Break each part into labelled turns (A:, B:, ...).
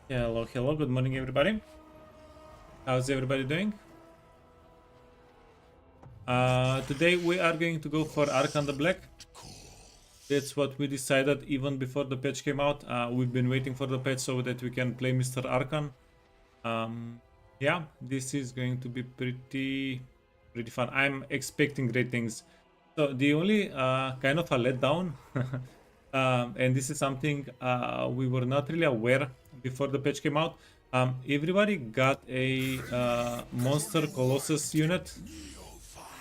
A: Hello, hello, good morning everybody. How's everybody doing? Today we are going to go for Arkhan the Black. That's what we decided even before the patch came out. We've been waiting for the patch so that we can play Mr. Arkhan. Yeah, this is going to be pretty fun. I'm expecting great things. So the only kind of a letdown, and this is something we were not really aware before the patch came out. Everybody got a monster colossus unit.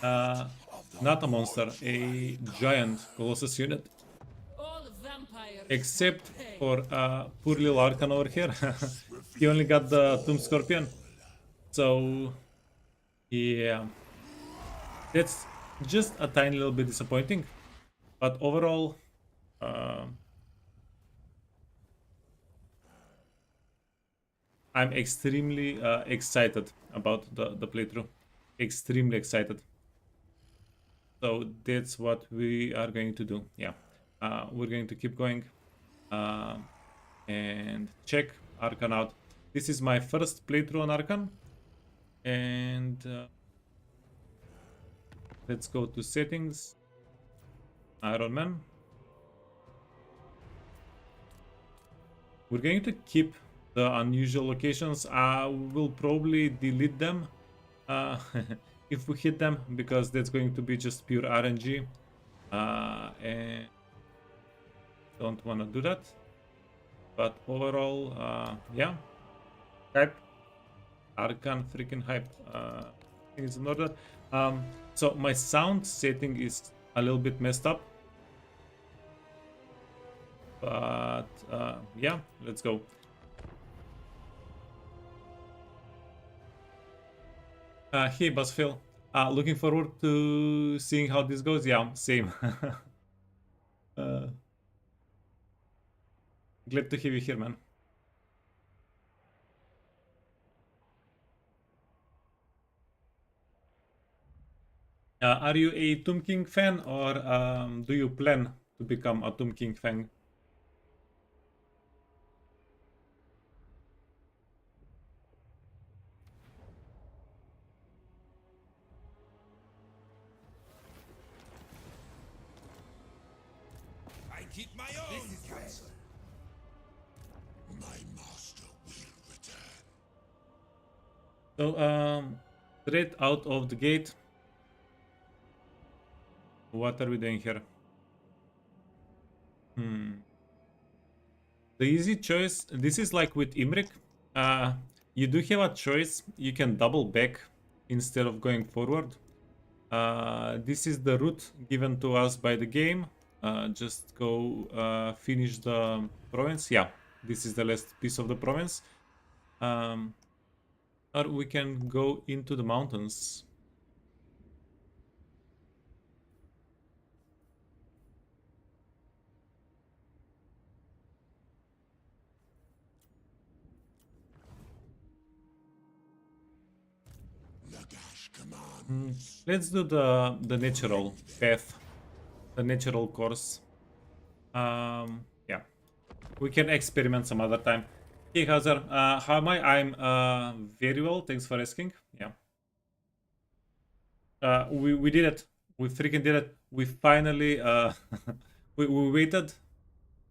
A: Not a monster, a giant colossus unit. Except for poor little Arkhan over here. He only got the Tomb Scorpion. So, yeah. That's just a tiny little bit disappointing. But overall, I'm extremely excited about the playthrough. Extremely excited. So that's what we are going to do. Yeah. We're going to keep going and check Arkhan out. This is my first playthrough on Arkhan. And let's go to settings. Ironman. We're going to keep the unusual locations. We'll probably delete them if we hit them, because that's going to be just pure RNG. And don't want to do that. But overall, yeah. Hype. Arkhan freaking hype. Things in order. So my sound setting is a little bit messed up. But yeah, let's go. Hey Buzzfill, looking forward to seeing how this goes. Yeah, same. Glad to have you here, man. Are you a Tomb King fan, or do you plan to become a Tomb King fan?
B: I keep my own counsel. My master will return.
A: So, straight out of the gate, what are we doing here? The easy choice, this is like with Imrik. You do have a choice. You can double back instead of going forward. This is the route given to us by the game. Just go finish the province. Yeah, this is the last piece of the province. Or we can go into the mountains.
B: Nagash commands.
A: Let's do the natural path, the natural course. Yeah, we can experiment some other time. Hey Hazard, how am I? I'm very well, thanks for asking. Yeah. We did it. We freaking did it. We finally we waited,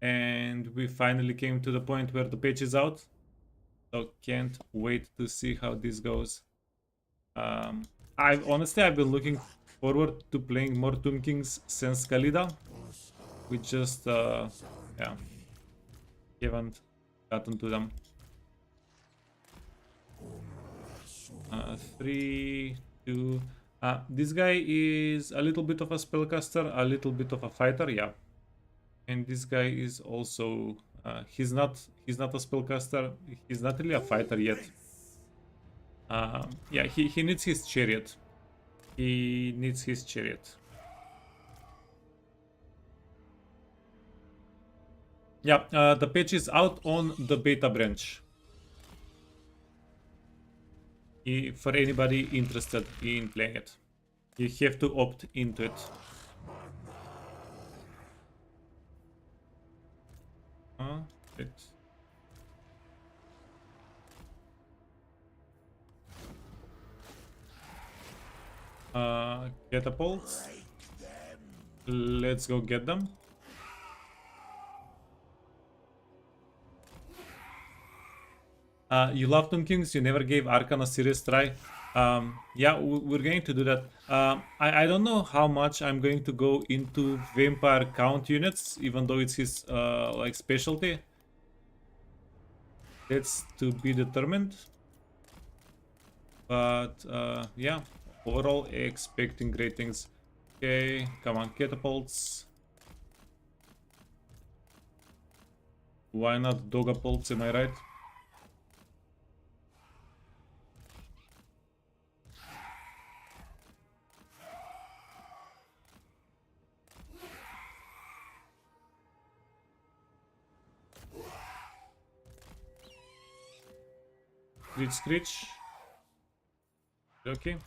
A: and we finally came to the point where the patch is out. So can't wait to see how this goes. I've been looking forward to playing more Tomb Kings since Kalida. We just yeah, haven't gotten to them. 3, 2. This guy is a little bit of a spellcaster, a little bit of a fighter, yeah. And this guy is also he's not a spellcaster. He's not really a fighter yet. Yeah, he needs his chariot. He needs his chariot. Yeah, the patch is out on the beta branch. For anybody interested in playing it, you have to opt into it. It Catapults. Let's go get them. You love Tomb Kings, you never gave Arkhan a serious try. Yeah, we're going to do that. I don't know how much I'm going to go into vampire count units, even though it's his like specialty. That's to be determined. But yeah, overall expecting great things. Okay, come on, catapults. Why not dogapults, am I right? Screech, screech. Okay.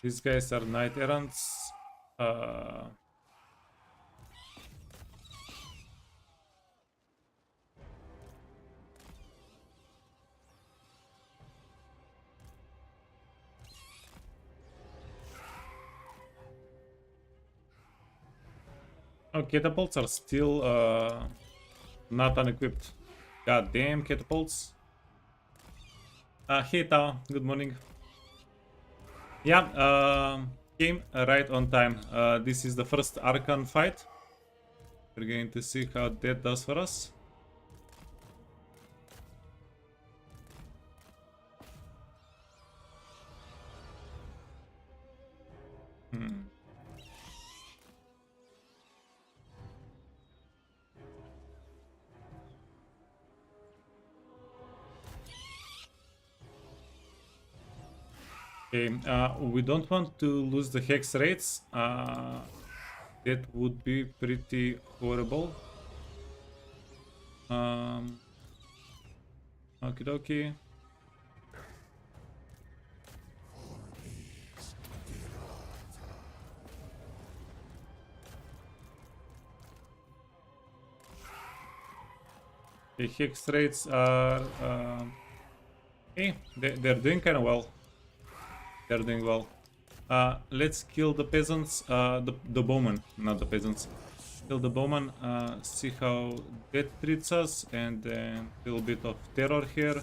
A: These guys are knight errants. Oh, catapults are still not unequipped. God damn catapults. Hey Tao, good morning. Yeah, came right on time. This is the first Arkhan fight. We're going to see how that does for us. Okay, we don't want to lose the hex rates. That would be pretty horrible. Okie dokie. The hex rates are okay. They're doing kind of well. They're doing well. Let's kill the peasants. The bowmen, not the peasants. Kill the bowman. See how that treats us, and then a little bit of terror here.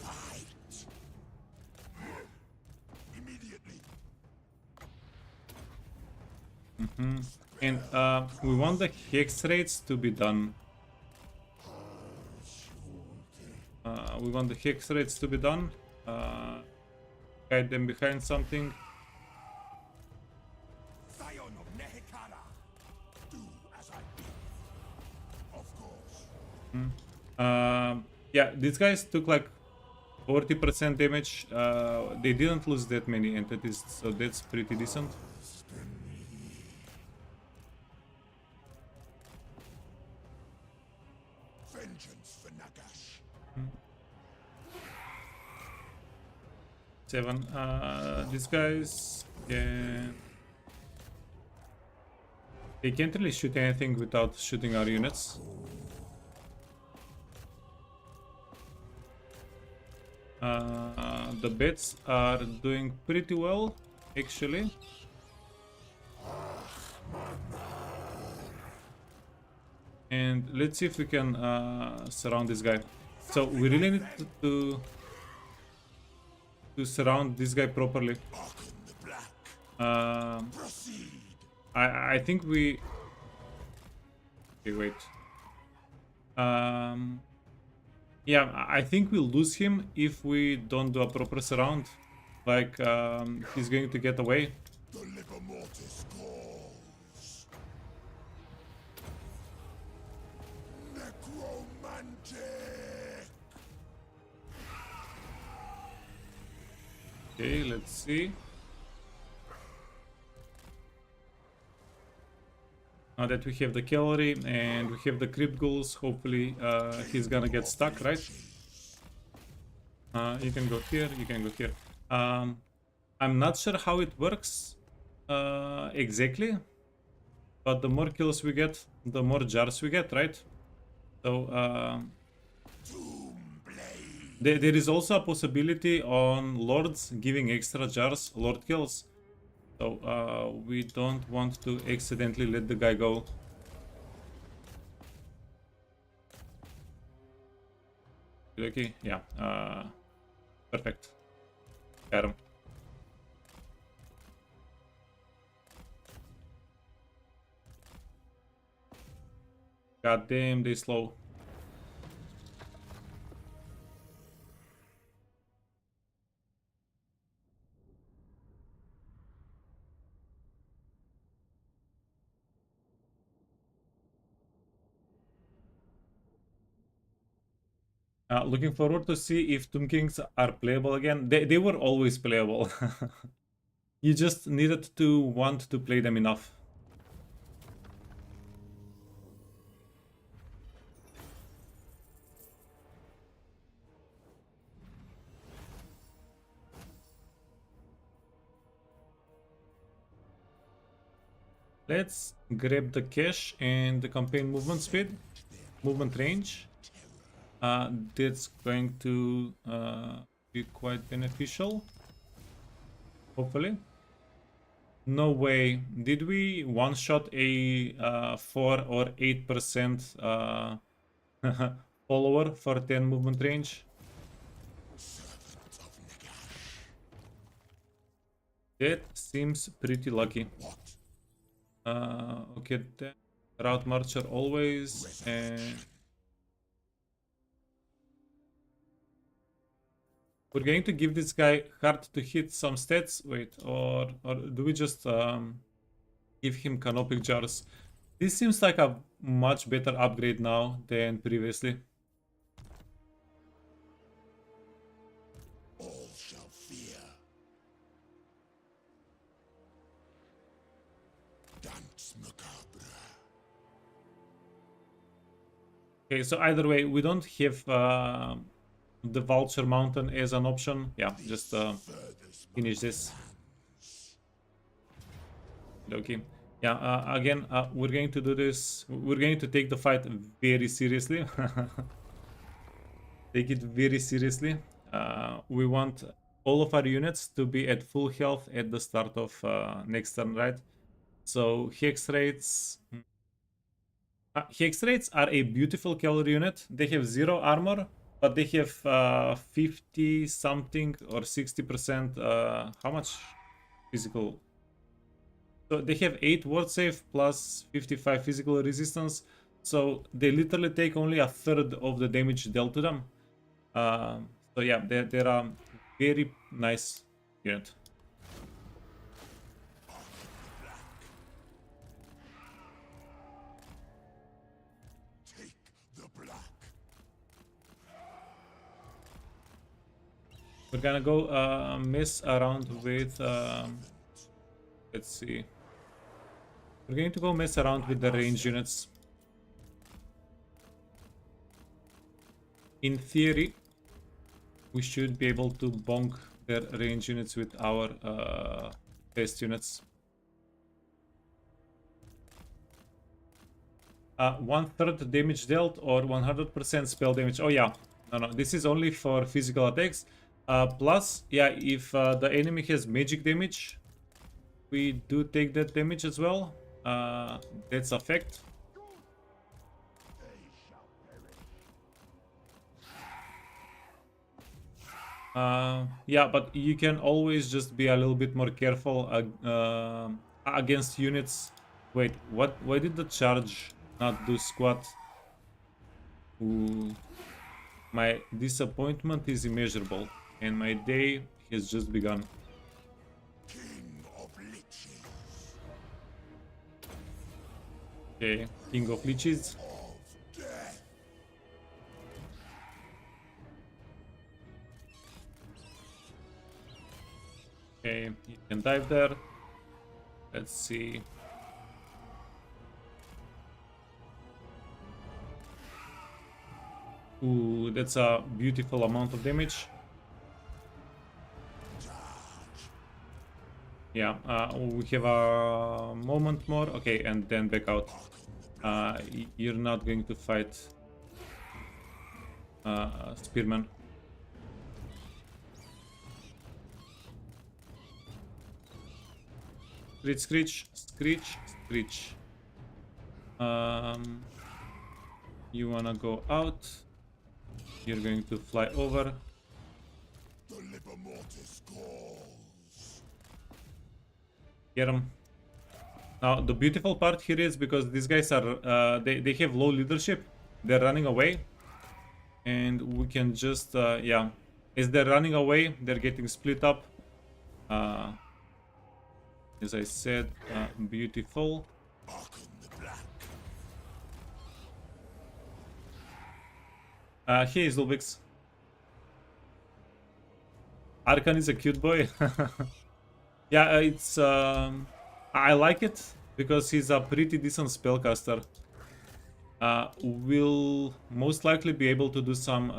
A: And we want the hex rates to be done. We want the hex rates to be done. Hide them behind something. Yeah, these guys took like 40% damage. They didn't lose that many entities, so that's pretty decent.
B: Vengeance for Nagash.
A: 7. These guys can... They can't really shoot anything without shooting our units. The bats are doing pretty well, actually. And let's see if we can surround this guy. So we really need to surround this guy properly. I think we... Okay, wait. Yeah, I think we'll lose him if we don't do a proper surround. Like, he's going to get away.
B: The Liber Mortis calls. Necromantic.
A: Okay, let's see. Now that we have the cavalry and we have the crypt ghouls, hopefully he's gonna get stuck, right? You can go here, you can go here. I'm not sure how it works exactly, but the more kills we get, the more jars we get, right? So there is also a possibility on lords giving extra jars, lord kills. So we don't want to accidentally let the guy go. Okay, yeah, perfect. Got him. God damn, they slow. Looking forward to see if Tomb Kings are playable again. They were always playable. You just needed to want to play them enough. Let's grab the cash and the campaign movement speed, movement range. That's going to be quite beneficial, hopefully. No way. Did we one-shot a 4 or 8% follower for 10 movement range?
B: Servant of Nagash.
A: That seems pretty lucky.
B: What?
A: Okay, then route marcher always, and we're going to give this guy hard to hit some stats. Wait, or do we just give him canopic jars? This seems like a much better upgrade now than previously.
B: All shall fear. Dance macabre.
A: Okay, so either way, we don't have the Vulture Mountain as an option. Yeah, just
B: Furthers my
A: finish this.
B: plans.
A: Okay. Yeah, again, we're going to do this. We're going to take the fight very seriously. Take it very seriously. We want all of our units to be at full health at the start of next turn, right? So hex rates. Hex rates are a beautiful cavalry unit. They have 0 armor, but they have 50 something or 60%. How much physical? So they have 8 ward save plus 55 physical resistance. So they literally take only a third of the damage dealt to them. So yeah, they're a very nice unit.
B: Take the black.
A: We're gonna go mess around with. Let's see. We're going to go mess around with the range units. In theory, we should be able to bonk their range units with our test units. 1/3 damage dealt or 100% spell damage. Oh yeah, no, this is only for physical attacks. Plus, yeah, if the enemy has magic damage, we do take that damage as well. That's a fact. Yeah, but you can always just be a little bit more careful against units. Wait, what? Why did the charge not do squat? Ooh, my disappointment is immeasurable, and my day has just begun.
B: King of liches.
A: Okay, King of Leeches.
B: Of death.
A: Okay, you can dive there. Let's see. Ooh, that's a beautiful amount of damage. Yeah, we have a moment more. Okay, and then back out. You're not going to fight Spearman. Screech, screech, screech, screech. You wanna go out. You're going to fly over.
B: The Liber Mortis calls.
A: Get him. Now, the beautiful part here is because these guys are, they have low leadership. They're running away. And we can just, yeah. As they're running away, they're getting split up. As I said, beautiful.
B: Arkhan the Black.
A: Hey, Zulbix. Arkhan is a cute boy. Yeah, it's I like it because he's a pretty decent spellcaster. We'll most likely be able to do some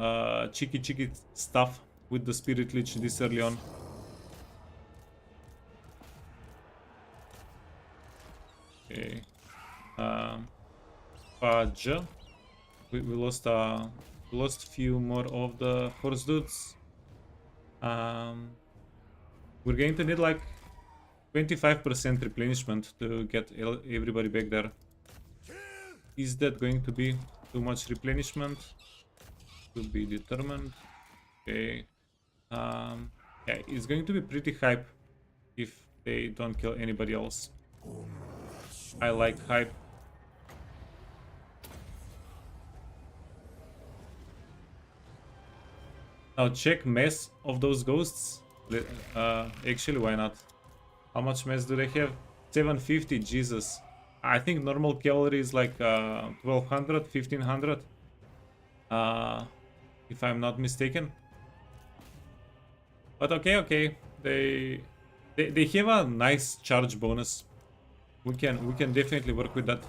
A: cheeky stuff with the Spirit Leech this early on. Okay. Fudge. We lost few more of the horse dudes. We're going to need like 25% replenishment to get everybody back there. Is that going to be too much replenishment? To be determined. Okay. Yeah, it's going to be pretty hype if they don't kill anybody else. I like hype. Now check mass of those ghosts. Actually, why not? How much mass do they have? 750, Jesus. I think normal cavalry is like 1200, 1500. If I'm not mistaken. But okay. They have a nice charge bonus. We can definitely work with that.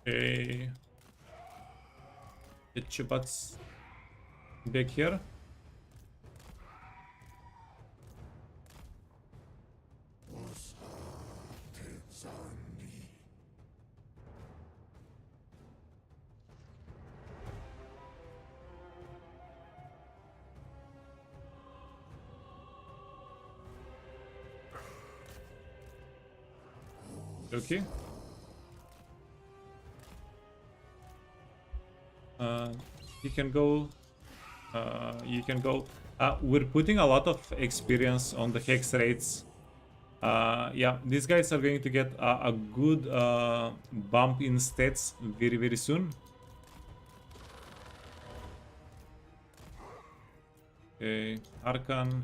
A: Okay. Get your butts back here. Okay. You can go. You can go. We're putting a lot of experience on the hex rates. Yeah, these guys are going to get a good bump in stats very soon. Okay, Arkhan.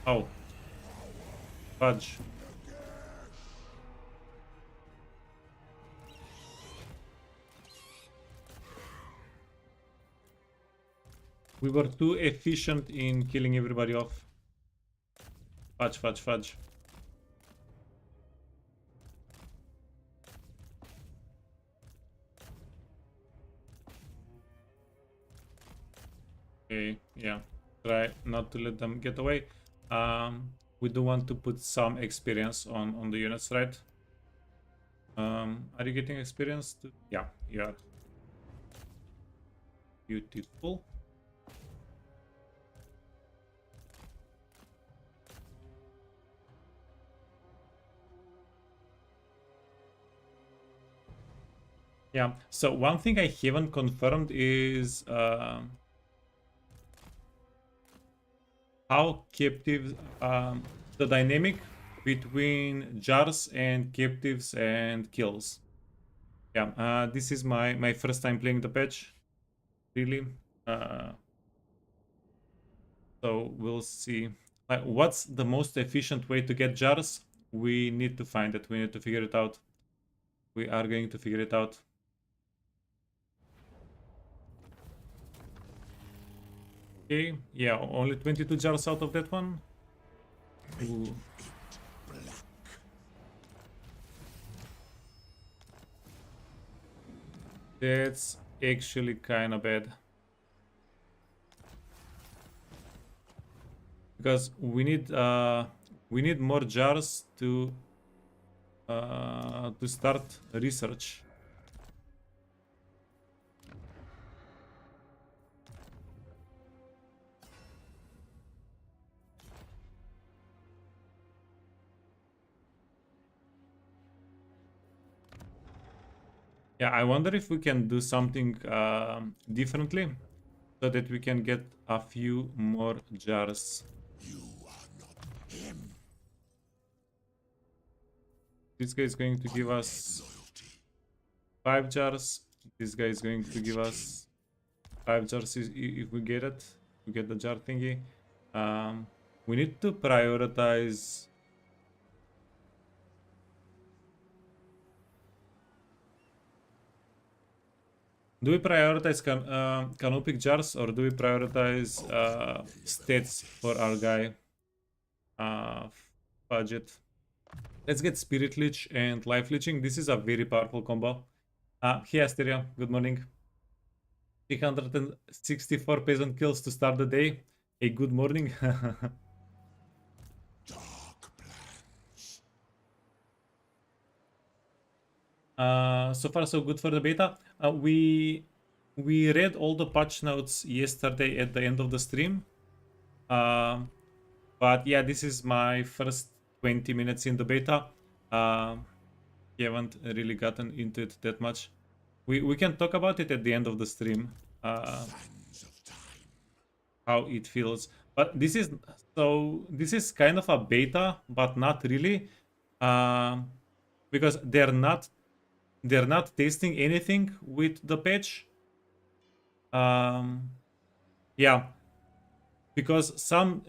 A: Oh, fudge. We were too efficient in killing everybody off. Fudge. Okay, yeah. Try not to let them get away. We do want to put some experience on the units, right? Are you getting experience? Yeah, you are. Beautiful. Yeah, so one thing I haven't confirmed is how captives, the dynamic between jars and captives and kills. Yeah, this is my first time playing the patch, really. So we'll see. What's the most efficient way to get jars? We need to find it. We need to figure it out. We are going to figure it out. Okay, yeah, only 22 jars out of that one. Ooh. That's actually kind of bad. Because we need more jars to start research. Yeah, I wonder if we can do something differently so that we can get a few more jars.
B: You are not him.
A: This guy is going to give us
B: Loyalty.
A: 5 jars. This guy is going to give us 5 jars if we get it. We get the jar thingy. We need to prioritize. Do we prioritize canopic jars or do we prioritize stats for our guy? Budget. Let's get Spirit Leech and Life Leeching. This is a very powerful combo. Hey Asteria, good morning. 364 peasant kills to start the day. A good morning.
B: Dark plans.
A: So far so good for the beta. We read all the patch notes yesterday at the end of the stream. But yeah, this is my first 20 minutes in the beta. Haven't really gotten into it that much. We can talk about it at the end of the stream.
B: Sands of time.
A: How it feels. But this is kind of a beta, but not really, because they're not testing anything with the patch. Yeah, because some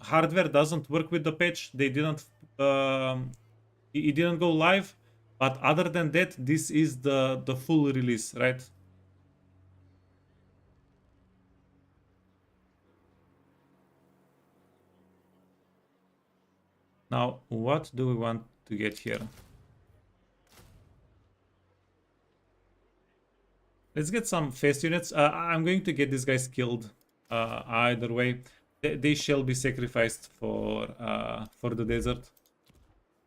A: hardware doesn't work with the patch. They didn't it didn't go live, but other than that, this is the full release, right? Now, what do we want to get here? Let's get some fast units. I'm going to get these guys killed. Either way, they shall be sacrificed for the desert.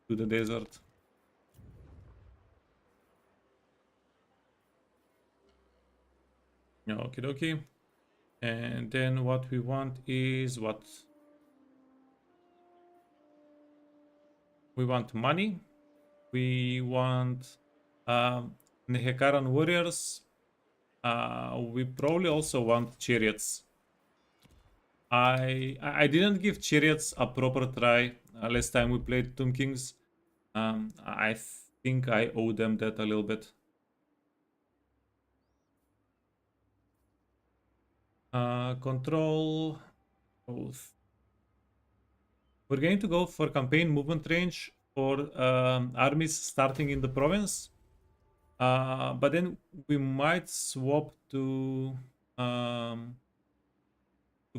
A: To the desert. Okie dokie. And then what we want is what? We want money. We want Nehekaran warriors. We probably also want chariots. I didn't give chariots a proper try last time we played Tomb Kings. I think I owe them that a little bit. Control both. We're going to go for campaign movement range for armies starting in the province. But then we might swap to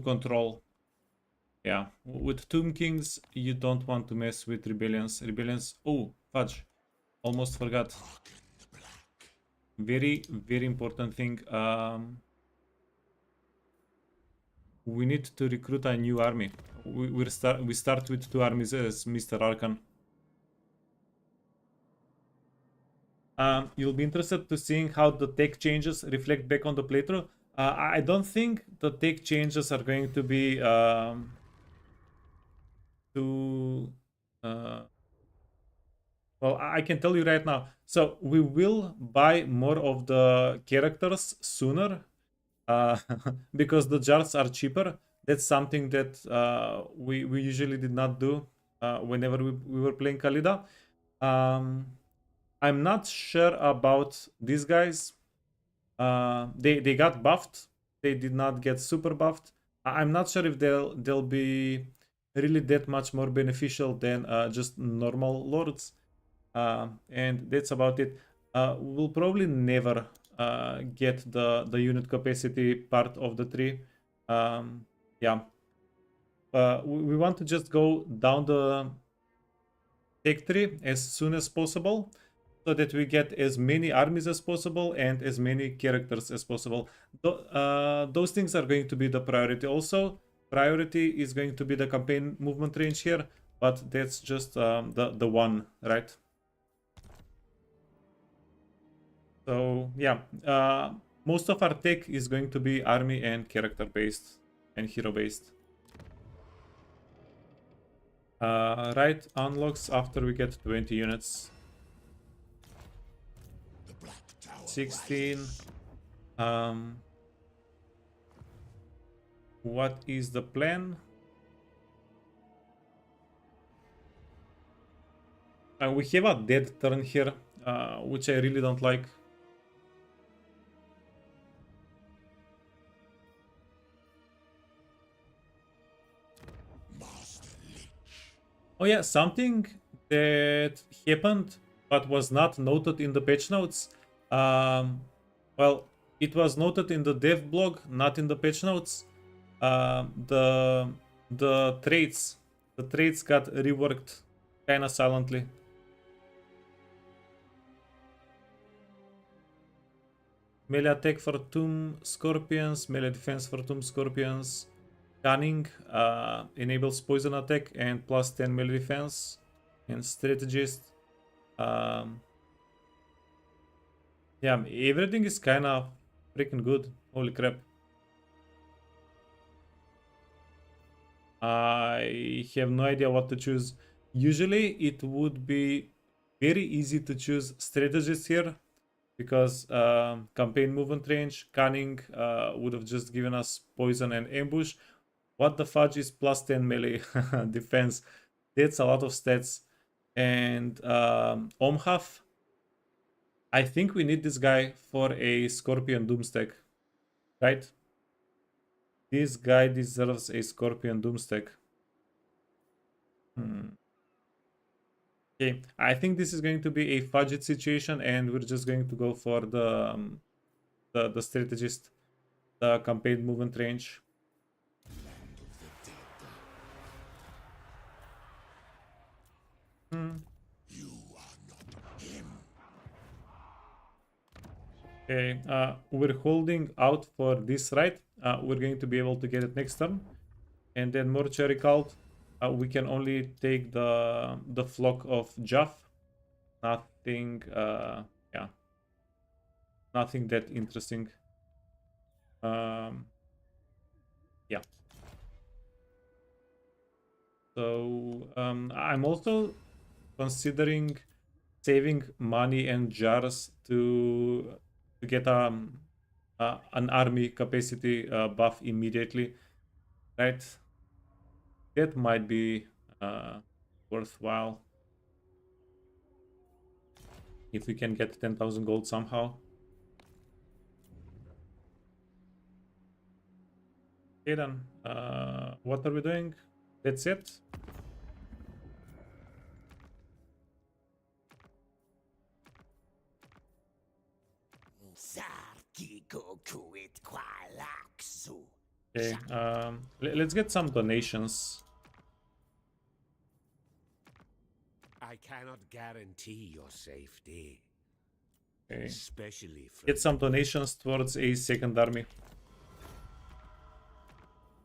A: control. Yeah, with Tomb Kings, you don't want to mess with rebellions. Rebellions. Oh, fudge! Almost forgot. Very, very important thing. We need to recruit a new army. We start with 2 armies as Mr. Arkhan. You'll be interested to seeing how the tech changes reflect back on the playthrough. I don't think the tech changes are going to be too. Well, I can tell you right now. So we will buy more of the characters sooner, because the jars are cheaper. That's something that we usually did not do whenever we were playing Khalida. I'm not sure about these guys. They got buffed. They did not get super buffed. I'm not sure if they'll be really that much more beneficial than just normal lords. And that's about it. We'll probably never get the unit capacity part of the tree. Yeah. We want to just go down the tech tree as soon as possible, so that we get as many armies as possible and as many characters as possible. Those things are going to be the priority. Also, priority is going to be the campaign movement range here, but that's just the one, right? So yeah, most of our tech is going to be army and character based and hero based. Right, unlocks after we get 20 units.
B: The black
A: 16. What is the plan? We have a dead turn here, which I really don't like. Oh yeah, something that happened but was not noted in the patch notes. Well, it was noted in the dev blog, not in the patch notes. The traits got reworked kind of silently. Melee attack for Tomb Scorpions, melee defense for Tomb Scorpions. Cunning enables poison attack and plus 10 melee defense. And strategist. Yeah, everything is kind of freaking good. Holy crap. I have no idea what to choose. Usually it would be very easy to choose strategist here because campaign movement range, cunning would have just given us poison and ambush. What the fudge is plus 10 melee defense? That's a lot of stats. And Omhaf, I think we need this guy for a Scorpion Doomstack, right? This guy deserves a Scorpion Doomstack. Okay, I think this is going to be a fudget situation, and we're just going to go for the strategist, the campaign movement range. Okay, we're holding out for this, right? We're going to be able to get it next turn. And then Mortuary Cult, we can only take the flock of Jaff. Nothing, yeah. Nothing that interesting. Yeah. So, I'm also considering saving money and jars to get an army capacity buff immediately, right? That might be worthwhile if we can get 10,000 gold somehow. Okay then, what are we doing? That's it. Okay, let's get some donations.
B: I cannot guarantee your safety.
A: Okay.
B: Especially from
A: Get some donations towards a second army.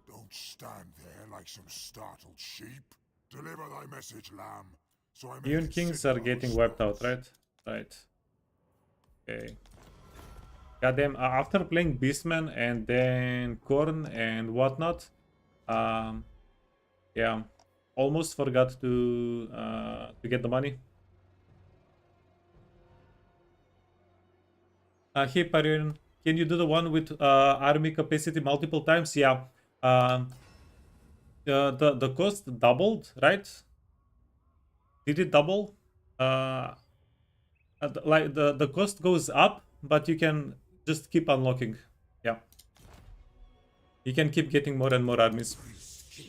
C: Don't stand there like some startled sheep. Deliver thy message, lamb. So I may
A: Ion Kings are
C: consider
A: getting
C: our
A: wiped out,
C: steps.
A: right? Right. Okay. Goddamn, after playing Beastman and then Korn and whatnot, yeah, almost forgot to get the money. Hey Parion, can you do the one with army capacity multiple times? Yeah. The cost doubled, right? Did it double? Like the cost goes up, but you can just keep unlocking. Yeah. You can keep getting more and more armies.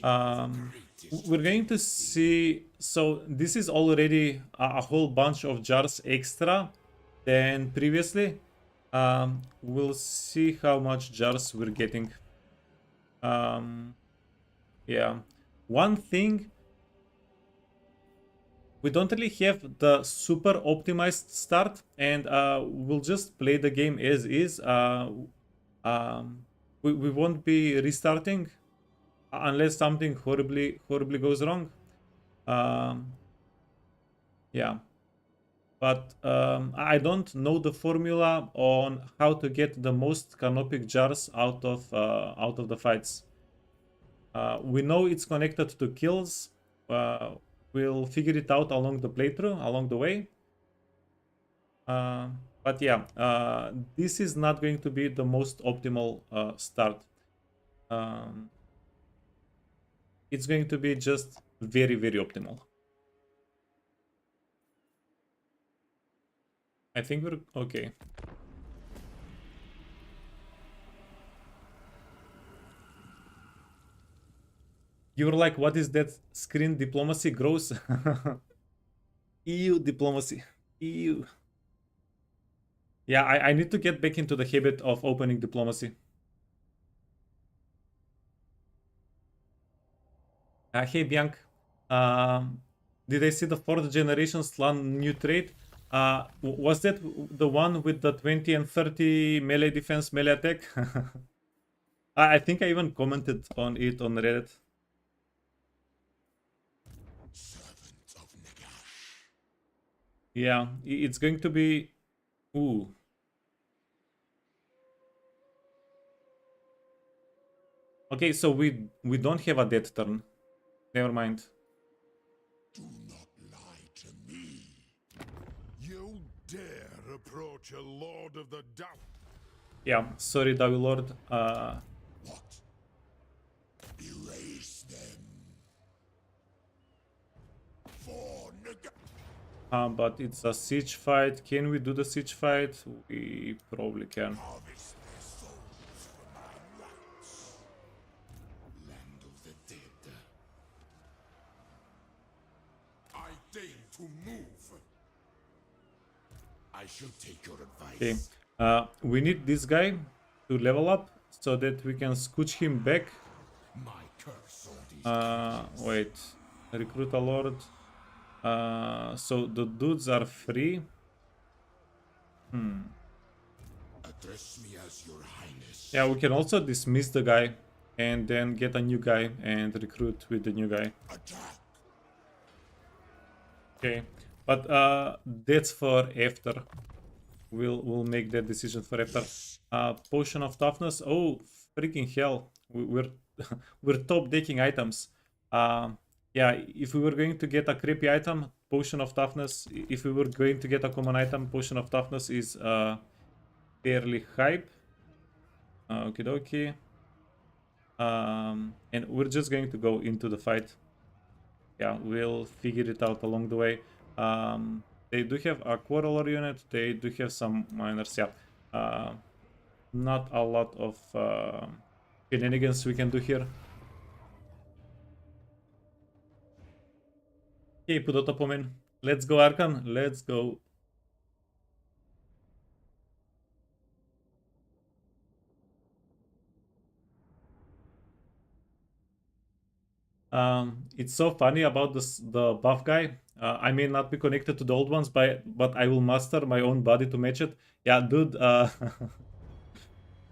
A: We're going to see, so this is already a whole bunch of jars extra than previously. We'll see how much jars we're getting. Yeah, one thing, we don't really have the super optimized start, and we'll just play the game as is. We won't be restarting unless something horribly goes wrong. Yeah, but I don't know the formula on how to get the most canopic jars out of the fights. We know it's connected to kills. We'll figure it out along the playthrough, along the way. But yeah, this is not going to be the most optimal start. Um, it's going to be just very, very optimal. I think we're okay. You were like, what is that screen? Diplomacy gross? EU diplomacy. EU. Yeah, I need to get back into the habit of opening diplomacy. Hey, Bianc. Did I see the 4th generation slan new trait? Was that the one with the 20 and 30 melee defense, melee attack? I think I even commented on it on Reddit.
C: Servant of Nagash.
A: Yeah, it's going to be... Ooh. Okay, so we don't have a death turn. Never mind.
C: Do not lie to me. You dare approach a Lord of the Doubt?
A: Yeah, sorry, Dawi Lord.
C: What? Erase them. For Nagash.
A: But it's a siege fight. Can we do the siege fight? We probably can.
C: Harvest their souls for my rights. Land of the dead. I deign to move. I shall take your advice.
A: Okay. We need this guy to level up so that we can scooch him back.
C: My curse on these
A: Wait. Recruit a lord. So the dudes are free.
C: Address me as your highness.
A: Yeah, we can also dismiss the guy and then get a new guy and recruit with the new guy.
C: Attack.
A: Okay, but that's for after. We'll make that decision for after. Potion of toughness. Oh, freaking hell! We're we're top decking items. Yeah, if we were going to get a crappy item, potion of toughness. If we were going to get a common item, potion of toughness is fairly hype. Okie dokie. And we're just going to go into the fight. Yeah, we'll figure it out along the way. They do have a quarreler unit. They do have some miners. Yeah, not a lot of shenanigans we can do here. Okay, put out a pomen. Let's go, Arkhan. Let's go. It's so funny about the buff guy. I may not be connected to the old ones, but I will master my own body to match it. Yeah, dude.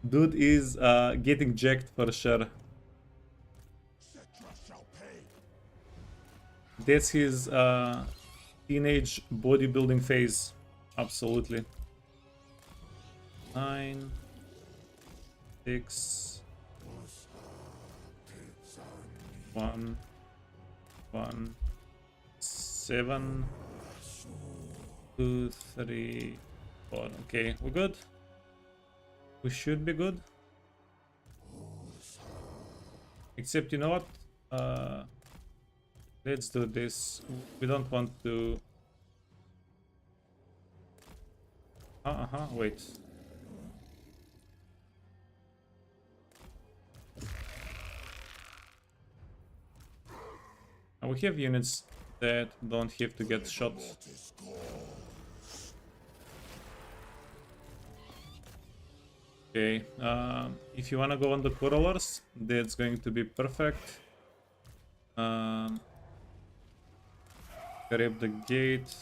A: Dude is getting jacked for sure.
C: Cetra shall pay.
A: That's his teenage bodybuilding phase. Absolutely. 9, 6, 1, 1, 7, 2, 3, 4. Okay, we're good. We should be good. Except, you know what? Let's do this. We don't want to... wait. We have units that don't have to get shot. Okay, if you wanna go on the quarrelers, that's going to be perfect. Grab the gate,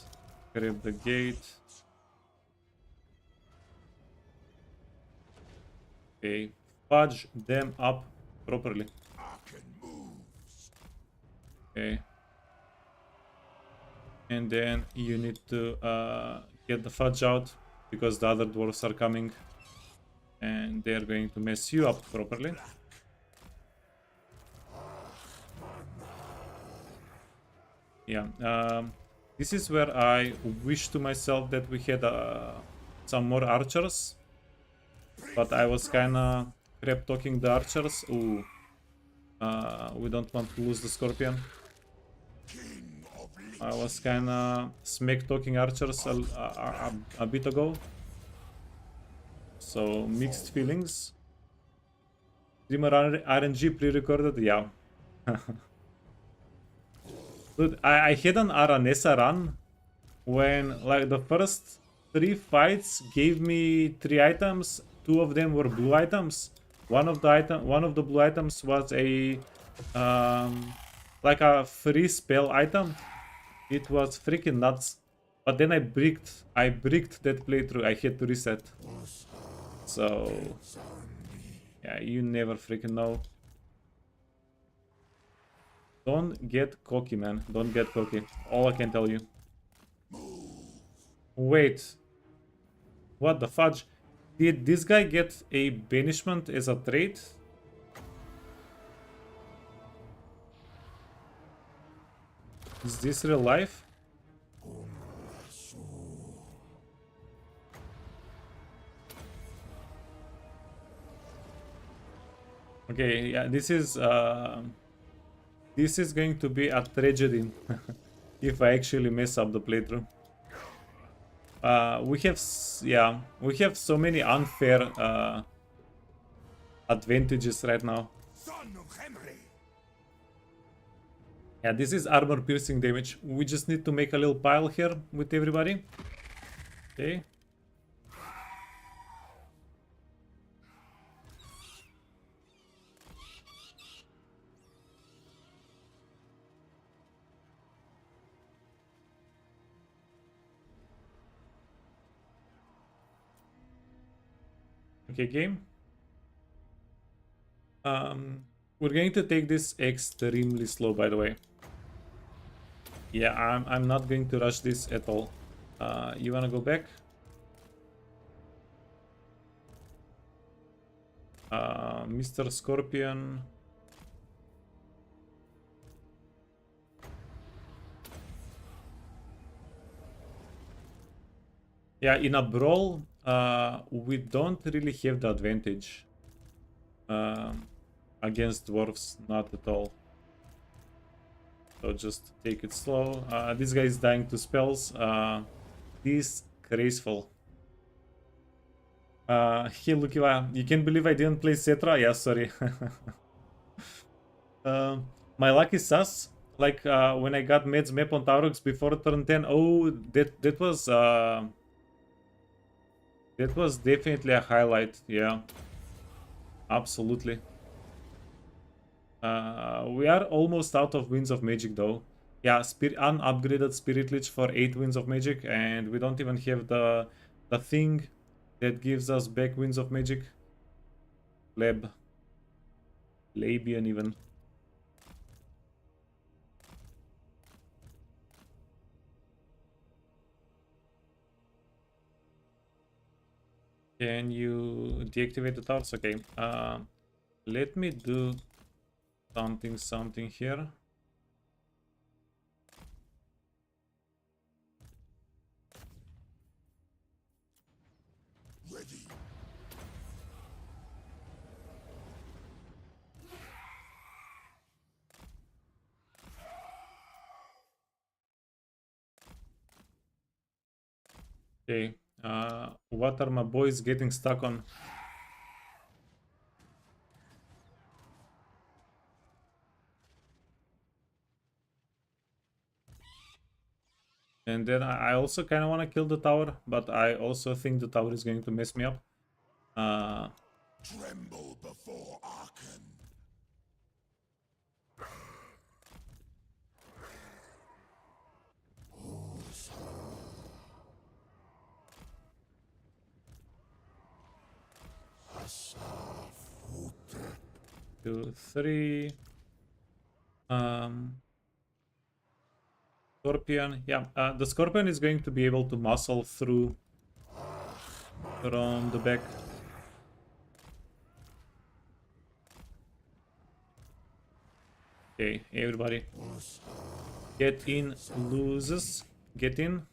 A: grab the gate. Okay, fudge them up properly.
C: Arkhan moves.
A: Okay. And then you need to get the fudge out because the other dwarves are coming and they are going to mess you up properly. Yeah, this is where I wish to myself that we had some more archers. But I was kinda crap talking the archers. Ooh. We don't want to lose the scorpion. I was kinda smack talking archers a bit ago. So mixed feelings. Streamer RNG pre-recorded, yeah. Dude, I had an Aranesa run when like the first 3 fights gave me 3 items. 2 of them were blue items. One of the blue items was a like a free spell item. It was freaking nuts. But then I bricked that playthrough. I had to reset. So yeah, you never freaking know. Don't get cocky, man. Don't get cocky. All I can tell you. Wait. What the fudge? Did this guy get a banishment as a trait? Is this real life? Okay, yeah, this is going to be a tragedy if I actually mess up the playthrough. We have so many unfair advantages right now. Yeah, this is armor piercing damage. We just need to make a little pile here with everybody. Okay. Okay, game. We're going to take this extremely slow, by the way. Yeah, I'm not going to rush this at all. You wanna go back? Mr. Scorpion. Yeah, in a brawl, we don't really have the advantage against dwarves, not at all. So just take it slow. This guy is dying to spells. Disgraceful. Hey, Lukiva, you can't believe I didn't play Cetra? Yeah, sorry. My luck is sus. Like when I got Med's map on Taurox before turn 10. Oh, that was definitely a highlight. Yeah, absolutely. We are almost out of Winds of Magic though. Yeah, unupgraded Spirit Lich for 8 Winds of Magic, and we don't even have the thing that gives us back Winds of Magic. Labian even. Can you deactivate the towers? Okay. Let me do something here.
C: Ready.
A: Okay. What are my boys getting stuck on? And then I also kind of want to kill the tower, but I also think the tower is going to mess me up.
C: Tremble before Arkhan.
A: Two, three. Scorpion. Yeah, the Scorpion is going to be able to muscle through from the back. Okay, everybody. Get in, loses. Get in.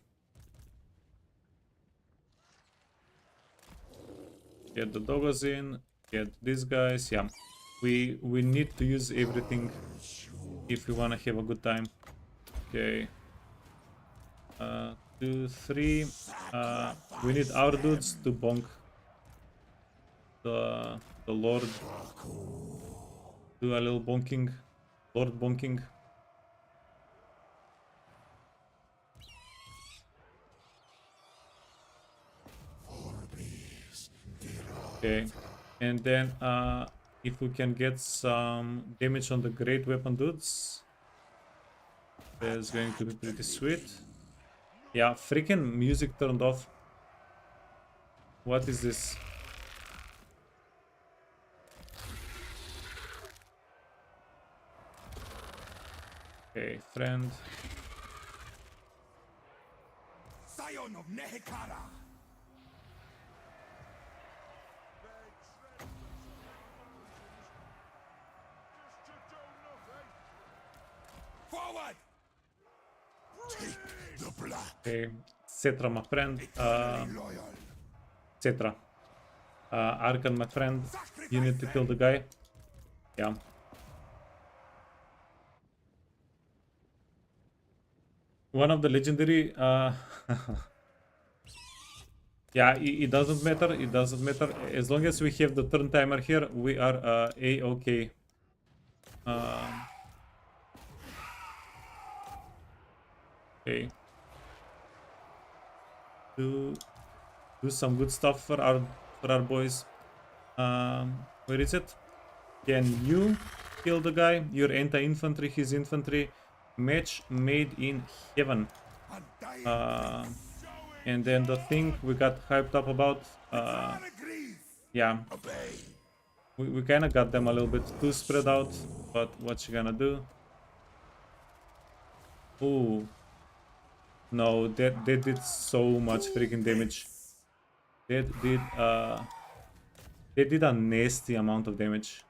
A: Get the doggos in. Get these guys. Yeah, we need to use everything if we wanna have a good time. Okay. 2, 3. We need our dudes to bonk the Lord. Do a little bonking. Lord bonking. Okay. And then if we can get some damage on the great weapon dudes, that's going to be pretty sweet. Yeah, freaking music turned off. What is this? Okay, friend.
C: Scion of Nehekara. Forward. Take the black.
A: Okay, Cetra, my friend.
C: Loyal.
A: Cetra. Arkhan, my friend. You need to kill the guy. Yeah. One of the legendary. Yeah, it doesn't matter. It doesn't matter. As long as we have the turn timer here, we are a-okay. Okay. Do some good stuff for our boys. Where is it? Can you kill the guy? Your anti-infantry, his infantry. Match made in heaven. And then the thing we got hyped up about. Yeah. We kind of got them a little bit too spread out. But what you gonna do? Ooh. No, they did so much freaking damage. They did a nasty amount of damage.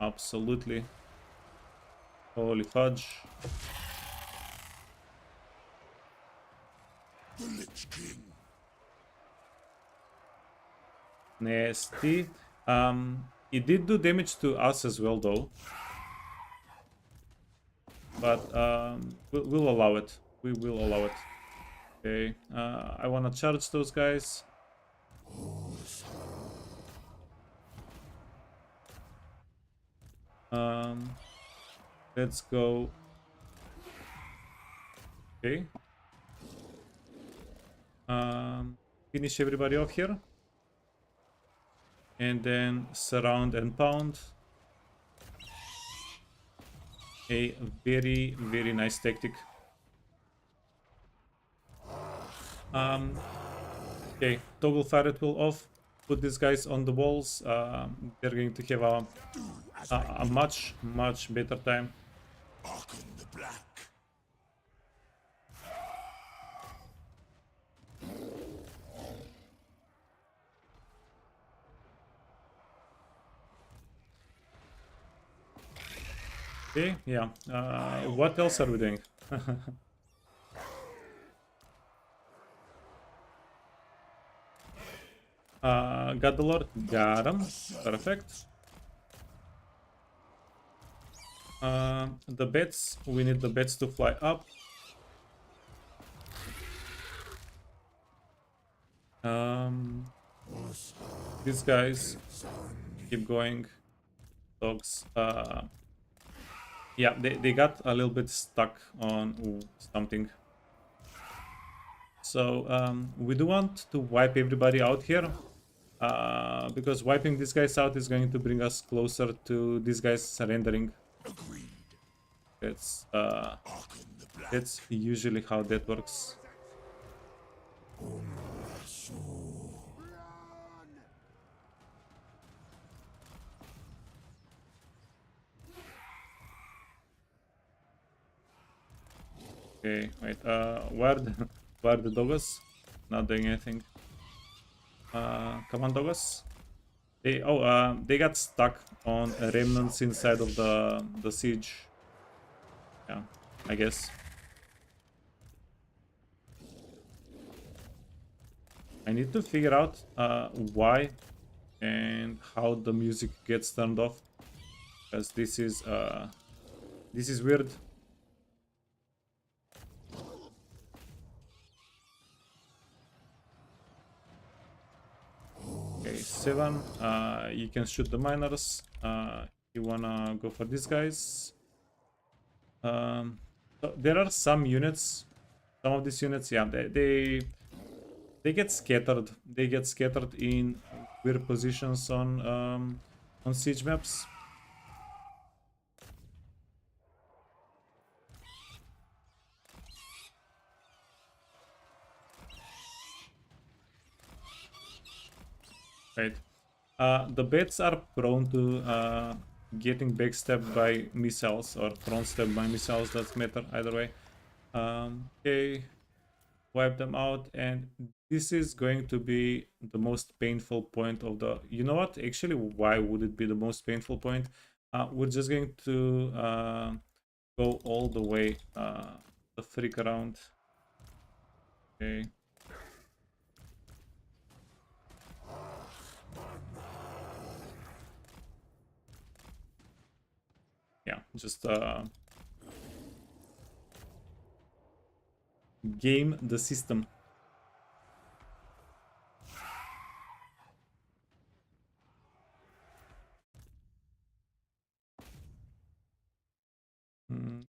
A: Absolutely. Holy fudge.
C: The Lich King.
A: Nasty. It did do damage to us as well though. But we'll allow it. We will allow it. Okay. I wanna charge those guys. Let's go. Okay. Finish everybody off here. And then surround and pound. A very, very nice tactic. Okay, toggle fire at will off. Put these guys on the walls. They're going to have a much better time.
C: Arkhan the Black.
A: Okay, yeah. What else are we doing? Got the Lord. Got him. Perfect. The bats. We need the bats to fly up. These guys keep going. Dogs. Yeah, they got a little bit stuck on something. So we do want to wipe everybody out here. Because wiping these guys out is going to bring us closer to these guys surrendering.
C: Agreed.
A: That's usually how that works. Okay, wait, where are the doggos? Not doing anything. Come on, doggos. They got stuck on remnants inside of the siege. Yeah, I guess. I need to figure out why and how the music gets turned off, because this is weird. Okay, 7. You can shoot the miners. You wanna go for these guys. So there are some units. Some of these units, yeah, they get scattered. They get scattered in weird positions on siege maps. Right. The bats are prone to getting backstabbed by missiles or front stabbed by missiles. Doesn't matter either way. Okay, wipe them out, and this is going to be the most painful point of the. You know what? Actually, why would it be the most painful point? We're just going to go all the way the freak around. Okay. Yeah, just game the system.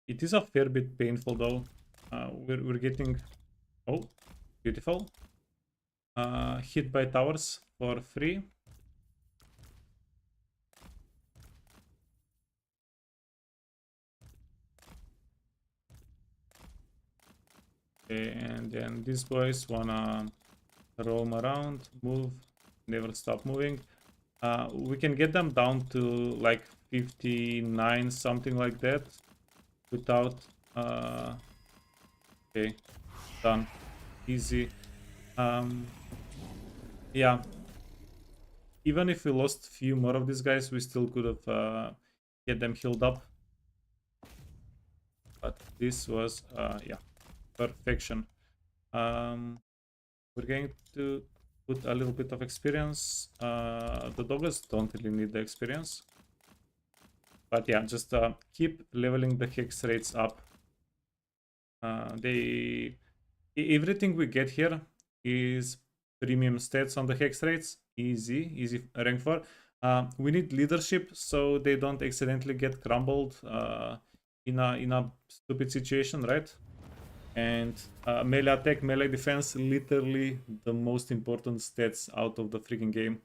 A: It is a fair bit painful though. We're getting, oh, beautiful. Hit by towers for free. Okay, and then these boys wanna roam around, move, never stop moving. We can get them down to like 59, something like that, without okay, done, easy. Yeah, even if we lost a few more of these guys, we still could have get them healed up, but this was yeah, perfection. We're going to put a little bit of experience. The doggers don't really need the experience, but yeah, just keep leveling the hex rates up. Everything we get here is premium stats on the hex rates. Easy rank 4. We need leadership so they don't accidentally get crumbled in a stupid situation, right? And melee attack, melee defense, literally the most important stats out of the freaking game.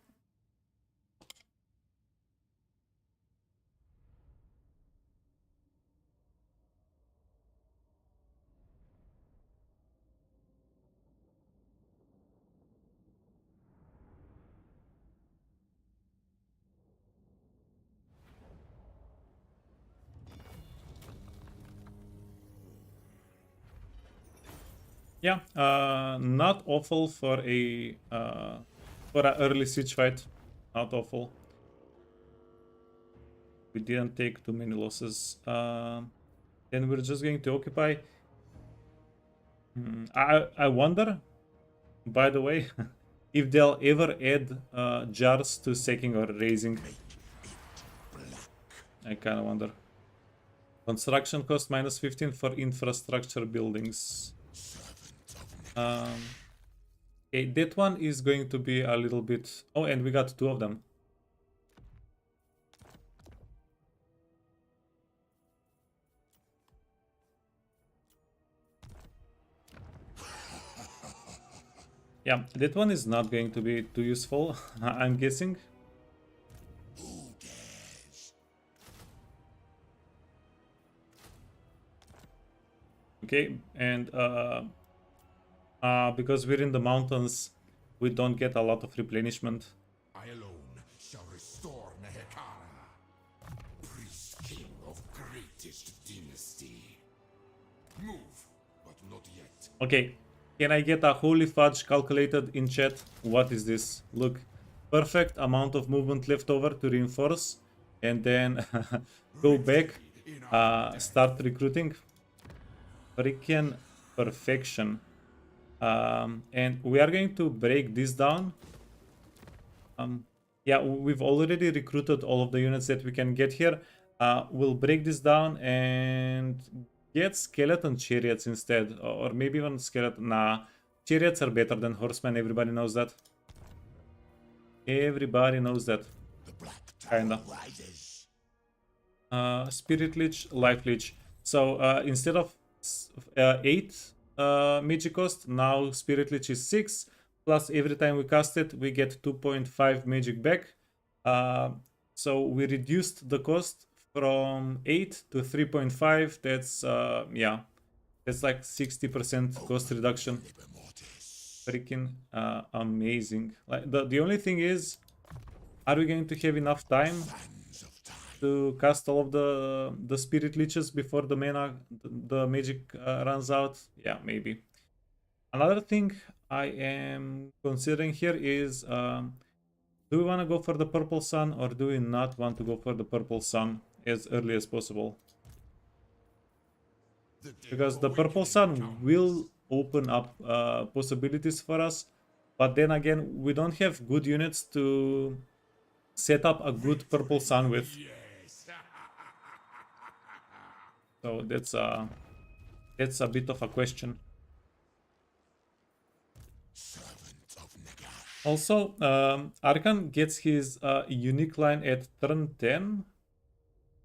A: Yeah, not awful for a early siege fight. Not awful. We didn't take too many losses. Then we're just going to occupy. I wonder, by the way, if they'll ever add jars to sacking or raising. I kind of wonder. Construction cost minus 15 for infrastructure buildings. Okay, that one is going to be a little bit... Oh, and we got 2 of them. Yeah, that one is not going to be too useful, I'm guessing. Okay, and because we're in the mountains, we don't get a lot of replenishment.
C: I alone shall restore Nehekara, priest king of greatest dynasty. Move, but not yet.
A: Okay, can I get a holy fudge calculated in chat? What is this? Look, perfect amount of movement left over to reinforce, and then go back, start recruiting. Freaking perfection. And we are going to break this down. Yeah, we've already recruited all of the units that we can get here. We'll break this down and get skeleton chariots instead, or maybe even skeleton. Nah, chariots are better than horsemen. Everybody knows that. Everybody knows that.
C: The Black
A: Kinda.
C: Tower rises.
A: Spirit Leech, Life Leech. So instead of 8 magic cost, now Spirit Leech is 6. Plus every time we cast it, we get 2.5 magic back. So we reduced the cost from 8 to 3.5. That's yeah, that's like 60% cost reduction. Freaking amazing. Like the only thing is, are we going to have enough time to cast all of the spirit leeches before the mana, the magic runs out? Yeah, maybe. Another thing I am considering here is, do we want to go for the purple sun, or do we not want to go for the purple sun as early as possible? Because the purple sun will open up possibilities for us, but then again, we don't have good units to set up a good purple sun with. So that's a bit of a question. Also, Arkhan gets his unique line at turn 10.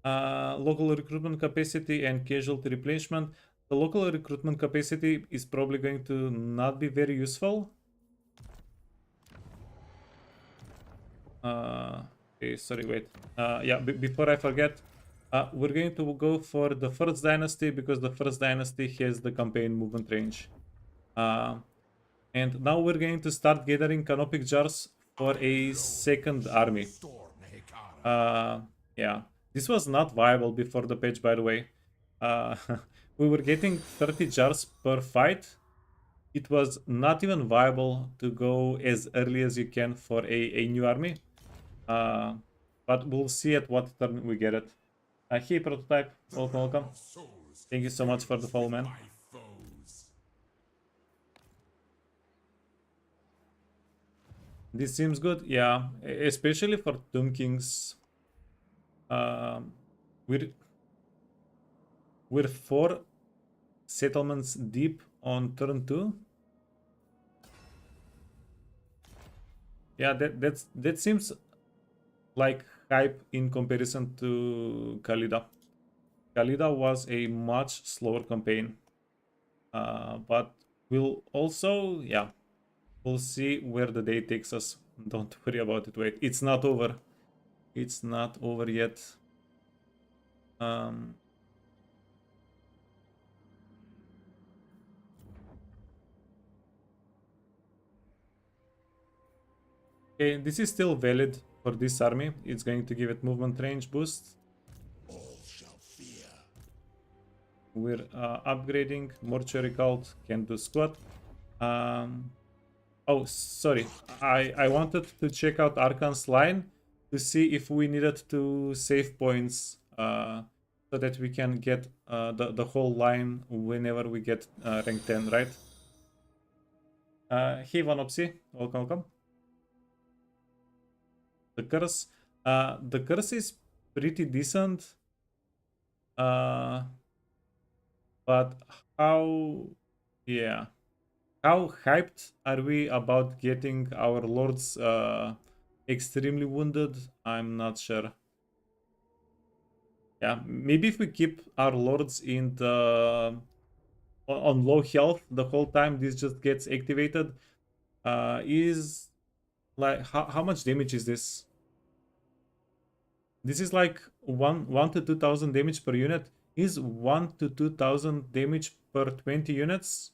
A: Local recruitment capacity and casualty replenishment. The local recruitment capacity is probably going to not be very useful. Okay, sorry, wait. Yeah, before I forget, we're going to go for the first dynasty because the first dynasty has the campaign movement range. And now we're going to start gathering canopic jars for a second army. Yeah, this was not viable before the patch, by the way. We were getting 30 jars per fight. It was not even viable to go as early as you can for a new army. But we'll see at what turn we get it. Hey, Prototype, welcome. Thank you so much for the follow, man. This seems good, yeah, especially for Tomb Kings. We're 4 settlements deep on turn 2. Yeah, that seems like hype in comparison to Khalida. Khalida was a much slower campaign, but we'll also, yeah, we'll see where the day takes us. Don't worry about it. Wait, it's not over. It's not over yet. Okay, this is still valid for this army. It's going to give it movement range boost.
C: All shall fear.
A: We're upgrading. Mortuary Cult can do squat. Oh, sorry. I wanted to check out Arkhan's line to see if we needed to save points so that we can get the whole line whenever we get rank 10, right? Hey, Vanopsy. Welcome. The curse is pretty decent, but how hyped are we about getting our lords extremely wounded? I'm not sure. Yeah, maybe if we keep our lords in the on low health the whole time this just gets activated. Is like how much damage is this? This is like 1 to 2,000 damage per unit. Is 1 to 2,000 damage per 20 units?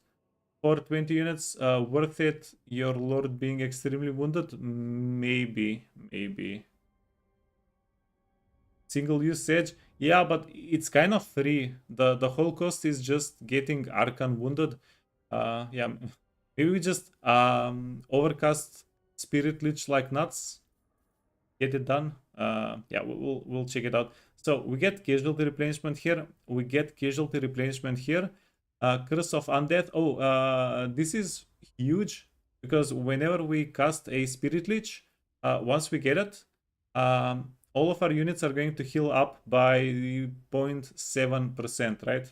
A: For 20 units, worth it? Your lord being extremely wounded? Maybe. Single use Sedge? Yeah, but it's kind of free. The whole cost is just getting Arkhan wounded. Yeah, maybe we just overcast Spirit Leech like nuts. Get it done. Yeah, we'll check it out. So we get casualty replenishment here. We get casualty replenishment here. Curse of Undeath. Oh, this is huge because whenever we cast a Spirit Leech, once we get it, all of our units are going to heal up by 0.7%, right?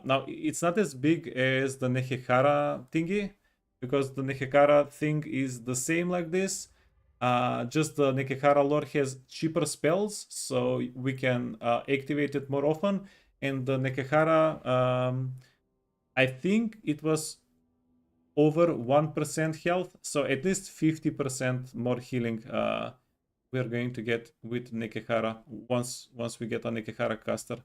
A: Now, it's not as big as the Nehekara thingy, because the Nehekara thing is the same like this. Just the Nehekara lore has cheaper spells, so we can activate it more often. And the Nekehara, I think it was over 1% health, so at least 50% more healing we're going to get with Nekehara once we get a Nekehara caster.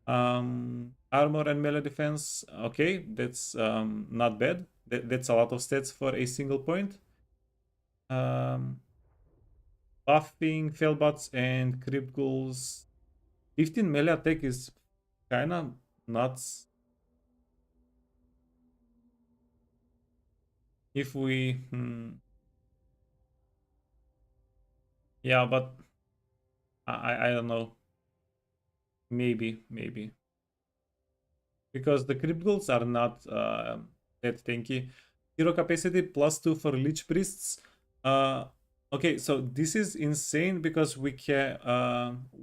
A: Armor and melee defense, okay, that's not bad. That's a lot of stats for a single point. Buffing, Felbots, and Crypt Ghouls. 15 melee attack is kinda nuts. If we... Yeah, but I don't know. Maybe. Because the Crypt Ghouls are not that tanky. Hero capacity +2 for Lich Priests. Okay, so this is insane because we can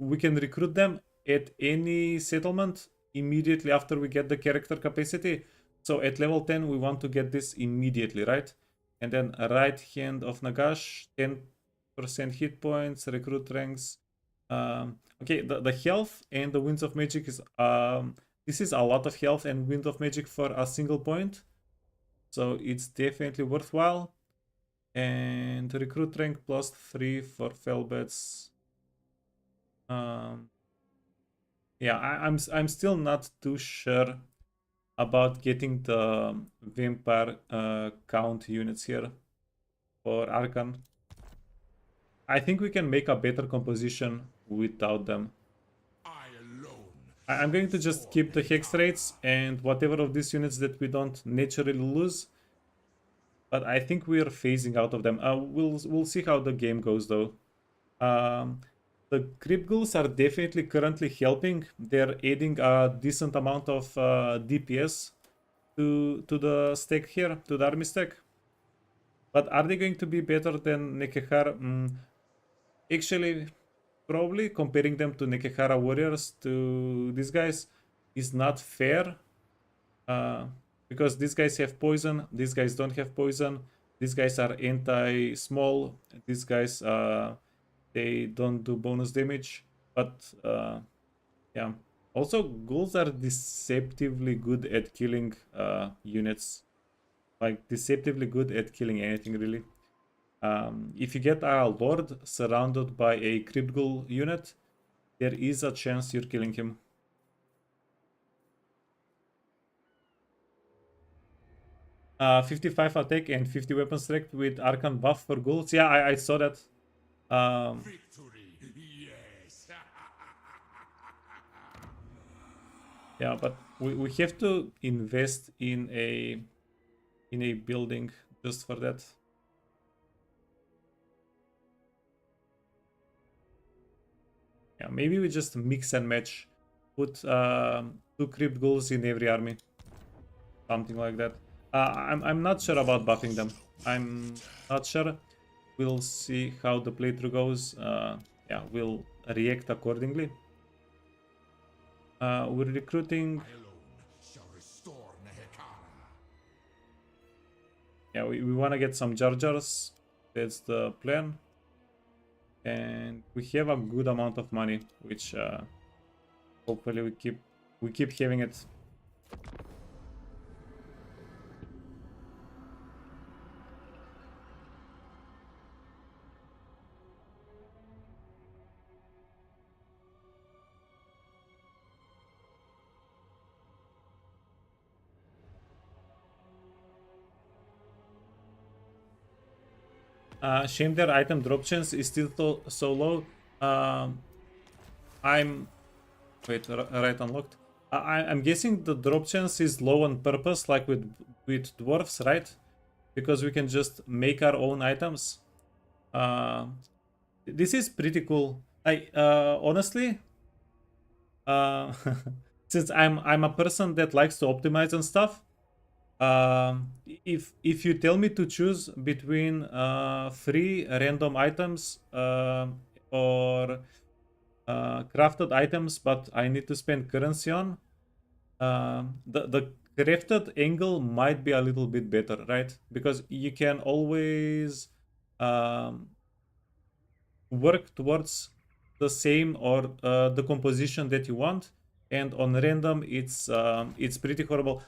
A: recruit them at any settlement immediately after we get the character capacity. So at level 10 we want to get this immediately, right? And then right hand of Nagash, 10% hit points, recruit ranks. Okay, the health and the Winds of Magic is this is a lot of health and Wind of Magic for a single point, so it's definitely worthwhile. And recruit rank +3 for Felbets. Yeah, I'm still not too sure about getting the vampire count units here for Arkhan. I think we can make a better composition without them. I'm going to just keep the hex rates and whatever of these units that we don't naturally lose. But I think we are phasing out of them. We'll see how the game goes though. The Crypt Ghouls are definitely currently helping. They're adding a decent amount of DPS to the stack here, to the army stack. But are they going to be better than Nekehara? Actually, probably comparing them to Nekehara warriors, to these guys, is not fair. Because these guys have poison, these guys don't have poison, these guys are anti-small, these guys, they don't do bonus damage. But yeah, also ghouls are deceptively good at killing units. Like, deceptively good at killing anything, really. If you get a lord surrounded by a Crypt Ghoul unit, there is a chance you're killing him. 55 attack and 50 weapon strength with Arkhan buff for ghouls. Yeah, I saw that.
C: Victory, yes.
A: Yeah, but we have to invest in a building just for that. Yeah, maybe we just mix and match. Put 2 Crypt Ghouls in every army. Something like that. I'm not sure about buffing them. I'm not sure. We'll see how the playthrough goes. Yeah, we'll react accordingly. We're recruiting.
C: I alone shall restore Nehekara.
A: Yeah, we want to get some Jar Jars. That's the plan. And we have a good amount of money, which hopefully we keep having it. Shame their item drop chance is still so low. I'm... Wait, right unlocked. I'm guessing the drop chance is low on purpose, like with dwarfs, right? Because we can just make our own items. This is pretty cool. Honestly, since I'm a person that likes to optimize and stuff, if you tell me to choose between 3 random items or crafted items, but I need to spend currency on, the crafted angle might be a little bit better, right? Because you can always work towards the same or the composition that you want, and on random it's pretty horrible.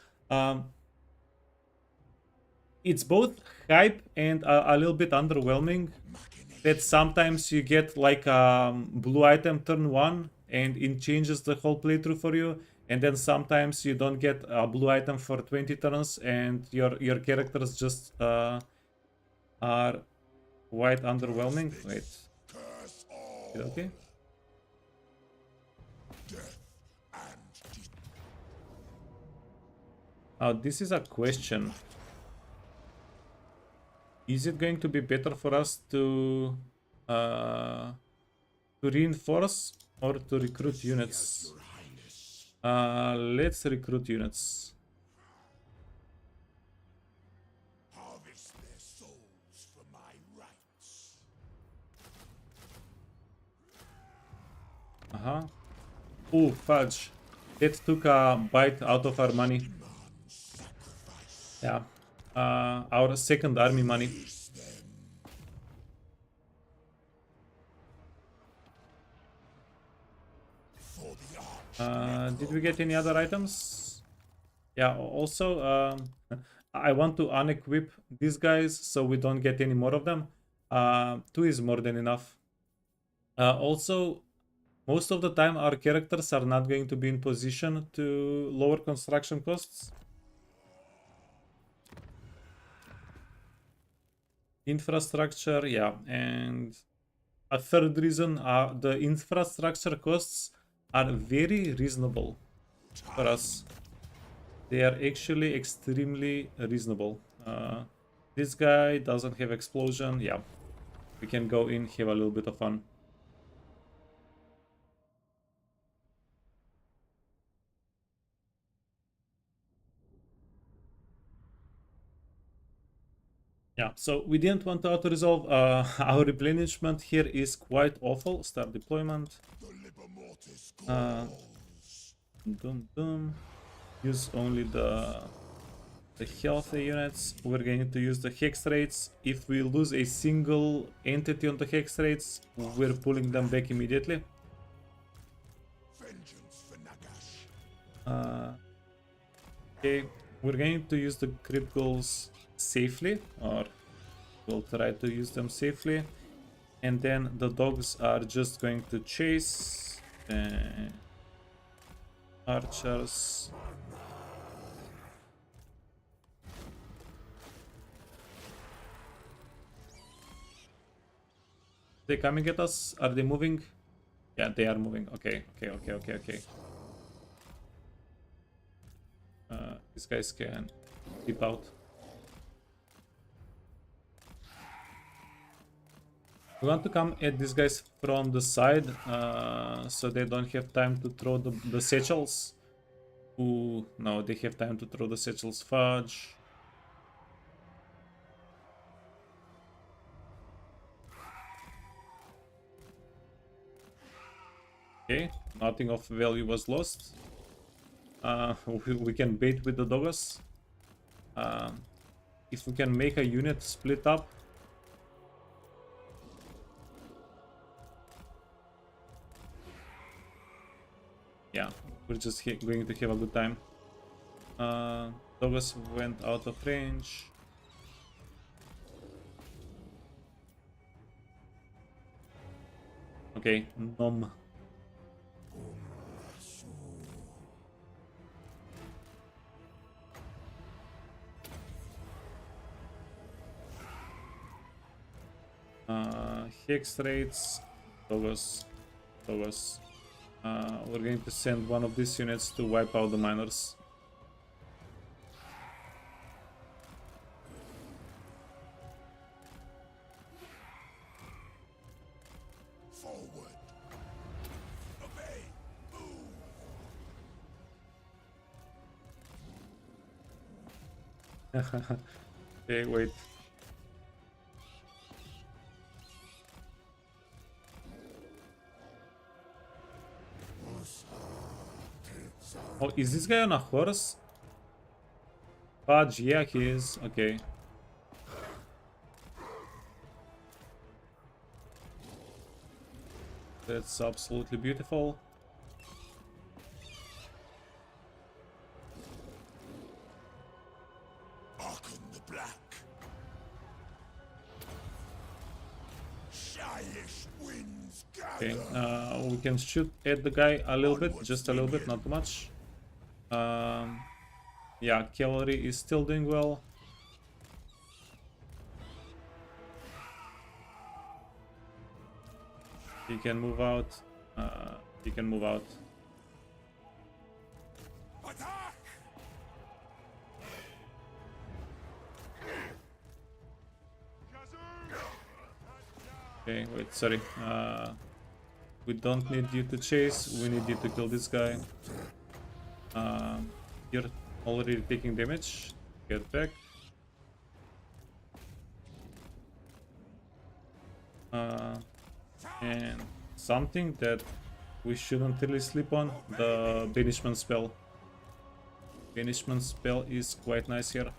A: It's both hype and a little bit underwhelming that sometimes you get like blue item turn 1 and it changes the whole playthrough for you, and then sometimes you don't get a blue item for 20 turns and your characters just are quite underwhelming. Wait,
C: Curse all.
A: is it okay?
C: Death and
A: Oh, this is a question. Is it going to be better for us to reinforce or to recruit units?
C: Your Highness.
A: Let's recruit units.
C: Harvest their souls for my rights.
A: Oh, fudge. That took a bite out of our money.
C: Demand sacrifice.
A: Yeah. Our second army money.
C: Release them. For the arch.
A: Did we get any other items? Yeah, also, I want to unequip these guys so we don't get any more of them. 2 is more than enough. Also, most of the time our characters are not going to be in position to lower construction costs. Infrastructure, yeah, and a third reason, the infrastructure costs are very reasonable for us. They are actually extremely reasonable. This guy doesn't have explosion. Yeah, we can go in, have a little bit of fun. Yeah, so we didn't want to auto-resolve. Our replenishment here is quite awful. Start deployment.
C: The Liber Mortis
A: Uh,
C: calls.
A: Dum. Use only the healthy units. We're going to use the hex rates. If we lose a single entity on the hex rates, we're pulling them back immediately.
C: Vengeance for Nagash.
A: Okay, we're going to use the criticals safely, or we'll try to use them safely. And then the dogs are just going to chase. Archers. They coming at us? Are they moving? Yeah, they are moving. Okay. These guys can keep out. We want to come at these guys from the side, so they don't have time to throw the satchels. Ooh, no, they have time to throw the satchels. Fudge. Okay, nothing of value was lost. We can bait with the doggers. If we can make a unit split up. Yeah, we're just going to have a good time. Doggers went out of range. Okay, nom. Hex rates, doggers. We're going to send one of these units to wipe out the miners.
C: Forward. Obey. Move.
A: Okay, wait. Oh, is this guy on a horse? Fudge, yeah, he is. Okay. That's absolutely beautiful.
C: Arkhan the Black. Shyish winds
A: Okay,
C: gather.
A: we can shoot at the guy a little bit, just a little bit, not too much. Yeah, cavalry is still doing well. He can move out. He can move out.
C: Attack!
A: Okay, wait, sorry. We don't need you to chase. We need you to kill this guy. You're already taking damage. Get back. And something that we shouldn't really sleep on, the banishment spell. Banishment spell is quite nice here.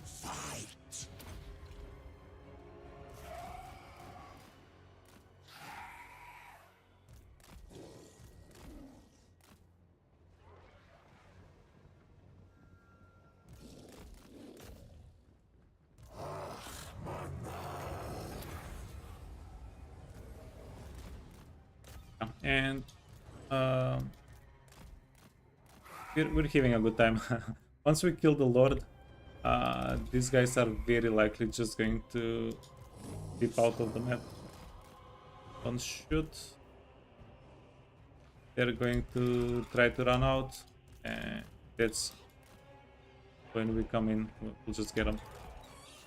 C: Fight!
A: And we're having a good time. Once we kill the Lord, these guys are very likely just going to dip out of the map. Don't shoot. They're going to try to run out, and that's when we come in. We'll just get them.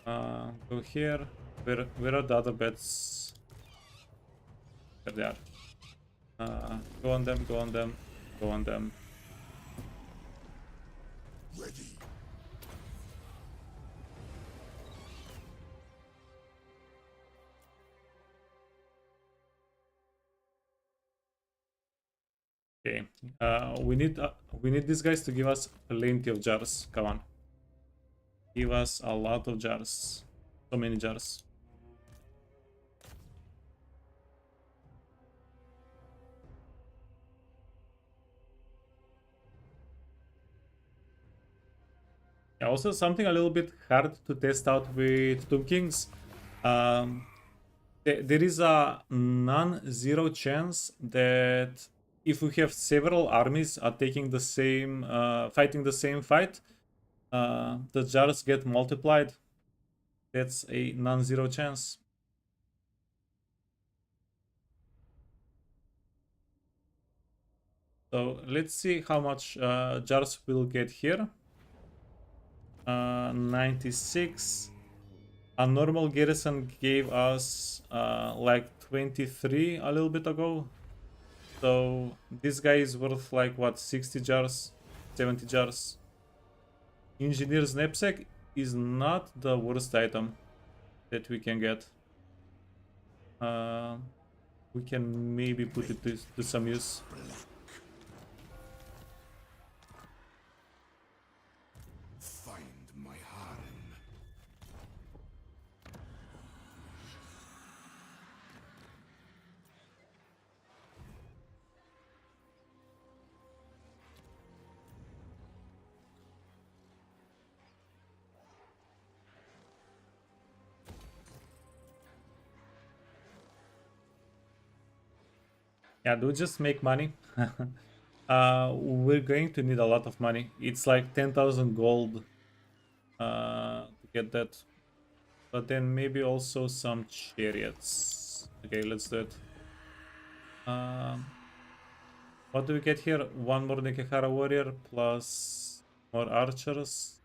A: Go here. Where are the other bets? There they are. Go on them, go on them, go on them.
C: Ready!
A: Okay. We need these guys to give us plenty of jars. Come on. Give us a lot of jars. So many jars. Yeah, also something a little bit hard to test out with Tomb Kings. There is a non-zero chance that if we have several armies taking the same, fighting the same fight, the jars get multiplied. That's a non-zero chance. So let's see how much jars we'll get here. 96. A normal garrison gave us like 23 a little bit ago. So this guy is worth like what, 60 jars, 70 jars. Engineer's knapsack is not the worst item that we can get. We can maybe put it to some use.
C: Find my harem.
A: Yeah, do just make money. We're going to need a lot of money. It's like 10,000 gold to get that. But then maybe also some chariots. Okay, let's do it. What do we get here? One more Nekahara warrior plus more archers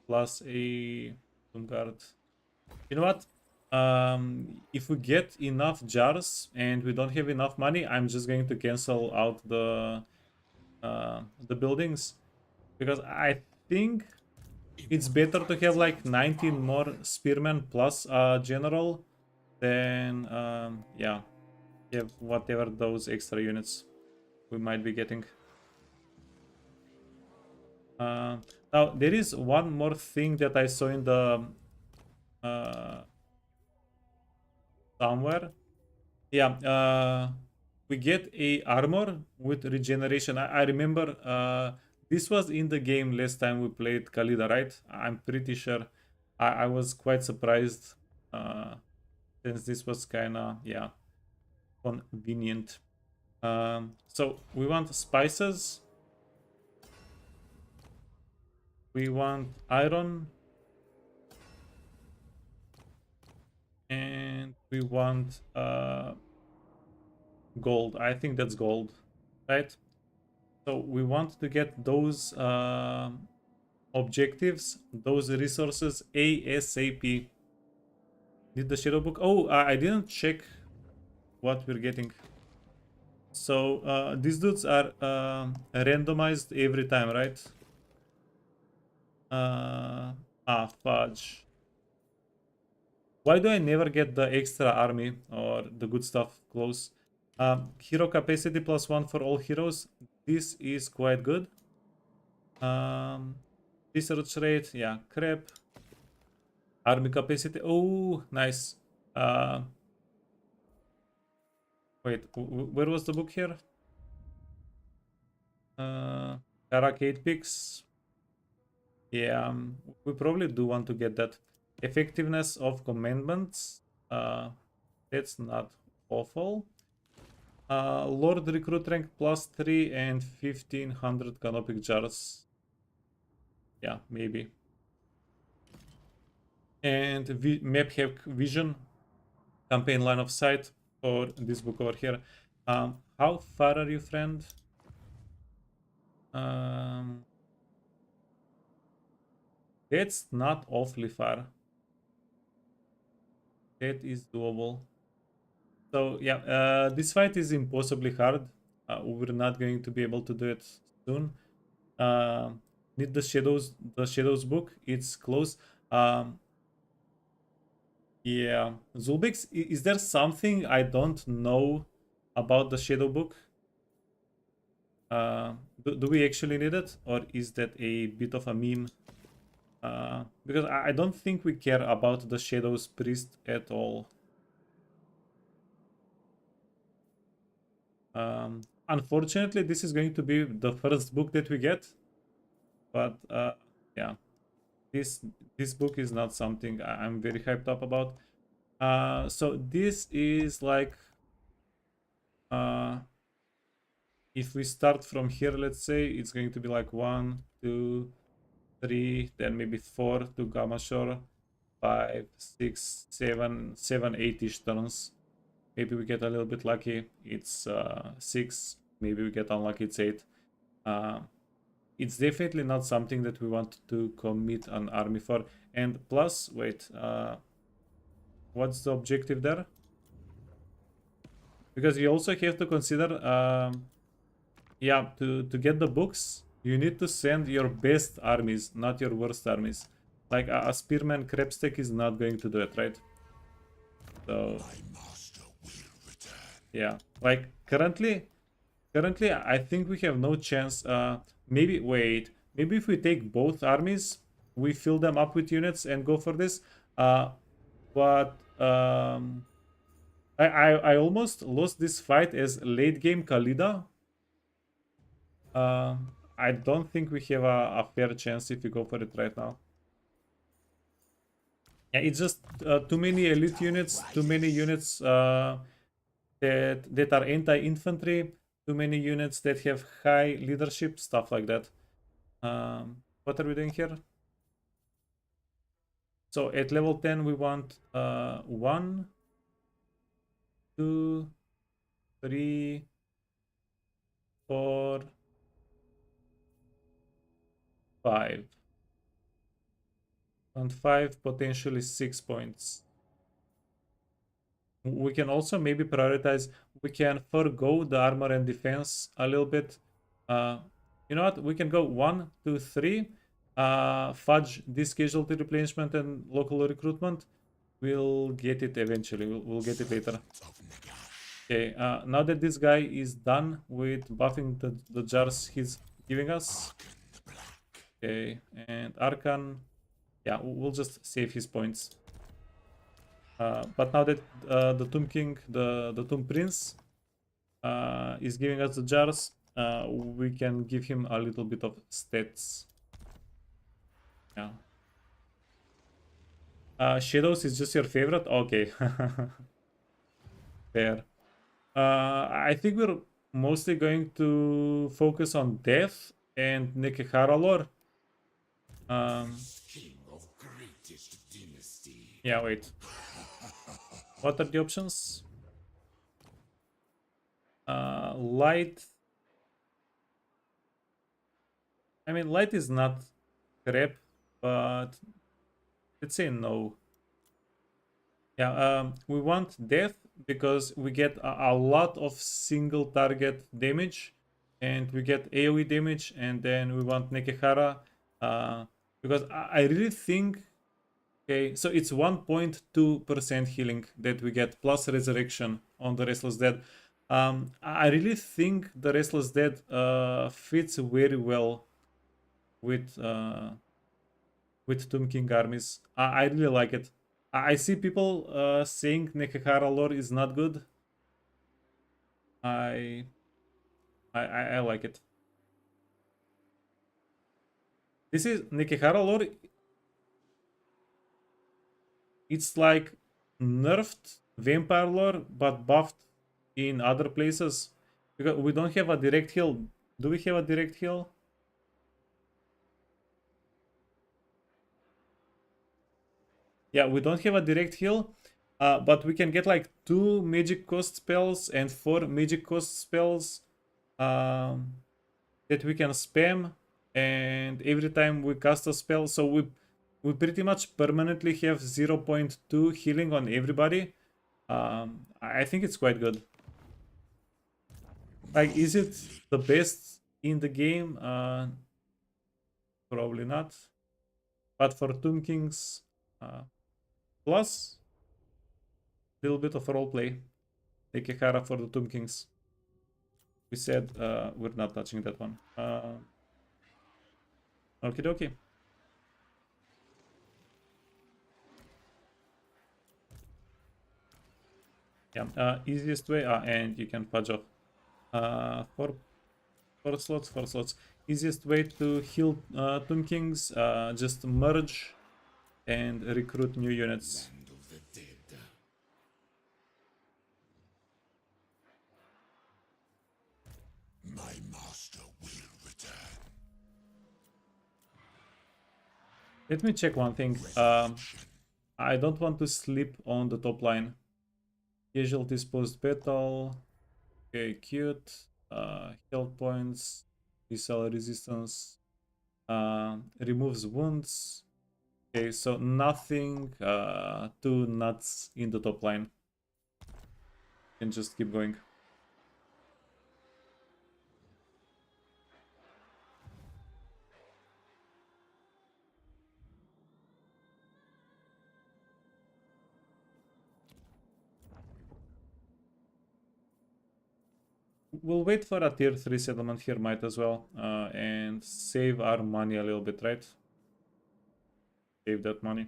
A: plus a Tomb Guard. You know what? If we get enough jars and we don't have enough money, I'm just going to cancel out the the buildings, because I think it's better to have like 19 more spearmen plus general than yeah, have whatever those extra units we might be getting. Now there is one more thing that I saw in the somewhere. Yeah, we get a armor with regeneration. I remember this was in the game last time we played Khalida, right? I'm pretty sure. I was quite surprised since this was kinda, yeah, convenient. So we want spices. We want iron. And we want gold. I think that's gold, right? So we want to get those objectives, those resources ASAP. Did the shadow book? Oh, I didn't check what we're getting. So these dudes are randomized every time, right? Fudge. Why do I never get the extra army or the good stuff close? Hero capacity +1 for all heroes. This is quite good. Research rate, yeah, crap. Army capacity, oh, nice. Wait, where was the book here? Arcade picks. Yeah, we probably do want to get that. Effectiveness of commandments. That's not awful. Lord recruit rank +3 and 1500 canopic jars. Yeah, maybe. And map hack vision, campaign line of sight for this book over here. How far are you, friend? That's not awfully far. That is doable. So yeah, this fight is impossibly hard. We're not going to be able to do it soon. Need the shadows book. It's close. Yeah, Zulbix, is there something I don't know about the shadow book? Do we actually need it, or is that a bit of a meme? Because I don't think we care about the shadows priest at all. Unfortunately, this is going to be the first book that we get, but yeah, this book is not something I'm very hyped up about. So this is like if we start from here, let's say it's going to be like 1, 2, 3, then maybe 4 to Gamma Shore, 5, 6, 7, 7, 8-ish turns. Maybe we get a little bit lucky, it's 6, maybe we get unlucky, it's 8. It's definitely not something that we want to commit an army for. And plus, wait, what's the objective there? Because you also have to consider, yeah, to get the books, you need to send your best armies, not your worst armies. Like a spearman crabstack is not going to do it, right? So yeah, like currently I think we have no chance. Maybe wait, maybe if we take both armies, we fill them up with units and go for this. But I almost lost this fight as late game Khalida. I don't think we have a fair chance if we go for it right now. Yeah, it's just too many elite units, too many units that are anti-infantry, too many units that have high leadership, stuff like that. What are we doing here? So at level 10 we want 1, 2, 3, 4, 5. And 5, potentially 6 points. We can also maybe prioritize, we can forego the armor and defense a little bit. You know what? We can go 1, 2, 3. Fudge this casualty replenishment and local recruitment. We'll get it eventually. We'll get it later.
C: Of Nagash.
A: Okay, now that this guy is done with buffing the jars he's giving us.
C: Arkhan the Black.
A: Okay, and Arkhan, yeah, we'll just save his points. But now that the Tomb King, the Tomb Prince, is giving us the jars, we can give him a little bit of stats. Yeah. Shadows is just your favorite? Okay. Fair. I think we're mostly going to focus on Death and Nekehara lore.
C: King of greatest dynasty.
A: Yeah, wait. What are the options? Light. I mean, light is not crap, but let's say no. Yeah, we want death because we get a lot of single target damage and we get AoE damage, and then we want Nekehara because I really think, okay, so it's 1.2% healing that we get plus resurrection on the Restless Dead. I really think the Restless Dead fits very well with Tomb King armies. I really like it. I see people saying Nekehara lore is not good. I like it. This is Nekehara lore. It's like nerfed vampire lore, but buffed in other places. Because we don't have a direct heal. Do we have a direct heal? Yeah, we don't have a direct heal, but we can get like 2 magic cost spells and 4 magic cost spells that we can spam, and every time we cast a spell, so we pretty much permanently have 0.2 healing on everybody. I think it's quite good. Like, is it the best in the game? Probably not. But for Tomb Kings, plus a little bit of roleplay. Nekehara for the Tomb Kings. We said we're not touching that one. Okie dokie. Yeah, easiest way, and you can fudge off. 4 slots. Easiest way to heal Tomb Kings, just merge and recruit new units.
C: Land of the dead. My master will return.
A: Let me check one thing. I don't want to sleep on the top line. Casualties post battle. Okay, cute. Health points. Missile resistance. Removes wounds. Okay, so nothing too nuts in the top line. Can just keep going. We'll wait for a tier 3 settlement here, might as well, and save our money a little bit, right? Save that money.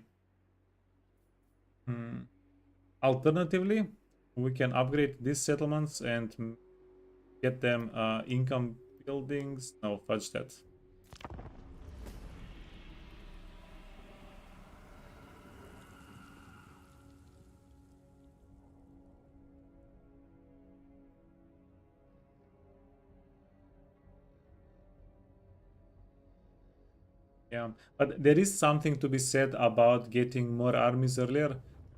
A: Alternatively, we can upgrade these settlements and get them income buildings. No, fudge that. Yeah, but there is something to be said about getting more armies earlier.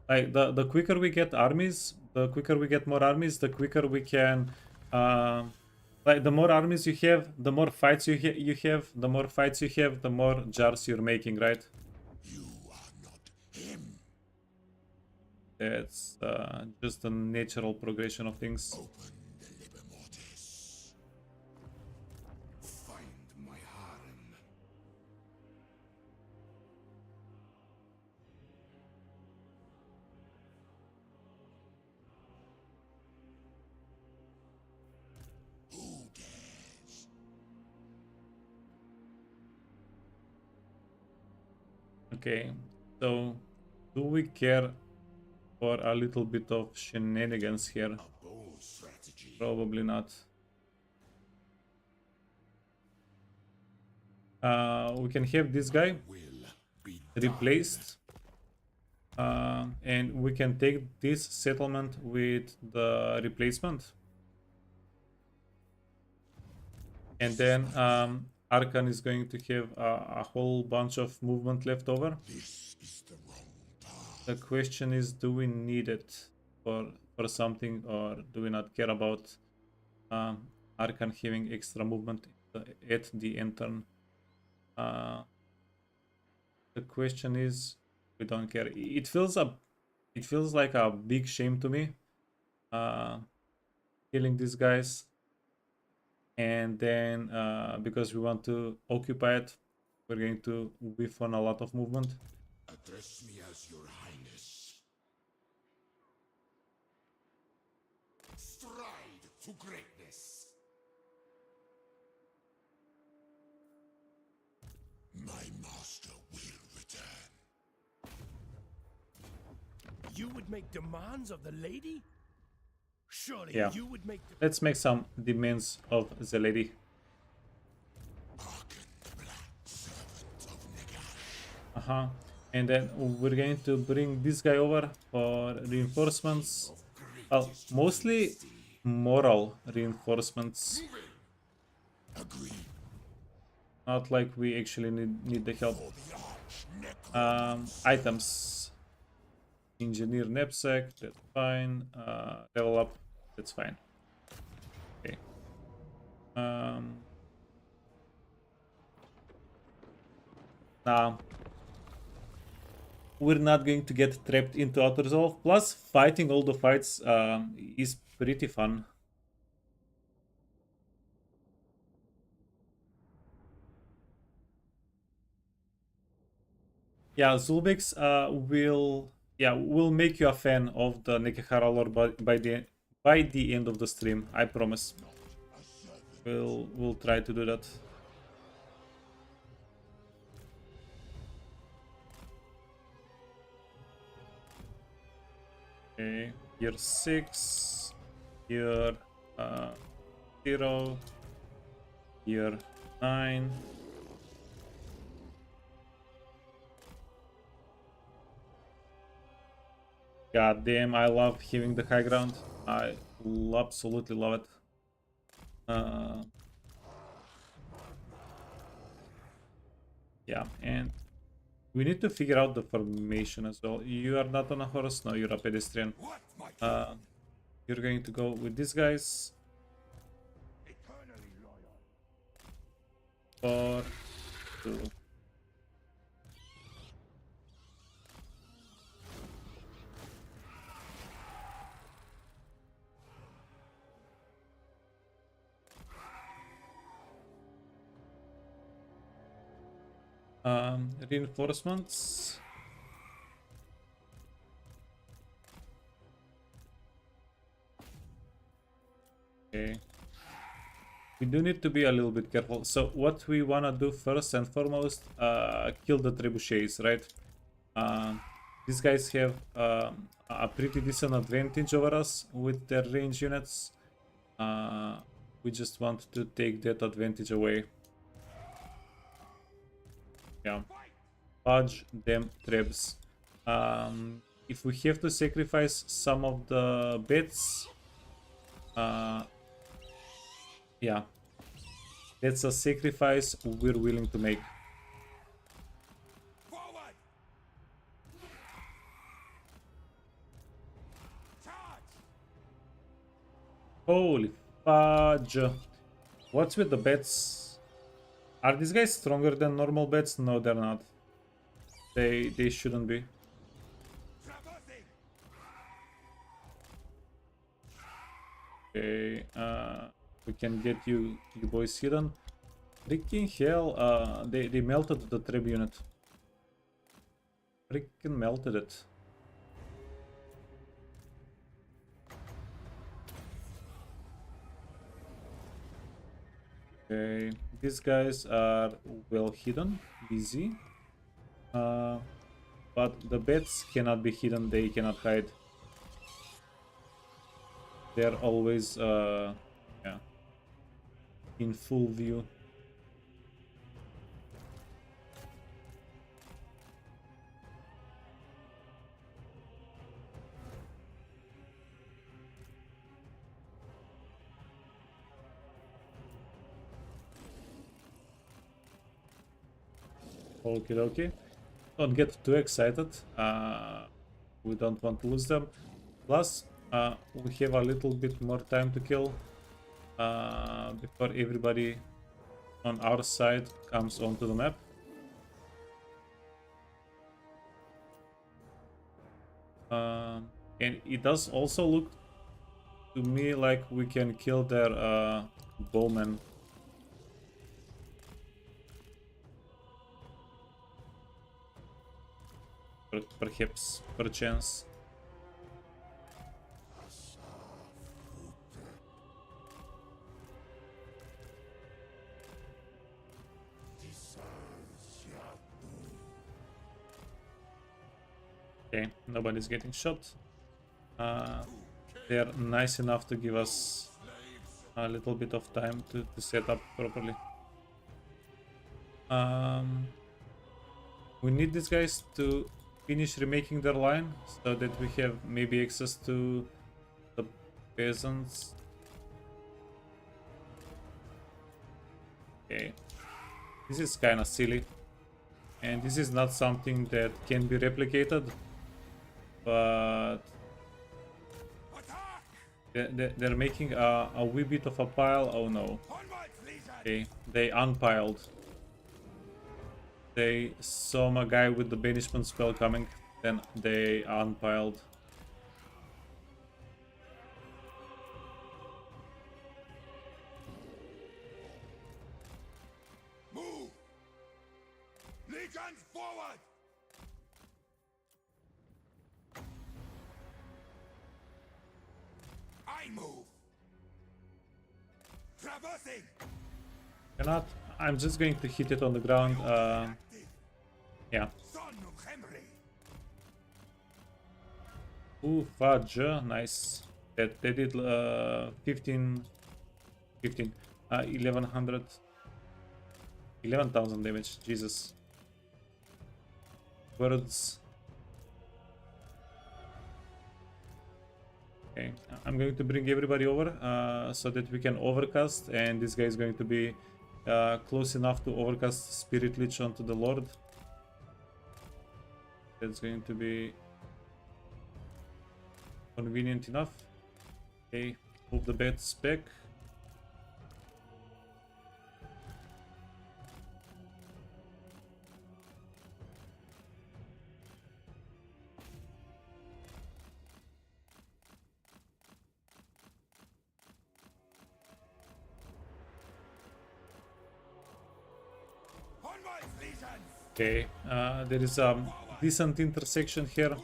A: Like the quicker we get armies, the quicker we get more armies, the quicker we can like the more armies you have, the more fights you have, the more fights you have, the more jars you're making, right?
C: You are not him.
A: That's just the natural progression of things.
C: Open the liber mortis. Find
A: Okay, so do we care for a little bit of shenanigans here?
C: A bold strategy.
A: Probably not. We can have this guy
C: Will be
A: replaced, and we can take this settlement with the replacement, and then Arkhan is going to have a whole bunch of movement left over.
C: This is the wrong path.
A: The question is, do we need it for something, or do we not care about Arkhan having extra movement at the end turn? The question is, we don't care. It feels like a big shame to me, killing these guys, and then because we want to occupy it, we're going to whiff on a lot of movement.
C: Address me as your highness. Stride to greatness. My master will return.
D: You would make demands of the lady? Surely
A: Yeah.
D: you would make.
A: Let's make some demands of the lady.
C: Arkhan, black servant of Nagash.
A: And then we're going to bring this guy over for reinforcements. Well, mostly moral reinforcements.
C: Agree
A: Not like we actually need the help.
C: for the arch
A: Items. Engineer knapsack, that's fine. Level up, that's fine. Okay. Now, we're not going to get trapped into auto resolve. Plus, fighting all the fights is pretty fun. Yeah, Zulbix will make you a fan of the Nekehara lore by the end of the stream. I promise. We'll try to do that. Okay, year 6, year 0, year 9. God damn, I love having the high ground. I absolutely love it. Yeah, and we need to figure out the formation as well. You are not on a horse, no, you're a pedestrian.
C: What, my
A: You're going to go with these guys.
C: eternally loyal.
A: 4, 2. Reinforcements. Okay. We do need to be a little bit careful. So what we wanna do first and foremost, kill the trebuchets, right? These guys have a pretty decent advantage over us with their range units. We just want to take that advantage away. Yeah. Fudge them trebs. If we have to sacrifice some of the bets, yeah, that's a sacrifice we're willing to make.
C: Forward! Charge!
A: Holy fudge. What's with the bets? Are these guys stronger than normal bets? No, they're not. They shouldn't be.
C: Traversing!
A: Okay, we can get you boys hidden. Freaking hell, they melted the trib unit. Freaking melted it. Okay, these guys are well hidden, easy. But the beds cannot be hidden, they cannot hide. They're always yeah, in full view. Okay, okay. Don't get too excited. We don't want to lose them. Plus, we have a little bit more time to kill before everybody on our side comes onto the map. And it does also look to me like we can kill their bowmen. Perhaps, perchance. Okay, nobody's getting shot. They're nice enough to give us a little bit of time to set up properly. We need these guys to finish remaking their line so that we have maybe access to the peasants. Okay, this is kind of silly, and this is not something that can be replicated, but they're making a wee bit of a pile. Oh no. Okay, they unpiled. They saw my guy with the banishment spell coming, then they unpiled.
C: Move! Legions forward! I move! Traversing!
A: Cannot. I'm just going to hit it on the ground. Yeah. Ooh, fudge. Nice. That they did 15, 1100, 11,000 damage. Jesus. Words. Okay, I'm going to bring everybody over so that we can overcast, and this guy is going to be close enough to overcast Spirit Lich onto the Lord. That's going to be convenient enough. Okay, move the beds back. Okay, there is a decent intersection here.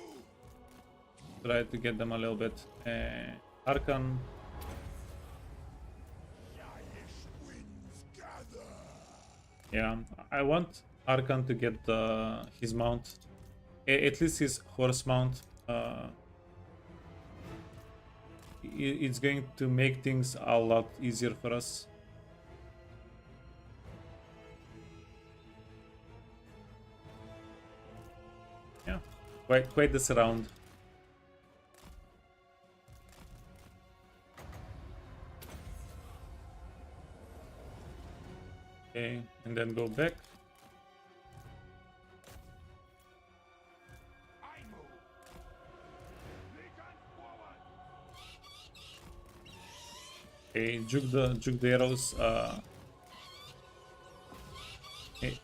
A: Try to get them a little bit. Arkhan. Yeah, I want Arkhan to get his mount. At least his horse mount. It's going to make things a lot easier for us. Yeah, quite the surround. Okay, and then go back. Okay, juke the arrows.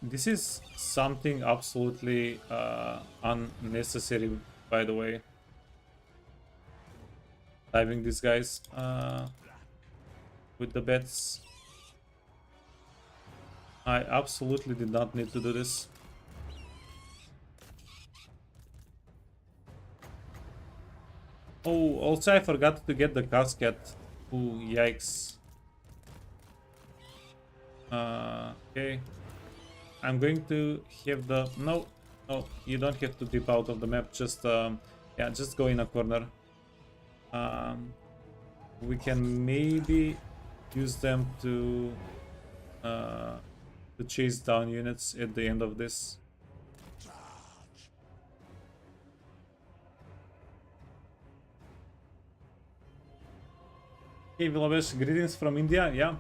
A: This is something absolutely unnecessary, by the way. Diving these guys with the bets. I absolutely did not need to do this. Oh, also I forgot to get the casket. Ooh, yikes. Okay. I'm going to have the... No, Oh, you don't have to dip out of the map. Just yeah, just go in a corner. We can maybe use them uh, to chase down units at the end of this. Hey Vilavesh, greetings from India. Yeah,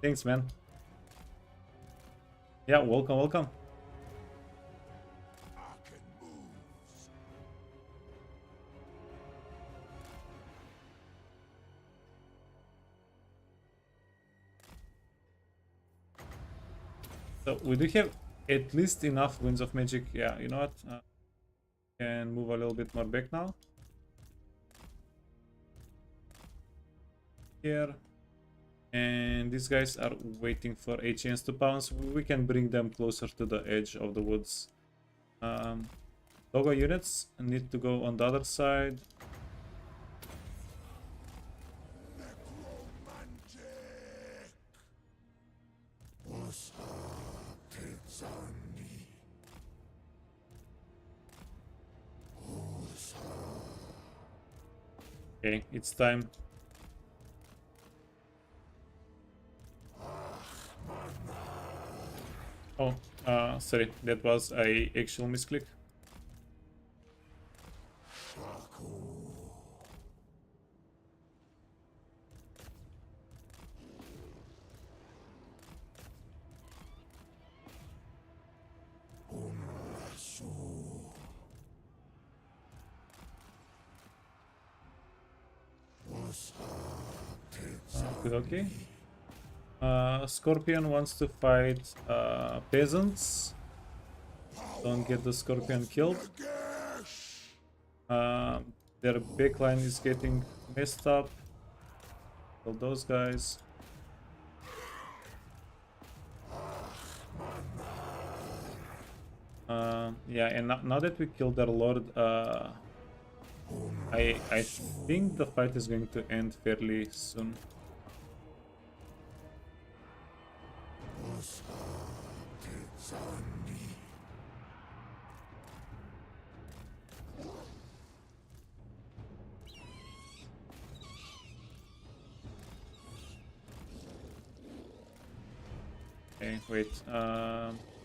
A: thanks, man. Yeah, welcome, welcome.
C: Arkhan moves.
A: So we do have at least enough Winds of Magic. Yeah, you know what? Can move a little bit more back now. Here. And these guys are waiting for a chance to pounce. We can bring them closer to the edge of the woods. Doggo units need to go on the other side. Okay, it's time. Oh, sorry, that was a actual misclick. Okay. Scorpion wants to fight peasants. Don't get the Scorpion killed. Their backline is getting messed up. Kill those guys. Yeah, and now that we killed their lord, I think the fight is going to end fairly soon. Okay, wait.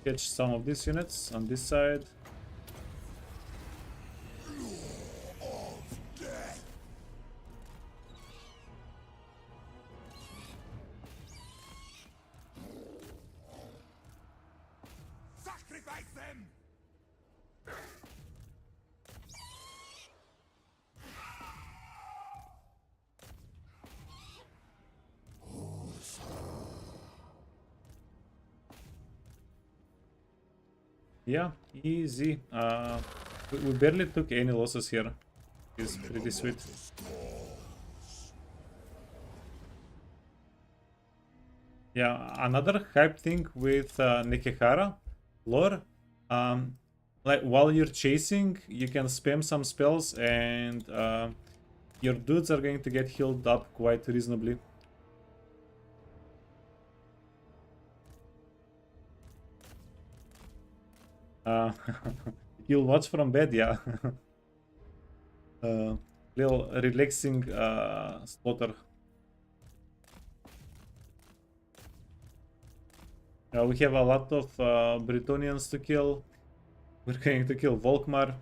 A: Catch some of these units on this side.
C: Sacrifice them!
A: Yeah, easy. We barely took any losses here. It's pretty sweet. Yeah, another hype thing with Nekehara lore, like while you're chasing, you can spam some spells and your dudes are going to get healed up quite reasonably. You'll watch from bed, yeah. Little relaxing slaughter. We have a lot of Bretonians to kill. We're going to kill Volkmar.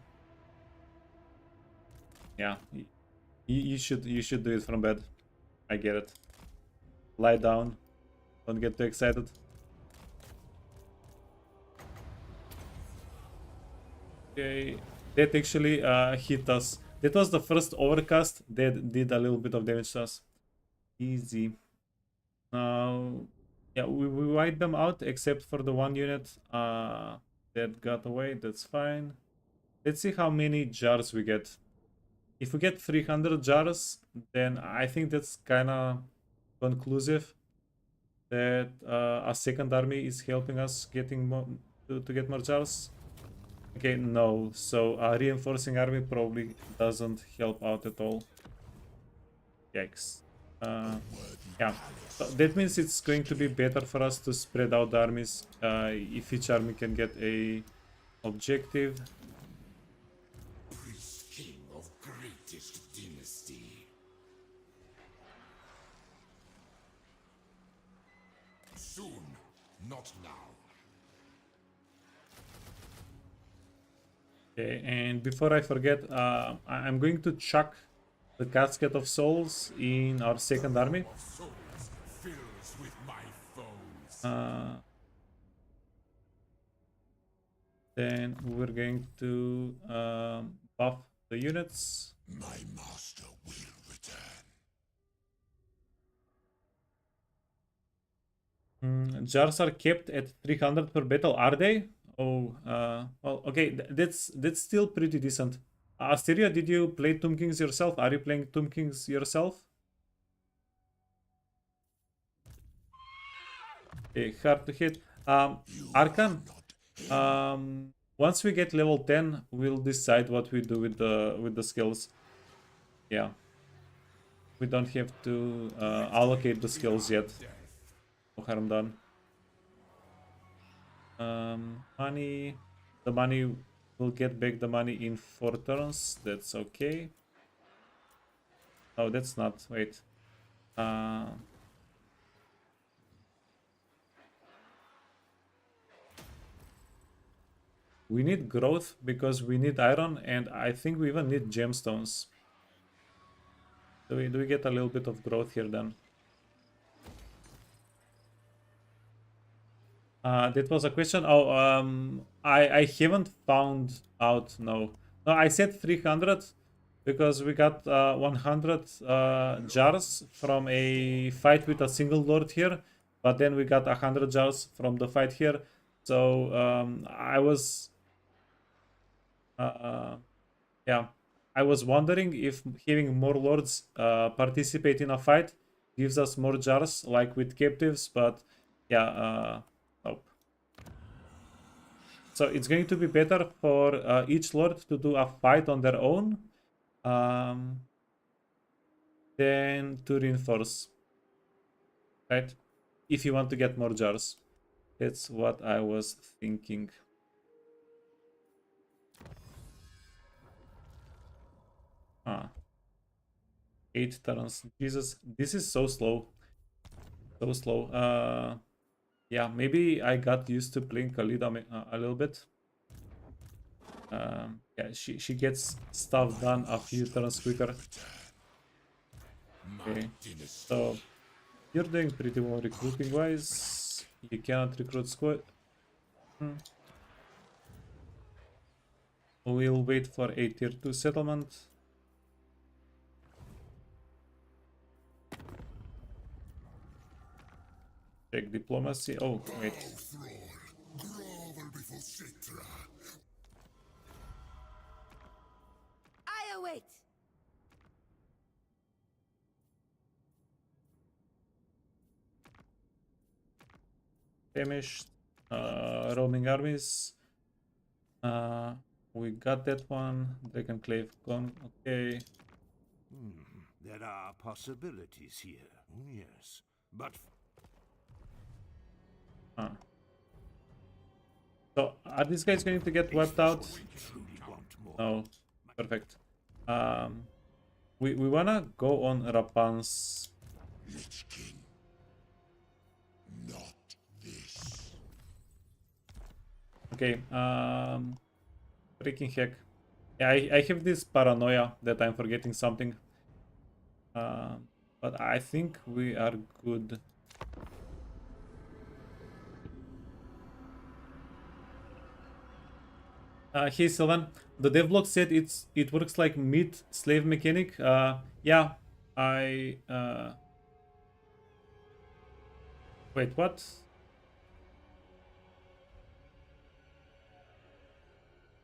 A: Yeah, you should do it from bed. I get it. Lie down. Don't get too excited. Okay, that actually hit us. That was the first overcast that did a little bit of damage to us. Easy. Now, yeah, we wiped them out except for the one unit that got away. That's fine. Let's see how many jars we get. If we get 300 jars, then I think that's kind of conclusive that a second army is helping us getting more to get more jars. Okay, no. So a reinforcing army probably doesn't help out at all. Yikes. Yeah, so that means it's going to be better for us to spread out the armies if each army can get a objective.
C: Priest king of greatest dynasty. Soon, not now.
A: Okay, and before I forget, I'm going to chuck the Casket of Souls in our second army.
C: Souls fills with my foes.
A: Then we're going to buff the units.
C: My master will return.
A: Jars are kept at 300 per battle, are they? Oh, well, okay, that's still pretty decent. Asteria, did you play Tomb Kings yourself? Are you playing Tomb Kings yourself? Okay, hard to hit. Arkhan, once we get level 10, we'll decide what we do with the skills. Yeah, we don't have to allocate the skills yet. No harm done. Money. The money, we'll get back the money in 4 turns. That's okay. Oh, that's not. Wait. We need growth because we need iron, and I think we even need gemstones. Do we get a little bit of growth here then? That was a question. Oh, I haven't found out. No, I said 300 because we got 100 jars from a fight with a single lord here, but then we got 100 jars from the fight here. So I was, yeah, I was wondering if having more lords participate in a fight gives us more jars, like with captives, but yeah. Nope. So it's going to be better for each lord to do a fight on their own than to reinforce, right? If you want to get more jars. That's what I was thinking. Ah. 8 turns. Jesus, this is so slow. So slow. Yeah, maybe I got used to playing Khalida a little bit. Yeah, she gets stuff done a few turns quicker. Okay, so you're doing pretty well recruiting wise. You cannot recruit squad. We'll wait for a tier 2 settlement. Check diplomacy. Oh, wait.
E: I await.
A: Famished. Roaming armies. We got that one. Dragonclave gone. Okay.
B: There are possibilities here. Yes, but
A: So are these guys going to get wiped out? No. Perfect. We wanna go on Rapan's.
C: Lich King. Not this.
A: Okay. Freaking heck. Yeah, I have this paranoia that I'm forgetting something. But I think we are good. Hey Sylvan, the devlog said it works like mid slave mechanic. Yeah, I wait, what?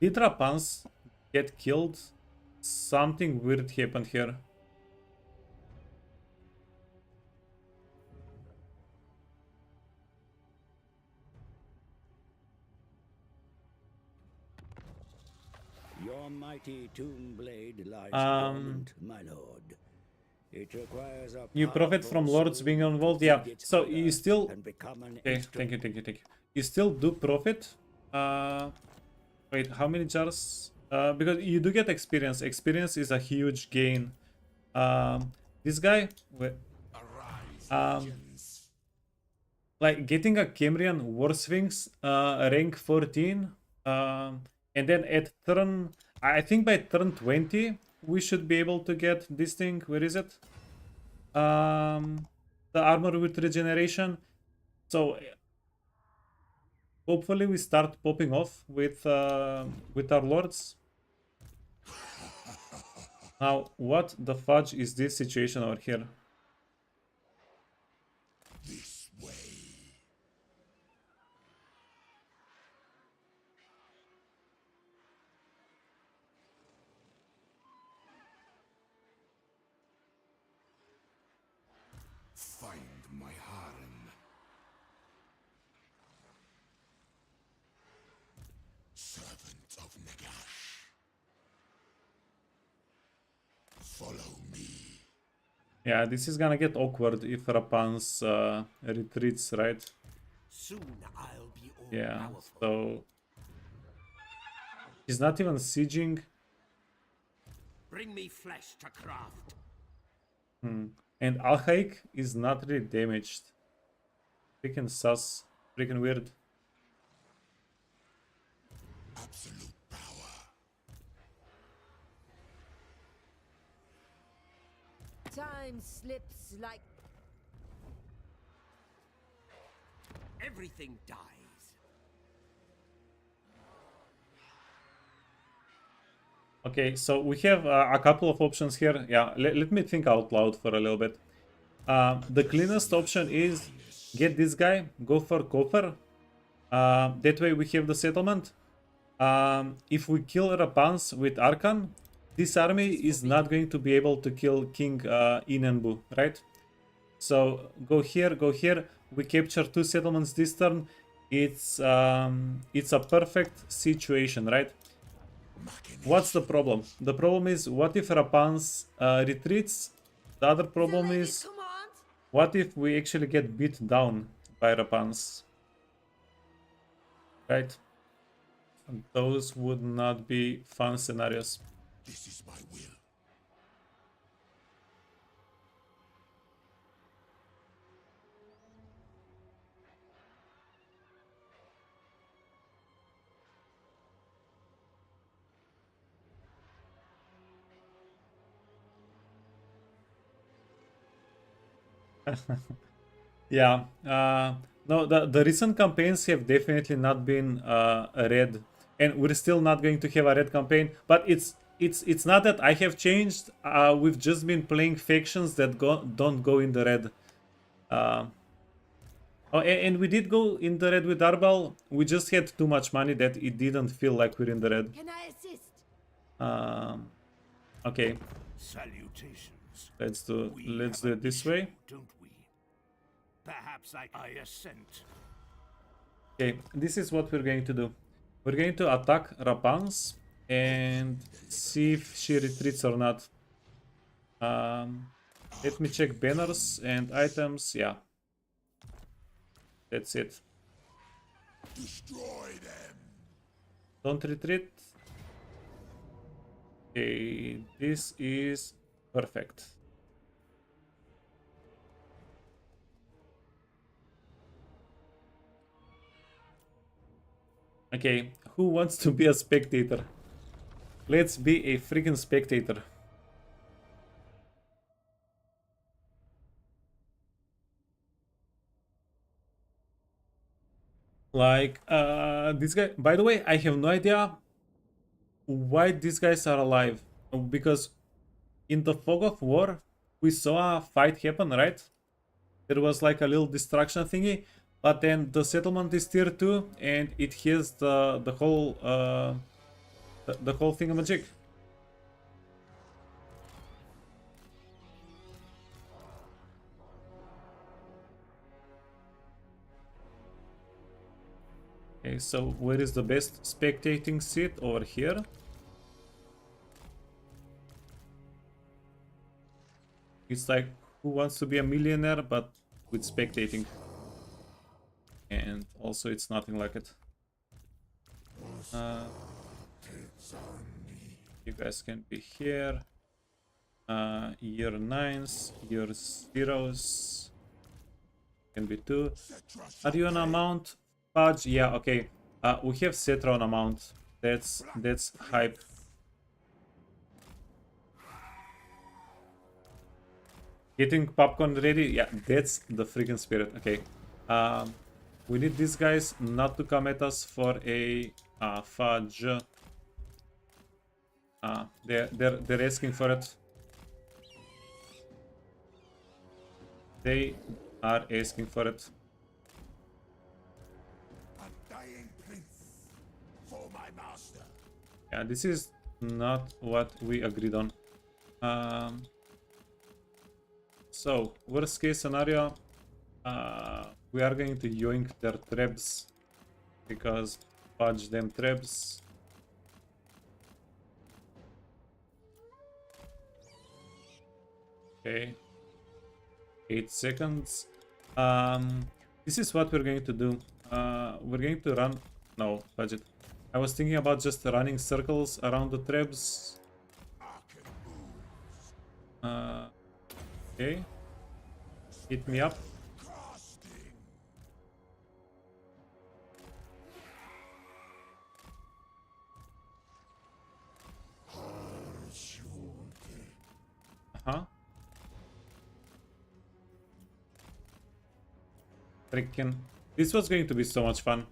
A: Did Rapans get killed? Something weird happened here.
F: Your mighty tomb blade lies dormant, my lord. It requires a
A: You profit from
F: powerful
A: lords
F: soul
A: being
F: to
A: involved.
F: dig
A: Yeah.
F: its
A: So
F: hunger
A: you still
F: and become an
A: okay? Thank you. You still do profit. Wait, how many jars? Because you do get experience. Experience is a huge gain. This guy, like getting a Cambrian War Sphinx, rank 14, and then at turn, I think by turn 20, we should be able to get this thing. Where is it? The armor with regeneration. So hopefully we start popping off with our lords. Now, what the fudge is this situation over here?
C: This way. Find my harem. Servant of Nagash. Follow me.
A: Yeah, this is gonna get awkward if Rapan's retreats, right?
D: Soon I'll be all
A: Yeah,
D: powerful.
A: so he's not even sieging.
D: Bring me flesh to craft.
A: And Alhaik is not really damaged. Freaking sus. Freaking weird.
C: Absolute power.
E: Time slips like
D: Everything dies.
A: Okay, so we have a couple of options here. Yeah, let me think out loud for a little bit. The cleanest option is get this guy, go for copper. That way we have the settlement. If we kill Rapans with Arkhan, this army is not going to be able to kill King Inenbu, right? So go here, go here. We capture 2 settlements this turn. It's a perfect situation, right? What's the problem? The problem is, what if Rapans retreats? The other problem is,
E: command.
A: what if we actually get beat down by Rapans? Right? And those would not be fun scenarios.
C: This is my will.
A: Yeah. No, the recent campaigns have definitely not been red, and we're still not going to have a red campaign. But it's not that I have changed. We've just been playing factions that don't go in the red. Oh, and we did go in the red with Arbal. We just had too much money that it didn't feel like we're in the red.
E: Can I assist?
A: Okay,
B: Salutations.
A: let's do
B: We
A: it
B: have an
A: this
B: issue,
A: way.
B: don't we? Perhaps I assent.
A: Okay, this is what we're going to do. We're going to attack Rapans and see if she retreats or not. Let me check banners and items. Yeah, that's it.
C: Destroy them.
A: Don't retreat. Okay, this is perfect. Okay, who wants to be a spectator? Let's be a freaking spectator. Like, this guy, by the way, I have no idea why these guys are alive. Because in the fog of war, we saw a fight happen, right? There was like a little distraction thingy, but then the settlement is tier 2 and it has the whole the whole thingamajig. Okay, so where is the best spectating seat? Over here. It's like, who wants to be a millionaire but with spectating? And also it's nothing like it. You guys can be here. Your 9s, your 0s can be 2. Are you on a mount? Fudge? Yeah, okay. We have Cetra on a mount. That's hype. Getting popcorn ready? Yeah, that's the freaking spirit. Okay. We need these guys not to come at us for a fudge. They're asking for it. They are asking for it.
C: A dying prince for my master.
A: Yeah, this is not what we agreed on. So, worst case scenario, we are going to yoink their traps because fudge them traps. Okay. 8 seconds. This is what we're going to do. We're going to run. No, budget. I was thinking about just running circles around the traps. Okay. Hit me up. Uh-huh. Freaking. This was going to be so much fun.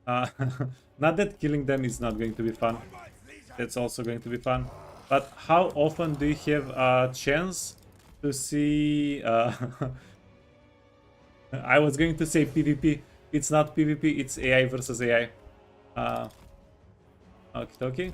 A: Not that killing them is not going to be fun. That's also going to be fun. But how often do you have a chance to see... I was going to say PvP. It's not PvP, it's AI versus AI. Okay.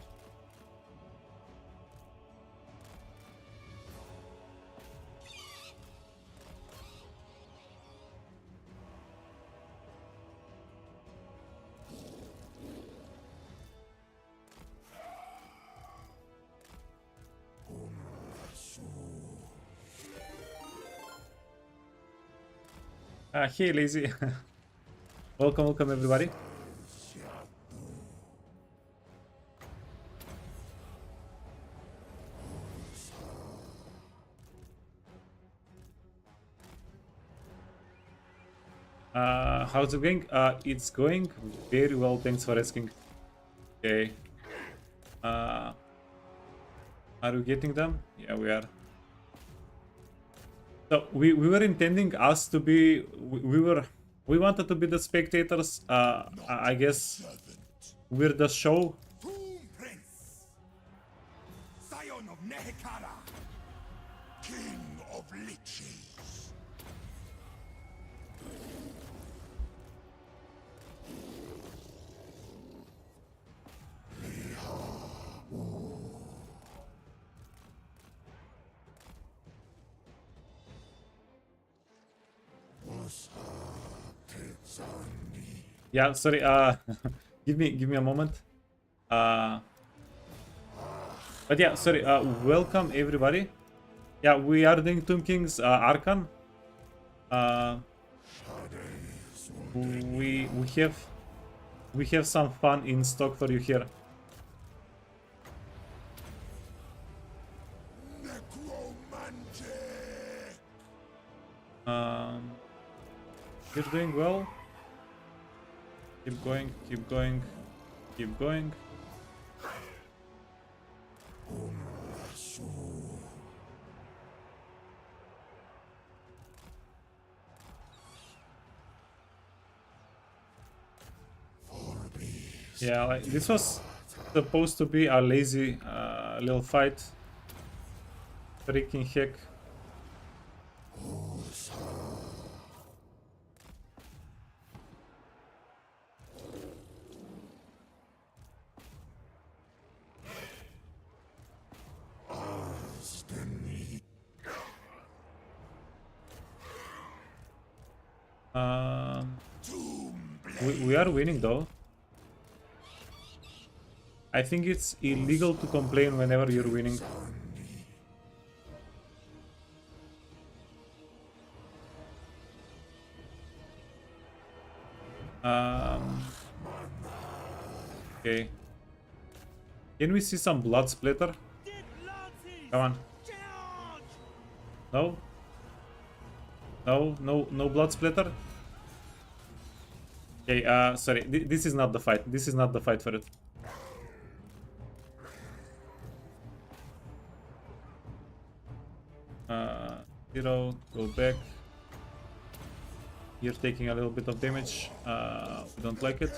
A: Hey, lazy. welcome everybody. How's it going? It's going very well, thanks for asking. Okay. Are we getting them? Yeah, we are. So we were intending us to be we wanted to be the spectators. I guess we're the show.
C: Prince, Scion of Nehekara, King of Liches.
A: Yeah, sorry. give me a moment. But yeah, sorry. Welcome everybody. Yeah, we are doing Tomb King's Arkhan. We have some fun in stock for you here. You're doing well. Keep going. Yeah, like this was supposed to be a lazy little fight. Freaking heck. We are winning though. I think it's illegal to complain whenever you're winning. Okay. Can we see some blood splatter? Come on. No? No blood splatter? Okay, sorry. This is not the fight. This is not the fight for it. Zero, go back. You're taking a little bit of damage. We don't like it.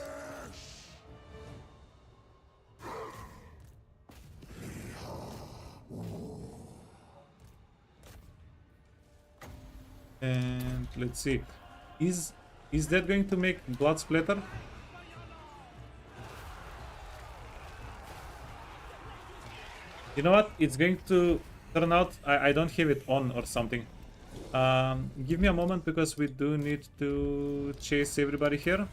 A: And let's see. Is that going to make blood splatter? You know what? It's going to turn out I don't have it on or something. Give me a moment because we do need to chase everybody here.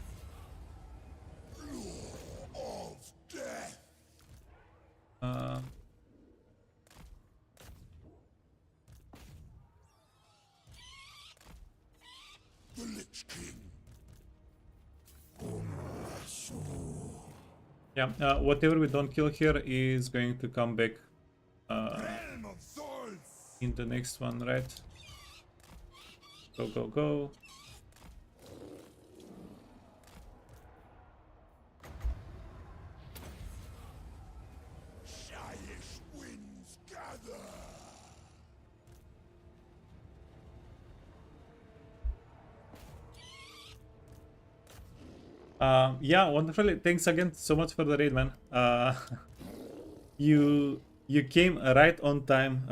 A: Yeah, whatever we don't kill here is going to come back in the next one, right? Go, go, go.
C: Winds gather.
A: Yeah, wonderfully. Thanks again so much for the raid, man. You came right on time.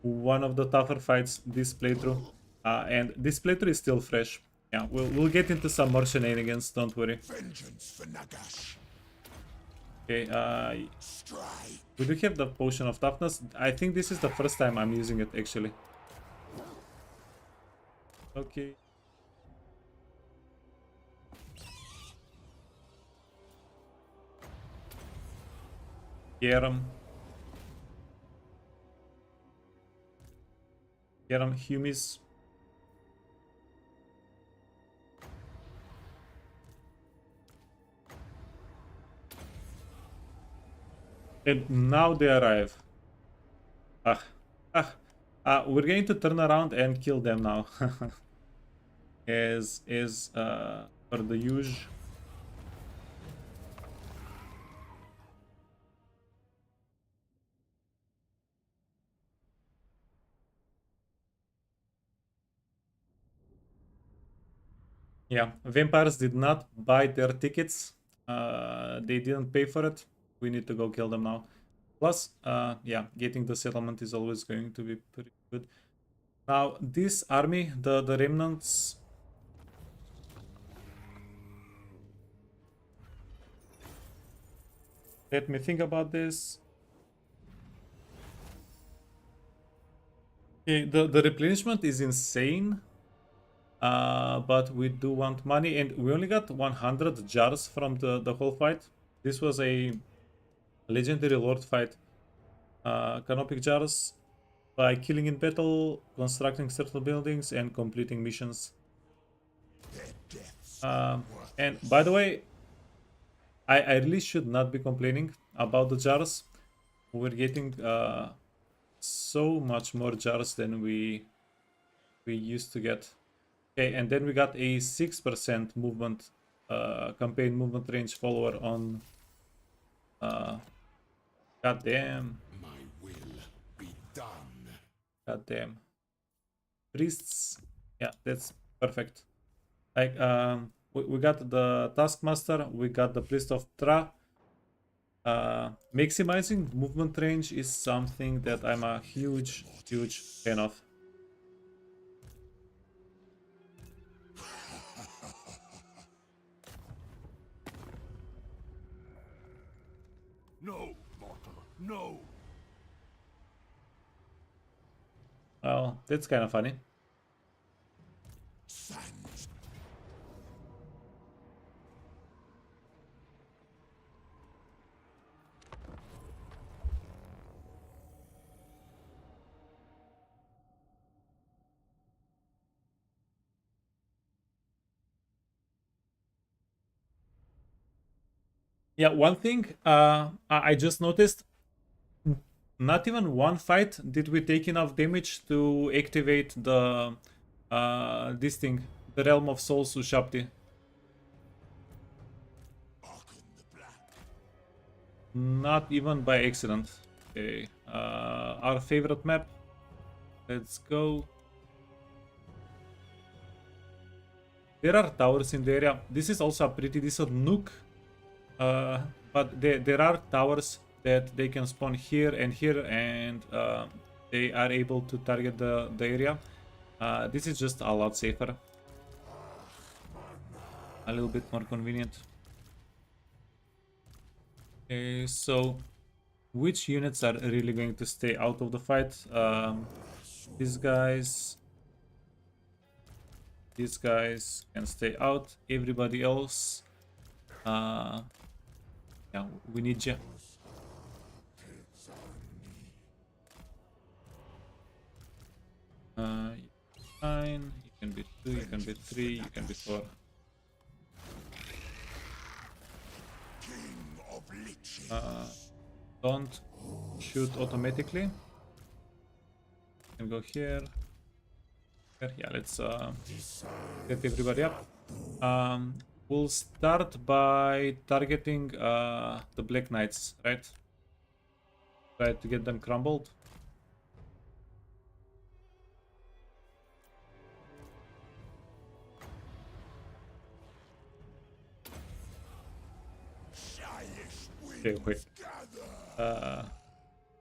A: One of the tougher fights this playthrough, and this playthrough is still fresh. Yeah, we'll get into some more shenanigans. Don't worry.
C: Vengeance for Nagash.
A: Okay.
C: Strike.
A: We do have the potion of toughness. I think this is the first time I'm using it actually. Okay. Get him. Get him, Humis. And now they arrive. We're going to turn around and kill them now. as for the usual. Yeah, vampires did not buy their tickets. They didn't pay for it. We need to go kill them now. Plus, yeah, getting the settlement is always going to be pretty good. Now, this army, the remnants... Let me think about this. Okay, the replenishment is insane. But we do want money, and we only got 100 jars from the whole fight. This was a legendary lord fight. Canopic jars by killing in battle, constructing certain buildings, and completing missions. And by the way, I really should not be complaining about the jars. We're getting so much more jars than we used to get. Okay, and then we got a 6% movement, campaign movement range follower on. God damn.
C: My will be done.
A: God damn. Priests. Yeah, that's perfect. Like, we got the Taskmaster, we got the Priest of Tra. Maximizing movement range is something that I'm a huge fan of.
B: No, mortal, no.
A: Well, that's kind of funny.
C: Thanks.
A: Yeah, one thing I just noticed, not even one fight did we take enough damage to activate the this thing, the Realm of Souls Ushabti.
C: Arkhan the Black.
A: Not even by accident. Okay, our favorite map. Let's go. There are towers in the area. This is also a pretty decent nuke. But there are towers that they can spawn here, and they are able to target the area. This is just a lot safer. A little bit more convenient. Okay, so which units are really going to stay out of the fight? These guys can stay out. Everybody else, yeah, we need you. Fine. You can be 2, you can be 3, you can be 4.
C: King of Liches.
A: Don't shoot automatically. You can go here. Here. Yeah, let's get everybody up. We'll start by targeting the Black Knights, right? Try to get them crumbled. Okay, wait.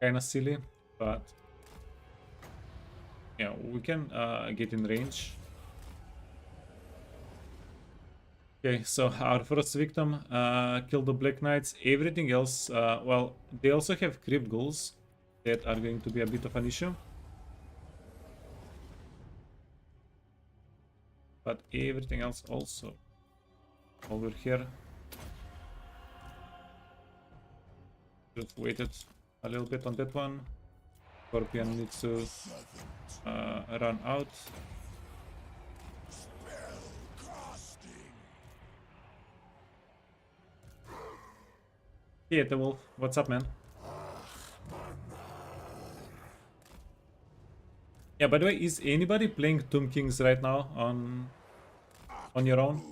A: Kinda silly, but yeah, we can get in range. Okay, so our first victim killed the Black Knights. Everything else, well, they also have creep ghouls that are going to be a bit of an issue. But everything else also over here. Just waited a little bit on that one. Scorpion needs to run out. Yeah, the wolf. What's up, man? Yeah, by the way, is anybody playing Tomb Kings right now on your own?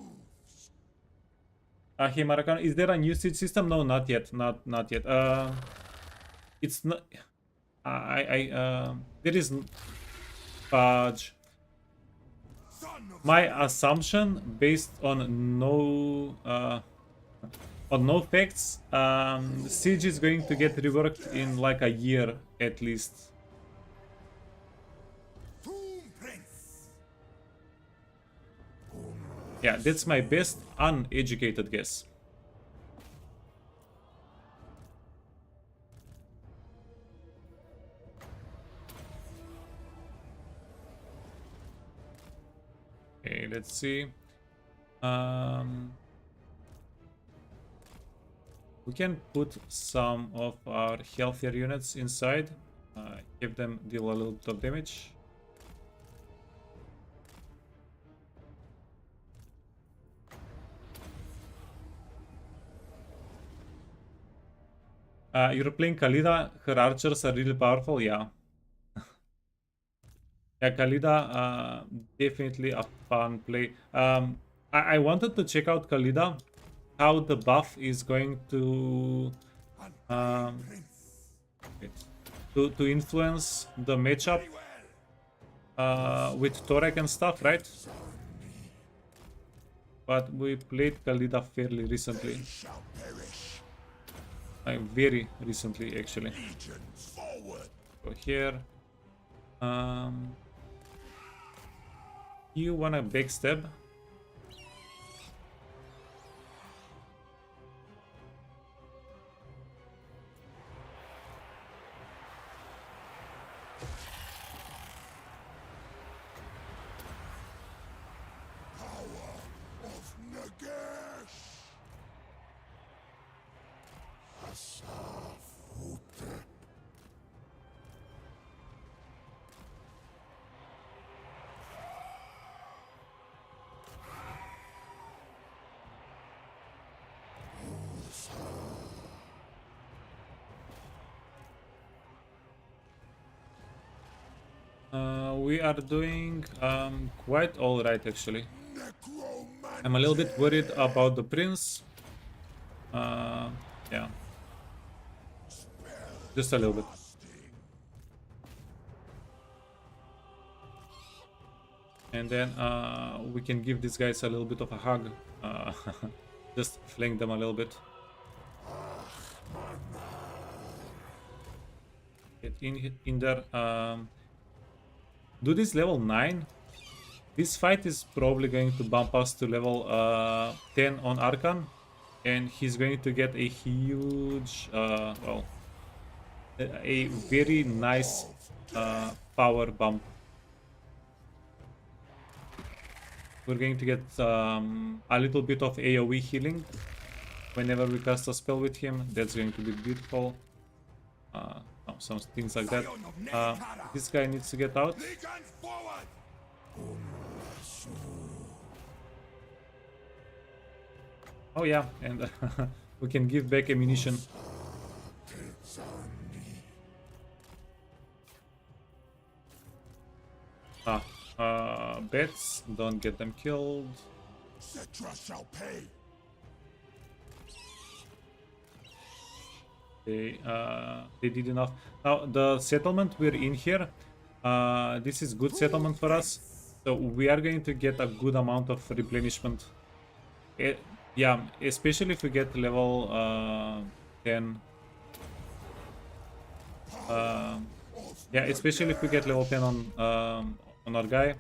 A: Hey Marakan, is there a new siege system? No, not yet. Not yet. It's not. There is fudge. My assumption, based on no facts, siege is going to get reworked in like a year at least. Yeah, that's my best uneducated guess. Okay, let's see. We can put some of our healthier units inside, give them deal a little bit of damage. You're playing Khalida, her archers are really powerful, yeah. Yeah, Khalida, definitely a fun play. I wanted to check out Khalida, how the buff is going to to influence the matchup with Torek and stuff, right? But we played Khalida fairly recently. Very recently, actually. Go here. You wanna backstab?
C: Power of Nagash.
A: we are doing quite alright actually. I'm a little bit worried about the prince. Yeah. Just a little bit. And then we can give these guys a little bit of a hug. Just flank them a little bit. Get in there. Do this level 9. This fight is probably going to bump us to level 10 on Arkhan. And he's going to get a huge, well, a very nice power bump. We're going to get a little bit of AoE healing whenever we cast a spell with him. That's going to be beautiful. Some things like that. This guy needs to get out. Oh yeah, and we can give back ammunition. Bets, don't get them killed.
C: Shall pay.
A: They did enough. Now the settlement we're in here, this is good settlement for us. So we are going to get a good amount of replenishment. Yeah, especially if we get level 10. Yeah, especially if we get level 10 on our guy,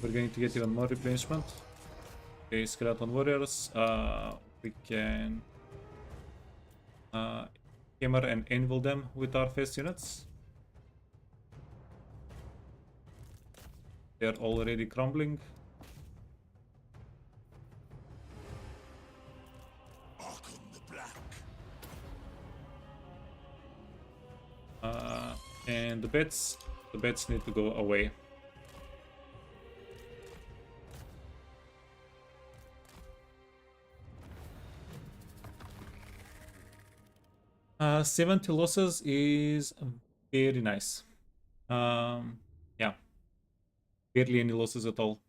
A: we're going to get even more replenishment. Okay, skeleton warriors. We can hammer and anvil them with our fast units. They're already crumbling.
C: Arkhan the Black.
A: And the bets need to go away. Uh, 70 losses is very nice. Yeah, barely any losses at all.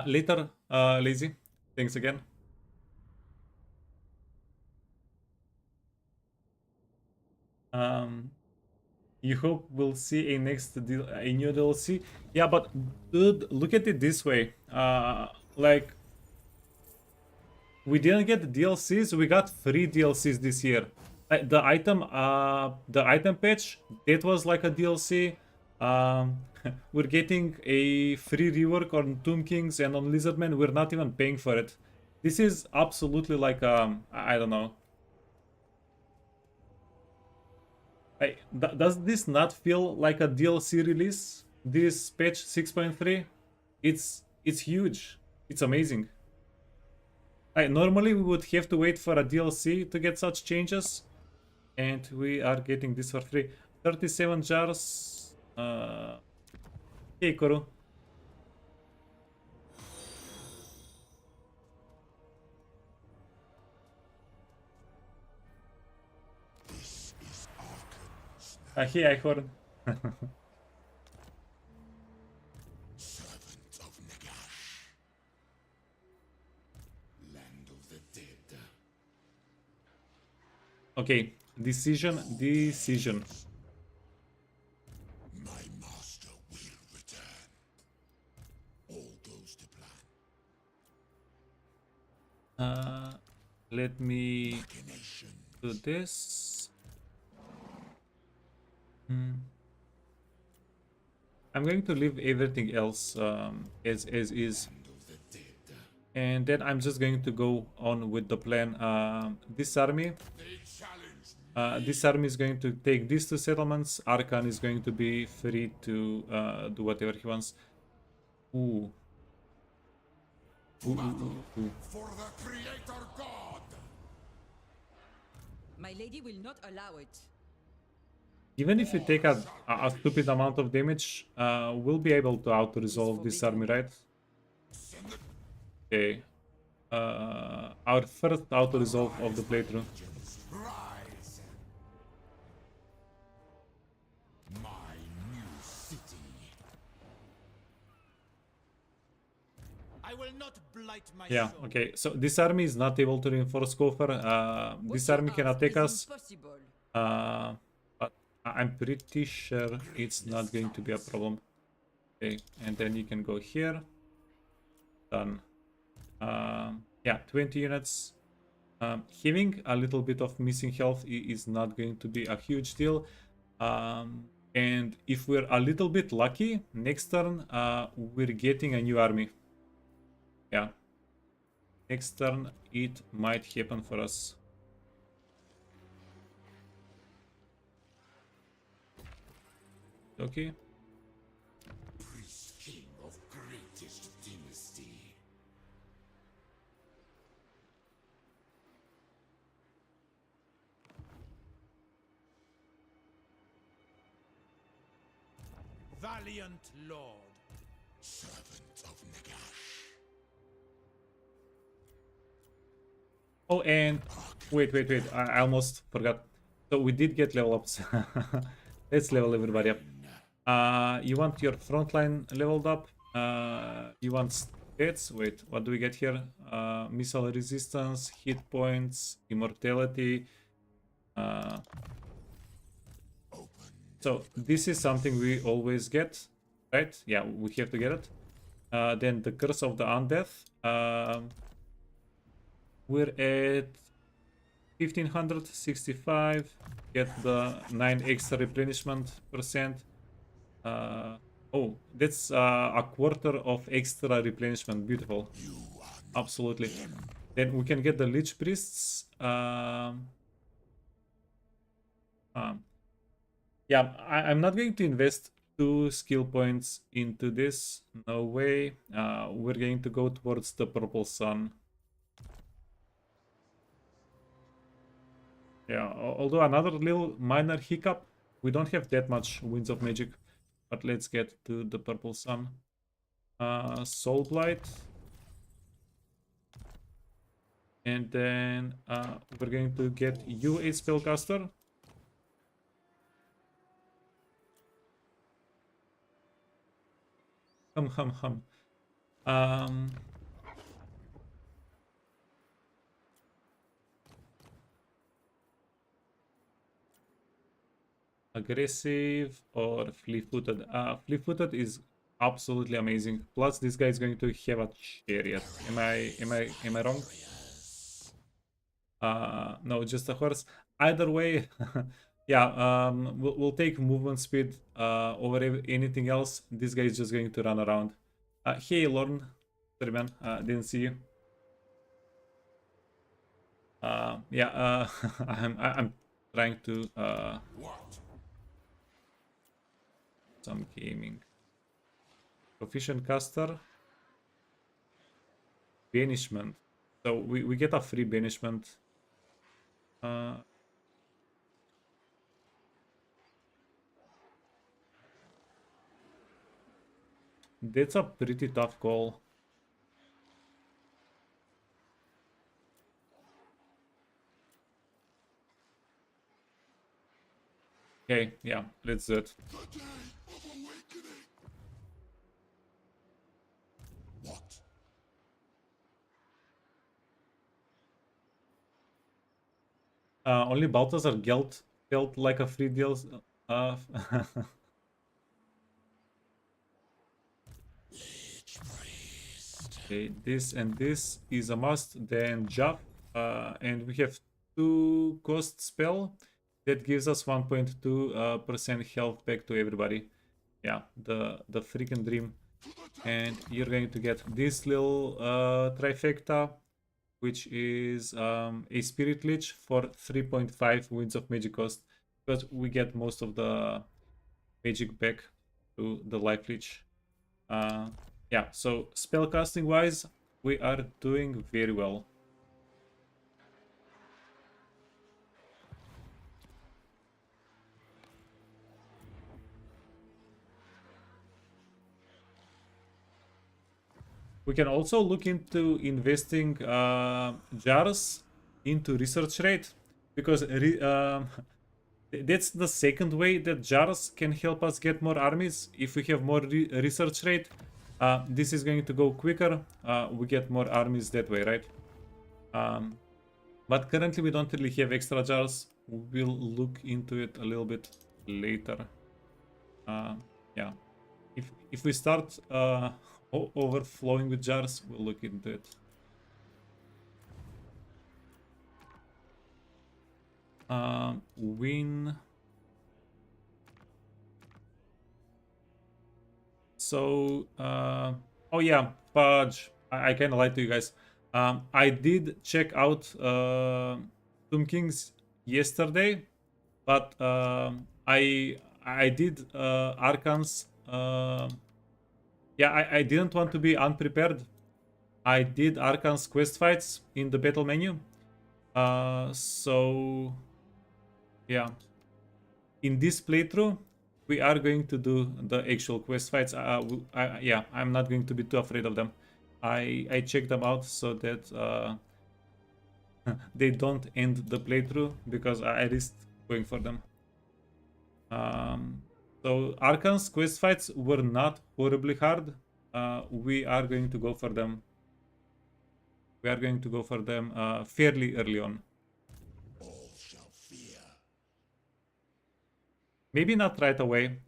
A: Later, Lazy. Thanks again. You hope we'll see a new DLC. Yeah, but dude, look at it this way. Like, we didn't get the DLCs. We got 3 DLCs this year. The item patch, that was like a DLC. We're getting a free rework on Tomb Kings and on Lizardman. We're not even paying for it. This is absolutely like I don't know. Does this not feel like a DLC release? This patch 6.3, it's huge. It's amazing. Normally we would have to wait for a DLC to get such changes, and we are getting this for free. 37 jars. Hey, Koru.
C: This is Arkhan's
A: Hey, Ironman.
C: servant of Nagash. Land of the dead.
A: Okay, decision.
C: My master will return. All goes to plan.
A: Let me
C: Machination.
A: do this. I'm going to leave everything else as is,
C: Land of the dead.
A: and then I'm just going to go on with the plan. This army is going to take these 2 settlements. Arkhan is going to be free to do whatever he wants. Ooh.
C: For the Creator God.
E: My lady will not allow it.
A: Even if we take a stupid amount of damage, we'll be able to auto-resolve this army, right? Okay. Our first auto-resolve of the playthrough.
C: Rise.
B: I will not blight my
A: Yeah,
B: soul.
A: okay. So this army is not able to reinforce Gopher. This army can attack us.
E: Impossible.
A: But I'm pretty sure it's not going to be a problem. Okay, and then you can go here. Done. Yeah, 20 units. Having a little bit of missing health is not going to be a huge deal. And if we're a little bit lucky, next turn we're getting a new army. Yeah. Next turn it might happen for us. Okay.
C: Priest king of greatest dynasty.
B: Valiant lord.
C: Servant of Nagash.
A: Oh, and wait. I almost forgot. So we did get level ups. Let's level everybody up. You want your frontline leveled up. You want stats. Wait, what do we get here? Missile resistance, hit points, immortality. So this is something we always get, right? Yeah, we have to get it. Then the Curse of the Undeath. We're at 1565. Get the 9 extra replenishment percent. Oh, that's a quarter of extra replenishment. Beautiful. Absolutely. Then we can get the Lich Priests. Yeah, I'm not going to invest 2 skill points into this. No way. We're going to go towards the Purple Sun. Yeah, although another little minor hiccup. We don't have that much Winds of Magic. But let's get to the Purple Sun. Soul Blight. And then we're going to get you a Spellcaster. Hum. Aggressive or fleet-footed? Fleet-footed is absolutely amazing. Plus, this guy is going to have a chariot. Am I wrong? No, just a horse. Either way, yeah. We'll take movement speed over anything else. This guy is just going to run around. Hey, Lorne. Sorry, man. Didn't see you. Yeah. I'm trying to some gaming. Proficient caster. Banishment. So we get a free banishment. That's a pretty tough call. Okay, yeah, let's do it.
C: The day of awakening. What?
A: Only Balthazar felt like a free deal. Okay, this and this is a must. Then Jaff, and we have 2 cost spell that gives us 1.2% health back to everybody. Yeah, the freaking dream. And you're going to get this little trifecta, which is a Spirit Lich for 3.5 Winds of Magic cost, because we get most of the magic back to the Life Lich. Yeah, so spellcasting wise, we are doing very well. We can also look into investing jars into research rate, because that's the second way that jars can help us get more armies. If we have more research rate, This is going to go quicker. We get more armies that way, right? But currently we don't really have extra jars. We'll look into it a little bit later. Yeah, if we start overflowing with jars, we'll look into it. Win. So, oh yeah, Pudge. I kind of lied to you guys. I did check out Tomb Kings yesterday, but I did Arkhan's. Yeah, I didn't want to be unprepared. I did Arkhan's quest fights in the battle menu. So yeah, in this playthrough, we are going to do the actual quest fights. Yeah, I'm not going to be too afraid of them. I checked them out so that they don't end the playthrough because I risked going for them. So Arkhan's quest fights were not horribly hard. We are going to go for them. We are going to go for them fairly early on.
C: All shall fear.
A: Maybe not right away,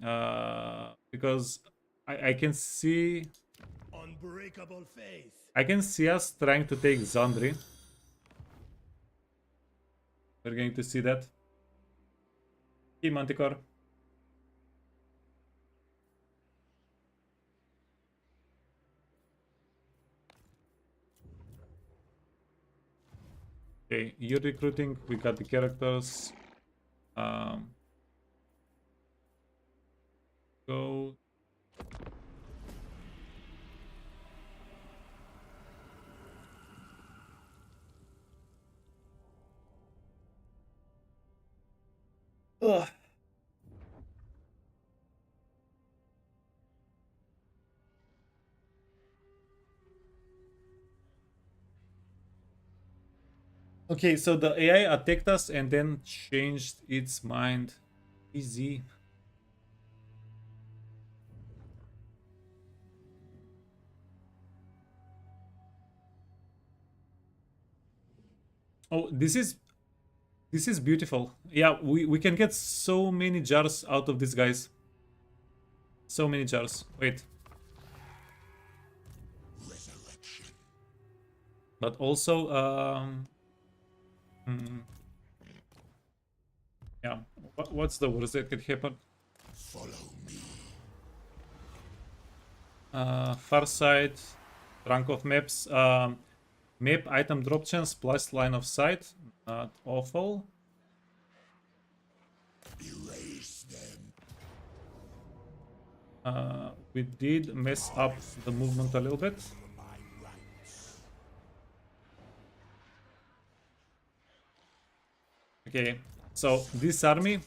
A: because I can see
D: Unbreakable faith.
A: I can see us trying to take Zandri. We're going to see that. Hey, Manticore. Okay, you're recruiting. We got the characters. Go. Ugh. Okay, so the AI attacked us and then changed its mind. Easy. Oh, this is beautiful. Yeah, we can get so many jars out of these guys. So many jars. Wait.
C: Resurrection.
A: But also, yeah, what's the worst that could happen?
C: Follow me.
A: Far side, rank of maps, map item drop chance plus line of sight. Not awful.
C: Erase them.
A: We did mess up the movement a little bit.
C: My rights.
A: Okay, so this army.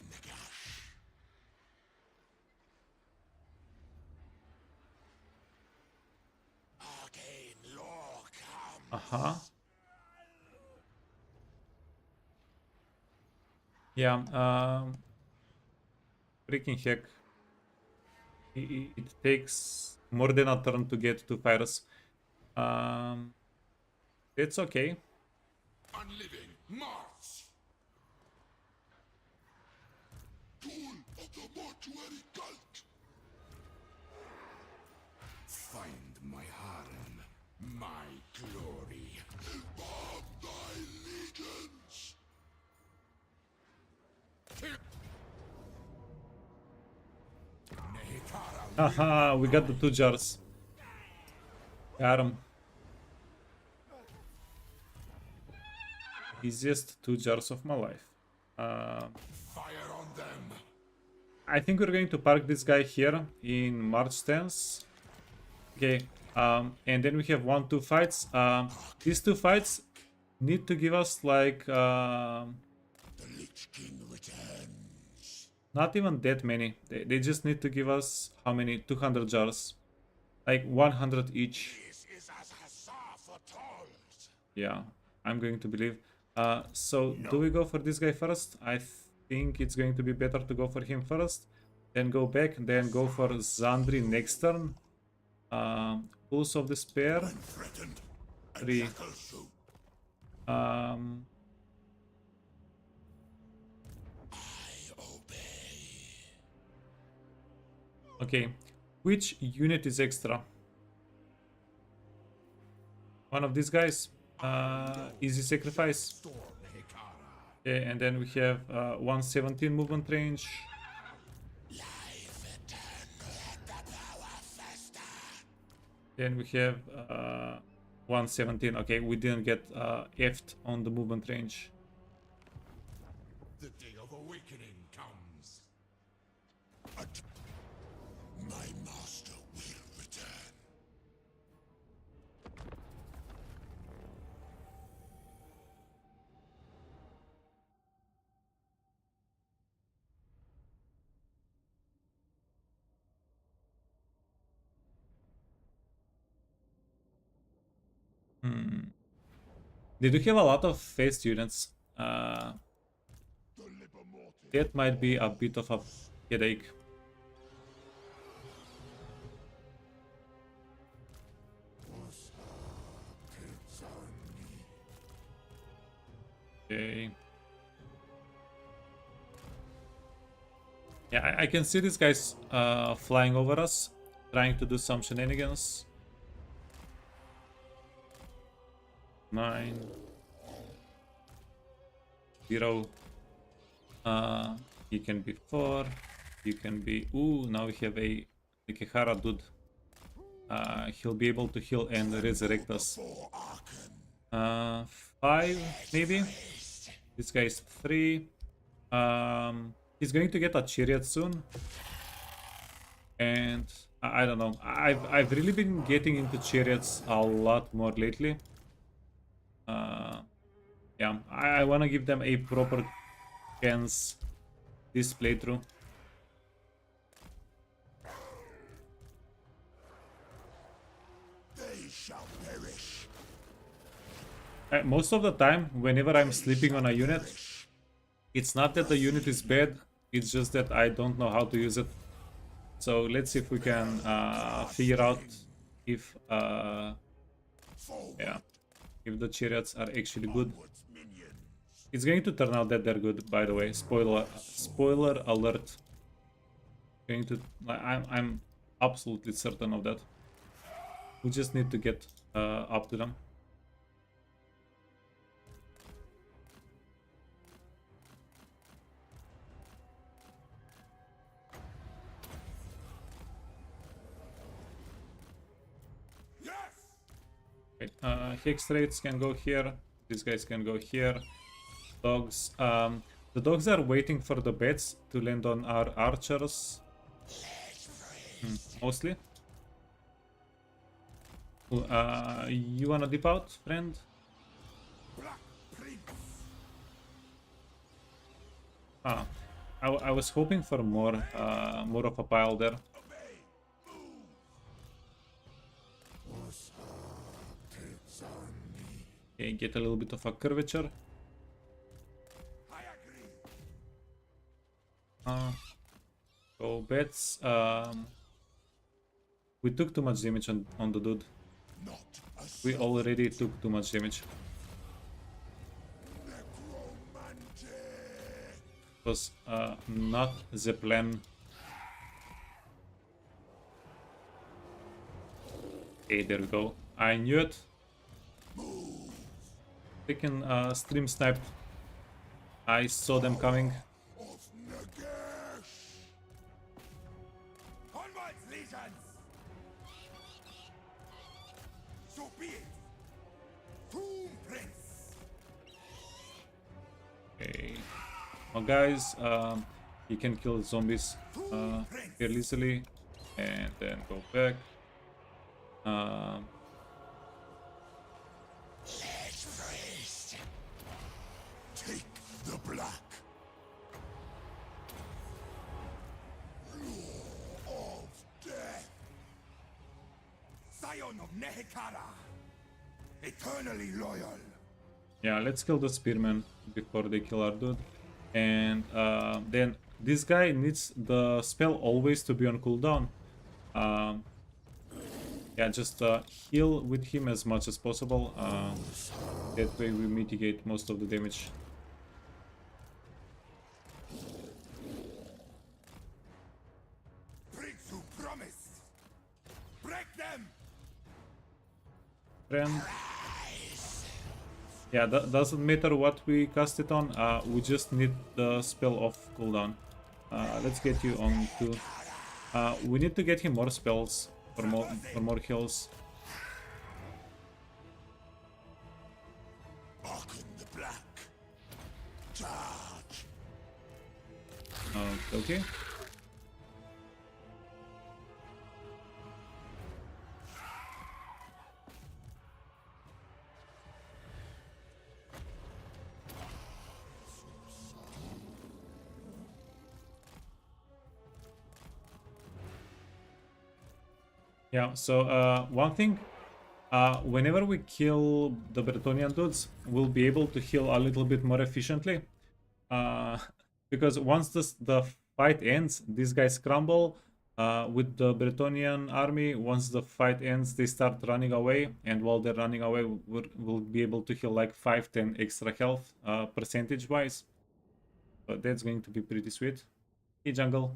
C: Arcane law come.
A: Uh-huh. Yeah, freaking heck. It takes more than a turn to get to Pyrus. It's okay.
C: Unliving march. Tool of the Mortuary Cult. Find my harem, my glory. Of thy legions.
A: Haha, we got the 2 jars. Got 'em. Easiest 2 jars of my life.
C: Fire on them.
A: I think we're going to park this guy here in March stance. Okay, and then we have 1-2 fights. These 2 fights need to give us like
C: The Lich King returns.
A: not even that many. They just need to give us how many? 200 jars, like 100 each.
C: This is as Hussar foretold.
A: Yeah, I'm going to believe. So do we go for this guy first? I think it's going to be better to go for him first, then go back, then go for Zandri next turn. Pulse of Despair.
C: When threatened,
A: 3.
C: jackal shoot.
A: Um, okay, which unit is extra? One of these guys. Easy sacrifice.
C: Storm Hekara.
A: Okay, and then we have 117 movement range. Then we have 117. Okay, we didn't get F'd on the movement range.
C: The day of awakening comes. My master will return.
A: They do have a lot of fast units.
C: The Liber Mortis.
A: That might be a bit of a headache. Okay. Yeah, I can see these guys flying over us, trying to do some shenanigans. 9 0. He can be 4. You can be. Ooh, now we have a Kehara dude. He'll be able to heal and resurrect us. 5 maybe. This guy is 3. He's going to get a chariot soon. And I don't know. I've really been getting into chariots a lot more lately. Yeah, I want to give them a proper chance this playthrough.
C: They shall perish.
A: Most of the time, whenever I'm sleeping on a unit, it's not that the unit is bad, it's just that I don't know how to use it. So let's see if we can figure out if yeah, if the chariots are actually good. It's going to turn out that they're good, by the way. Spoiler alert. I'm absolutely certain of that. We just need to get up to them. Wait, hex rates can go here. These guys can go here. Dogs. The dogs are waiting for the bats to land on our archers. Mostly. You wanna dip out, friend? I was hoping for more of a pile there. Okay, get a little bit of a curvature. So bats. We took too much damage on the dude. We already took too much damage. It was not the plan. Okay, there we go. I knew it. Freaking stream sniped. I saw them coming.
C: Of Nagash.
B: Onwards, legions! So be it. Tomb Prince.
A: Okay. Now guys, you can kill zombies fairly easily. And then go back.
C: Take the black. Law of death.
B: Scion of Nehekara. Eternally loyal.
A: Yeah, let's kill the spearman before they kill our dude. And then this guy needs the spell always to be on cooldown. yeah, just heal with him as much as possible. That way we mitigate most of the damage.
C: Breakthrough promise. Break them.
A: Friend. Yeah, that doesn't matter what we cast it on. We just need the spell off cooldown. Let's get you on too. We need to get him more spells for more heals.
C: Arkhan the Black. Charge.
A: Okay. Yeah, so one thing, whenever we kill the Bretonian dudes, we'll be able to heal a little bit more efficiently. Because once the fight ends, these guys crumble with the Bretonian army. Once the fight ends, they start running away, and while they're running away, we'll be able to heal like 5-10 extra health percentage-wise. So that's going to be pretty sweet. Hey, jungle.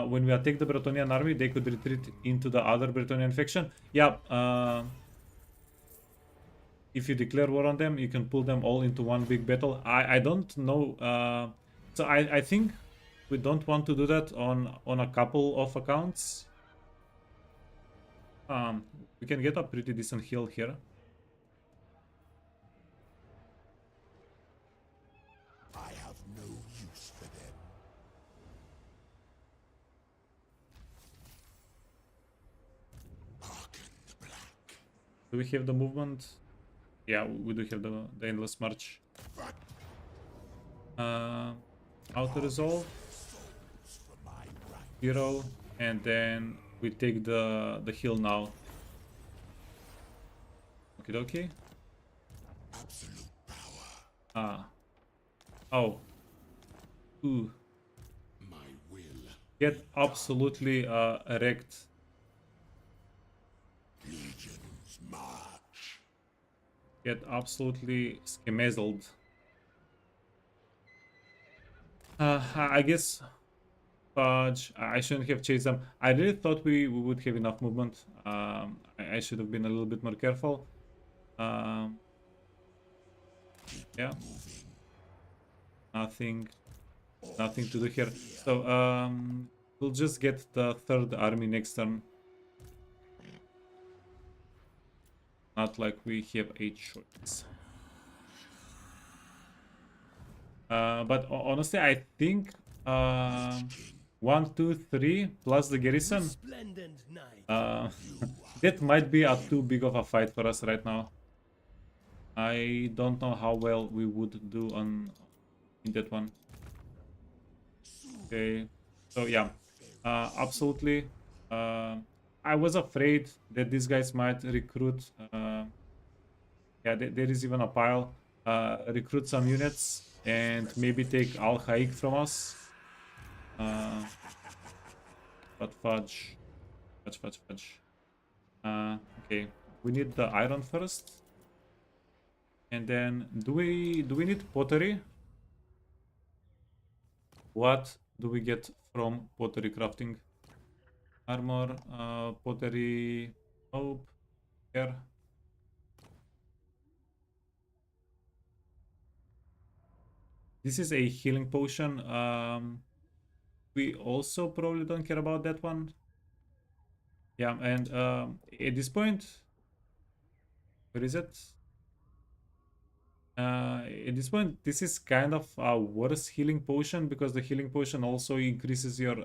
A: When we attack the Bretonian army, they could retreat into the other Bretonian faction. Yeah, if you declare war on them, you can pull them all into one big battle. I don't know. So I think we don't want to do that on a couple of accounts. We can get a pretty decent heal here.
C: I have no use for them. Arkhan the Black.
A: Do we have the movement? Yeah, we do have the endless march. Auto resolve,
C: For my right.
A: hero, and then we take the heal now. Okay, okay.
C: Absolute power.
A: Oh. Ooh.
C: My will.
A: Get absolutely wrecked.
C: Legions march.
A: Get absolutely schemazzled. I guess Fudge, I shouldn't have chased them. I really thought we would have enough movement. I should have been a little bit more careful. Yeah. Nothing to do here. So we'll just get the third army next turn. Not like we have 8 choices. But honestly, I think 1, 2, 3 plus the garrison.
D: Splendid night.
A: That might be a too big of a fight for us right now. I don't know how well we would do in that one. Okay, so yeah, absolutely. I was afraid that these guys might recruit. Yeah, there is even a pile. Recruit some units and maybe take Al Haik from us. But fudge. Okay, we need the iron first. And then do we need pottery? What do we get from pottery crafting? Armor, pottery, hope, here. This is a healing potion. We also probably don't care about that one. Yeah, and at this point, where is it? At this point, this is kind of a worse healing potion because the healing potion also increases your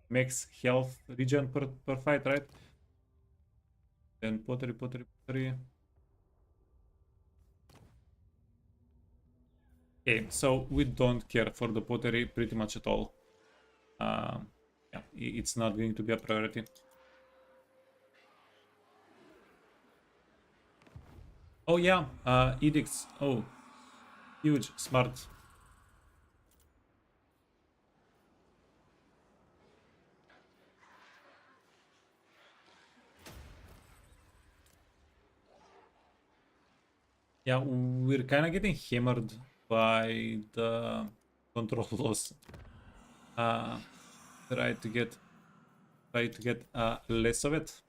A: max health regen per fight, right? Then pottery. Okay, so we don't care for the pottery pretty much at all. Yeah, it's not going to be a priority. Oh yeah, edicts. Oh, huge, smart. Yeah, we're kind of getting hammered by the control loss. Uh, try to get less of it.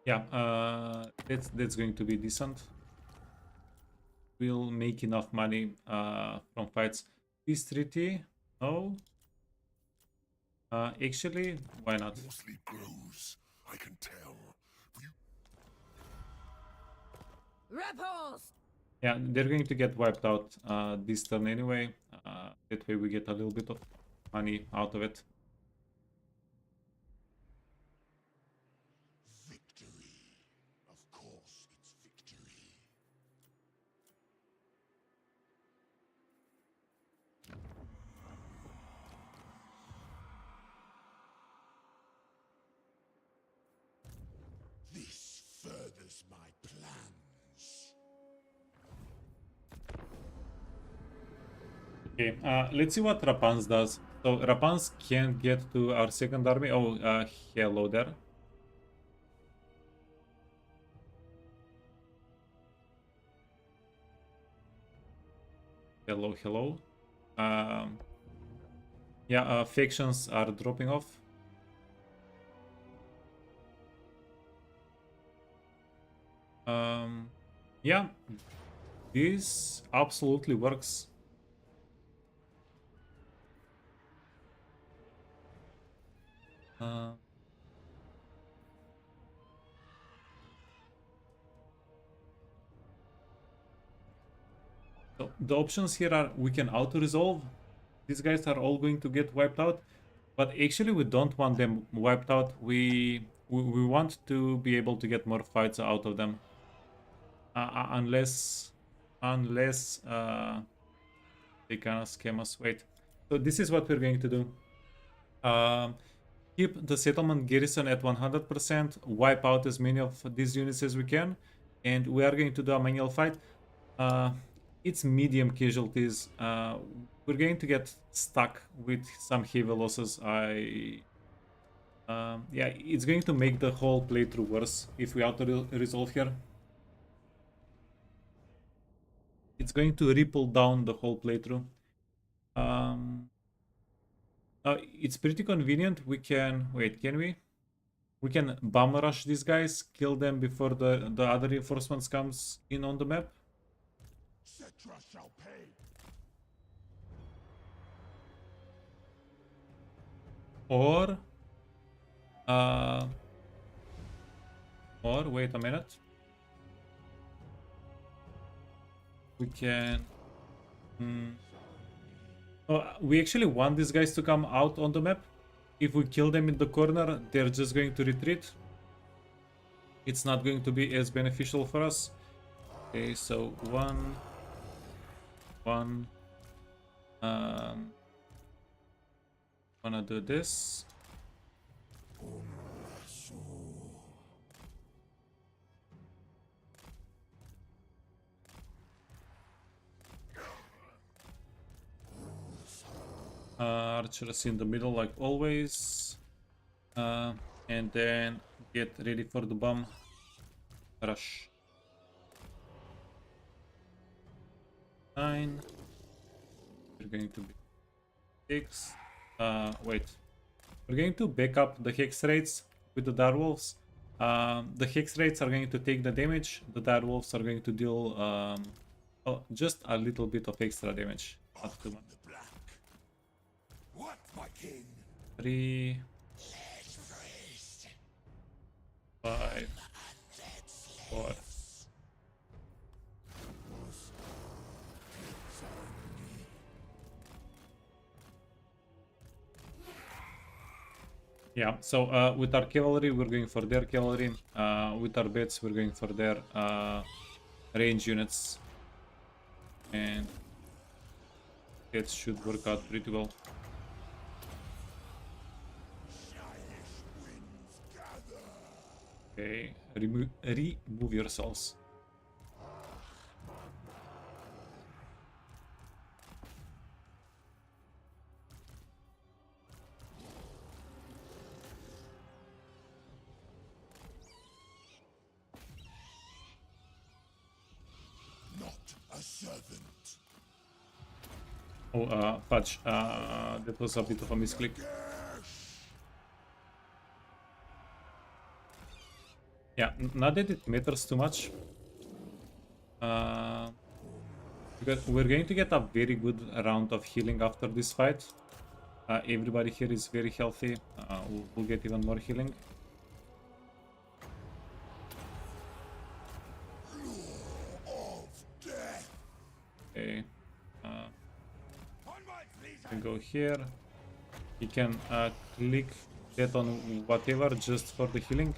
A: Yeah, that's going to be decent. We'll make enough money from fights. Peace treaty? No. Actually, why not?
C: More sleep grows, I can tell.
E: Rebels!
A: Yeah, they're going to get wiped out this turn anyway. That way we get a little bit of money out of it.
C: Victory. Of course, it's victory. This furthers my plans.
A: Okay, let's see what Rapans does. So Rapans can't get to our second army. Oh, hello there. Hello, hello. Yeah, factions are dropping off. Yeah, this absolutely works. So the options here are we can auto-resolve. These guys are all going to get wiped out. But actually we don't want them wiped out. We want to be able to get more fights out of them. Unless they gonna scam us. Wait. So this is what we're going to do. Keep the settlement garrison at 100%, wipe out as many of these units as we can, and we are going to do a manual fight. It's medium casualties. We're going to get stuck with some heavy losses. Yeah, it's going to make the whole playthrough worse if we auto-resolve here. It's going to ripple down the whole playthrough. It's pretty convenient. We can wait. Can we? We can bomb rush these guys, kill them before the other reinforcements comes in on the map.
C: Cetra shall pay.
A: Or wait a minute. We can. Oh, we actually want these guys to come out on the map. If we kill them in the corner, they're just going to retreat. It's not going to be as beneficial for us. Okay, so one. Wanna do this. Archers in the middle like always. And then get ready for the bomb rush. 9. We're going to be 6. Wait. We're going to back up the hex rates with the direwolves. The hex rates are going to take the damage. The direwolves are going to deal just a little bit of extra damage. Not too much.
C: What, my king?
A: 3, 5, 4. Yeah, so with our cavalry, we're going for their cavalry. With our bats, we're going for their range units. And It should work out pretty well. Okay, remove yourselves.
C: Not a servant.
A: Oh, fudge. That was a bit of a misclick. Yeah, not that it matters too much. Because we're going to get a very good round of healing after this fight. Everybody here is very healthy. We'll get even more healing. Okay. You can go here. You can click that on whatever just for the healing.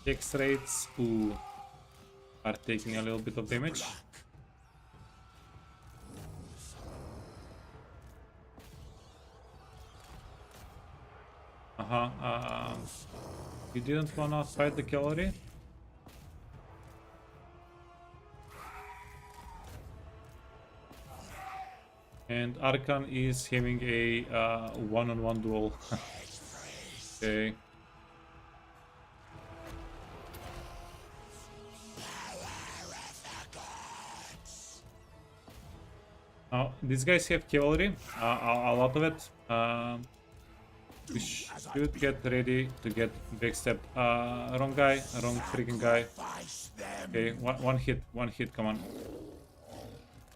A: X-rates who are taking a little bit of damage. You didn't wanna fight the cavalry? And Arkhan is having a one-on-one duel. Okay. These guys have cavalry, a lot of it. We should get ready to get backstabbed. Wrong guy, wrong freaking guy. Okay, one hit, come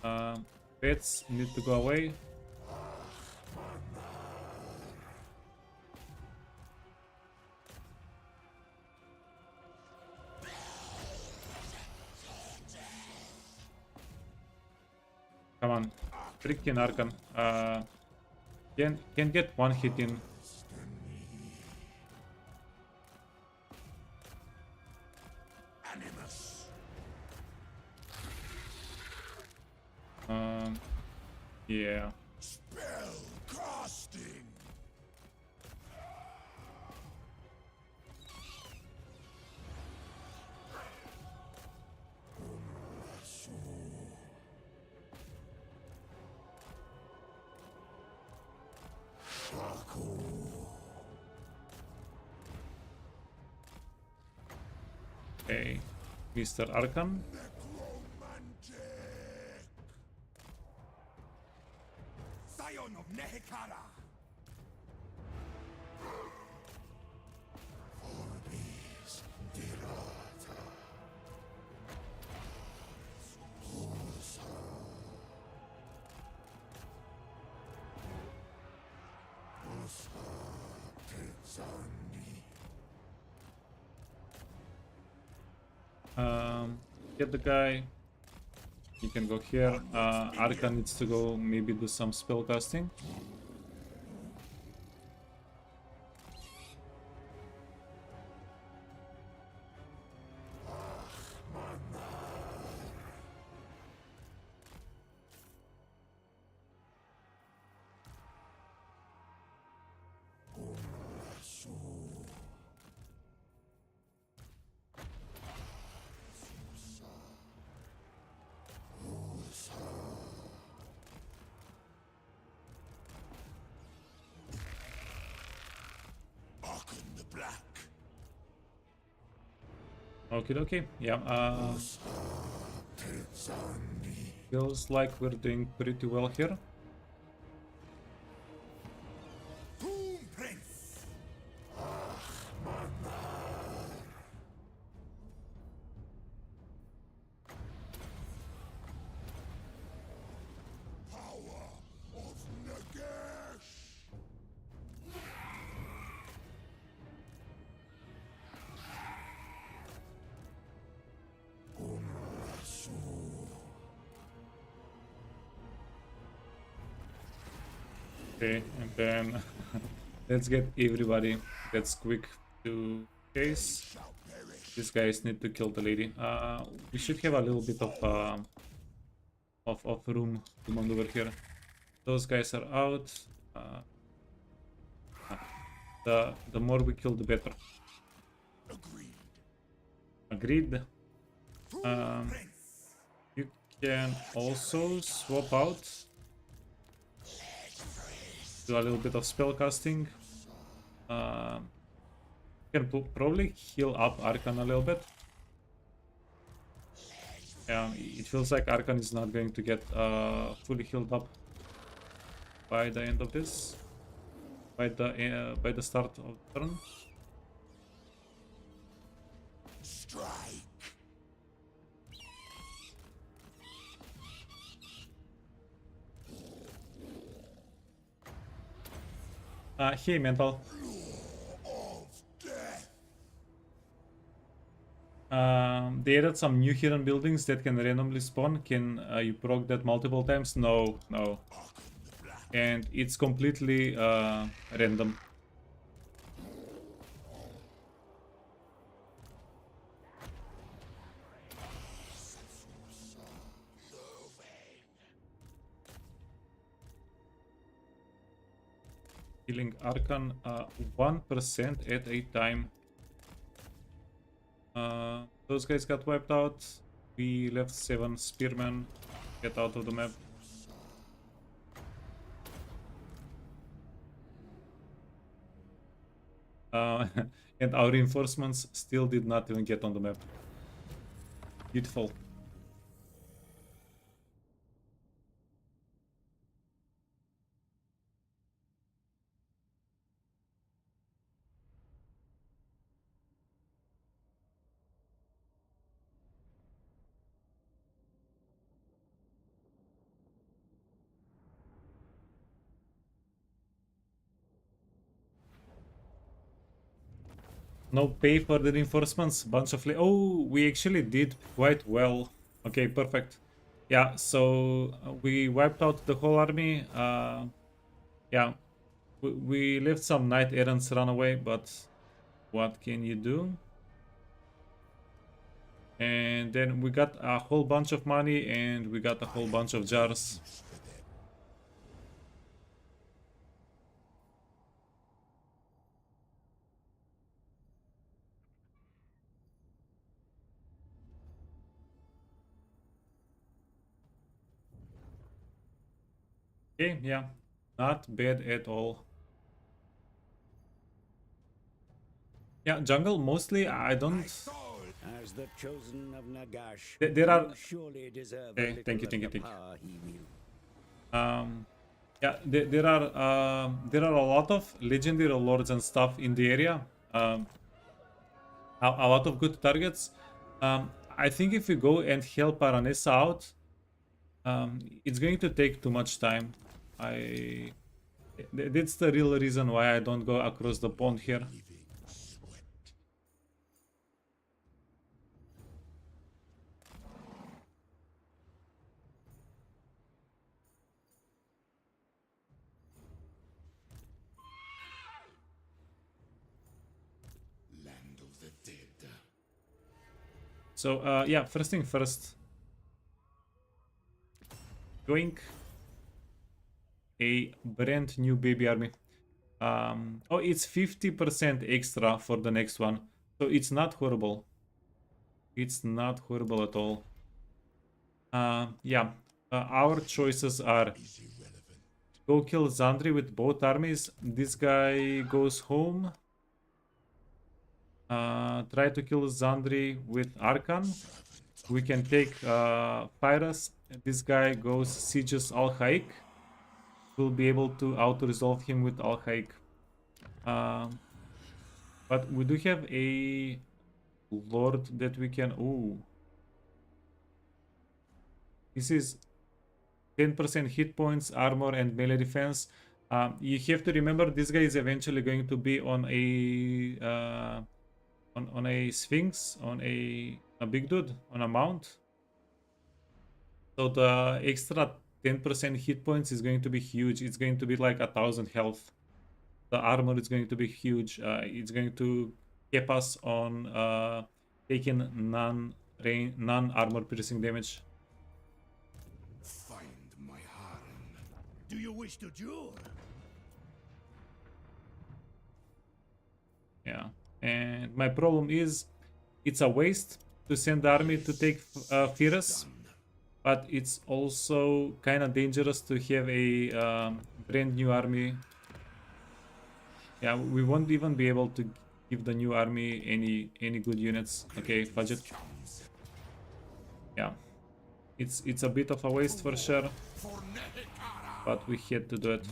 A: on. Pets need to go away. Come on, freaking Arkhan. Can get one hit in. Yeah.
C: Spell casting.
A: Okay, Mr. Arkhan.
C: Scion of Nehekara. Orbis Dirata.
A: Get the guy. You can go here. Arkhan needs to go maybe do some spell casting.
C: Arkhan the Black.
A: Okie dokie. Yeah. Feels like we're doing pretty well here.
C: Boom Prince. Power of Nagash.
A: Okay, and then let's get everybody that's quick to case.
C: Shall perish.
A: These guys need to kill the lady. We should have a little bit of room to maneuver here. Those guys are out. The more we kill, the better. Agreed. You can also swap out. Do a little bit of spell casting. Can probably heal up Arkhan a little bit. Yeah, it feels like Arkhan is not going to get fully healed up by the end of this. By the start of the turn.
C: Strike.
A: Hey, mental. They added some new hidden buildings that can randomly spawn. Can you proc that multiple times? No, no. And it's completely random. Healing Arkhan 1% at a time. Those guys got wiped out. We left 7 spearmen. Get out of the map. And our reinforcements still did not even get on the map. Beautiful. No pay for the reinforcements, bunch of oh, we actually did quite well. Okay, perfect. Yeah, so we wiped out the whole army. Yeah, we left some knight errants run away, but what can you do? And then we got a whole bunch of money and we got a whole bunch of jars. Okay, yeah, not bad at all. Yeah, jungle mostly I don't.
F: As the chosen of Nagash,
A: There are.
F: you surely deserve
A: Okay,
F: a
A: thank you,
F: little
A: thank you,
F: of the
A: thank you.
F: power he wields.
A: Yeah, there are a lot of legendary lords and stuff in the area. A lot of good targets. I think if we go and help Aranessa out, it's going to take too much time. That's the real reason why I don't go across the pond here.
C: Land of the dead.
A: So yeah, first thing first. Going a brand new baby army. Oh, it's 50% extra for the next one, so it's not horrible. It's not horrible at all. Yeah, our choices are go kill Zandri with both armies. This guy goes home. Try to kill Zandri with Arkhan. We can take Pyrus. This guy goes sieges Al-Haik. We'll be able to auto-resolve him with Al-Haik. But we do have a lord that we can... Ooh. This is 10% hit points, armor, and melee defense. You have to remember this guy is eventually going to be on a on a Sphinx, on a big dude, on a mount. So the extra 10% hit points is going to be huge. It's going to be like 1,000 health. The armor is going to be huge. It's going to keep us on taking non-armor piercing damage.
C: Find my harem.
D: Do you wish to duel?
A: Yeah, and my problem is it's a waste to send the army to take Firas, but it's also kind of dangerous to have a brand new army. Yeah, we won't even be able to give the new army any good units. Okay, budget. Yeah, it's a bit of a waste for sure, but we had to do it.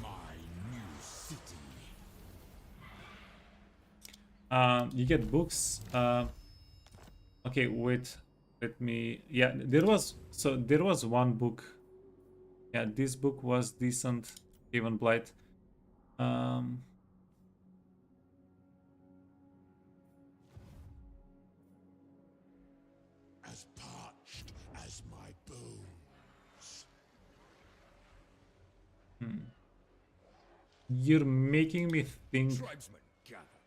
A: You get books. Okay, wait. Let me. Yeah, there was one book. Yeah, this book was decent. Even Blight.
C: As parched as my bones.
A: You're making me think
C: Tribesmen gather.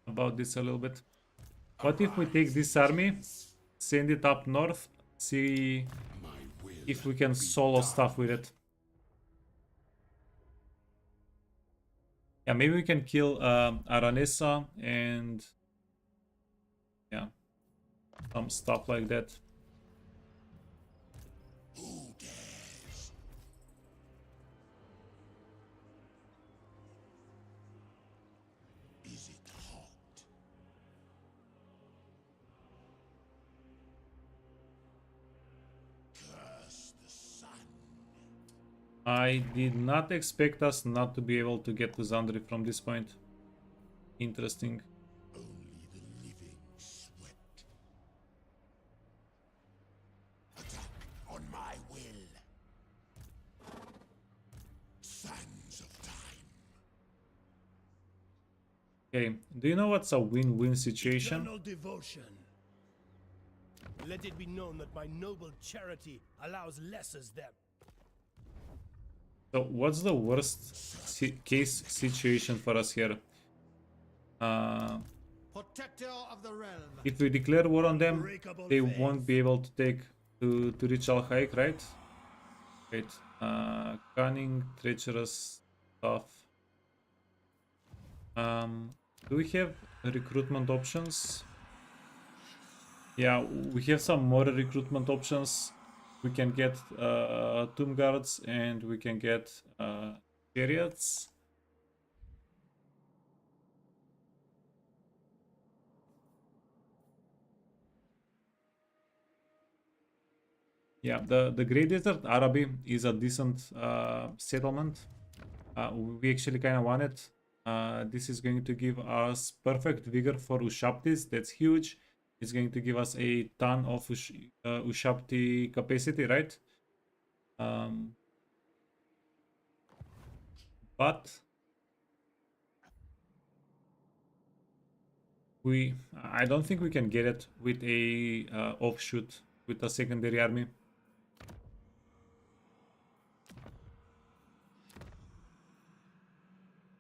A: about this a little bit. What if we take this army, send it up north, see
C: My will
A: if we can solo stuff with it? Yeah, maybe we can kill Aranessa and yeah, some stuff like that.
C: Who dares? Is it hot? Curse the sun.
A: I did not expect us not to be able to get to Zandri from this point. Interesting.
C: Only the living sweat. Attack on my will. Sands of time.
A: Okay, do you know what's a win-win situation?
D: Eternal devotion. Let it be known that my noble charity allows less as them.
A: So what's the worst case situation for us here?
B: Protector of the realm.
A: If we declare war on them,
D: Unbreakable
A: they
D: faith.
A: won't be able to take to reach Al Haik, right? Wait, cunning, treacherous stuff. Do we have recruitment options? Yeah, we have some more recruitment options. We can get tomb guards and we can get chariots. Yeah, the Grey Desert Arabi is a decent settlement. We actually kind of want it. This is going to give us perfect vigor for Ushabtis. That's huge. It's going to give us a ton of Ushabti capacity, right? But I don't think we can get it with a offshoot with a secondary army.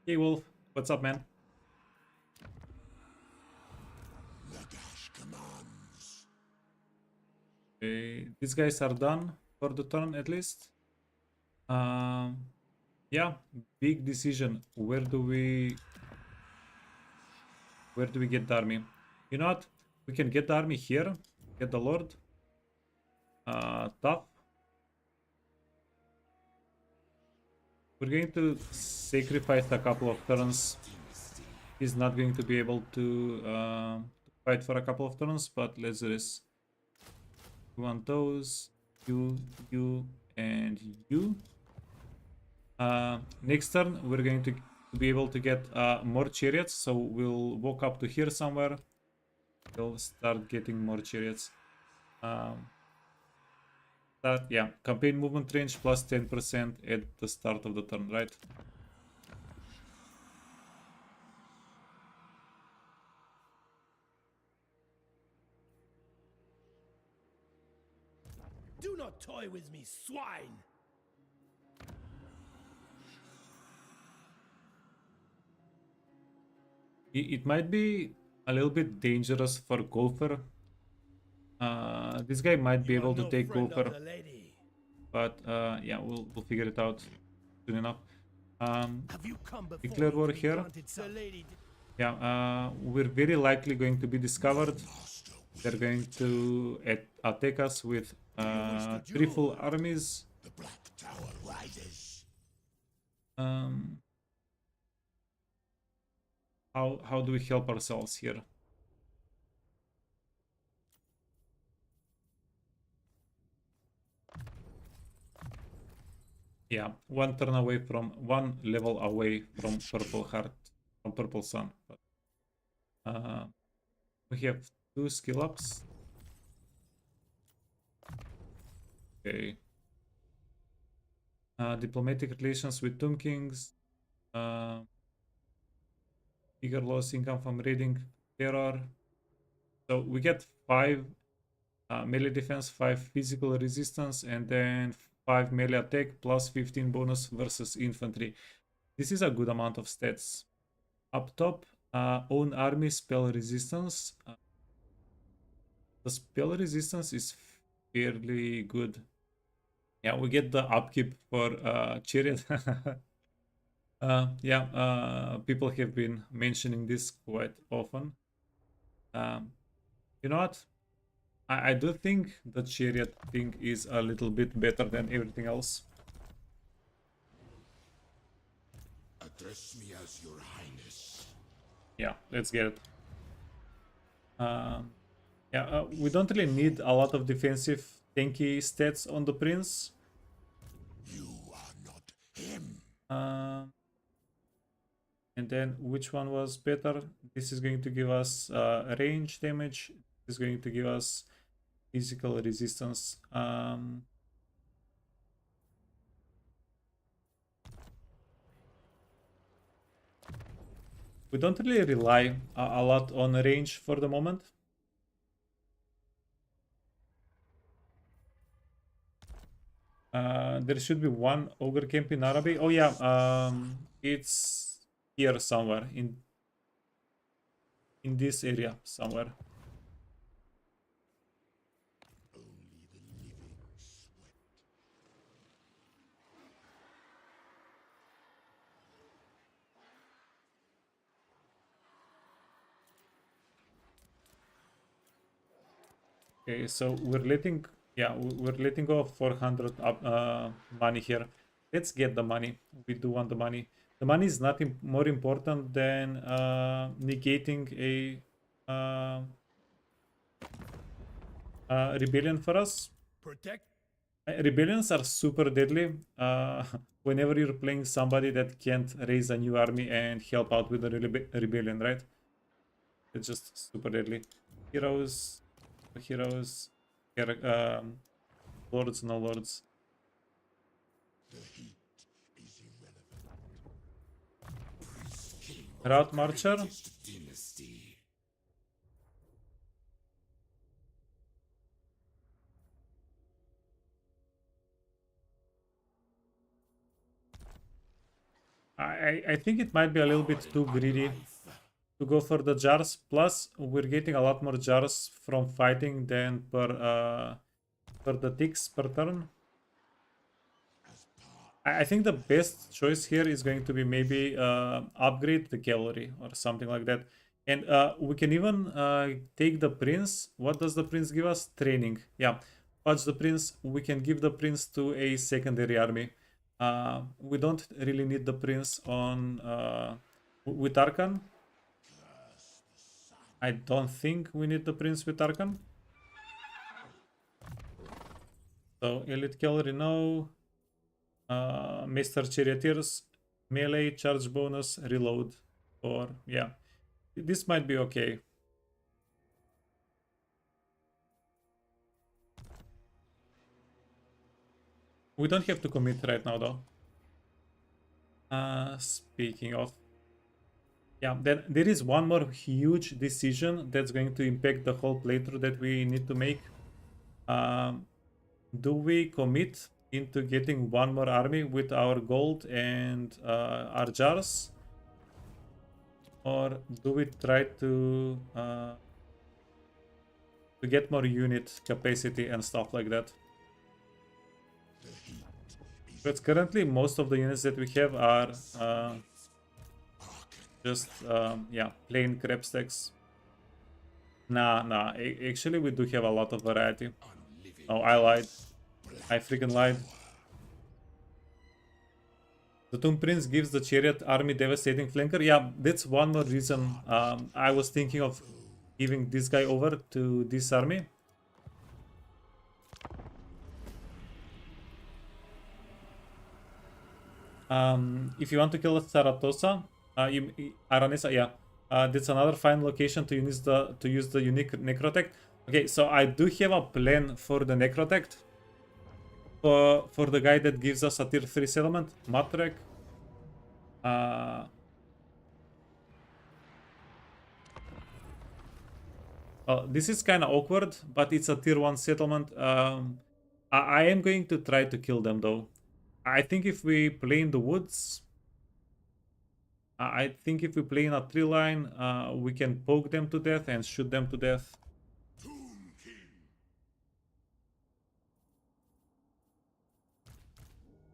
A: Hey Wolf, what's up, man?
C: Nagash commands.
A: These guys are done for the turn at least. Yeah, big decision. Where do we get the army? You know what? We can get the army here. Get the Lord. Tough. We're going to sacrifice a couple of turns. He's not going to be able to fight for a couple of turns, but let's do this. We want those, you, and you. Next turn, we're going to be able to get more chariots, so we'll walk up to here somewhere. We'll start getting more chariots. Yeah, campaign movement range plus 10% at the start of the turn, right?
D: Do not toy with me, swine!
A: It might be a little bit dangerous for Gopher. This guy might be
D: You are
A: able to
D: no
A: take
D: friend of
A: Gopher,
D: the lady.
A: but yeah, we'll figure it out soon enough.
D: Have you come before
A: Declare
D: me
A: war
D: to be
A: here.
D: granted some- The lady
A: Yeah, we're very likely going to be discovered. They're going to attack us with three full armies.
C: The Black Tower rises.
A: How do we help ourselves here? Yeah, one level away from Purple Heart, from Purple Sun. But, we have 2 skill ups. Okay. Diplomatic relations with Tomb Kings. Bigger loss income from raiding terror. So we get 5 melee defense, 5 physical resistance, and then 5 melee attack plus 15 bonus versus infantry. This is a good amount of stats. Up top, own army spell resistance. The spell resistance is fairly good. Yeah, we get the upkeep for Chariot. People have been mentioning this quite often. You know what? I do think the Chariot thing is a little bit better than everything else.
C: Address me as your highness.
A: Yeah, let's get it. We don't really need a lot of defensive tanky stats on the Prince.
C: You are not him.
A: And then which one was better? This is going to give us range damage. This is going to give us physical resistance. We don't really rely a lot on range for the moment. There should be one ogre camp in Arabi. Oh yeah, it's here somewhere in this area somewhere. Okay, so we're letting go of 400 money here. Let's get the money. We do want the money. The money is not more important than negating a rebellion for us.
D: protect.
A: Rebellions are super deadly. Whenever you're playing somebody that can't raise a new army and help out with the rebellion, right? It's just super deadly. Heroes, lords, no lords. Route Marcher.
C: Dynasty.
A: I think it might be a little bit too greedy to go for the jars. Plus, we're getting a lot more jars from fighting than per the ticks per turn. I think the best choice here is going to be maybe upgrade the cavalry or something like that. And we can even take the prince. What does the prince give us? Training. Yeah, fudge the prince. We can give the prince to a secondary army. We don't really need the prince on with Arkhan. I don't think we need the prince with Arkhan. So elite cavalry, no. Mr. Charioteers, melee, charge bonus, reload. Or yeah, this might be okay. We don't have to commit right now though. Speaking of, yeah, then there is one more huge decision that's going to impact the whole playthrough that we need to make. Do we commit into getting one more army with our gold and our jars? Or do we try to get more unit capacity and stuff like that? But currently most of the units that we have are just yeah, plain crab stacks. Nah, actually we do have a lot of variety. Oh, I lied. I freaking lied. The Tomb Prince gives the chariot army devastating flanker. Yeah, that's one more reason I was thinking of giving this guy over to this army. If you want to kill a Zaratosa, Aranesa, yeah, that's another fine location to use the unique Necrotect. Okay, so I do have a plan for the Necrotect. For the guy that gives us a tier 3 settlement, Matrek. This is kind of awkward, but it's a tier 1 settlement. I am going to try to kill them though. I think if we play in the woods, I think if we play in a tree line, we can poke them to death and shoot them to death.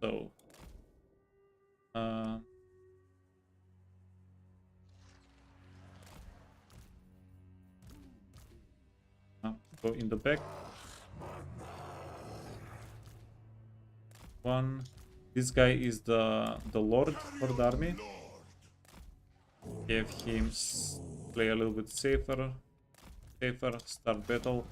A: So, go in the back. One. This guy is the lord for the army. Have him play a little bit safer. Start battle.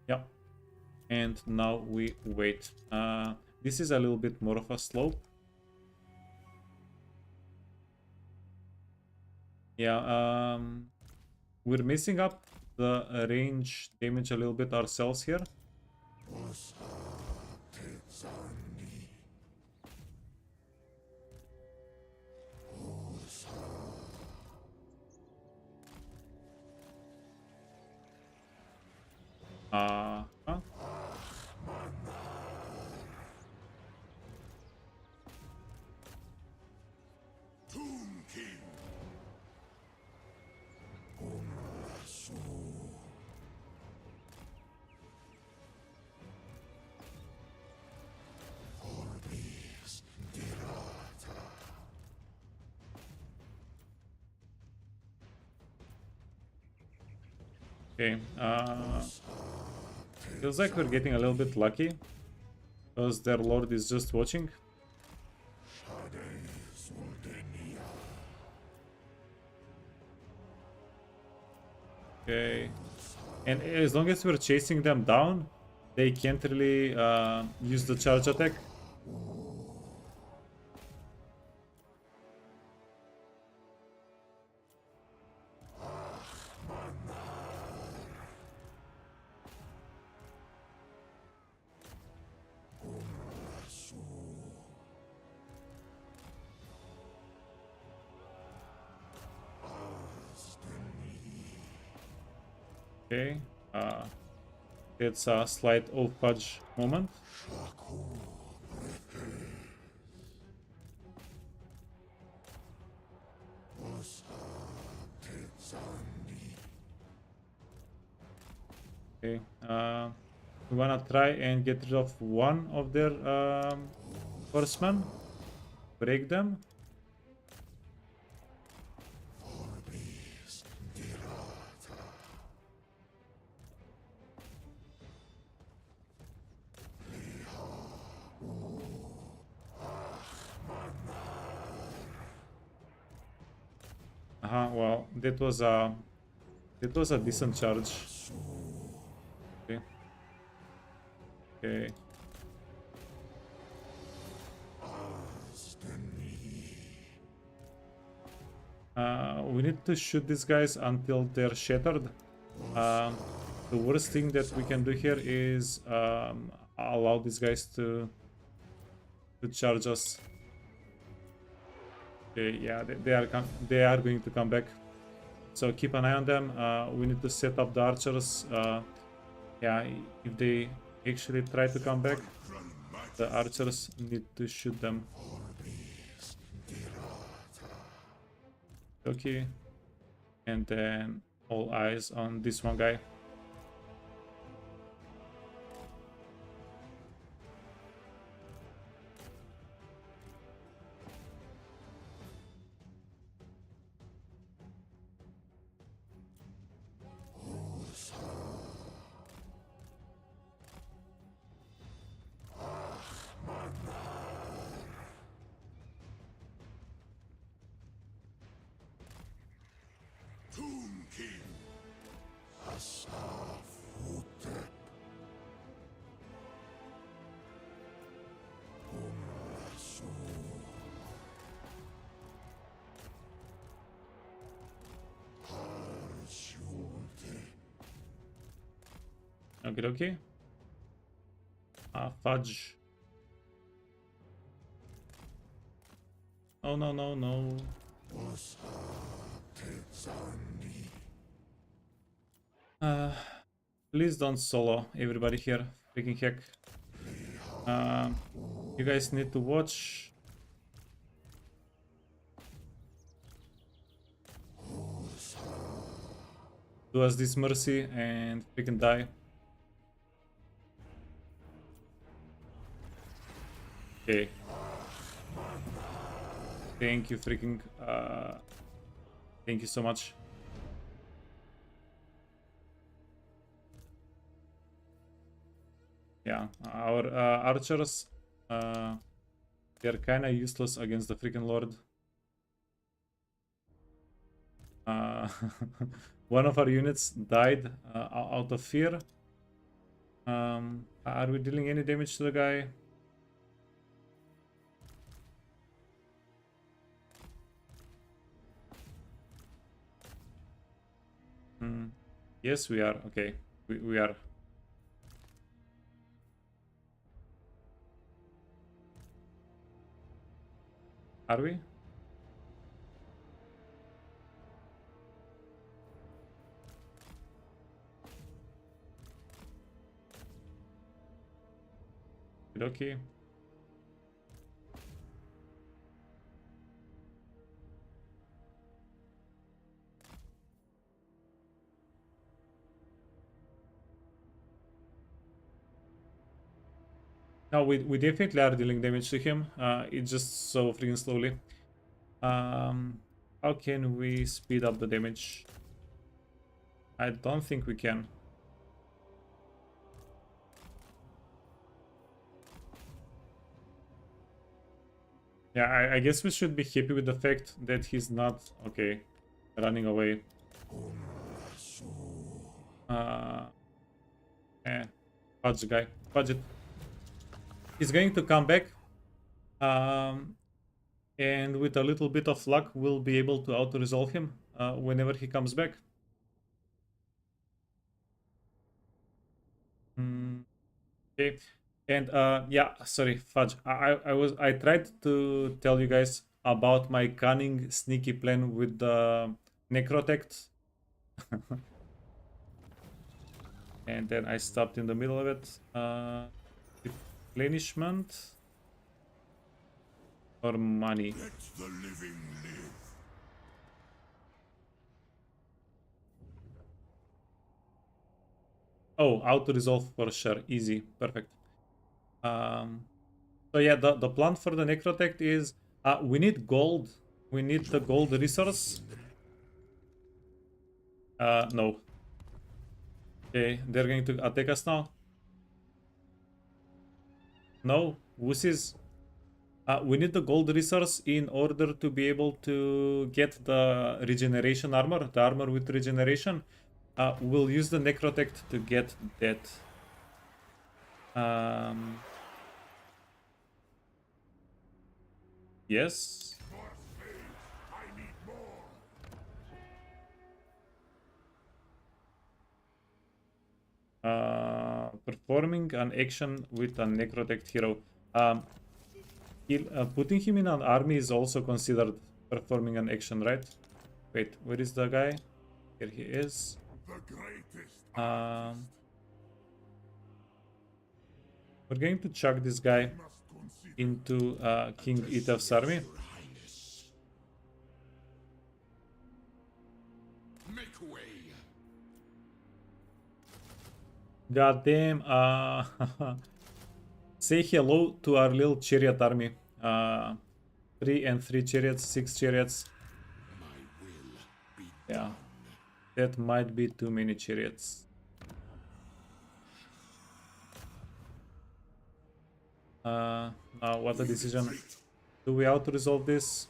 A: Yeah. And now we wait. This is a little bit more of a slope. Yeah, we're messing up the range damage a little bit ourselves here. Huh? Okay, feels like we're getting a little bit lucky because their lord is just watching. Okay, and as long as we're chasing them down, they can't really use the charge attack. Okay, it's a slight off-pudge moment. Okay, we wanna try and get rid of one of their horsemen, break them. Well, that was a decent charge. Okay. Okay. We need to shoot these guys until they're shattered. The worst thing that we can do here is allow these guys to charge us. Okay, yeah, they are going to come back. So keep an eye on them. We need to set up the archers. Yeah, if they actually try to come back. The archers need to shoot them. Okay. And then all eyes on this one guy.
C: Tomb King. Asafutep. Umrasu. Harshulte.
A: Okay, okay. Fudge. Oh no, no, no. Please don't solo everybody here. Freaking heck. You guys need to watch. Do us this mercy and freaking die. Okay. Thank you freaking thank you so much. Yeah, our archers they're kinda useless against the freaking lord. One of our units died out of fear. Are we dealing any damage to the guy? Yes, we are. Okay, we are. Are we? Okay. No, we definitely are dealing damage to him. It's just so freaking slowly. How can we speed up the damage? I don't think we can. Yeah, I guess we should be happy with the fact that he's not, okay, running away. Fudge guy, fudge it. He's going to come back. And with a little bit of luck, we'll be able to auto-resolve him whenever he comes back. Okay. And yeah, sorry, fudge. I tried to tell you guys about my cunning, sneaky plan with the necrotect, and then I stopped in the middle of it. Replenishment or money.
C: Let the living live.
A: Oh, auto resolve for sure, easy, perfect. So yeah, the plan for the necrotect is we need gold. We need the gold resource. No. Okay, they're going to attack us now. No, wussies. We need the gold resource in order to be able to get the regeneration armor, the armor with regeneration. We'll use the necrotect to get that. Yes.
C: I need more.
A: Performing an action with a necrotect hero. Putting him in an army is also considered performing an action, right? Wait, where is the guy? Here he is.
C: The greatest.
A: We're going to chuck this guy.
C: Must
A: into King Itaf's army.
C: Make way.
A: Goddamn, say hello to our little chariot army. 3 and 3 chariots, 6 chariots. Yeah, that might be too many chariots. Now what a decision. Do we auto-resolve this?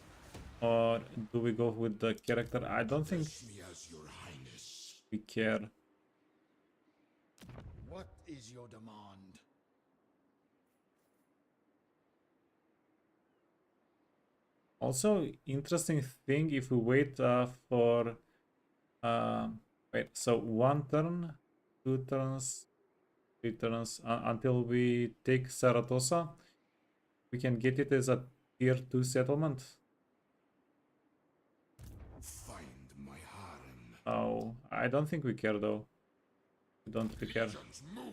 A: Or do we go with the character? I don't think
C: Me as your highness.
A: we care.
B: What is your demand?
A: Also, interesting thing if we wait for wait, so 1 turn, 2 turns, 3 turns until we take Saratosa, we can get it as a tier 2 settlement.
C: Find my harem.
A: Oh, I don't think we care though. We don't really care.
C: Legions, move.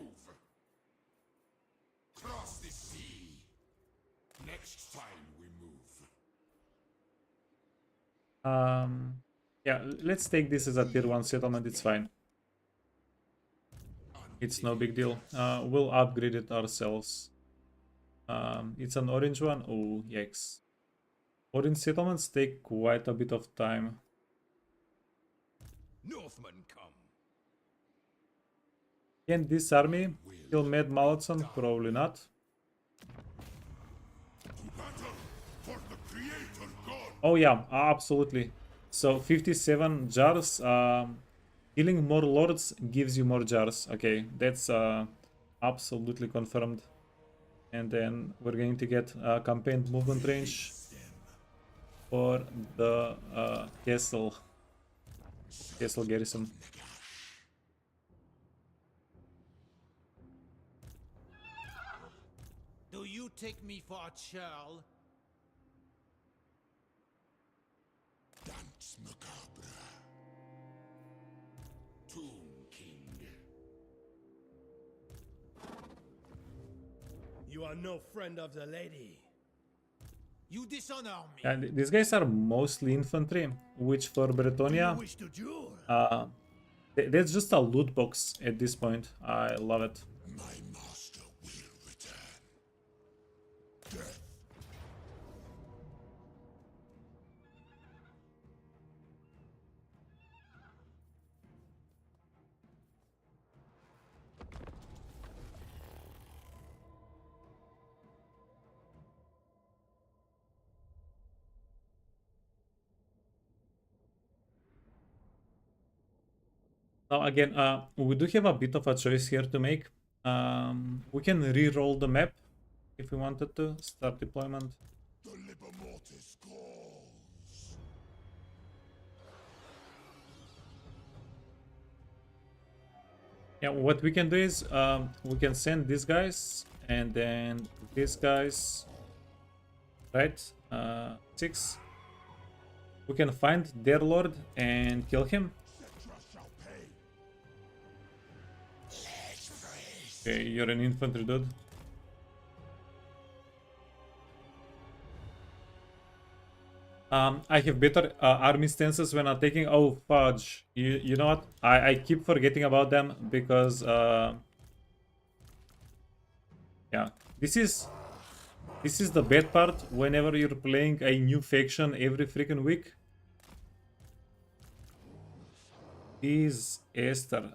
C: Cross the sea. Next time we move.
A: Yeah, let's take this as a tier 1 settlement, it's fine. It's no big deal. We'll upgrade it ourselves. It's an orange one. Oh, yikes. Orange settlements take quite a bit of time.
D: Northmen come.
A: Can this army kill Mad Malotson? Probably not.
C: To battle for the creator god.
A: Oh yeah, absolutely. So 57 jars. Killing more lords gives you more jars. Okay, that's absolutely confirmed. And then we're going to get campaign movement range for the castle garrison.
B: Do you take me for a churl?
C: Dance macabre. Tomb king.
D: You are no friend of the lady.
B: You dishonor me.
A: And these guys are mostly infantry, which for
D: Do
A: Bretonia,
D: you wish to duel?
A: that's just a loot box at this point. I love it.
C: My master will return. Death.
A: Now again, we do have a bit of a choice here to make. We can re-roll the map if we wanted to. Start deployment.
C: The Liber Mortis calls.
A: Yeah, what we can do is we can send these guys and then these guys, right? 6. We can find their lord and kill him.
C: Cetra shall pay.
A: Okay, you're an infantry dude. I have better army stances when attacking. Oh, fudge. You know what? I keep forgetting about them because... yeah, this is the bad part whenever you're playing a new faction every freaking week. Is Esther.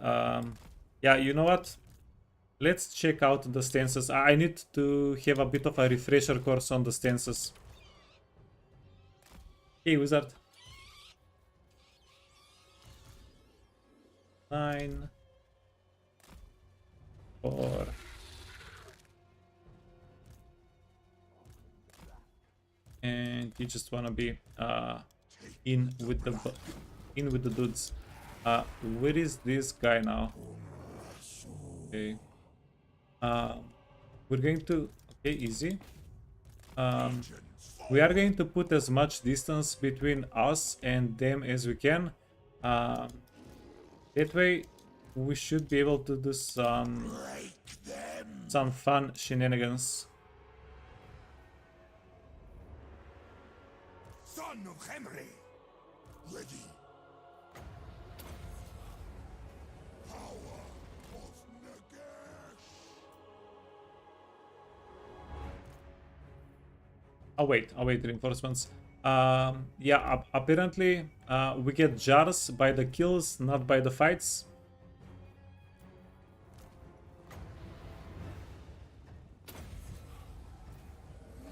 A: Yeah, you know what? Let's check out the stances. I need to have a bit of a refresher course on the stances. Hey, wizard. 9, 4. And you just wanna be in with the dudes. Where is this guy now? Okay. We're going to easy. We are going to put as much distance between us and them as we can. That way we should be able to do some fun shenanigans.
C: Son of Henry. Ready. Power of Nagash.
A: Await reinforcements. Yeah, apparently we get jars by the kills, not by the fights.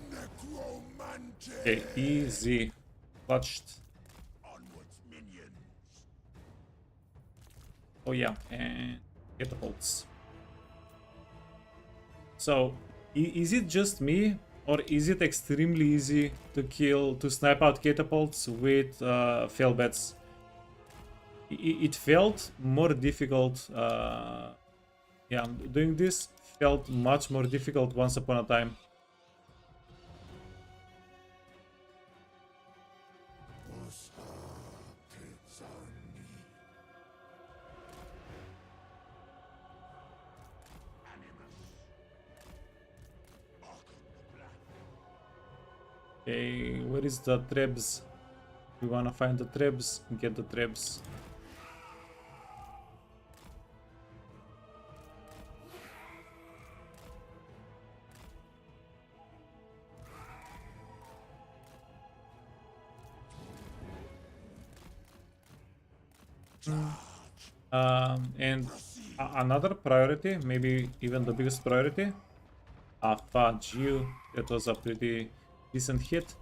C: Necromante.
A: Okay, easy. Clutched.
C: Onwards, minions.
A: Oh yeah, and catapults. So, is it just me, or is it extremely easy to snipe out catapults with fail bets? It felt more difficult. Yeah, doing this felt much more difficult once upon a time. Okay, where is the trebs? We wanna find the trebs, get the trebs. And another priority, maybe even the biggest priority. Fudge you. That was a pretty decent hit.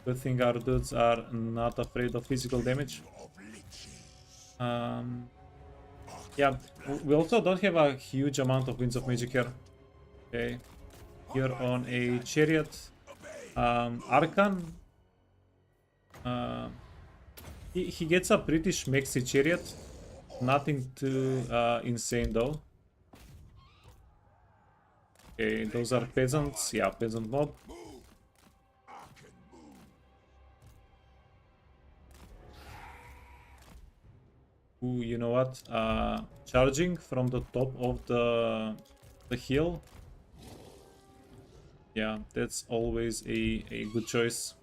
A: Good thing our dudes are not afraid of physical damage. Yeah, we also don't have a huge amount of Winds of Magic here. Okay, here on a chariot. Arkhan. He gets a pretty schmexy chariot. Nothing too insane though. Okay, those are peasants. Yeah, peasant mob. Ooh, you know what? Charging from the top of the hill. Yeah, that's always a good choice.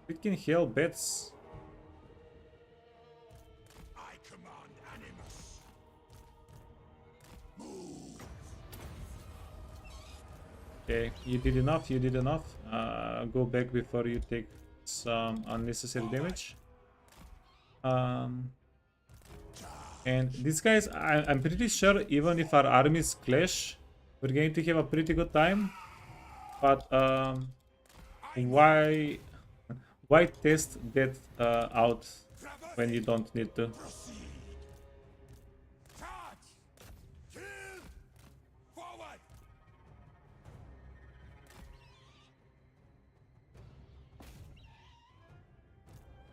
A: It can heal bats.
C: I command Animus.
A: Okay, you did enough, you did enough. Go back before you take some unnecessary damage. And these guys, I'm pretty sure even if our armies clash, we're going to have a pretty good time. But why test that out when you don't need to?
C: Charge! Kill! Forward!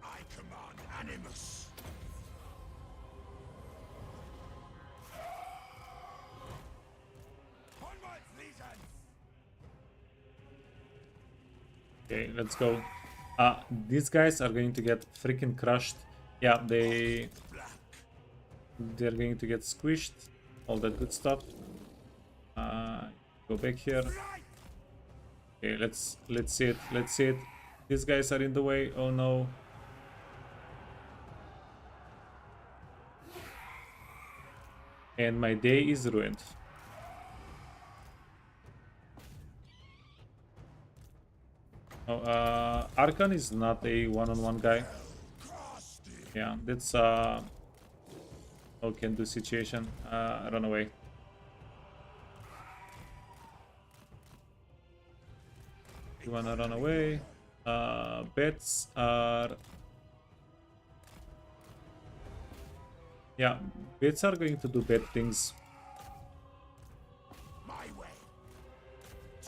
C: I command Animus. Onwards, legions!
A: Okay, let's go. These guys are going to get freaking crushed. Yeah, they're going to get squished. All that good stuff. Go back here. Okay, let's see it. Let's see it. These guys are in the way. Oh no. And my day is ruined. Oh, Arkhan is not a one-on-one guy. Yeah, that's a no can do situation. Run away. You wanna run away? Bets are... Yeah, bets are going to do bad things.
C: My way.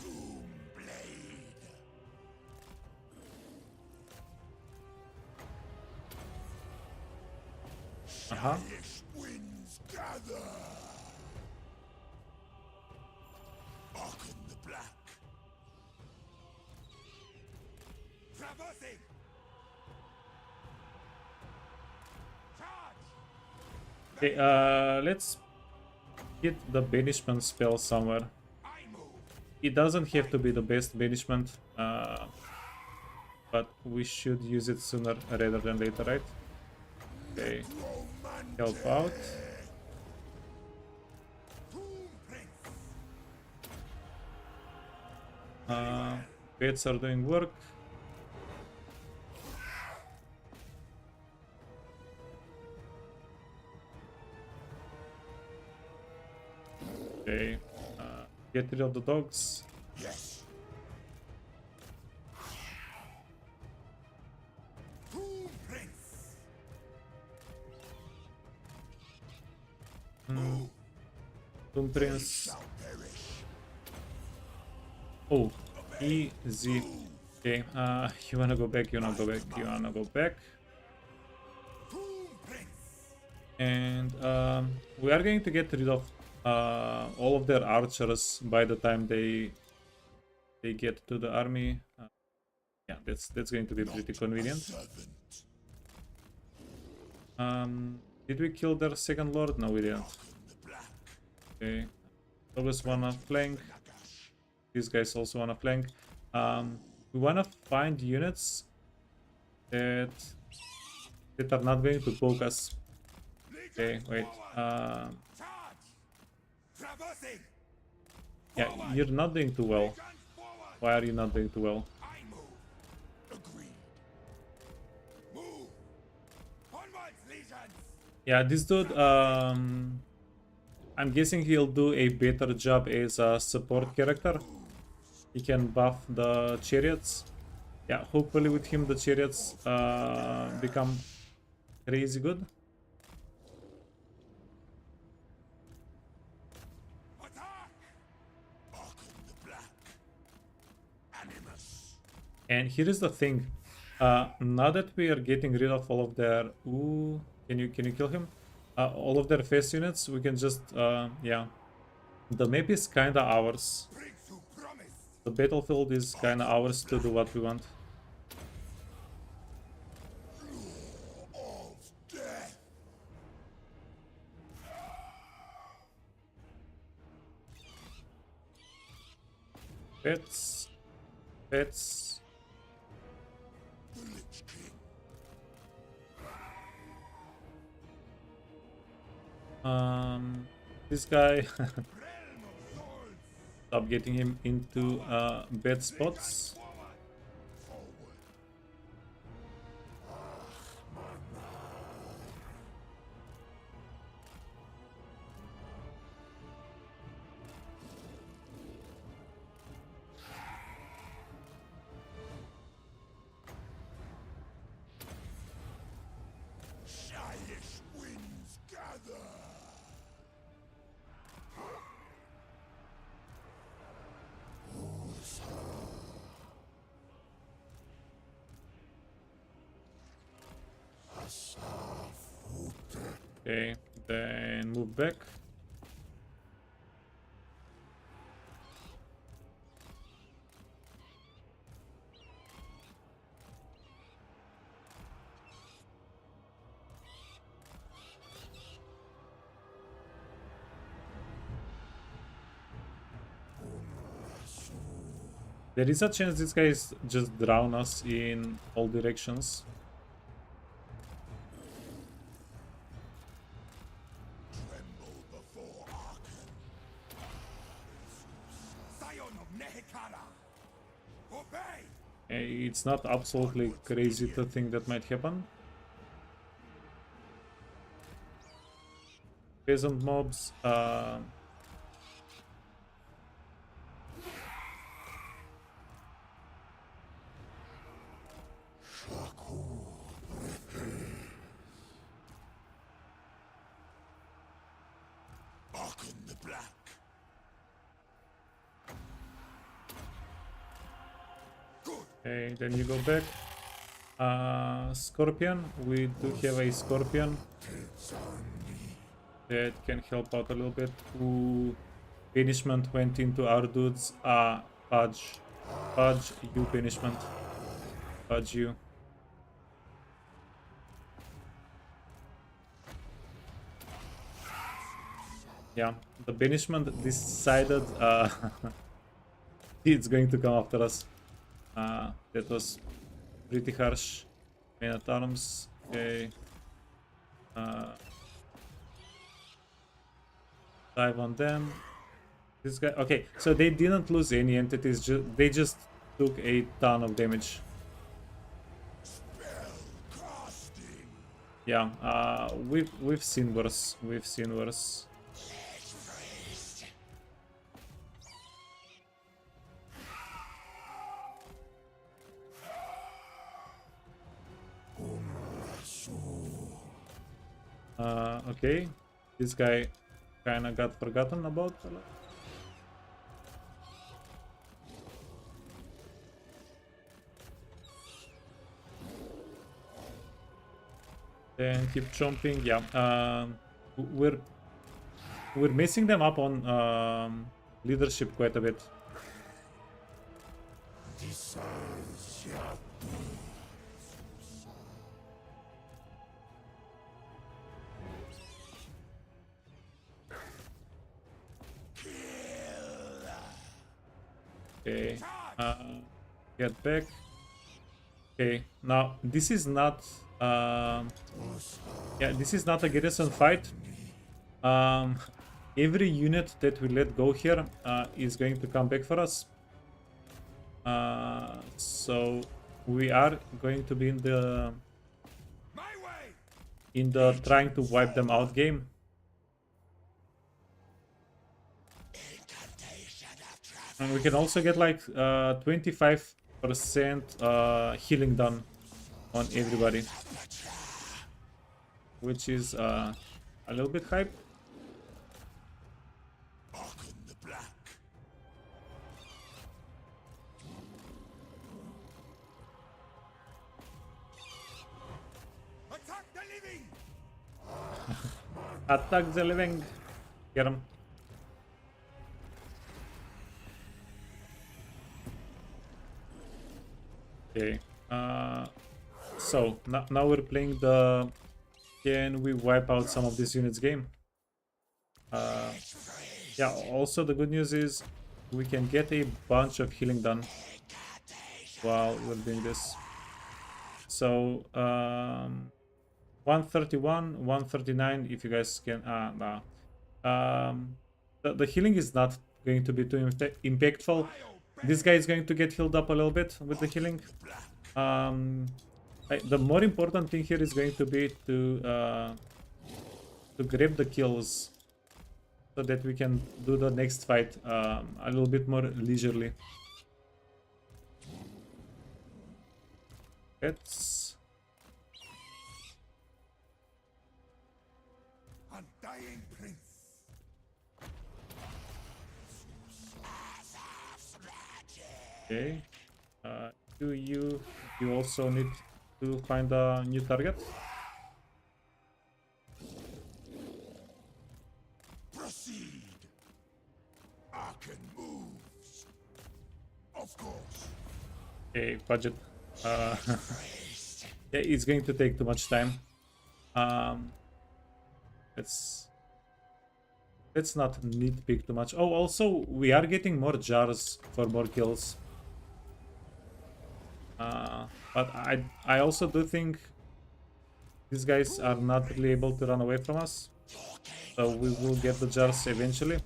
C: Doom blade. Hellish winds gather. Arkhan the Black. Traversing. Charge.
A: Okay, let's get the banishment spell somewhere.
C: I move.
A: It doesn't have to be the best banishment, but we should use it sooner rather than later, right? Okay, help out. Pets are doing work. Okay, get rid of the dogs.
C: Yes. Prince.
A: Doom Prince.
C: Shall perish.
A: Oh, easy. Okay, you wanna go back, you wanna go back, you wanna go back. And we are going to get rid of all of their archers by the time they get to the army. Yeah, that's going to be pretty convenient. Did we kill their second lord? No, we didn't. Okay, always wanna flank. These guys also wanna flank. We wanna find units that are not going to poke us. Okay, wait. Yeah, you're not doing too well. Why are you not doing too well? Yeah, this dude, I'm guessing he'll do a better job as a support character. He can buff the chariots. Yeah, hopefully with him the chariots become crazy good. And here is the thing. Now that we are getting rid of all of their... Ooh, can you kill him? All of their face units, we can just... yeah. The map is kinda ours. The battlefield is kinda ours to do what we want. Pets. Pets. This guy, stop getting him into bad spots. Okay, then move back. There is a chance these guys just drown us in all directions.
C: Tremble before Arkhan. Scion of Nehekara. Obey.
A: It's not absolutely crazy to think that might happen. Peasant mobs,
C: Arkhan the Black.
A: okay, then you go back. Scorpion, we do have a Scorpion that can help out a little bit. Ooh, banishment went into our dudes. Fudge. Fudge, you banishment. Fudge you. Yeah, the banishment decided it's going to come after us. That was pretty harsh. Man at arms. Okay. Dive on them. This guy. Okay, so they didn't lose any entities. They just took a ton of damage. Yeah. We've seen worse. We've seen worse. Okay, this guy kinda got forgotten about. Then keep chomping. Yeah, we're messing them up on leadership quite a bit. Okay, get back. Okay, now this is not yeah, this is not a garrison fight. Every unit that we let go here is going to come back for us. So we are going to be in the trying to wipe them out game. And we can also get like 25% healing done on everybody, which is a little bit hype.
C: Arkhan the Black. Attack the living!
A: Attack the living. Get him. Okay. So now we're playing the can we wipe out some of these units game. Yeah, also the good news is we can get a bunch of healing done while we're doing this. So 131, 139 if you guys can. The healing is not going to be too impactful. This guy is going to get healed up a little bit with the healing. The more important thing here is going to be to grab the kills so that we can do the next fight a little bit more leisurely. Let's...
C: Undying Prince.
A: Okay. You also need to find a new target.
C: Proceed. Arkhan moves. Of course.
A: Okay, budget. Yeah, it's going to take too much time. Let's not nitpick too much. Oh, also we are getting more jars for more kills. But I also do think these guys are not really able to run away from us, so we will get the jars eventually.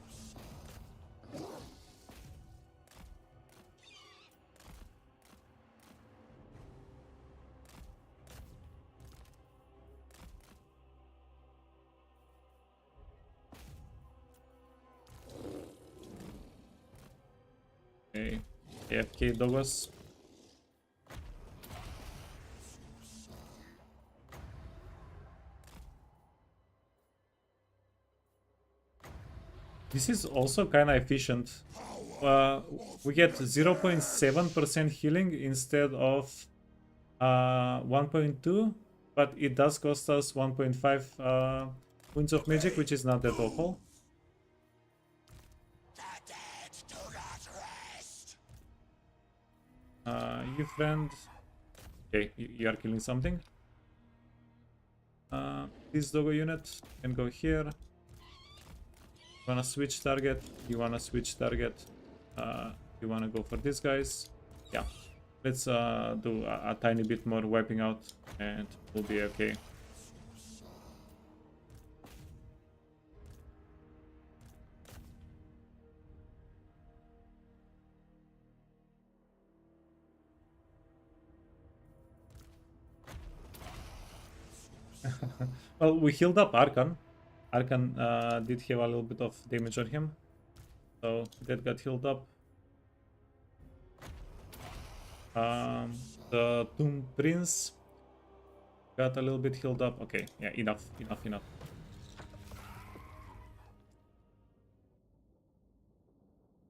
A: Okay, AFK doggos. This is also kind of efficient. We get 0.7% healing instead of 1.2, but it does cost us 1.5 points of magic, which is not that awful. You friend. Okay, you are killing something. This doggo unit can go here. You wanna switch target, you wanna switch target, you we want to go for these guys. Yeah, let's do a tiny bit more wiping out and we'll be okay. Well, we healed up Arkhan. Arkhan did have a little bit of damage on him, so that got healed up. The Tomb Prince got a little bit healed up. Okay, yeah, enough.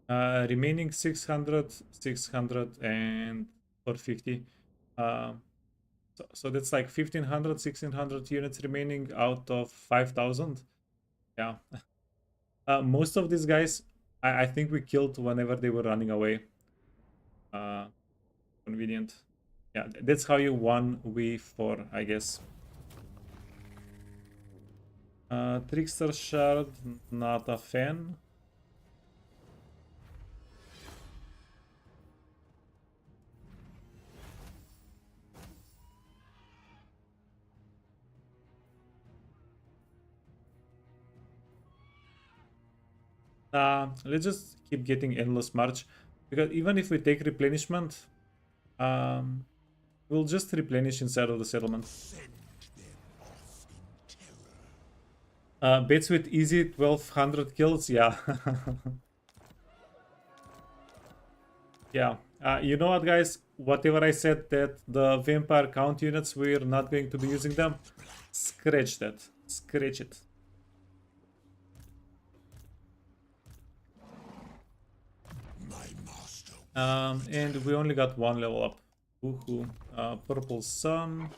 A: Remaining 600, 600, and 450. So that's like 1500, 1600 units remaining out of 5000. Yeah. Most of these guys, I think we killed whenever they were running away. Convenient. Yeah, that's how you 1v4, I guess. Trickster Shard, not a fan. Let's just keep getting Endless March, because even if we take replenishment, we'll just replenish inside of the settlement. Bets with easy 1200 kills, yeah. Yeah, you know what, guys? Whatever I said that the vampire count units, we're not going to be using them. Scratch that. Scratch it. And we only got one level up. Woohoo. Purple Sun.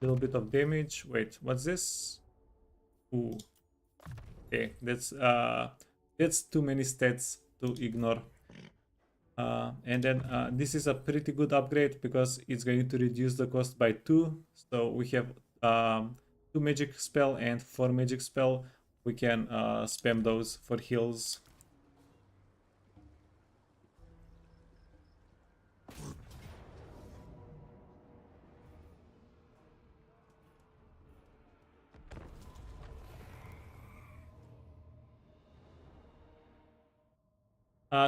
A: Little bit of damage. Wait, what's this? Ooh. Okay, that's too many stats to ignore. And then this is a pretty good upgrade because it's going to reduce the cost by 2. So we have 2 magic spell and 4 magic spell. We can spam those for heals.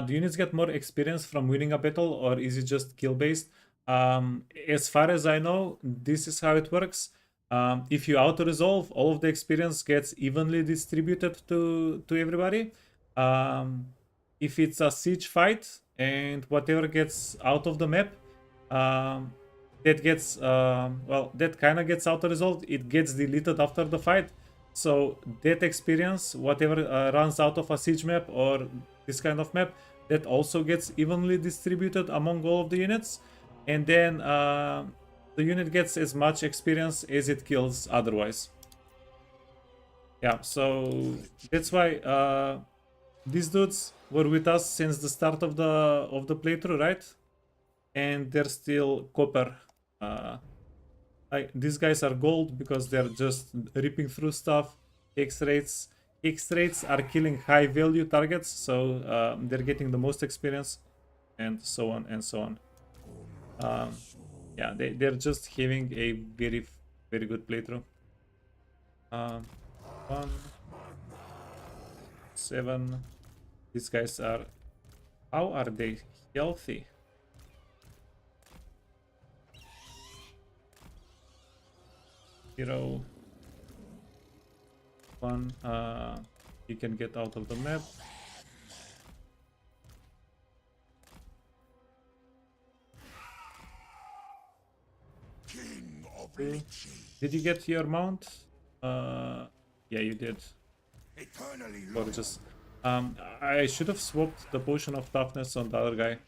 A: Do units get more experience from winning a battle, or is it just kill based? As far as I know, this is how it works. If you auto resolve, all of the experience gets evenly distributed to everybody. If it's a siege fight and whatever gets out of the map, that gets well, that kind of gets auto resolved. It gets deleted after the fight. So that experience, whatever runs out of a siege map or this kind of map, that also gets evenly distributed among all of the units. And then the unit gets as much experience as it kills otherwise. Yeah, so that's why these dudes were with us since the start of the playthrough, right? And they're still copper. Like these guys are gold because they're just ripping through stuff. X-rates are killing high value targets, so they're getting the most experience, and so on and so on. Yeah, they're just having a very good playthrough. 1, 7. These guys are, how are they healthy? 0, 1. You can get out of the map.
C: King of
A: Did you get your mount? Yeah, you did.
C: eternally
A: Gorgeous. I should have swapped the potion of toughness on the other guy.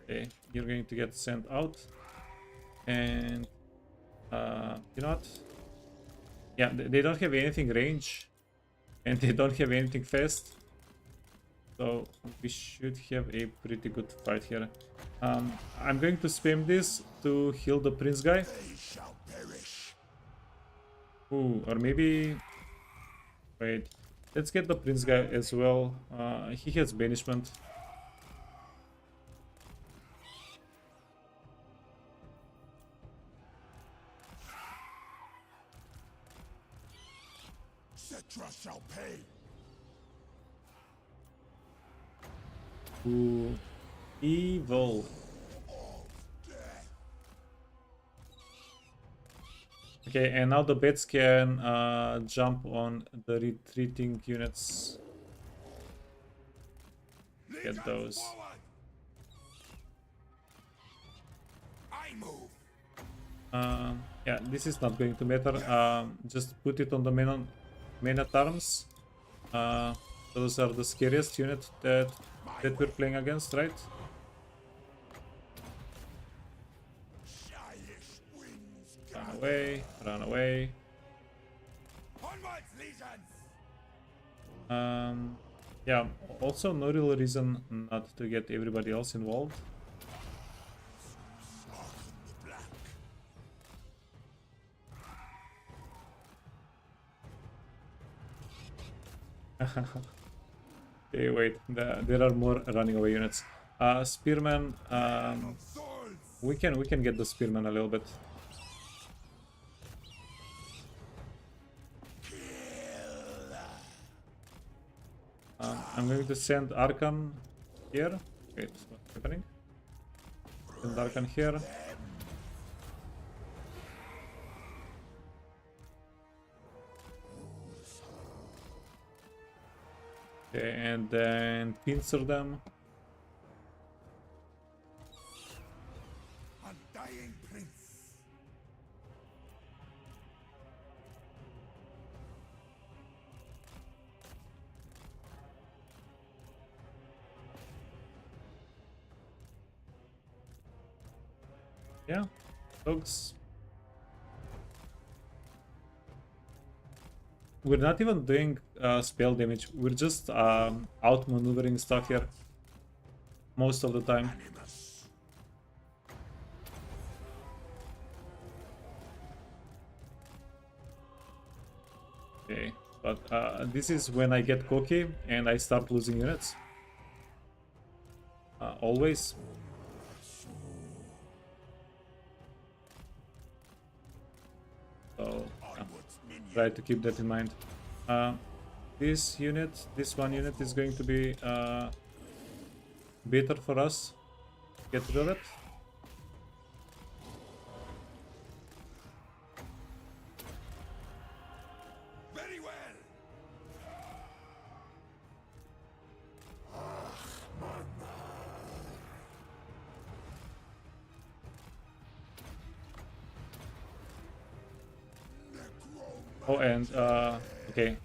A: Okay, you're going to get sent out. And you know what? Yeah, they don't have anything range, and they don't have anything fast. So we should have a pretty good fight here. I'm going to spam this to heal the prince guy.
C: they shall perish.
A: Ooh, or maybe... Wait. Let's get the prince guy as well. He has banishment.
C: Cetra shall pay.
A: Ooh, evil. Okay, and now the bats can jump on the retreating units. Get those.
C: Forward. I move.
A: Yeah, this is not going to matter. Just put it on the main arms. Those are the scariest unit that we're playing against, right?
C: Shyish wings.
A: Run away, run away.
C: Onwards, legions.
A: Yeah, also no real reason not to get everybody else involved.
C: Arkhan the Black.
A: Okay, wait, there are more running away units. Spearman,
C: Swords.
A: we can get the spearman a little bit. I'm going to send Arkhan here. Wait, what's happening? Send Arkhan here. Okay, and then pincer them.
C: Undying prince.
A: Yeah, folks. We're not even doing spell damage. We're just outmaneuvering stuff here most of the time.
C: Animus.
A: Okay, but this is when I get cocky and I start losing units. Always. So
C: Onwards, minion.
A: try to keep that in mind. This one unit is going to be better for us. Get rid of it.
C: Very well.
A: Oh, and okay,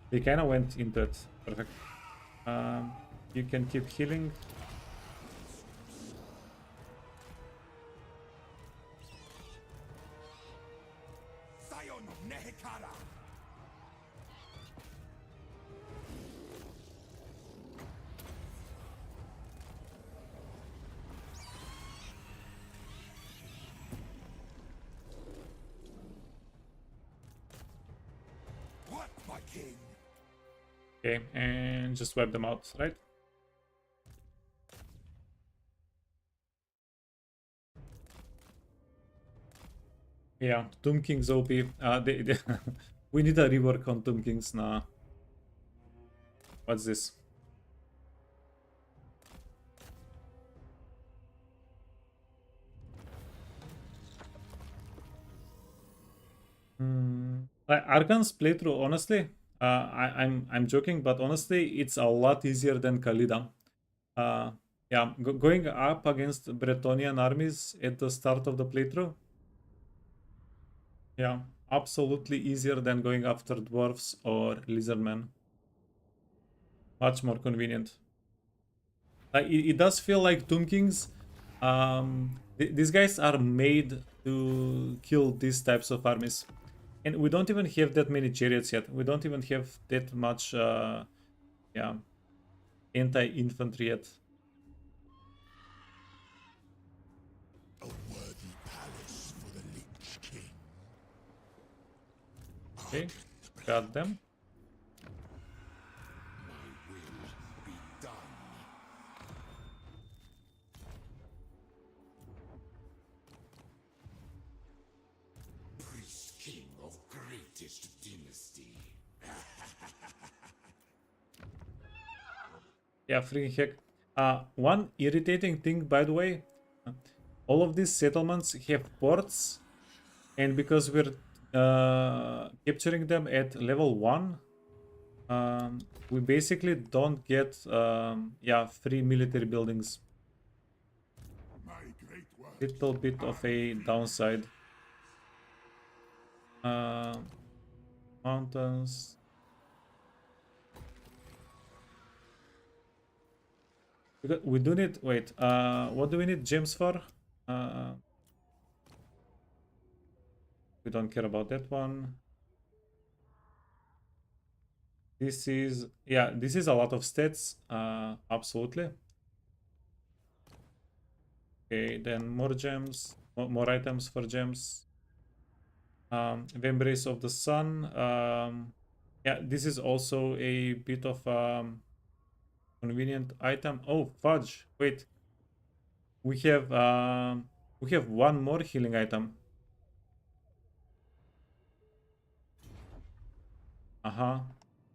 A: they kind of went into it. Perfect. You can keep healing.
C: Scion of Nehekara. What, my king?
A: Okay, and just wipe them out, right? Yeah, Tomb King's OP. We need a rework on Tomb Kings now. What's this? Arkhan's playthrough, honestly, I'm joking, but honestly, it's a lot easier than Khalida. Yeah, going up against Bretonnian armies at the start of the playthrough. Yeah, absolutely easier than going after dwarves or lizardmen. Much more convenient. It does feel like Tomb Kings. These guys are made to kill these types of armies. And we don't even have that many chariots yet. We don't even have that much, yeah, anti-infantry yet.
C: A worthy palace for the Lich King.
A: Okay, got them. Yeah, freaking heck. One irritating thing, by the way, all of these settlements have ports, and because we're capturing them at level 1, we basically don't get yeah, free military buildings.
C: My great work.
A: Little bit of a downside. Mountains. We do need, wait, what do we need gems for? We don't care about that one. This is, yeah, this is a lot of stats, absolutely. Okay, then more gems, more items for gems. The Embrace of the Sun. Yeah, this is also a bit of convenient item. Oh, fudge! Wait, we have one more healing item.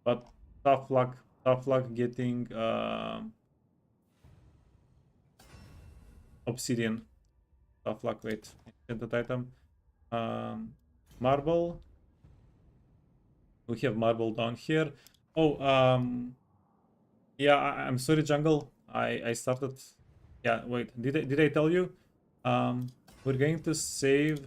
A: But tough luck getting obsidian. Tough luck. Wait, get that item. Marble. We have marble down here. Oh, yeah, I'm sorry, jungle. I started. Yeah, wait. Did I tell you? We're going to save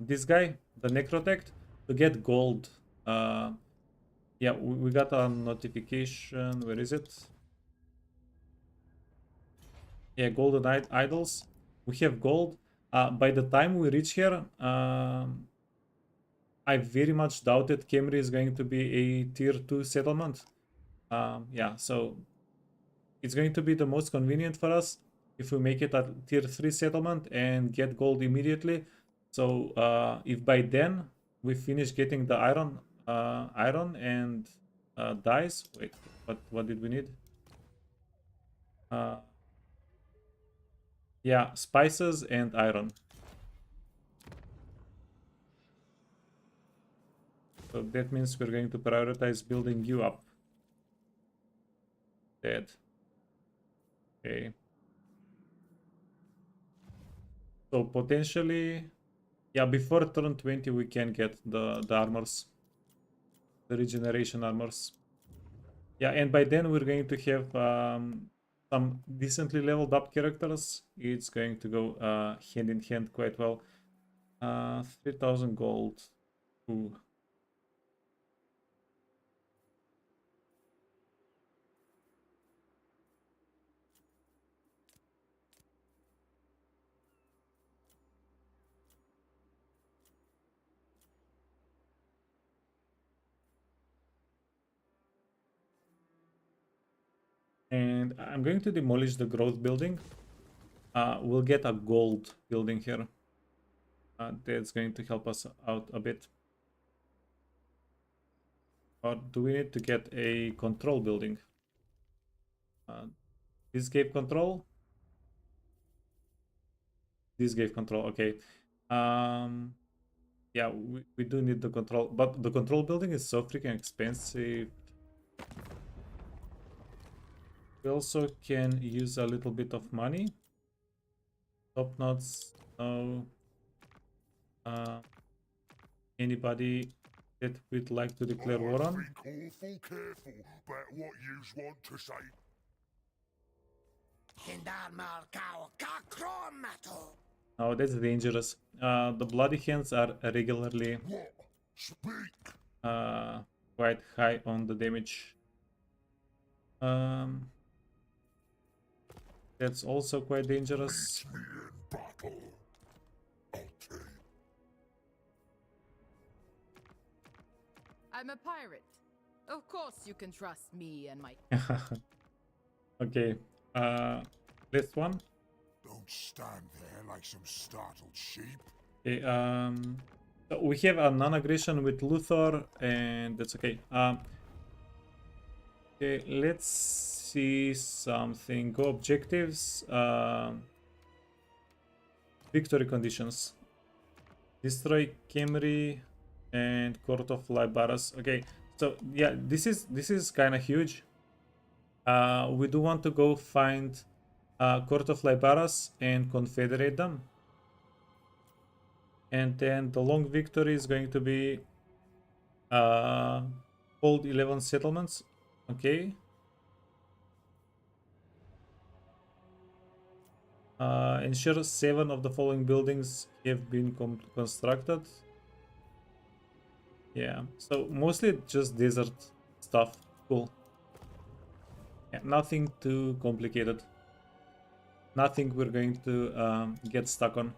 A: this guy, the Necrotect, to get gold. Yeah, we got a notification. Where is it? Yeah, golden idols. We have gold. By the time we reach here, I very much doubted Camry is going to be a tier 2 settlement. Yeah, so it's going to be the most convenient for us if we make it a tier 3 settlement and get gold immediately. So if by then we finish getting the iron and dyes. Wait, what did we need? Yeah, spices and iron. So that means we're going to prioritize building you up. Dead. Okay. So potentially, yeah, before turn 20 we can get the armors. The regeneration armors. Yeah, and by then we're going to have some decently leveled up characters. It's going to go hand in hand quite well. 3,000 gold. Ooh. And I'm going to demolish the growth building. We'll get a gold building here. That's going to help us out a bit. Or do we need to get a control building? This gave control. This gave control. Okay. Yeah, we do need the control, but the control building is so freaking expensive. We also can use a little bit of money. Top knots, no. Anybody that would like to declare war on?
C: Be careful about what yous want to say.
A: Oh, that's dangerous. The bloody hands are regularly
C: What? Speak.
A: quite high on the damage. That's also quite dangerous.
C: Meet me in battle. I'll tell you.
E: I'm a pirate. Of course you can trust me and my...
A: Okay. This one.
C: Don't stand there like some startled sheep.
A: Okay, so we have a non-aggression with Luthor, and that's okay. Okay, let's see something. Go objectives. Victory conditions. Destroy Camry and Court of Libaras. Okay, So yeah, this is kind of huge. We do want to go find Court of Libaras and confederate them. And then the long victory is going to be hold 11 settlements. Okay. Ensure 7 of the following buildings have been constructed. Yeah, so mostly just desert stuff. Cool. Yeah, nothing too complicated. Nothing we're going to get stuck on.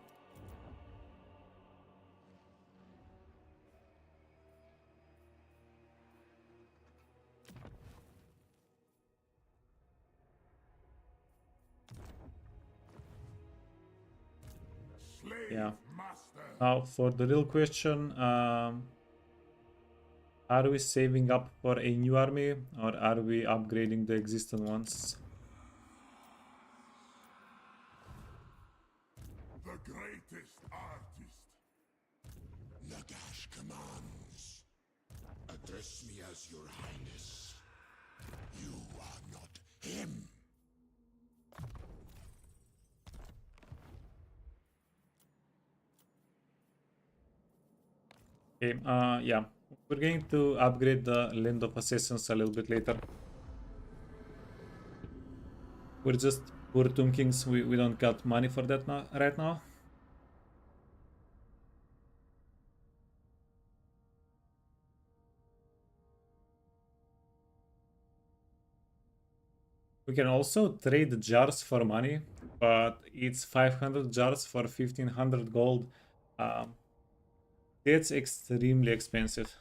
C: Slave
A: Yeah.
C: master.
A: Now for the real question, are we saving up for a new army or are we upgrading the existing ones?
C: The greatest artist. Nagash commands. Address me as your highness. You are not him.
A: Okay, yeah, we're going to upgrade the Land of Assassins a little bit later. We're just poor Tomb Kings, we don't got money for that now, right now. We can also trade jars for money, but it's 500 jars for 1500 gold. That's extremely expensive.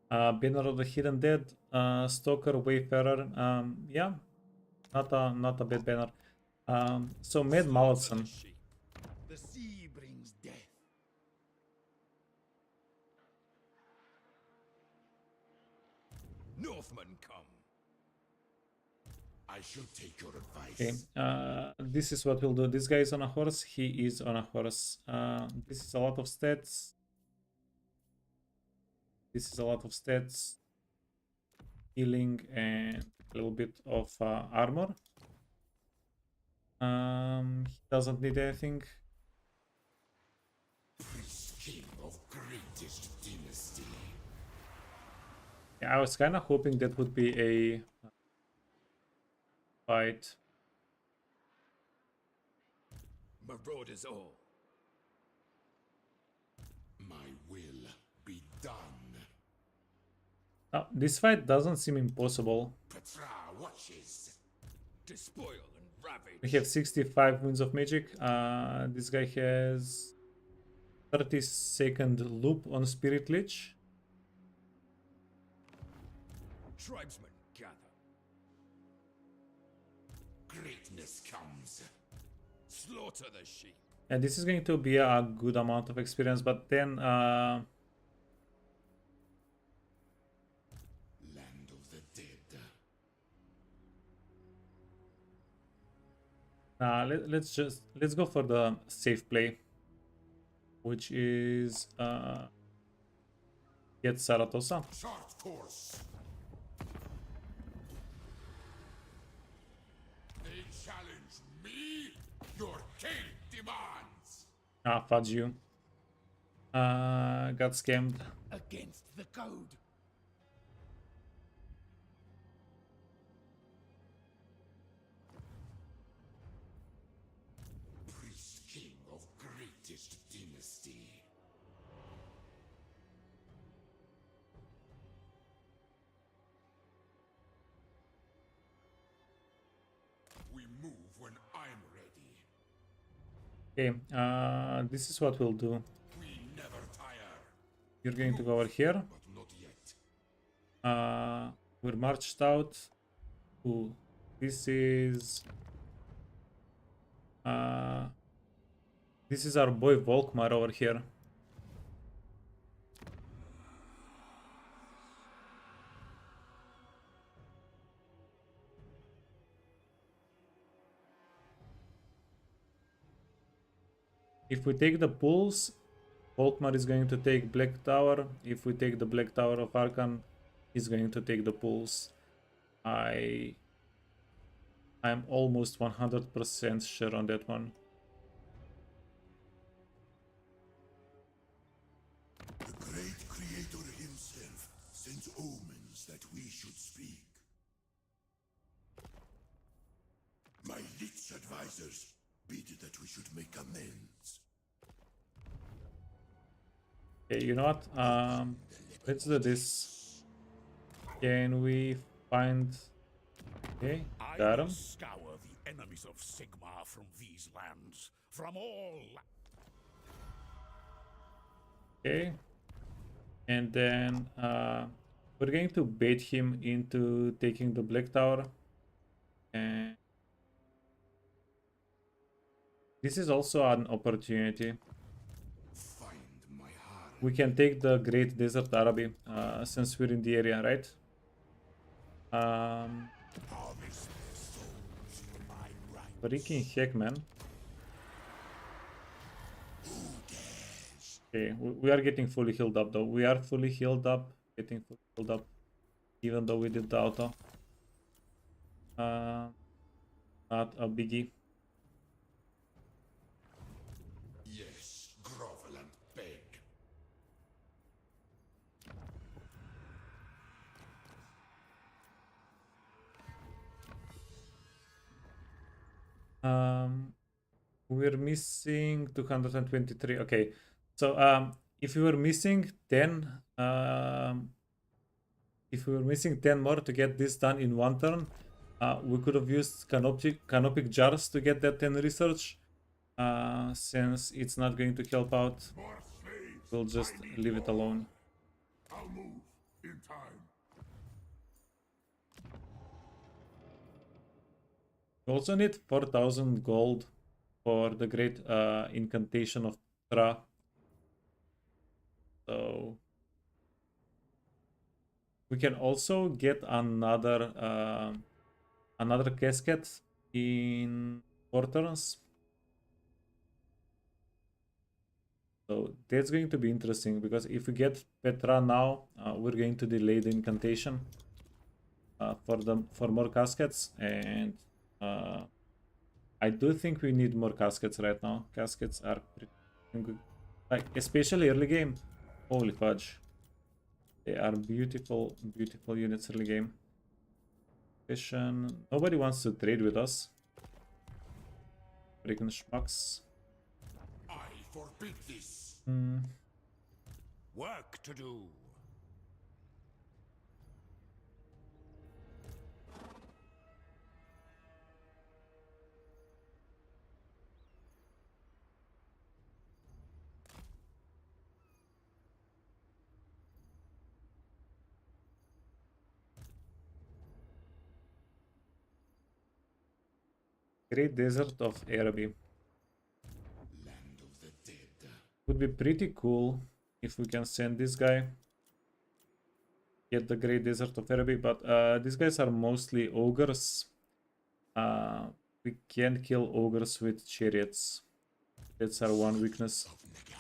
A: Banner of the Hidden Dead, Stalker, Wayfarer, yeah, not a bad banner. So Mad Malletson.
D: The sea brings death. Northmen come.
C: I shall take your advice.
A: Okay, this is what we'll do. This guy is on a horse, he is on a horse. This is a lot of stats. This is a lot of stats. Healing and a little bit of armor. He doesn't need anything.
C: King of greatest dynasty.
A: Yeah, I was kind of hoping that would be a fight.
D: Marauders all.
C: My will be done.
A: This fight doesn't seem impossible.
C: Petra watches.
D: Despoil and ravage.
A: We have 65 wounds of magic. This guy has 30-second loop on Spirit Lich.
D: Tribesmen gather.
C: Greatness comes.
D: Slaughter the sheep.
A: And this is going to be a good amount of experience, but then
C: Land of the dead.
A: let's go for the safe play, which is get Saratosa.
C: Chart course. They challenge me. Your king demands.
A: Fudge you. Got scammed.
D: Against the code.
C: Priest king of greatest dynasty. We move when I'm ready.
A: Okay, this is what we'll do.
C: We never tire.
A: You're going to go over here.
C: But not yet.
A: We're marched out. Ooh, this is our boy Volkmar over here. If we take the pulse, Volkmar is going to take Black Tower. If we take the Black Tower of Arkhan, he's going to take the pulse. I'm almost 100% sure on that one.
C: The great creator himself sends omens that we should speak. My Lich advisors bid that we should make amends.
A: Okay, you know what? Let's do this. Can we find... Okay, got him.
B: Scour the enemies of Sigmar from these lands, from all.
A: Okay. And then we're going to bait him into taking the Black Tower. And this is also an opportunity.
C: Find my heart.
A: We can take the Great Desert Arabi since we're in the area, right?
C: Harvest their souls for my right.
A: Freaking heck, man. Okay, we are getting fully healed up though. We are fully healed up, getting fully healed up, even though we did the auto. Not a biggie.
C: Yes, grovel and beg.
A: We're missing 223. Okay, so if we were missing 10, if we were missing 10 more to get this done in one turn, we could have used canopic jars to get that 10 research. Since it's not going to help out,
C: More slaves.
A: we'll just
C: I need
A: leave it
C: more.
A: alone.
C: I'll move in time.
A: We also need 4,000 gold for the great incantation of Tra. So we can also get another casket in 4 turns. So that's going to be interesting because if we get Petra now, we're going to delay the incantation for more caskets, and I do think we need more caskets right now. Caskets are pretty good, like especially early game. Holy fudge! They are beautiful, beautiful units early game. Vision. Nobody wants to trade with us. Freaking schmucks.
C: I forbid this.
B: Work to do.
A: Great Desert of Araby.
C: Land of the dead.
A: Would be pretty cool if we can send this guy. Get the Great Desert of Araby, but these guys are mostly ogres. We can't kill ogres with chariots. That's our one weakness.
C: Of Nagash.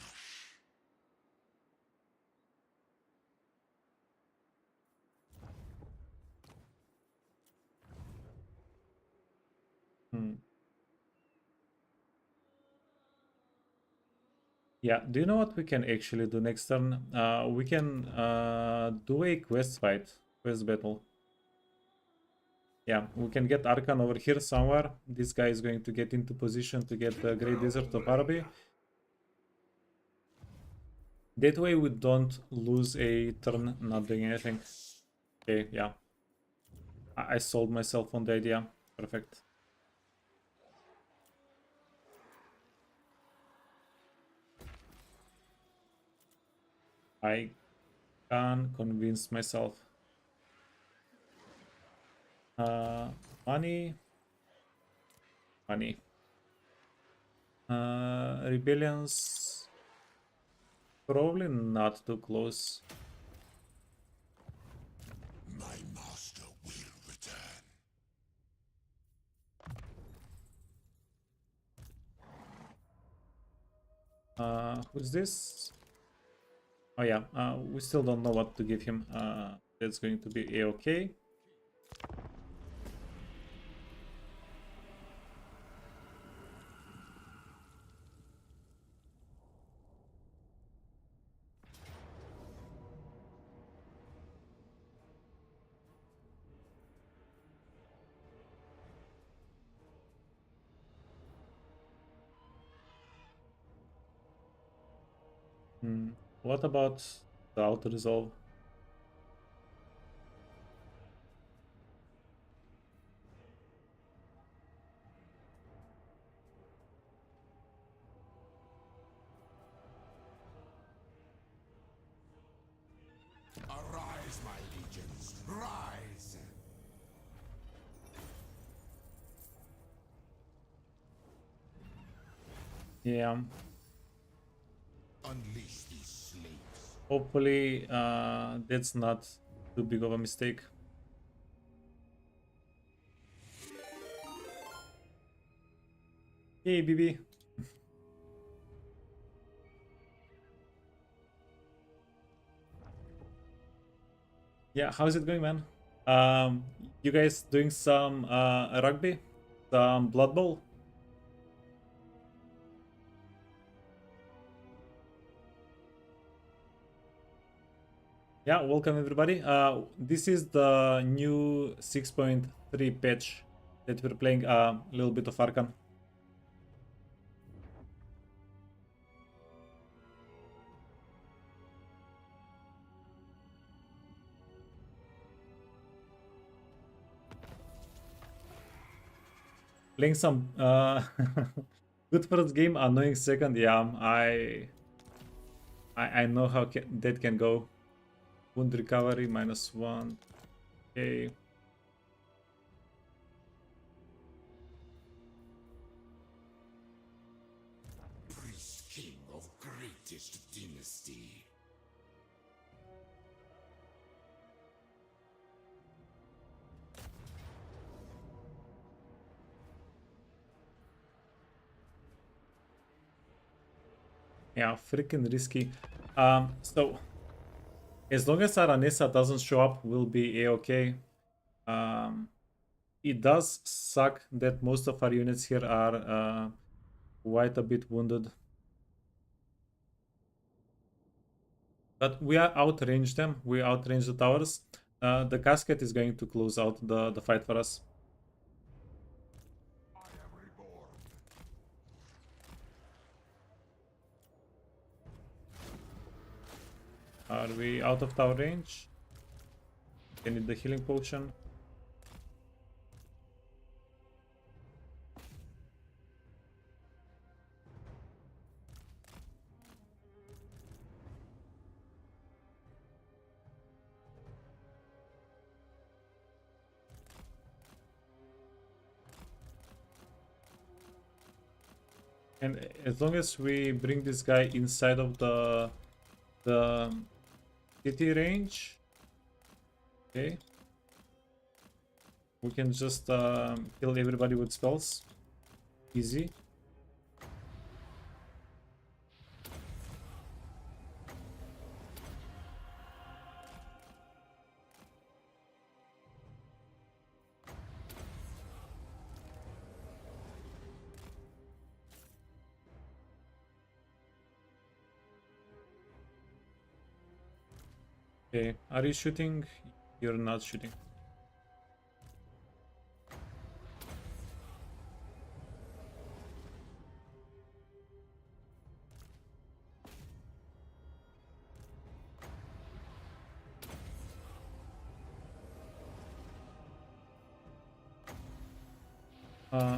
A: Yeah, do you know what we can actually do next turn? We can do a quest fight, quest battle. Yeah, we can get Arkhan over here somewhere. This guy is going to get into position to get the Great Desert of Araby. That way we don't lose a turn not doing anything. Okay, yeah. I sold myself on the idea. Perfect. I can convince myself. Money. Money. Rebellions. Probably not too close.
C: My master will return.
A: Who's this? Oh yeah, we still don't know what to give him. That's going to be a-okay. What about the auto resolve?
C: Arise, my legions, rise!
A: Yeah,
C: Unleash these slaves.
A: hopefully that's not too big of a mistake. Hey, BB. Yeah, how's it going, man? You guys doing some rugby? Some Blood Bowl? Yeah, welcome everybody. This is the new 6.3 patch that we're playing a little bit of Arkhan. Playing some good first game, annoying second. Yeah, I know how that can go. Wound recovery -1. Okay.
C: Priest king of greatest dynasty.
A: Yeah, freaking risky. So as long as Aranesa doesn't show up, we'll be a-okay. It does suck that most of our units here are quite a bit wounded. But we are outrange them. We outrange the towers. The casket is going to close out the fight for us.
C: I am reborn.
A: Are we out of tower range? I need the healing potion. And as long as we bring this guy inside of the city range, okay, we can just kill everybody with spells. Easy. Okay, are you shooting? You're not shooting.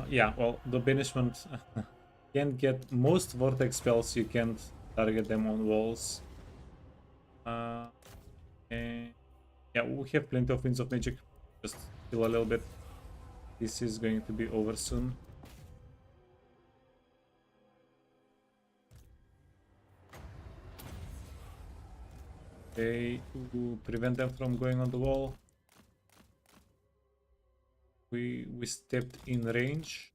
A: Yeah, well, the banishment can't get most vortex spells, you can't target them on walls. And yeah, we have plenty of winds of magic. Just kill a little bit. This is going to be over soon. Okay, to prevent them from going on the wall. We stepped in range.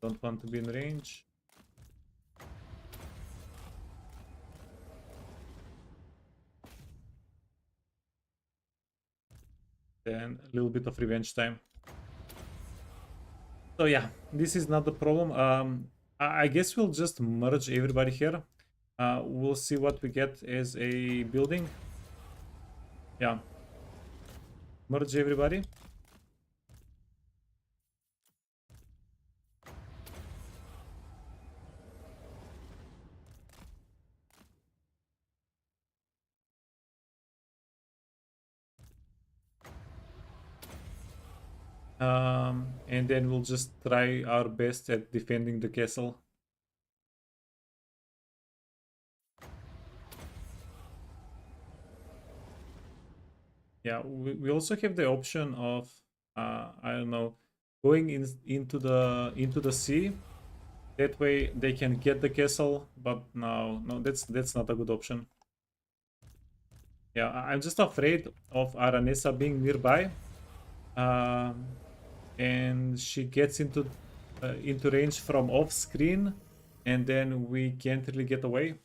A: Don't want to be in range. then a little bit of revenge time. So yeah, this is not the problem. I guess we'll just merge everybody here. We'll see what we get as a building. Yeah, merge everybody. And then we'll just try our best at defending the castle. Yeah, we also have the option of I don't know, going into the sea. That way they can get the castle, but no, that's not a good option. Yeah, I'm just afraid of Aranesa being nearby, and she gets into range from off screen, and then we can't really get away.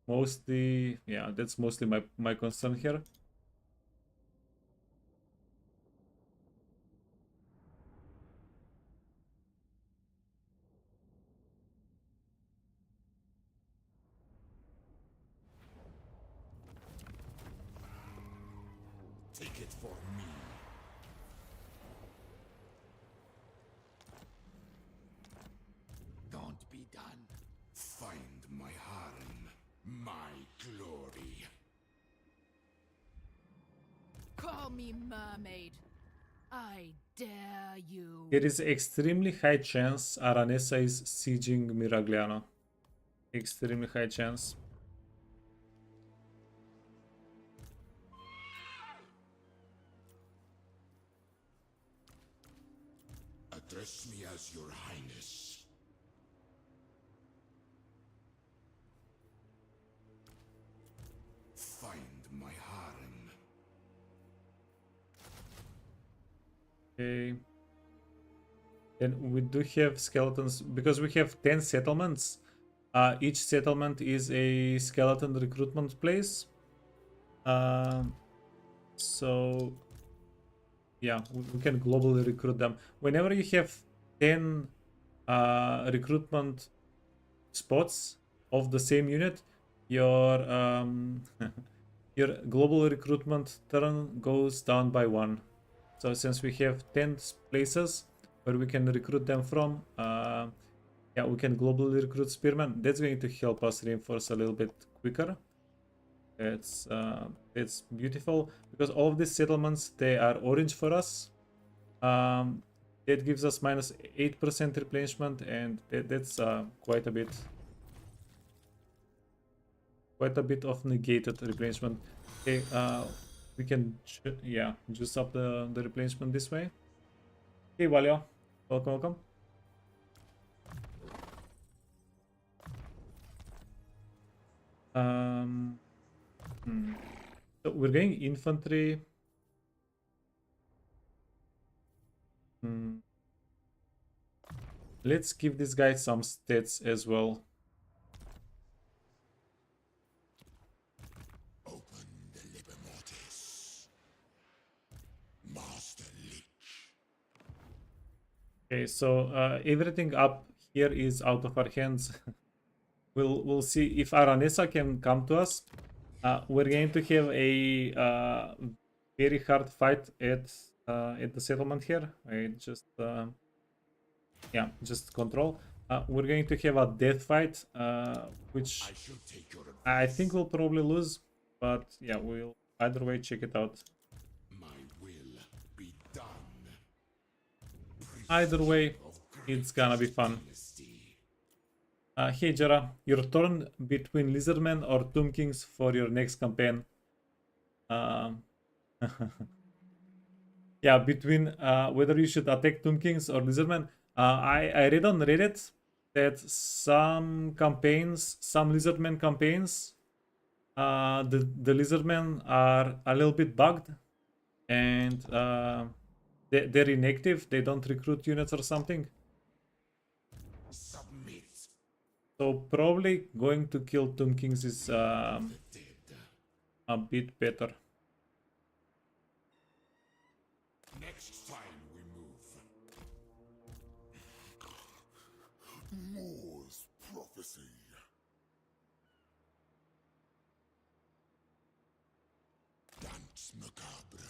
A: Mostly, yeah, that's mostly my concern here.
C: Take it for me. Don't be done. Find my harem, my glory.
E: Call me mermaid. I dare you.
A: There is extremely high chance Aranesa is sieging Miragliano. Extremely high chance.
C: Address me as your highness. Find my harem.
A: Okay. Then we do have skeletons because we have 10 settlements. Each settlement is a skeleton recruitment place. So yeah, we can globally recruit them. Whenever you have 10 recruitment spots of the same unit, your your global recruitment turn goes down by 1. So since we have 10 places where we can recruit them from, yeah, we can globally recruit spearmen. That's going to help us reinforce a little bit quicker. It's beautiful because all of these settlements, they are orange for us. That gives us minus 8% replenishment, and that's quite a bit of negated replenishment. Okay, we can yeah, juice up the replenishment this way. Hey Walio, welcome. So we're going infantry. Let's give this guy some stats as well.
C: Open the liber mortis. Master Lich.
A: Okay, so everything up here is out of our hands. We'll see if Aranesa can come to us. We're going to have a very hard fight at the settlement here. I just yeah, just control. We're going to have a death fight, which
C: I shall take your advice.
A: I think we'll probably lose, but yeah, we'll either way check it out.
C: My will be done.
A: Either way, it's gonna be fun. Hey Jara, your turn between Lizardmen or Tomb Kings for your next campaign. Yeah, between whether you should attack Tomb Kings or Lizardmen. I read on Reddit that some campaigns, some Lizardmen campaigns, the Lizardmen are a little bit bugged, and they're inactive. They don't recruit units or something.
C: Submit.
A: So probably going to kill Tomb Kings is a bit better.
C: Next time we move. Moore's prophecy. Dance macabre.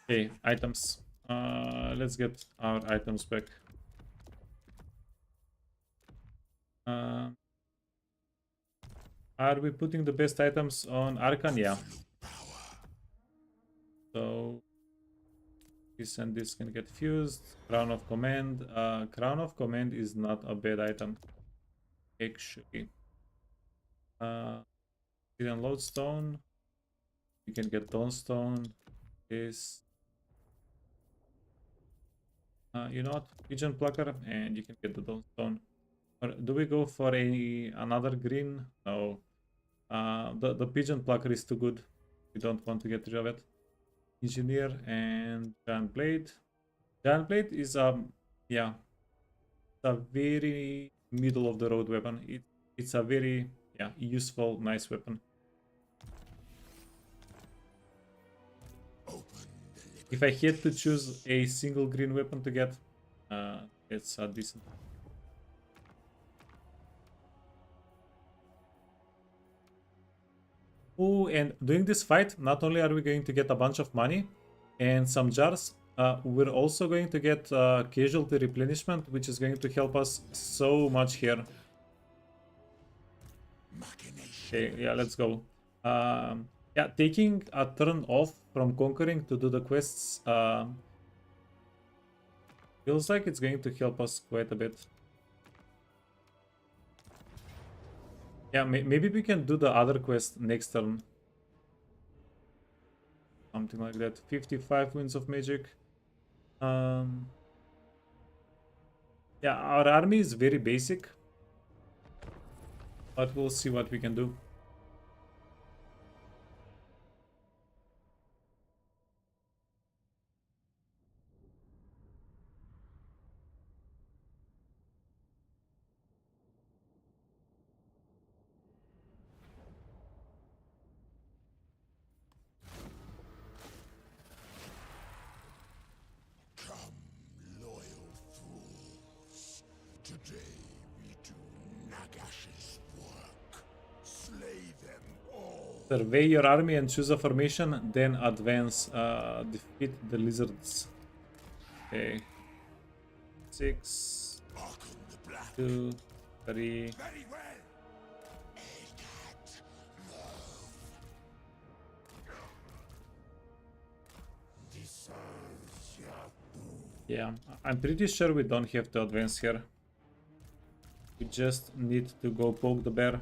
A: Okay, items. Let's get our items back. Are we putting the best items on Arkhan? Yeah. So this and this can get fused. Crown of Command. Crown of Command is not a bad item, actually. Hidden Lodestone. You can get Dawnstone. This. You know what? Pigeon Plucker, and you can get the Dawnstone. Or do we go for another green? No. The Pigeon Plucker is too good. We don't want to get rid of it. Engineer and Giant Blade. Giant Blade is yeah, it's a very middle of the road weapon. It's a very useful, nice weapon. If I had to choose a single green weapon to get, it's decent. Oh, and during this fight, not only are we going to get a bunch of money and some jars, we're also going to get casualty replenishment, which is going to help us so much here. Okay, yeah, let's go. Yeah, taking a turn off from conquering to do the quests feels like it's going to help us quite a bit. Yeah, maybe we can do the other quest next turn. Something like that. 55 Winds of Magic. Yeah, our army is very basic. But we'll see what we can do.
C: Today we do Nagash's work. Slay them all.
A: Survey your army and choose a formation, then advance. Defeat the lizards. Okay. 6,
C: Arkhan the Black.
A: 2, 3.
C: Very well.
A: Yeah, I'm pretty sure we don't have to advance here. We just need to go poke the bear.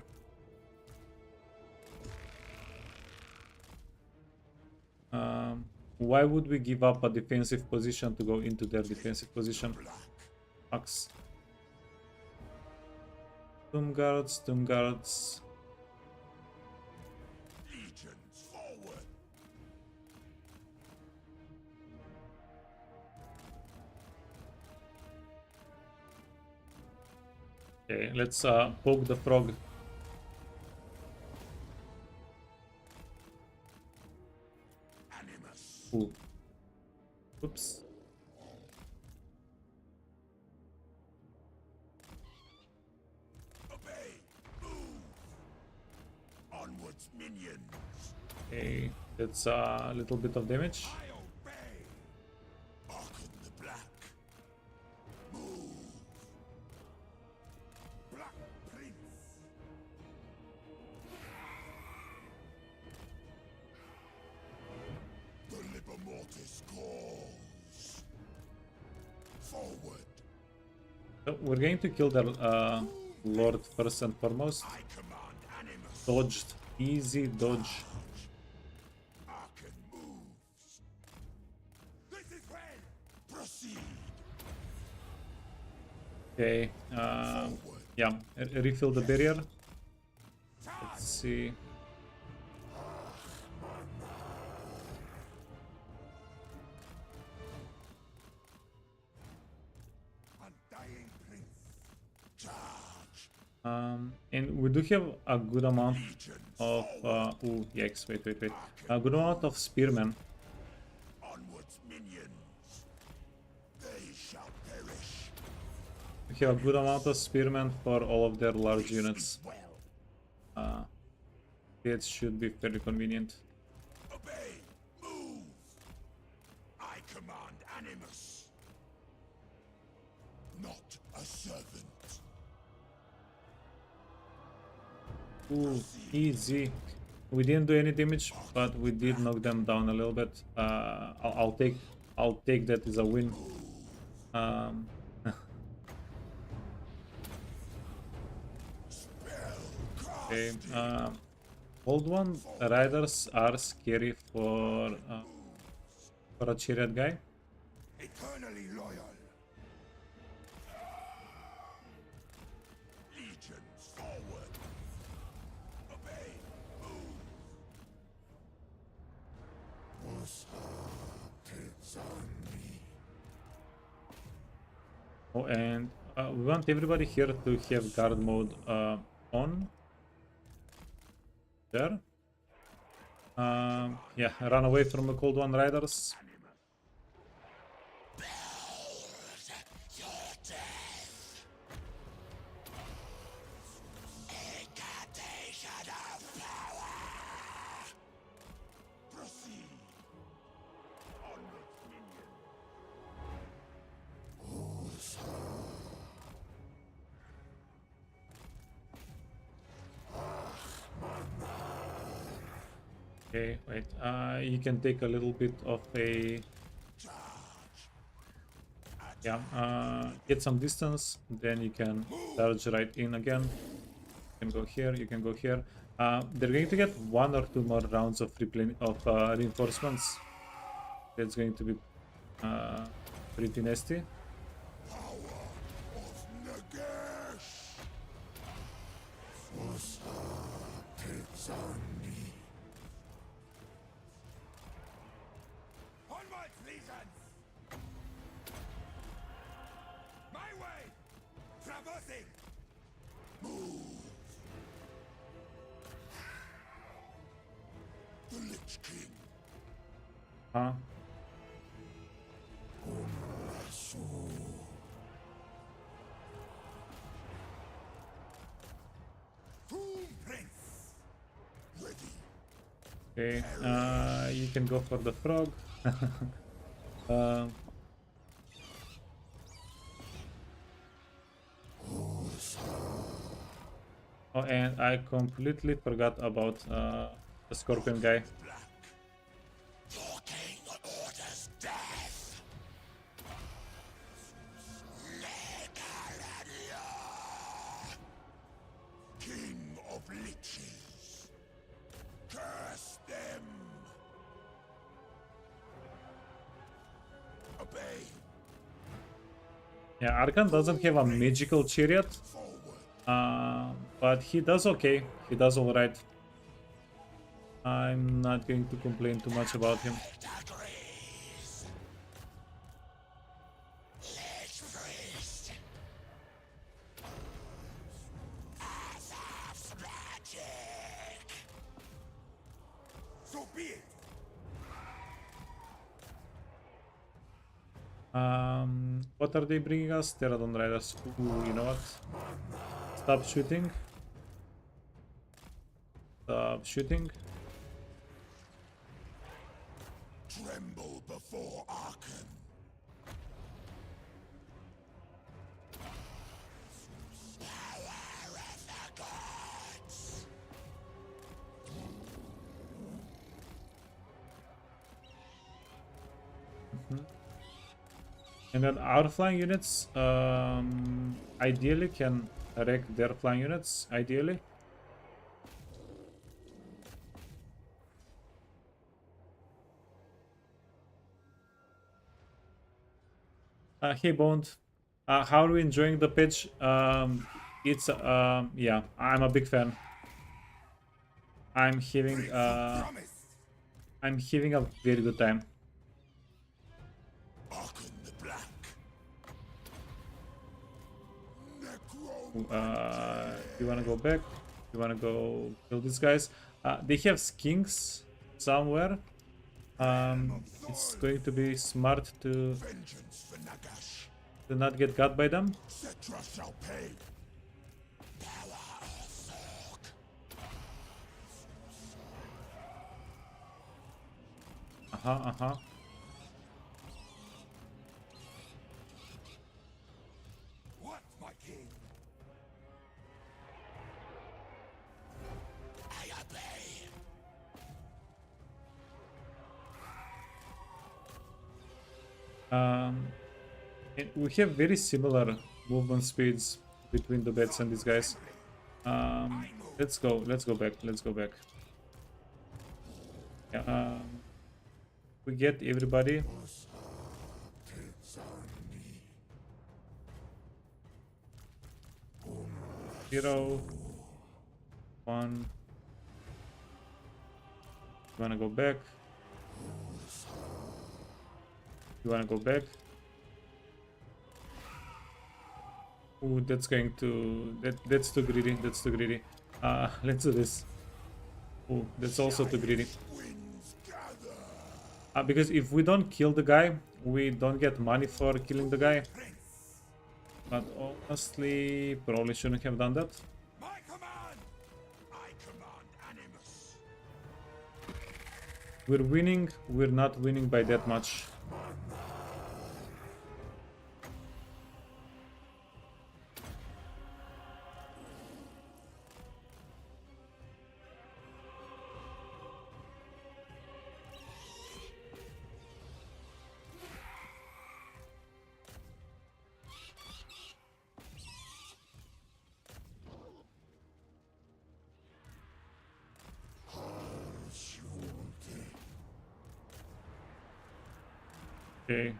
A: Why would we give up a defensive position to go into their defensive position? Axe. Tomb guards, tomb guards.
C: Legions forward.
A: Okay, let's poke the frog.
C: Animus.
A: Ooh. Oops.
C: Obey. Move. Onwards, minions.
A: Okay, that's a little bit of damage.
C: I obey. Arkhan the Black. Move. Black Prince. The Liber Mortis calls. Forward.
A: So we're going to kill the Lord first and foremost.
C: I command Animus.
A: Dodged. Easy dodge.
C: Arkhan moves. This is well. Proceed.
A: Okay. Yeah, refill the barrier. Let's see.
C: Undying Prince.
A: And we do have a good amount of ooh, yikes, wait. A good amount of spearmen.
C: Onwards, minions. They shall perish.
A: We have a good amount of spearmen for all of their large units.
C: Well,
A: It should be very convenient.
C: obey. Move. I command Animus. Not a servant.
A: Ooh, easy. We didn't do any damage, but we did knock them down a little bit. I'll take that as a win. Okay. Old one riders are scary for a chariot guy.
C: Eternally loyal. Legions forward. Obey. Move.
A: Oh, and we want everybody here to have guard mode on. There. Yeah, run away from the cold one riders.
C: Proceed. Onwards, minions.
A: Okay, wait. You can take a little bit of a get some distance, then you can charge right in again. You can go here, you can go here. They're going to get 1 or 2 more rounds of reinforcements. That's going to be pretty nasty.
C: Power of Nagash. Onwards, legions. My way. Traversing. Move. The Lich King.
A: Huh?
C: Boom, Prince. Ready.
A: Okay, you can go for the frog. uh, oh, and I completely forgot about the scorpion guy.
C: Your king orders death. King of liches. Curse them. Obey.
A: Yeah, Arkhan doesn't have a magical chariot,
C: Forward.
A: but he does okay. He does alright. I'm not going to complain too much about him.
C: Agrees. Lich priest. Azav's magic. So be it.
A: What are they bringing us? Pterodon Riders. Ooh, you know what? Stop shooting. Stop shooting.
C: Tremble before Arkhan. Power of the gods.
A: And then our flying units ideally can wreck their flying units, ideally. Hey Bond, how are we enjoying the pitch? It's yeah, I'm a big fan. I'm having a very good time.
C: Arkhan the Black.
A: You wanna go back? You wanna go kill these guys? They have skinks somewhere. It's going to be smart to
C: Vengeance for Nagash.
A: not get got by them.
C: Cetra shall pay. Power of Sork.
A: Uh-huh.
C: What, my king? I obey.
A: And we have very similar movement speeds between the bets and these guys. Let's go back. Yeah, we get everybody. Zero, one. You wanna go back? You wanna go back? Ooh, that's going to that's too greedy. That's too greedy. Let's do this. Ooh, that's also too greedy. Because if we don't kill the guy, we don't get money for killing the guy. But honestly, probably shouldn't have done that.
C: My command! I command Animus.
A: We're winning. We're not winning by that much. Okay,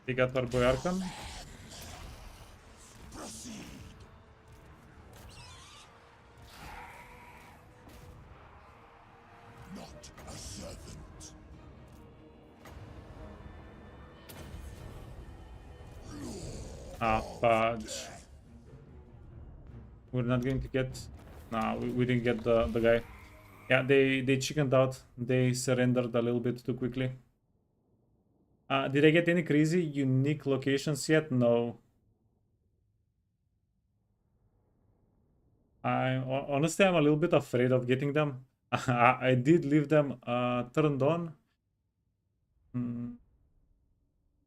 A: they got our boy Arkhan.
C: Not a servant.
A: Fudge. We're not going to get... Nah, we didn't get the guy. Yeah, they chickened out. They surrendered a little bit too quickly. Did I get any crazy unique locations yet? No. Honestly, I'm a little bit afraid of getting them. I did leave them turned on.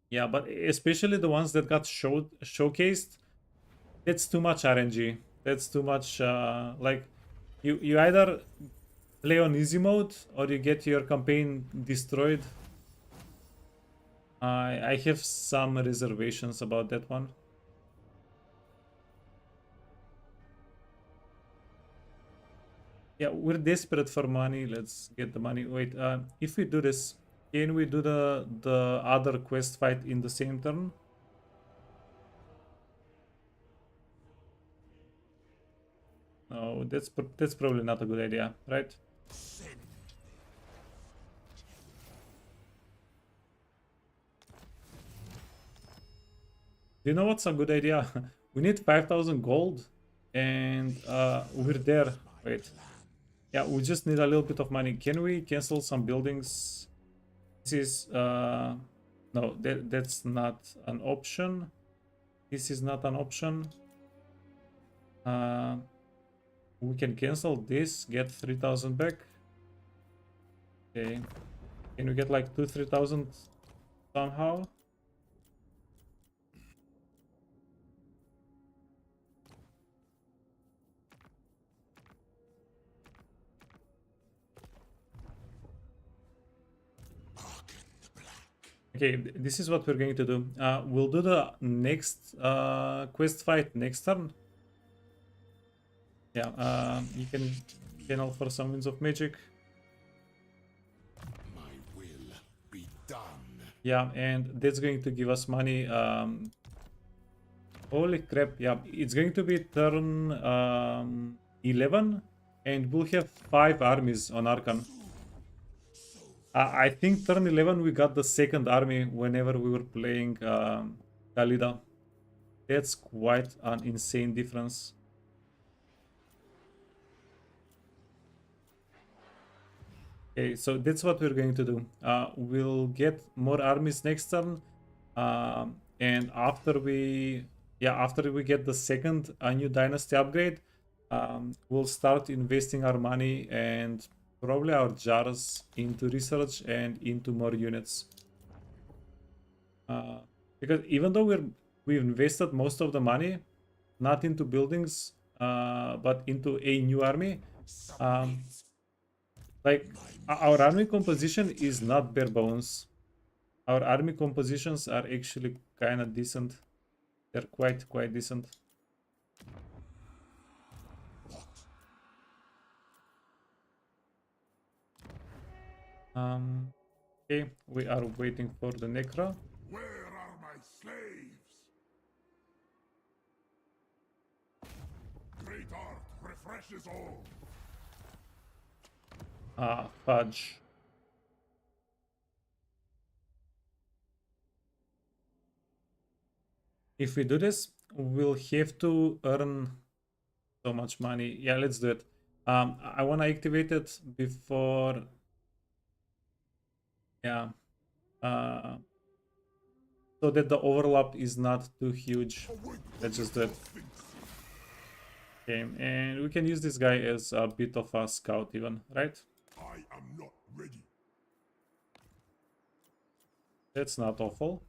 A: Yeah, but especially the ones that got showcased, that's too much RNG. That's too much. Like, you either play on easy mode or you get your campaign destroyed. I have some reservations about that one. Yeah, we're desperate for money. Let's get the money. Wait, if we do this, can we do the other quest fight in the same turn? No, that's probably not a good idea, right? Do you know what's a good idea? We need 5,000 gold, and we're there. Wait. Yeah, we just need a little bit of money. Can we cancel some buildings? This is... no, that's not an option. This is not an option. We can cancel this, get 3,000 back. Okay. Can we get like 2-3,000 somehow? Okay, this is what we're going to do. We'll do the next quest fight next turn. Yeah, you can channel for some Winds of Magic.
C: My will be done.
A: Yeah, and that's going to give us money. Holy crap, yeah, it's going to be turn 11, and we'll have 5 armies on Arkhan. I think turn 11 we got the second army whenever we were playing Khalida. That's quite an insane difference. Okay, so that's what we're going to do. We'll get more armies next turn, and after we get the second new dynasty upgrade, we'll start investing our money and probably our jars into research and into more units. Because even though we've invested most of the money, not into buildings, but into a new army. Like our army composition is not bare bones. Our army compositions are actually kind of decent. They're quite decent. Okay, we are waiting for the Necro.
C: Where are my slaves? Great art refreshes all.
A: Fudge. If we do this, we'll have to earn so much money. Yeah, let's do it. I want to activate it before. Yeah. So that the overlap is not too huge. Let's just do it. Okay, and we can use this guy as a bit of a scout even, right?
C: I am not ready.
A: That's not awful.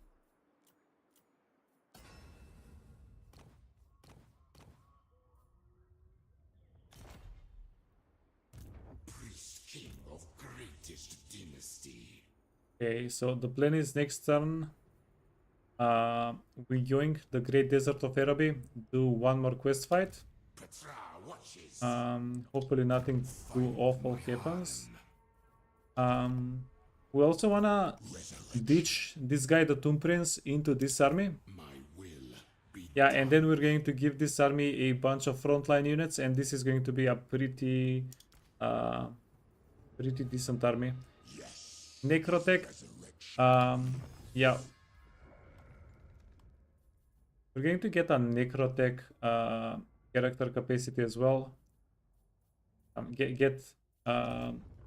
C: Priest king of greatest dynasty.
A: Okay, so the plan is next turn. We yoink the Great Desert of Araby, do one more quest fight.
C: Petra watches.
A: Hopefully nothing too awful happens. We also wanna ditch this guy, the Tomb Prince, into this army.
C: My will be
A: Yeah, and then we're going to give this army a bunch of frontline units, and this is going to be a pretty decent army.
C: yes.
A: Necrotech. Yeah. We're going to get a Necrotech character capacity as well. Get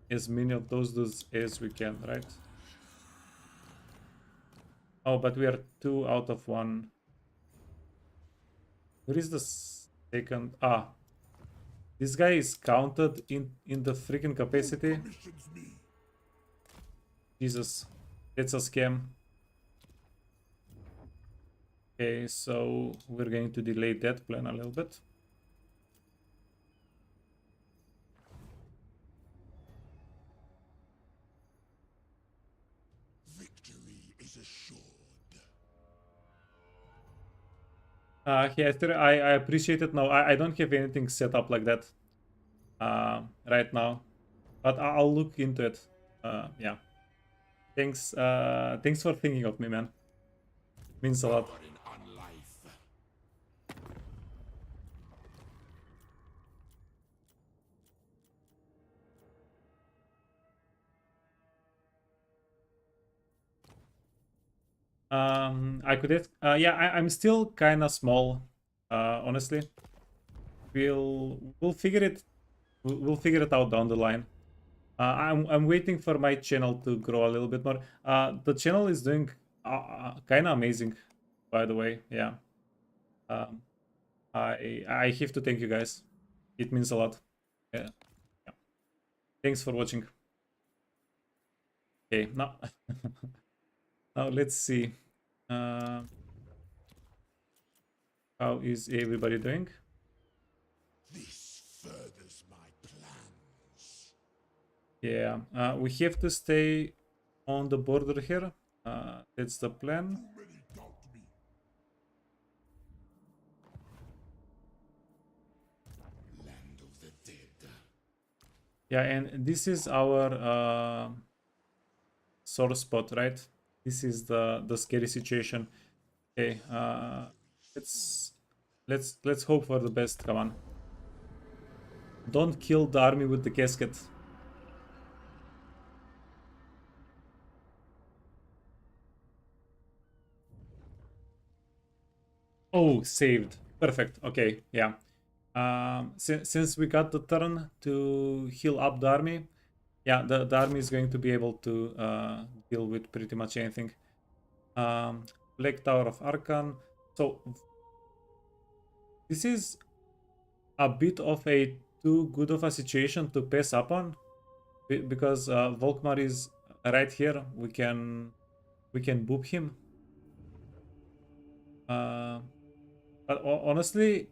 A: as many of those dudes as we can, right? Oh, but we are 2 out of 1. Where is the second? This guy is counted in the freaking capacity.
C: Commissions me.
A: Jesus, it's a scam. Okay, so we're going to delay that plan a little bit.
C: Victory is assured.
A: Yeah, I appreciate it. No, I don't have anything set up like that right now, but I'll look into it. Yeah. Thanks for thinking of me, man. Means a lot.
C: Power in unlife.
A: I could have, yeah, I'm still kind of small, honestly. We'll figure it out down the line. I'm waiting for my channel to grow a little bit more. The channel is doing kind of amazing, by the way. Yeah. I have to thank you guys. It means a lot. Yeah. Yeah. Thanks for watching. Okay, now now let's see. How is everybody doing?
C: This furthers my plans.
A: Yeah, we have to stay on the border here. That's the plan.
C: Too many doubt me. Land of the dead.
A: Yeah, and this is our sore spot, right? This is the scary situation. Okay, let's hope for the best. Come on. Don't kill the army with the casket. Oh, saved. Perfect. Okay, yeah. Since we got the turn to heal up the army, yeah, the army is going to be able to deal with pretty much anything. Black Tower of Arkhan. So this is a bit of a too good of a situation to pass up on, because Volkmar is right here. We can boop him. But honestly,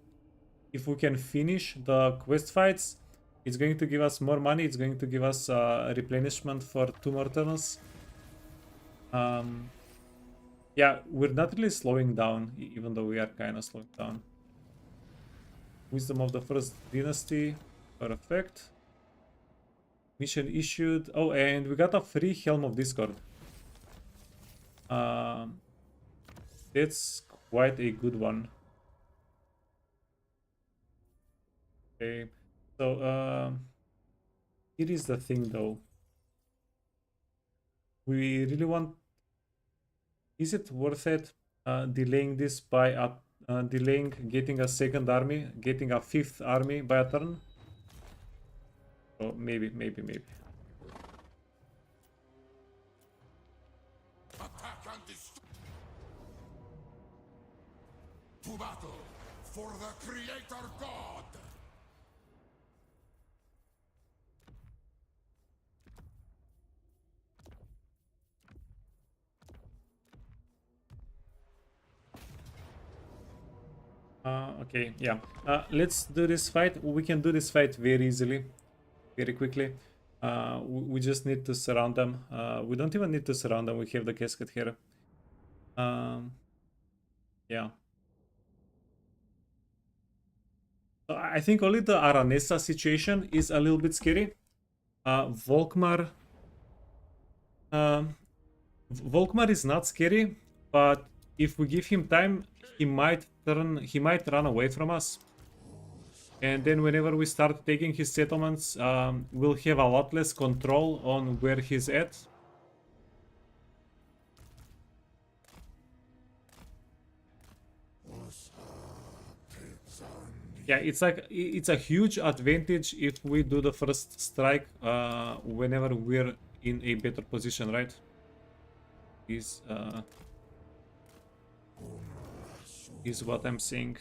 A: if we can finish the quest fights, it's going to give us more money. It's going to give us replenishment for 2 more turns. Yeah, we're not really slowing down, even though we are kind of slowing down. Wisdom of the First Dynasty. Perfect. Mission issued. Oh, and we got a free Helm of Discord. That's quite a good one. Okay, so here is the thing though. We really want... Is it worth it delaying this by delaying getting a second army, getting a 5th army by a turn? Oh, maybe.
C: Attack and destroy. To battle for the Creator God.
A: Okay, yeah. Let's do this fight. We can do this fight very easily, very quickly. We just need to surround them. We don't even need to surround them. We have the casket here. Yeah. So I think only the Aranesa situation is a little bit scary. Volkmar is not scary, but if we give him time, he might run away from us. And then whenever we start taking his settlements, we'll have a lot less control on where he's at. Yeah, it's a huge advantage if we do the first strike whenever we're in a better position, right? Is what I'm saying.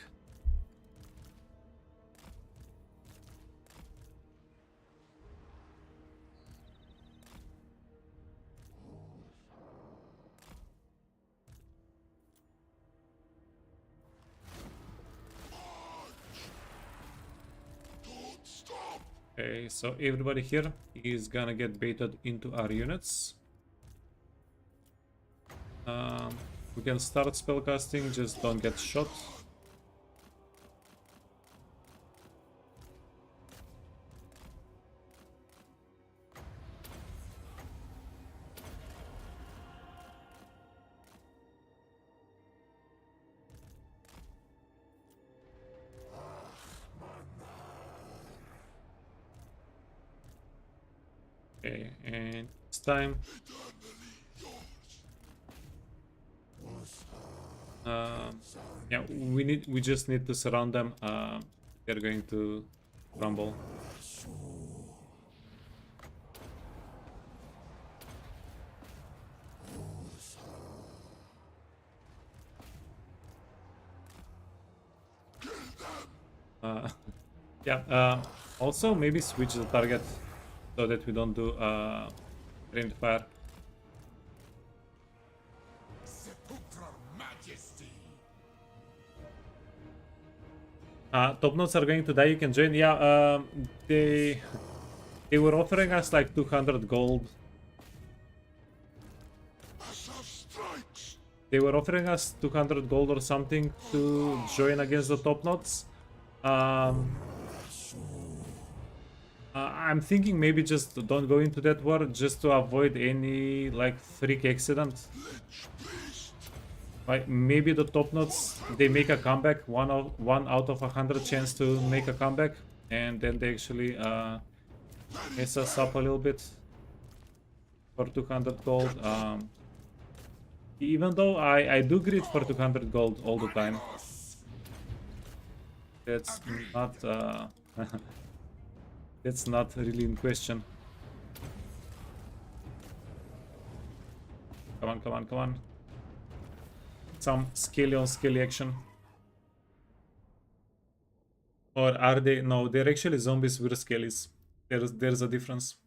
A: Okay, so everybody here is gonna get baited into our units. We can start spellcasting, just don't get shot. Okay, and it's time. Yeah, we just need to surround them. They're going to crumble. Yeah, also maybe switch the target so that we don't do rained fire. Top notes are going to die, you can join. Yeah, they were offering us like 200 gold. They were offering us 200 gold or something to join against the top notes. I'm thinking maybe just don't go into that war just to avoid any like freak accident. Like maybe the top notes, they make a comeback, one out of 100 chance to make a comeback, and then they actually mess us up a little bit for 200 gold. Even though I do greed for 200 gold all the time. That's not that's not really in question. Come on, come on, come on. Some scaly on scaly action. Or are they? No, they're actually zombies with skellies. There's a difference.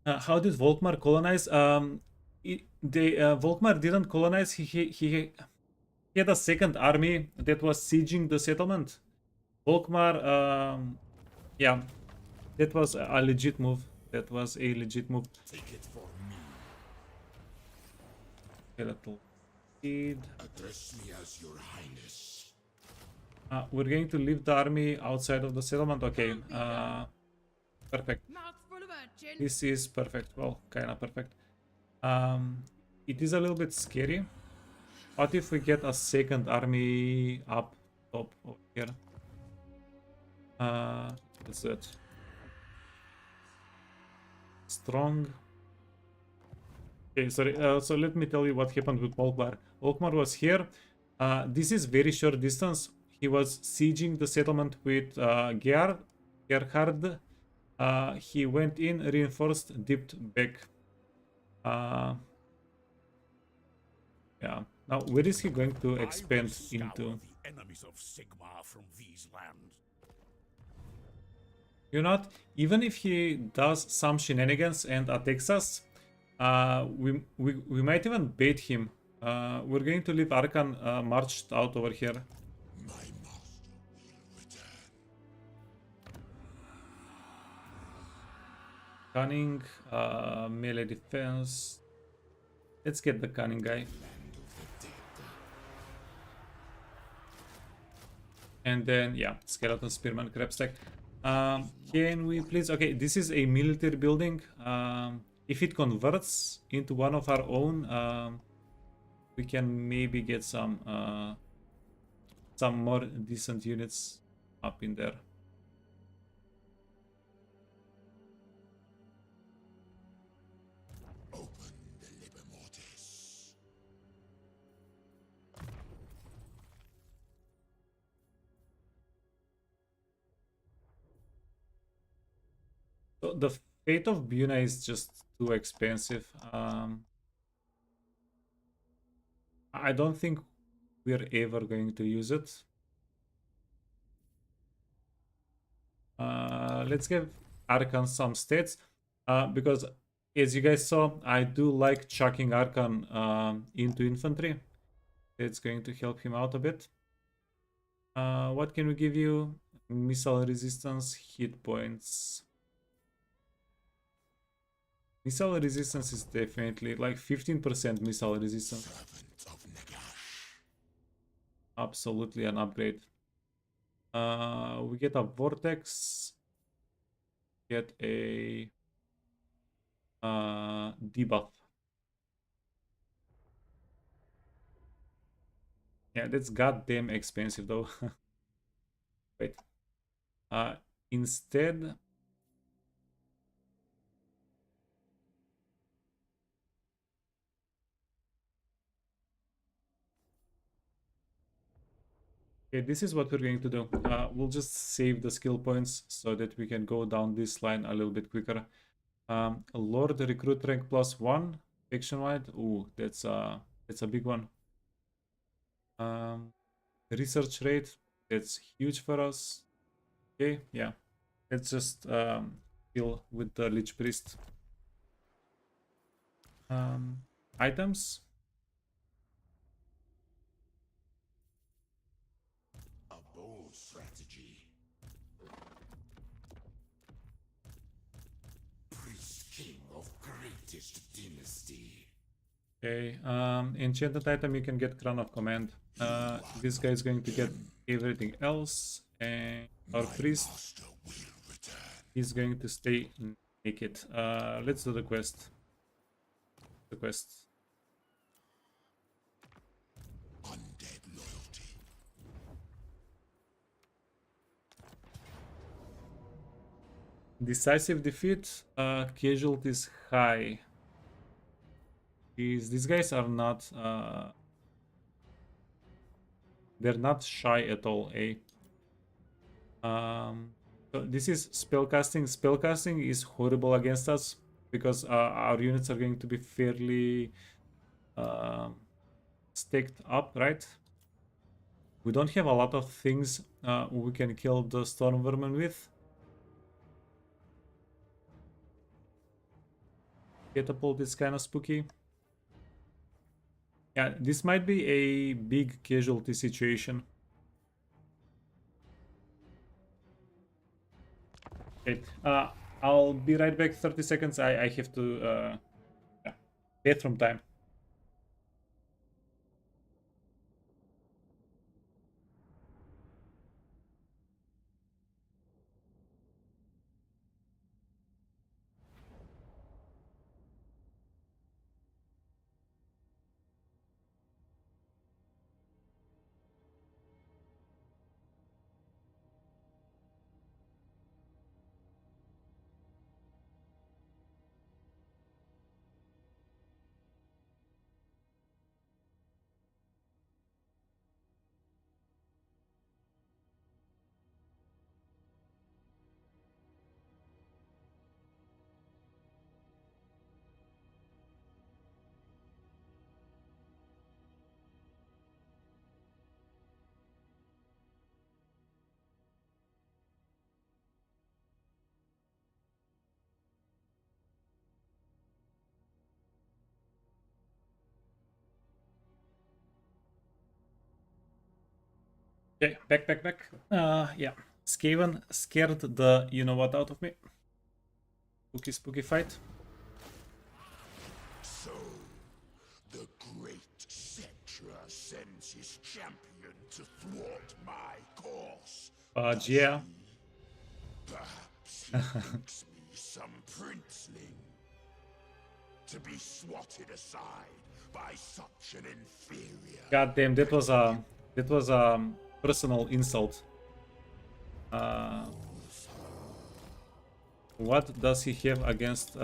A: How did Volkmar colonize? Volkmar didn't colonize. He had a second army that was sieging the settlement. Volkmar, yeah, that was a legit move. That was a legit move.
C: Take it for me.
A: Skeletal speed.
C: Address me as your highness.
A: We're going to leave the army outside of the settlement. Okay. Perfect.
E: Mouthful of urchin.
A: This is perfect. Well, kinda perfect. It is a little bit scary. What if we get a second army up top over here? Let's do it. Strong. Okay, sorry. So let me tell you what happened with Volkmar. Volkmar was here. This is very short distance. He was sieging the settlement with Gerhard. He went in, reinforced, dipped back. Yeah. Now, where is he going to expand into?
B: The enemies of Sigmar from these lands.
A: You know what? Even if he does some shenanigans and attacks us, we might even bait him. We're going to leave Arkhan marched out over here.
C: My master will return.
A: Cunning, melee defense. Let's get the cunning guy. And then, yeah, skeleton spearman crab stack. Can we please? Okay, this is a military building. If it converts into one of our own, we can maybe get some more decent units up in there.
C: Open the liber mortis.
A: So the fate of Buna is just too expensive. I don't think we're ever going to use it. Let's give Arkhan some stats, because as you guys saw, I do like chucking Arkhan into infantry. It's going to help him out a bit. What can we give you? Missile resistance, hit points. Missile resistance is definitely like 15% missile resistance.
C: Servant of Nagash.
A: Absolutely an upgrade. We get a vortex. Get a debuff. Yeah, that's goddamn expensive though. Wait. Instead, okay, this is what we're going to do. We'll just save the skill points so that we can go down this line a little bit quicker. Lord recruit rank +1 faction wide. Ooh, that's a big one. Research rate, that's huge for us. Okay, yeah. Let's just deal with the Lich Priest. Items.
C: A bold strategy. Priest king of greatest dynasty.
A: Okay, enchanted item, you can get Crown of Command. This guy is going to get everything else, and our priest
C: Master will return.
A: is going to stay naked. Let's do the quest. The quest.
C: Undead loyalty.
A: Decisive defeat, casualties high. is these guys are not they're not shy at all, eh? So this is spellcasting. Spellcasting is horrible against us because our units are going to be fairly stacked up, right? We don't have a lot of things we can kill the storm vermin with. Catapult is kind of spooky. Yeah, this might be a big casualty situation. Okay, I'll be right back. 30 seconds. I have to yeah, bathroom time. Okay, back. Yeah, Skaven scared the you-know-what out of me. Spooky fight.
C: So, the great Cetra sends his champion to thwart my course.
A: Yeah.
C: Perhaps he thinks me some princeling. To be swatted aside by such an inferior.
A: God damn, that was a personal insult. What does he have against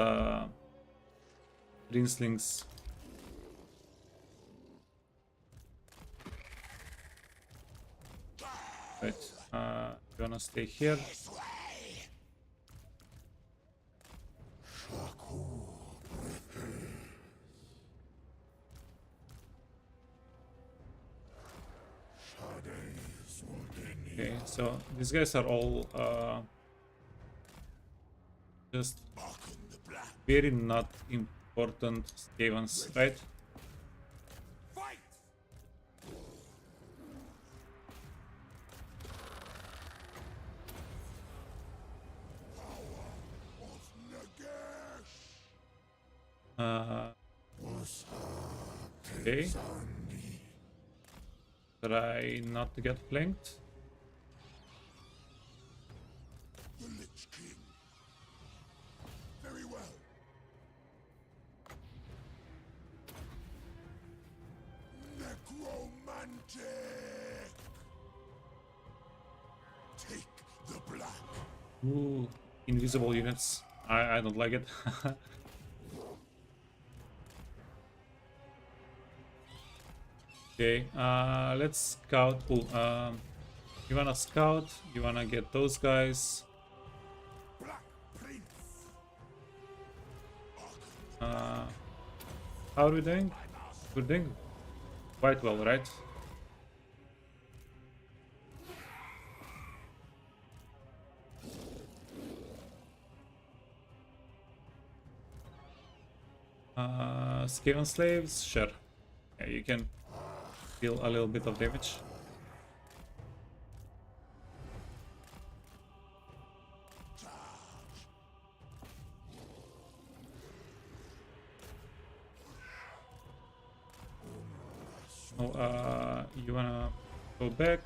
A: princelings? Right, you wanna stay here? Okay, so these guys are all just very not important Skavens, right?
B: Fight!
A: Okay. Try not to get flanked.
C: The Lich King. Very well. Necromantic. Take the black.
A: Ooh, invisible units. I don't like it. Okay, let's scout. Cool. You wanna scout? You wanna get those guys?
C: Black Prince.
A: How are we doing? We're doing quite well, right? Skaven slaves? Sure. Yeah, you can deal a little bit of damage. Oh, you wanna go back?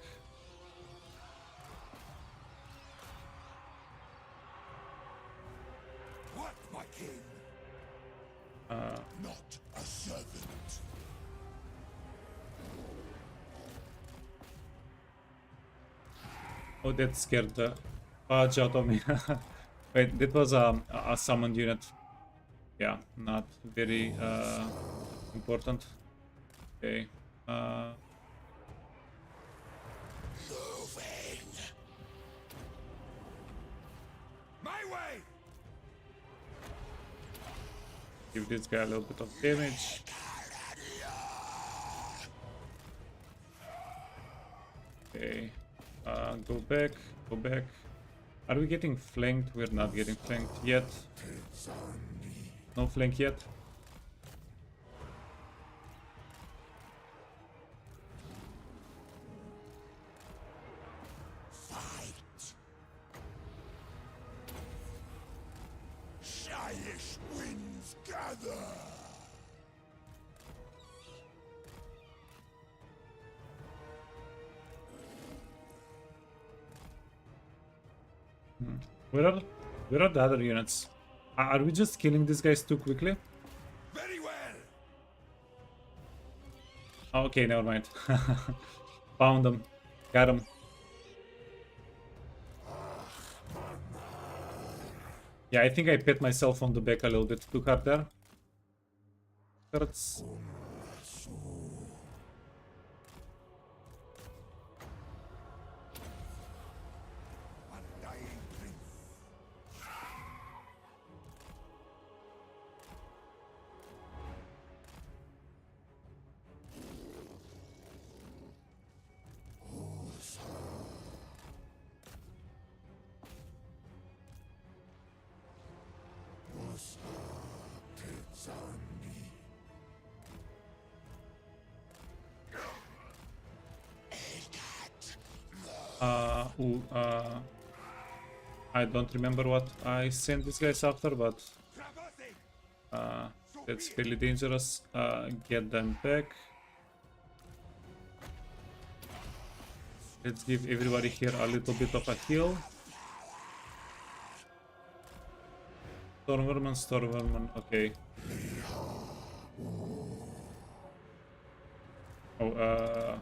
C: What, my king? Not a servant.
A: Oh, that scared the fudge out of me. Wait, that was a summoned unit. Yeah, not very important. Okay.
C: My way!
A: Give this guy a little bit of damage. Okay. Go back. Go back. Are we getting flanked? We're not getting flanked yet. No flank yet.
C: Fight! Shyish winds gather!
A: Where are the other units? Are we just killing these guys too quickly?
C: Very well!
A: Oh, okay, never mind. Found them. Got them. Yeah, I think I pat myself on the back a little bit too hard there. Hurts.
C: Undying prince.
A: I don't remember what I sent these guys after, but that's really dangerous. Get them back. Let's give everybody here a little bit of a heal. Stormverman, okay. Oh,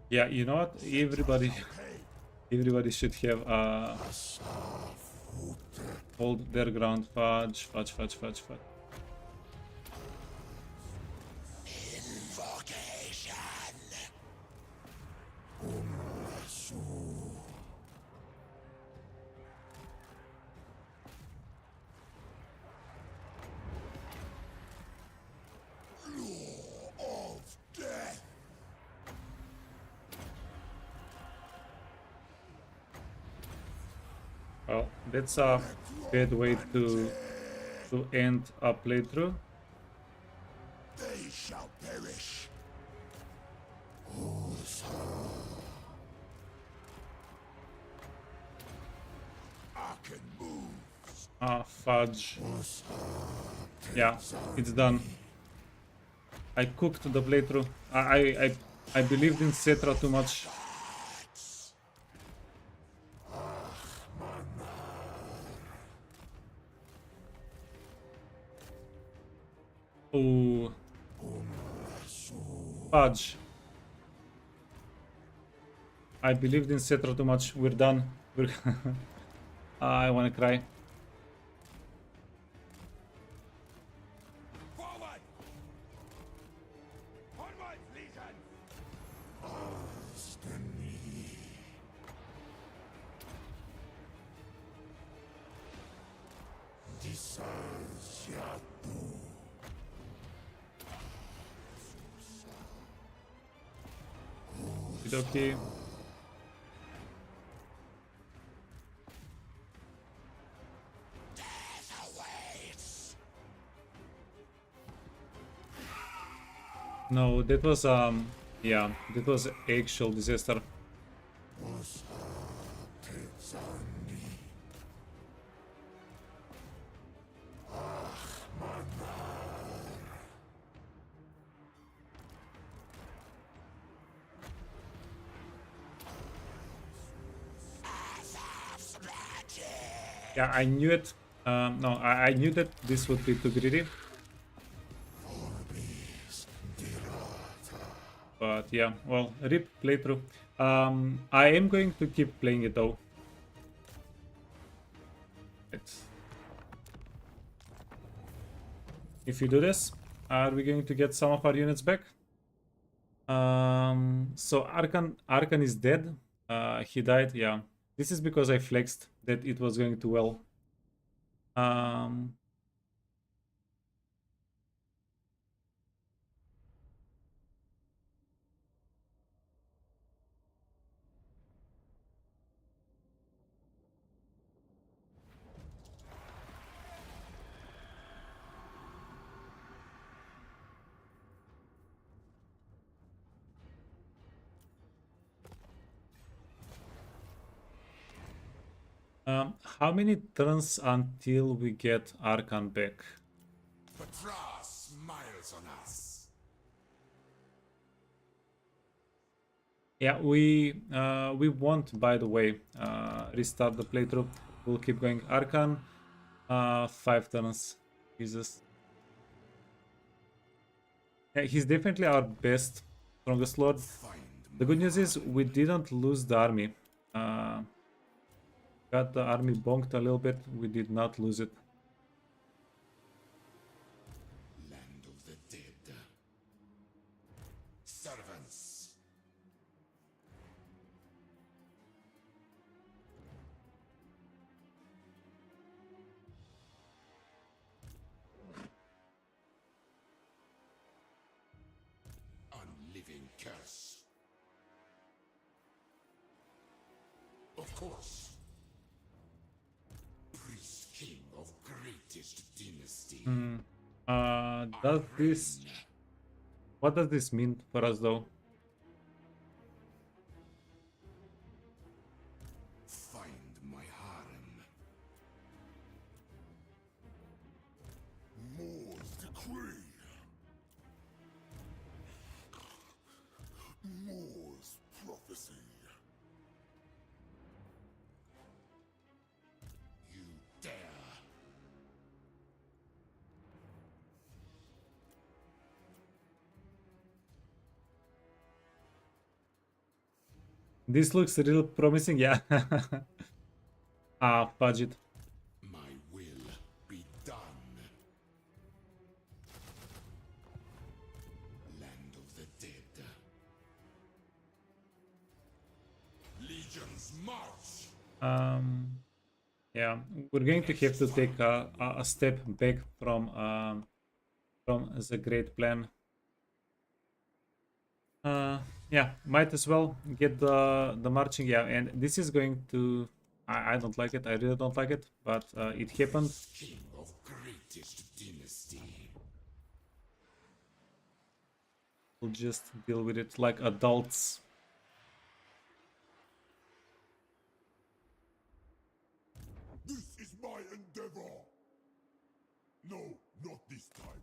A: yeah, you know what? Everybody should have hold their ground. Fudge. Well, that's a bad way to end a playthrough.
C: They shall perish. Arkhan moves.
A: Ah, fudge. Yeah, it's done. I cooked the playthrough. I believed in Cetra too much. Oh, fudge. I believed in Cetra too much. We're done. I wanna cry.
C: Forward! Onward, legion!
A: Okay. No, that was yeah, that was actual disaster. Yeah, I knew it. No, I knew that this would be too greedy. But yeah, well, rip playthrough. I am going to keep playing it though. If we do this, are we going to get some of our units back? So Arkhan is dead. He died, yeah. This is because I flexed that it was going too well. How many turns until we get Arkhan back?
C: Patra smiles on us.
A: Yeah, we won't, by the way, restart the playthrough. We'll keep going. Arkhan, 5 turns. Jesus. Yeah, he's definitely our best, strongest lord. The good news is we didn't lose the army. Got the army bonked a little bit. We did not lose it.
C: Land of the dead. Servants. Unliving curse. Of course. Priest king of greatest dynasty.
A: Does this... What does this mean for us though?
C: Find my harem. Moore's decree. Moore's prophecy. You dare.
A: This looks real promising, yeah. Budget.
C: My will be done. Land of the dead. Legions march.
A: Yeah, we're going to have to take a step back from the great plan. Yeah, might as well get the marching. Yeah, and this is going to... I don't like it. I really don't like it, but it happened.
C: King of greatest dynasty.
A: We'll just deal with it like adults.
C: This is my endeavor. No, not this time.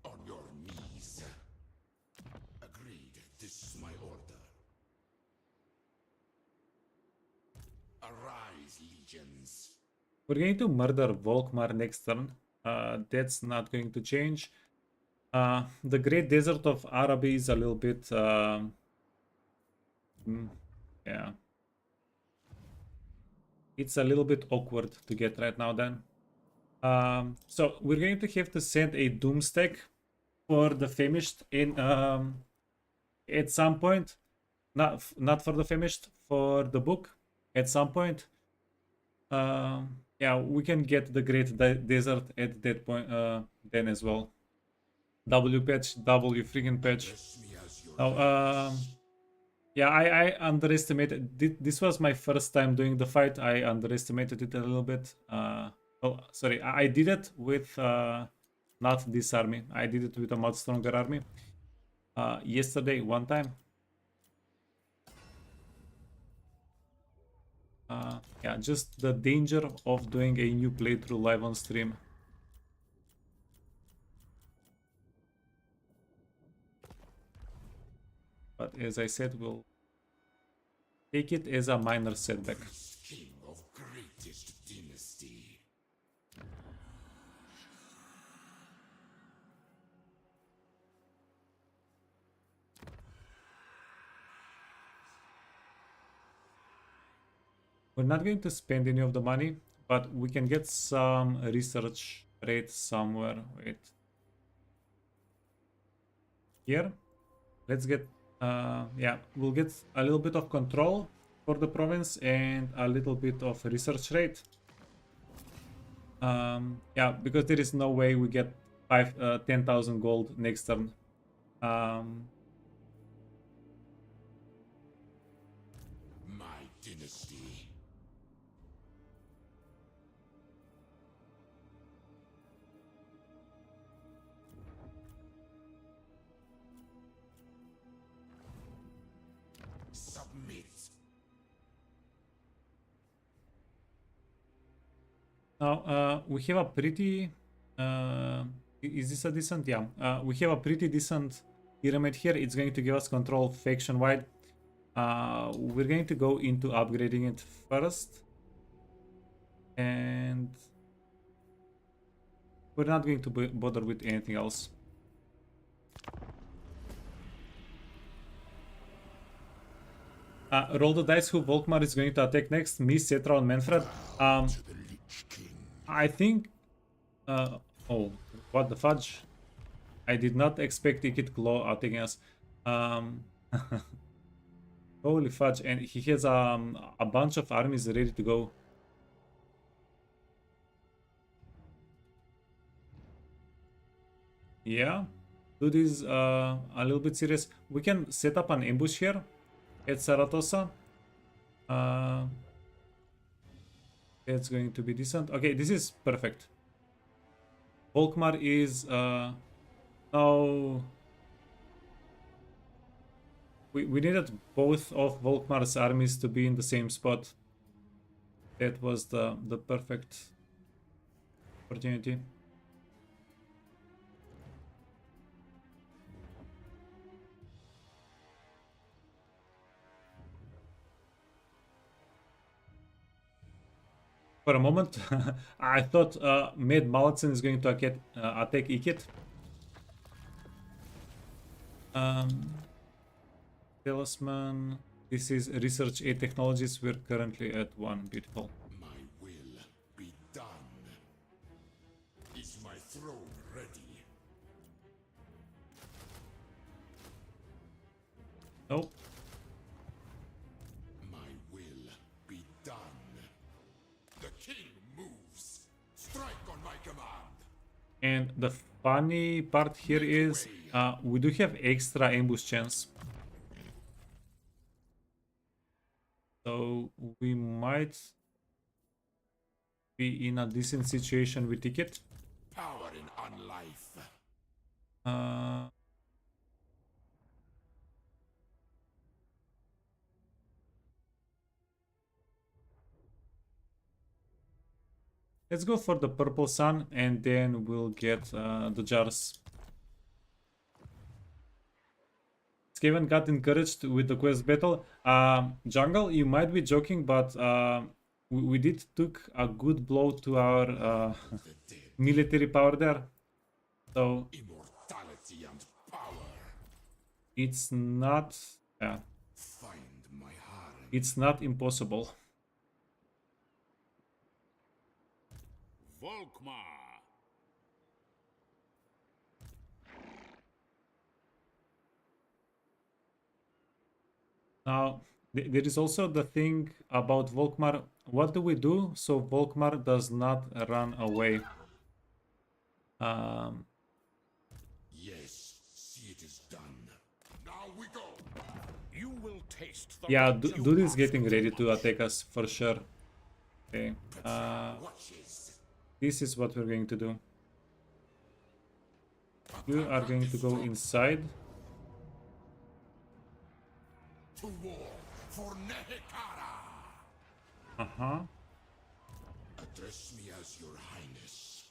C: On your knees. Agreed. This is my order. Arise, legions.
A: We're going to murder Volkmar next turn. That's not going to change. The Great Desert of Araby is a little bit... yeah. It's a little bit awkward to get right now then. So we're going to have to send a Doomstack for the Famished in at some point. Not for the Famished, for the book at some point. Yeah, we can get the Great Desert at that point then as well. W patch, W freaking patch. Now, yeah, I underestimated. This was my first time doing the fight. I underestimated it a little bit. Oh, sorry, I did it with not this army. I did it with a much stronger army. Yesterday, one time. Yeah, just the danger of doing a new playthrough live on stream. But as I said, we'll take it as a minor setback. We're not going to spend any of the money, but we can get some research rate somewhere. Wait. Here. Let's get, yeah, we'll get a little bit of control for the province and a little bit of research rate. Yeah, because there is no way we get 10,000 gold next turn.
C: My dynasty. Submit.
A: Now, we have a pretty... is this a decent? Yeah. We have a pretty decent pyramid here. It's going to give us control faction-wide. We're going to go into upgrading it first. And... we're not going to bother with anything else. Roll the dice who Volkmar is going to attack next. Me, Cetra, and Manfred. I think... oh, what the fudge? I did not expect Ikit Claw attacking us. Holy fudge, and he has a bunch of armies ready to go. Yeah, dude is a little bit serious. We can set up an ambush here at Saratosa. It's going to be decent. Okay, this is perfect. Volkmar is now... we needed both of Volkmar's armies to be in the same spot. That was the perfect opportunity. For a moment, I thought Mad Malletson is going to attack Ikit. Talisman. This is Research 8 Technologies. We're currently at 1. Beautiful.
C: My will be done. Is my throne ready?
A: Nope.
C: My will be done. The king moves. Strike on my command.
A: And the funny part here is we do have extra ambush chance. So we might be in a decent situation with Ticket.
C: Power in unlife.
A: Let's go for the purple sun and then we'll get the jars. Skaven got encouraged with the quest battle. Jungle, you might be joking, but we did took a good blow to our military power there. So
C: Immortality and power.
A: it's not, yeah,
C: Find my harem.
A: it's not impossible.
B: Volkmar.
A: Now, there is also the thing about Volkmar. What do we do so Volkmar does not run away?
C: Yes, see it is done. Now we go.
B: You will taste the
A: Yeah,
B: blood you
A: dude is
B: have
A: getting
B: to
A: ready
B: life.
A: to attack us for sure. Okay.
C: Watches.
A: This is what we're going to do. You are going to go inside.
C: To war for Nehekara.
A: Uh-huh.
C: Address me as your highness.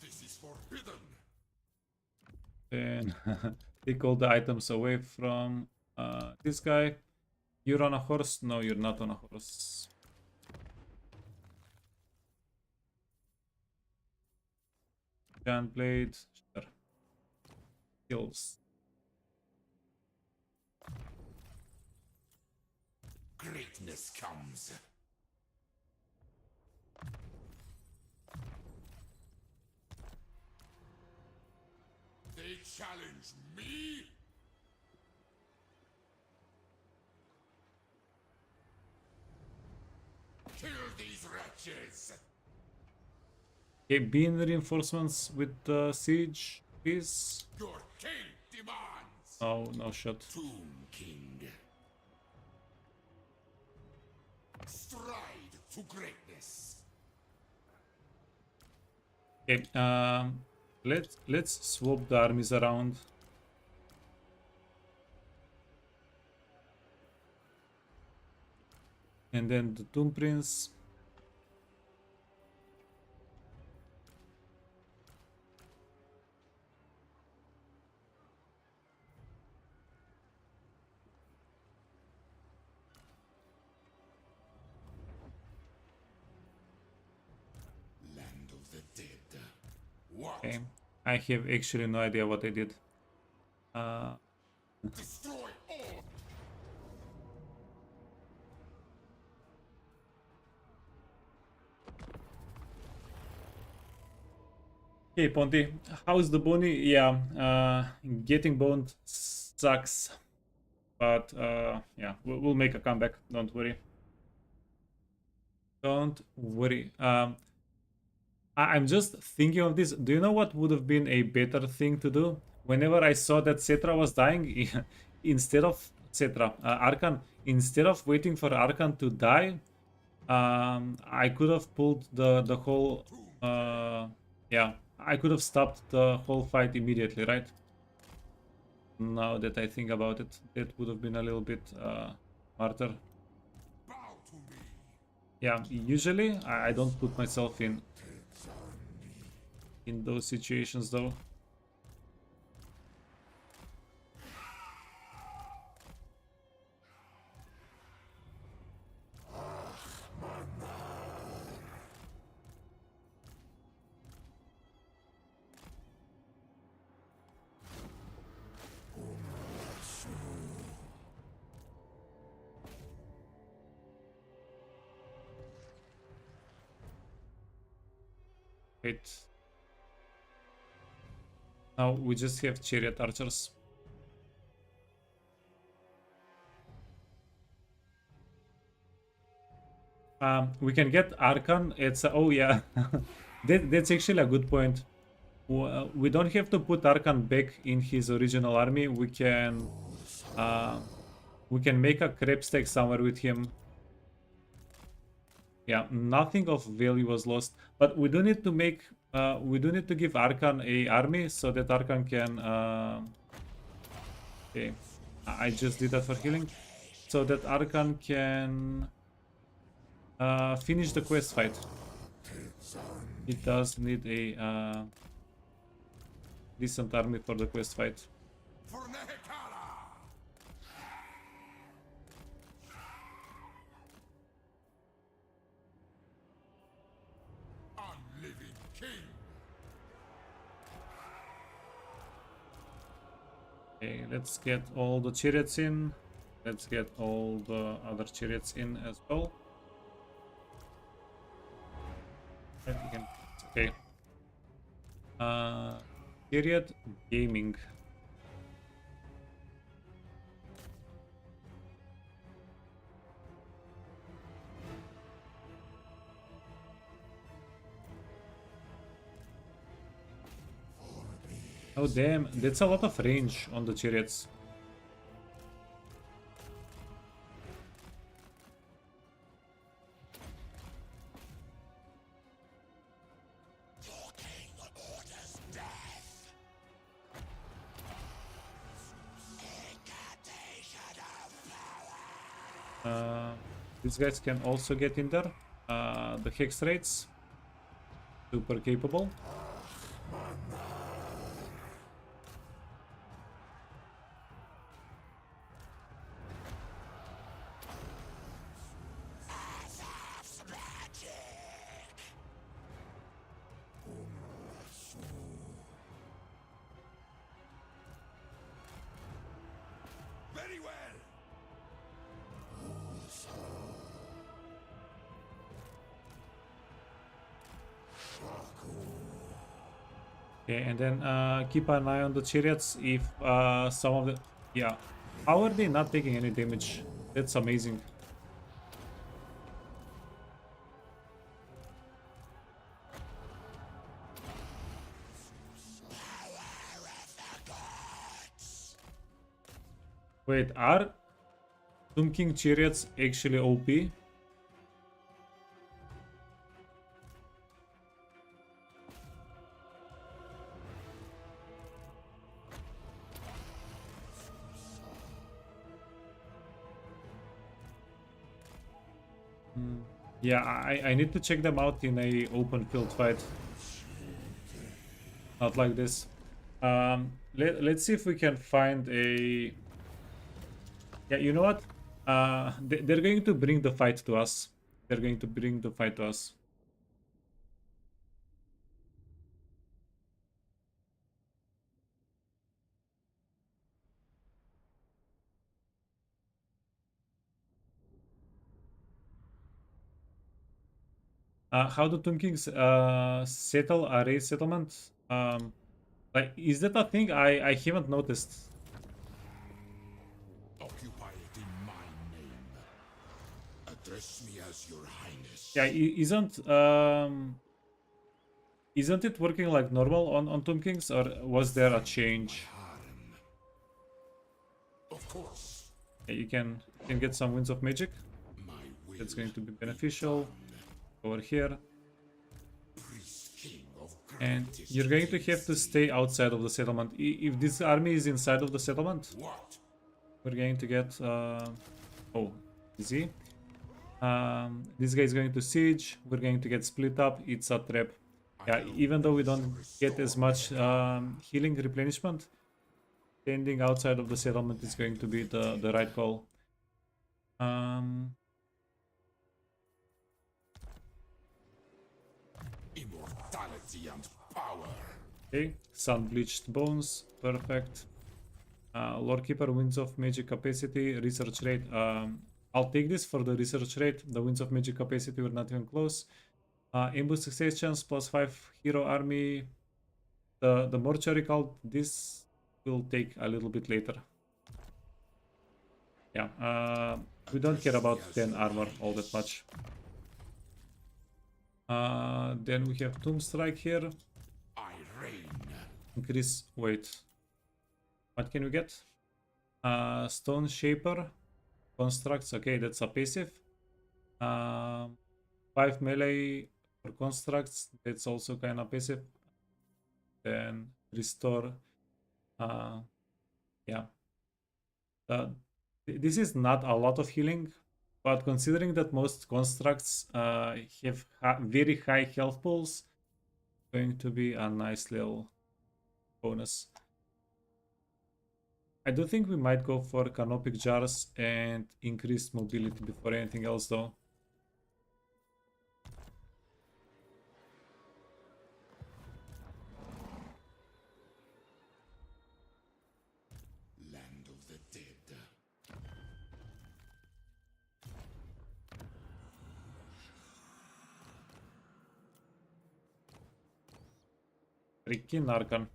C: This is forbidden.
A: Then take all the items away from this guy. You're on a horse? No, you're not on a horse. Giant blade. Sure. Kills.
C: greatness comes. They challenge me? Kill these wretches!
A: Okay, being reinforcements with the siege, please.
C: Your king demands!
A: Oh, no shot.
C: Tomb King. Stride to greatness.
A: Okay, let's swap the armies around. And then the Tomb Prince.
C: Land of the dead. What?
A: Okay, I have actually no idea what I did.
C: Destroy all!
A: Okay, Ponty, how's the Bonnie? Yeah, getting boned sucks. But yeah, we'll make a comeback. Don't worry. Don't worry. I'm just thinking of this. Do you know what would have been a better thing to do? Whenever I saw that Cetra was dying, instead of Cetra, Arkhan, instead of waiting for Arkhan to die, I could have pulled the whole. Yeah, I could have stopped the whole fight immediately, right? Now that I think about it, that would have been a little bit smarter.
C: Bow to me!
A: Yeah, usually I don't put myself in those situations though. Wait. Now we just have chariot archers. We can get Arkhan. It's oh yeah, that's actually a good point. We don't have to put Arkhan back in his original army. We can make a crab stack somewhere with him. Yeah, nothing of value was lost, but we do need to make we do need to give Arkhan a army so that Arkhan can okay, I just did that for healing, so that Arkhan can finish the quest fight. It does need a decent army for the quest fight.
C: For Nehekala! Unliving king!
A: Okay, let's get all the chariots in. Let's get all the other chariots in as well. And we can, okay. Chariot gaming. Oh damn, that's a lot of range on the chariots. These guys can also get in there. The hex rates, super capable.
C: Very well!
A: Okay, and then keep an eye on the chariots. If some of the... Yeah. How are they not taking any damage? That's amazing. Wait, are Tomb King chariots actually OP? Yeah, I need to check them out in a open field fight. Not like this. Let's see if we can find a... Yeah, you know what? They're going to bring the fight to us. They're going to bring the fight to us. How do Tomb Kings settle a race settlement? Like, is that a thing? I haven't noticed.
C: Occupy it in my name. Address me as your highness.
A: Yeah, isn't it working like normal on Tomb Kings, or was there a change?
C: Harem. Of course.
A: Yeah, you can get some Winds of Magic.
C: My will.
A: That's going to be beneficial. Over here.
C: Priest king of
A: And
C: greatest
A: you're going to have to
C: kings.
A: stay outside of the settlement. If this army is inside of the settlement,
C: What?
A: we're going to get... oh, easy. This guy is going to siege. We're going to get split up. It's a trap. Yeah, even though we don't get as much healing replenishment, standing outside of the settlement is going to be the right call.
C: Immortality and power.
A: Okay, Sun Bleached Bones, perfect. Lord Keeper, Winds of Magic Capacity, Research Rate. I'll take this for the research rate. The Winds of Magic Capacity, we're not even close. Ambush success chance, +5 hero army. The Mortuary Cult, this will take a little bit later. Yeah, we don't care about 10 armor all that much. Then we have Tomb Strike here.
C: I reign.
A: Increase, wait. What can we get? Stone Shaper. Constructs, okay, that's a passive. 5 melee for constructs, that's also kind of passive. Then restore. Yeah. This is not a lot of healing, but considering that most constructs have very high health pools, going to be a nice little bonus. I do think we might go for canopic jars and increased mobility before anything else though.
C: Land of the dead.
A: Freaking Arkhan.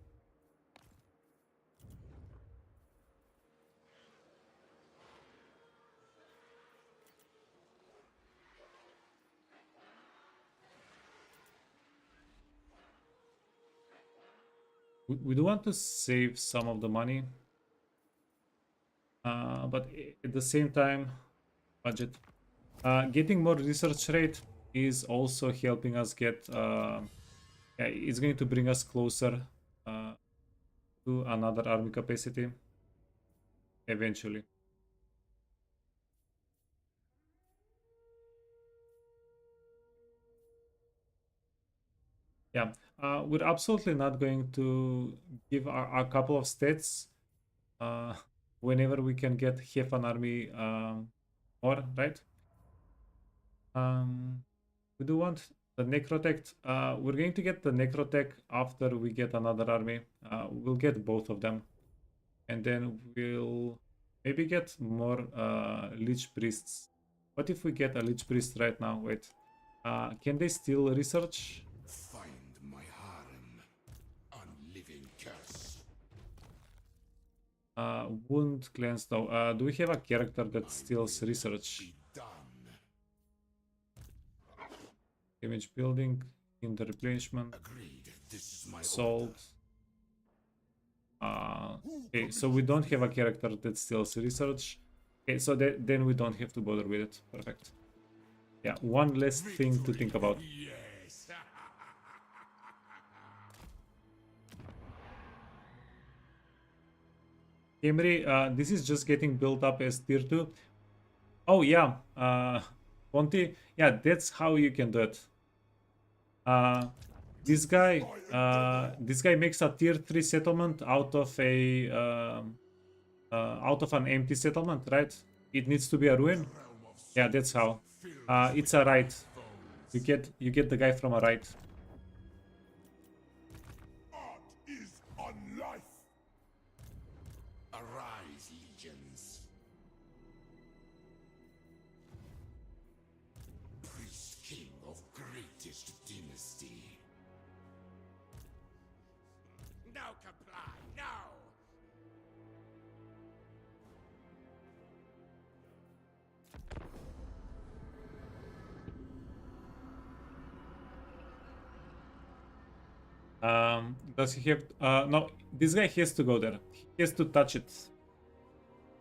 A: We do want to save some of the money, but at the same time, budget. Getting more research rate is also helping us get. Yeah, it's going to bring us closer to another army capacity eventually. Yeah, we're absolutely not going to give a couple of stats whenever we can get half an army more, right? We do want the Necrotech. We're going to get the Necrotech after we get another army. We'll get both of them. And then we'll maybe get more Lich Priests. What if we get a Lich Priest right now? Wait. Can they still research?
C: Find my harem. curse.
A: Wound cleanse though. Do we have a character that steals research?
C: Be done.
A: Damage building, in the replenishment,
C: Agreed. This is my
A: salt. Okay, so we don't have a character that steals research. Okay, so then we don't have to bother with it. Perfect. Yeah, one less thing to think about.
C: Yes.
A: Emery, this is just getting built up as tier 2. Oh yeah, Ponty, yeah, that's how you can do it. This guy makes a tier 3 settlement out of an empty settlement, right? It needs to be a ruin. Yeah, that's how. It's a right. You get the guy from a right.
C: Art is on life. Arise, legions. Priest king of greatest dynasty. No comply, no!
A: Does he have? No, this guy has to go there. He has to touch it,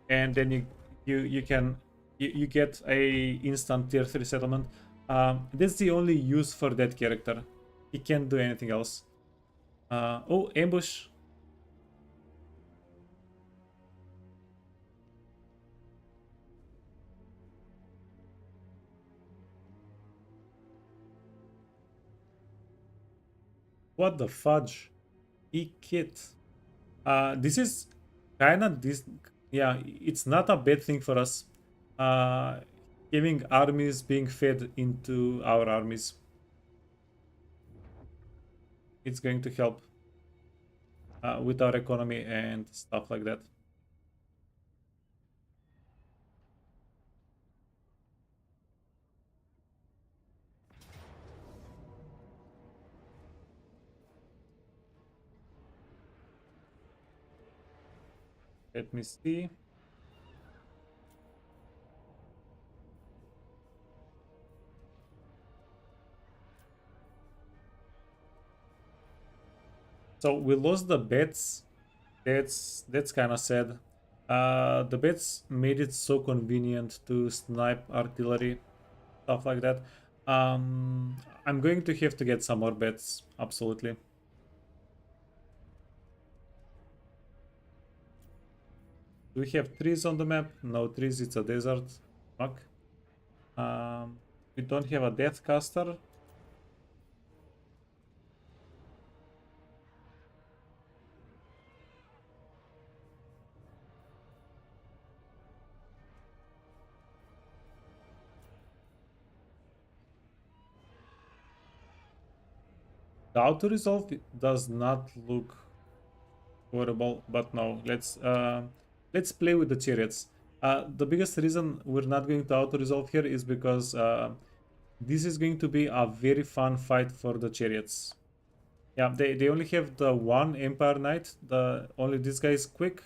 A: and then you get a instant tier 3 settlement. That's the only use for that character. He can't do anything else. Oh, ambush. What the fudge? E-kit. This is kinda this. Yeah, it's not a bad thing for us. Having armies being fed into our armies. It's going to help with our economy and stuff like that. Let me see. So we lost the bets. That's kind of sad. The bets made it so convenient to snipe artillery, stuff like that. I'm going to have to get some more bets, absolutely. Do we have trees on the map? No trees, it's a desert. Fuck. We don't have a death caster. The auto resolve does not look horrible, but no. Let's play with the chariots. The biggest reason we're not going to auto resolve here is because this is going to be a very fun fight for the chariots. Yeah, they only have the one Empire Knight. Only this guy is quick.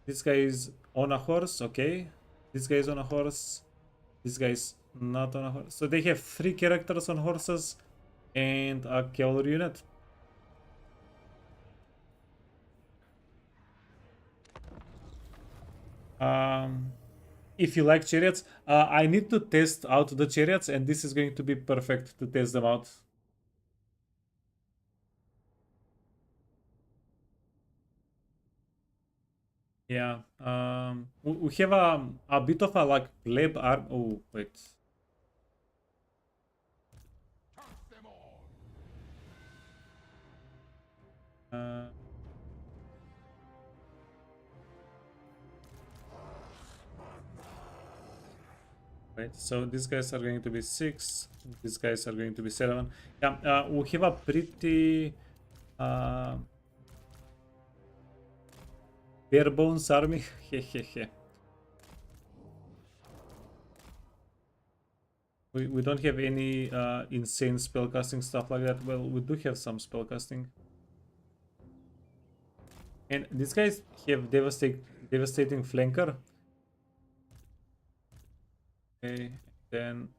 A: This guy is on a horse. Okay, this guy is on a horse. This guy is not on a horse. So they have 3 characters on horses and a cavalry unit. If you like chariots, I need to test out the chariots, and this is going to be perfect to test them out. Yeah, we have a bit of a like pleb arm. Oh wait.
C: Cast them all.
A: Right, so these guys are going to be 6. These guys are going to be 7. Yeah, we have a pretty bare bones army. We don't have any insane spellcasting stuff like that. Well, we do have some spellcasting. And these guys have devastating flanker. Okay, then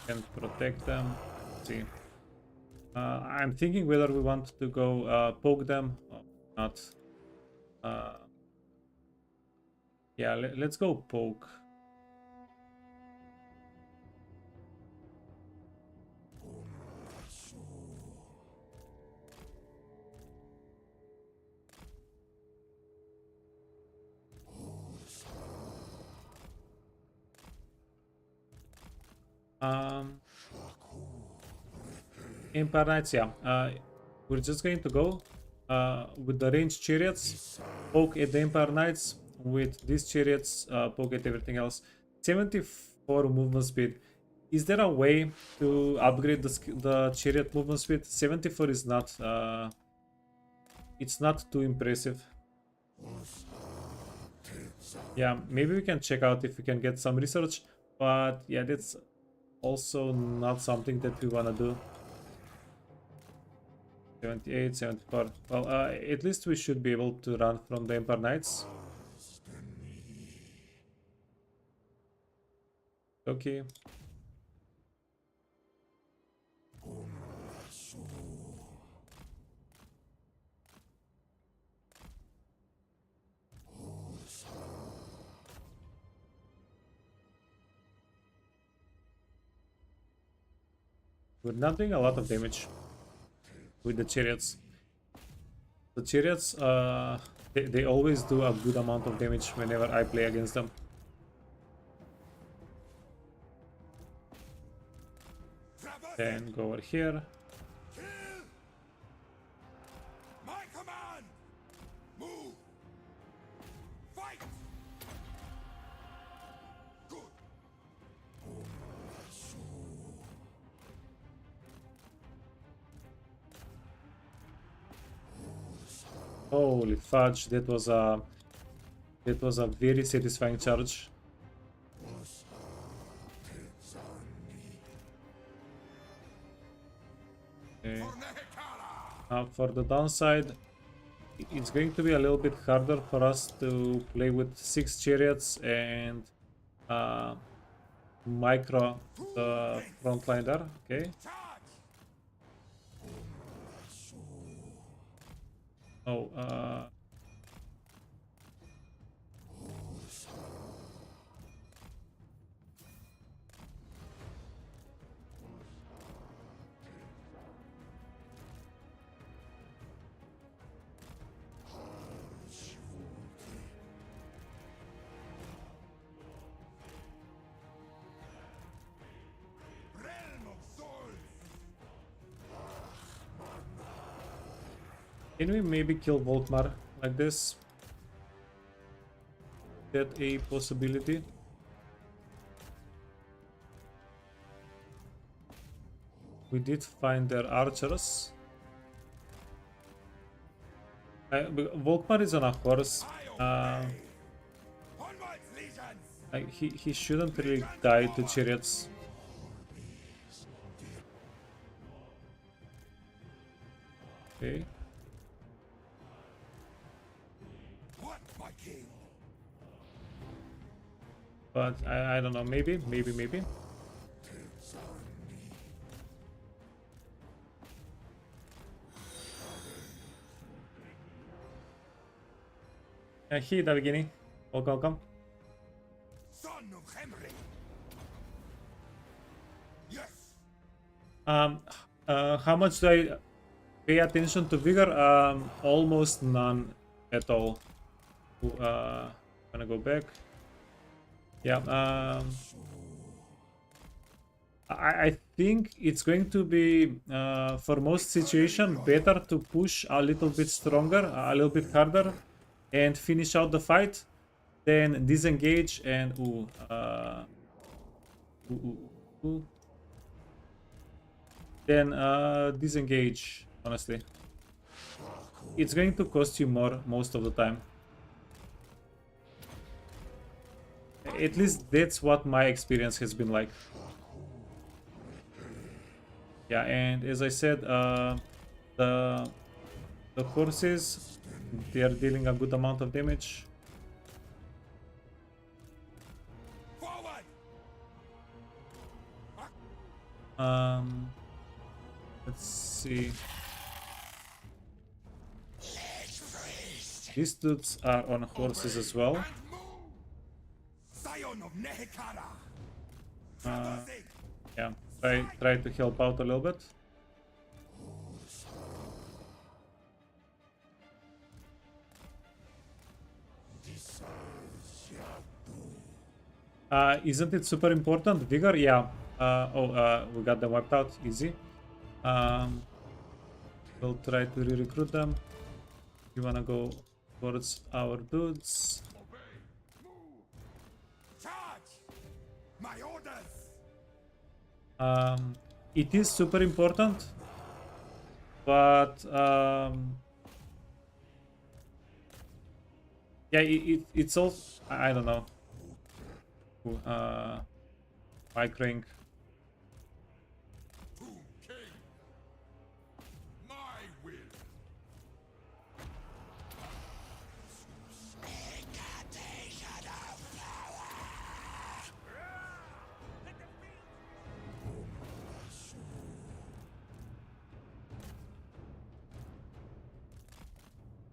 A: can protect them. Let's see. I'm thinking whether we want to go poke them or not. Yeah, let's go poke. Empire Knights, yeah. We're just going to go with the ranged chariots, poke at the Empire Knights. With these chariots, poke at everything else. 74 movement speed. Is there a way to upgrade the chariot movement speed? 74 is not. It's not too impressive. Yeah, maybe we can check out if we can get some research. But yeah, that's also not something that we wanna do. 78, 74. Well, at least we should be able to run from the Empire Knights. Okay. We're not doing a lot of damage with the chariots. The chariots, they always do a good amount of damage whenever I play against them. Then go over here.
C: My command! Move! Fight! Good.
A: Holy fudge, that was a very satisfying charge. Okay. For the downside, it's going to be a little bit harder for us to play with 6 chariots and micro the front line there. Okay. Oh,
C: Realm of souls!
A: can we maybe kill Volkmar like this? That a possibility? We did find their archers. Volkmar is on a horse.
C: Onwards, legions!
A: He shouldn't really die to chariots. Okay.
C: What, my king?
A: But I don't know, maybe. Hey, Davigini. Welcome.
C: Son of Henry! Yes!
A: How much do I pay attention to Vigor? Almost none at all. Gonna go back. Yeah, I think it's going to be, for most situation, better to push a little bit stronger, a little bit harder, and finish out the fight, then disengage and then disengage. Honestly, it's going to cost you more most of the time. At least that's what my experience has been like. Yeah, and as I said, the the horses. They are dealing a good amount of damage.
C: Forward!
A: Let's see. These dudes are on horses as well.
C: And move! Scion of Nehekara!
A: Yeah, try to help out a little bit. Isn't it super important? Vigor? Yeah. We got them wiped out. Easy. We'll try to re-recruit them. You wanna go towards our dudes?
C: Charge! My orders!
A: It is super important, but yeah, it's all, I don't know. Mike Ring.
C: To king! My will!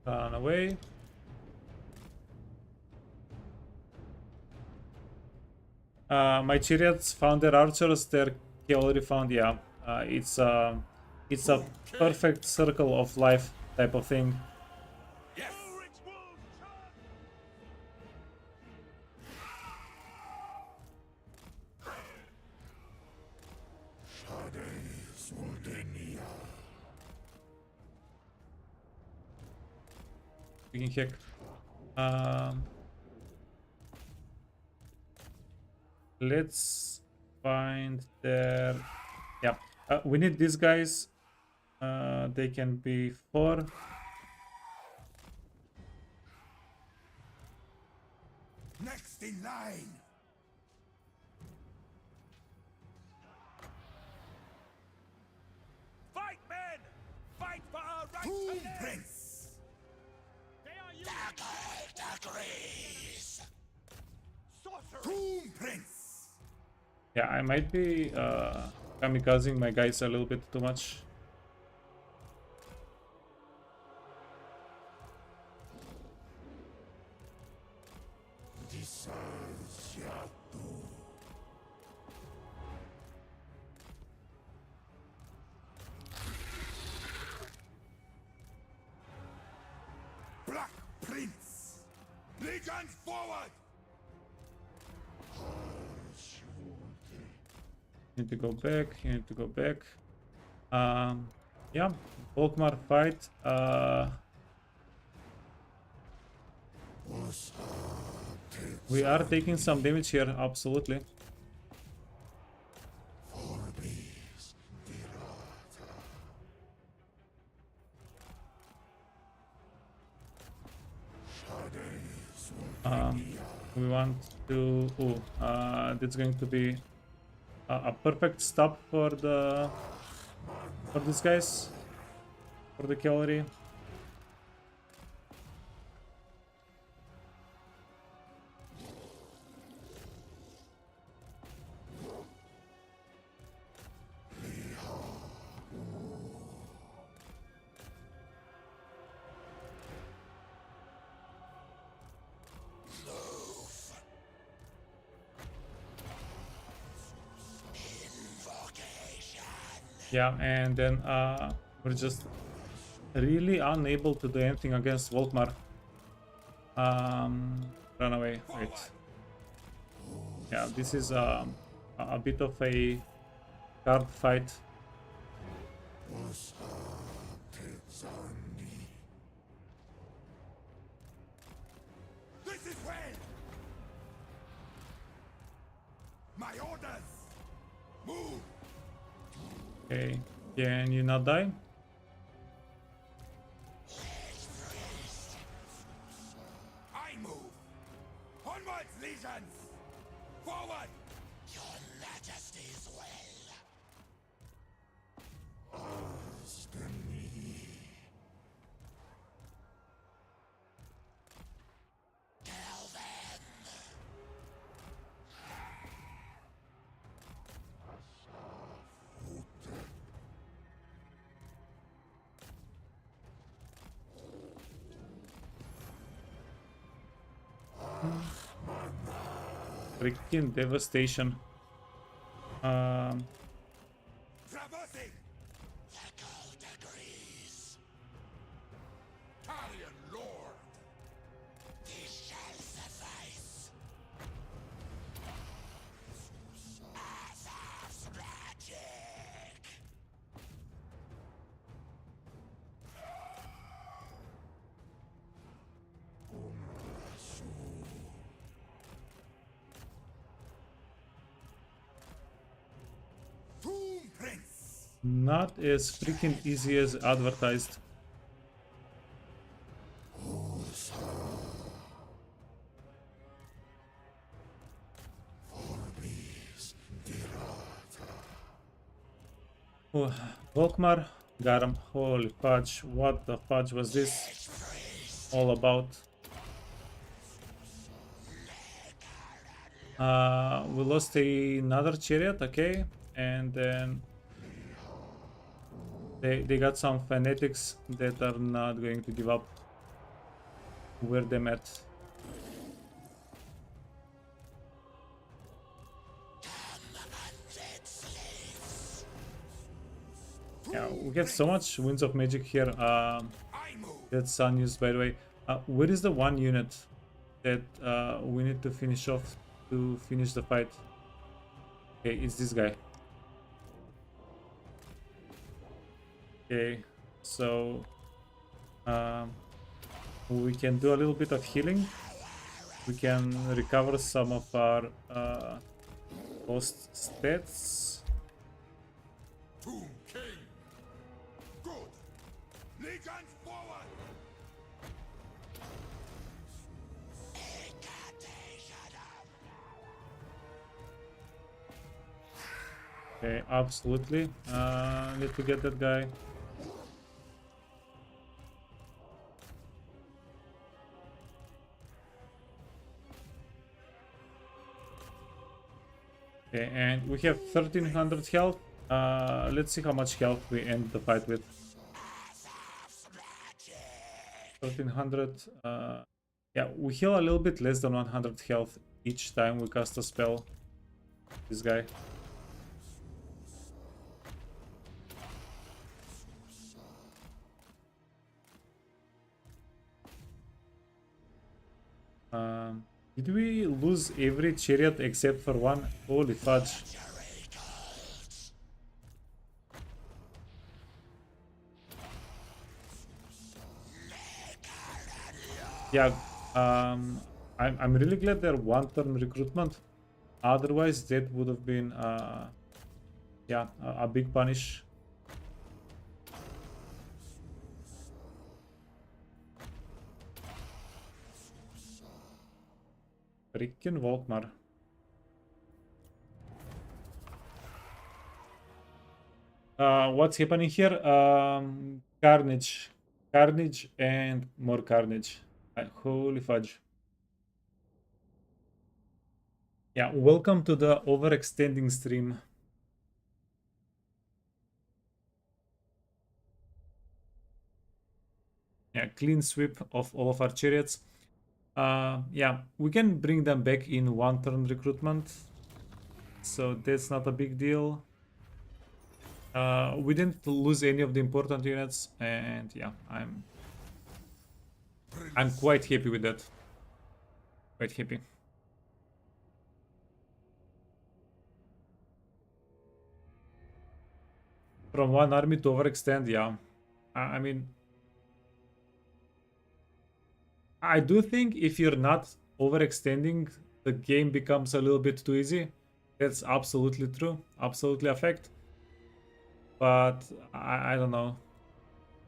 A: Run away. My chariots found their archers, their cavalry found, yeah. It's a perfect circle of life type of thing.
C: Yes!
A: Freaking heck. Let's find their, yeah. We need these guys. They can be 4.
C: Next in line!
D: Fight, men! Fight for our rights!
C: Boom, Prince!
D: They are you!
C: Agrees!
D: Sorcery!
C: Boom, Prince!
A: Yeah, I might be kamikazing my guys a little bit too much.
C: Black Prince! Legions forward!
A: You need to go back. You need to go back. Yeah, Volkmar fight. We are taking some damage here, absolutely. We want to. That's going to be a perfect stop for these guys, for the cavalry. Yeah, and then we're just really unable to do anything against Volkmar. Run away. Wait. Yeah, this is a bit of a hard fight.
C: This is well! My orders! Move!
A: Okay, can you not die?
C: I move! Onwards, legions! Forward! Your Majesty's will!
A: Freaking devastation.
C: Traversing! Echo degrees. Talion Lord. This shall suffice. Azaz's magic. Tomb Prince.
A: Not as freaking easy as advertised. Oh, Volkmar, Garam, holy fudge, what the fudge was this all about? We lost another chariot, okay, and then they got some fanatics that are not going to give up where they're at. Yeah, we get so much Winds of Magic here. That's unused, by the way. Where is the one unit that we need to finish off to finish the fight? Okay, it's this guy. Okay, so we can do a little bit of healing. We can recover some of our lost stats.
C: Tomb King. Good. Legions forward.
A: Okay, absolutely. Need to get that guy. Okay, and we have 1300 health. Let's see how much health we end the fight with. 1300. Yeah, we heal a little bit less than 100 health each time we cast a spell. This guy. Did we lose every chariot except for one? Holy fudge. Yeah, I'm really glad they're one-turn recruitment. Otherwise, that would have been, yeah, a big punish. Freaking Volkmar. What's happening here? Carnage. Carnage and more carnage. Holy fudge. Yeah, welcome to the overextending stream. Yeah, clean sweep of all of our chariots. Yeah, we can bring them back in one-turn recruitment, so that's not a big deal. We didn't lose any of the important units, and yeah, I'm quite happy with that. Quite happy. From one army to overextend, yeah. I mean, I do think if you're not overextending, the game becomes a little bit too easy. That's absolutely true. Absolutely a fact. But I don't know.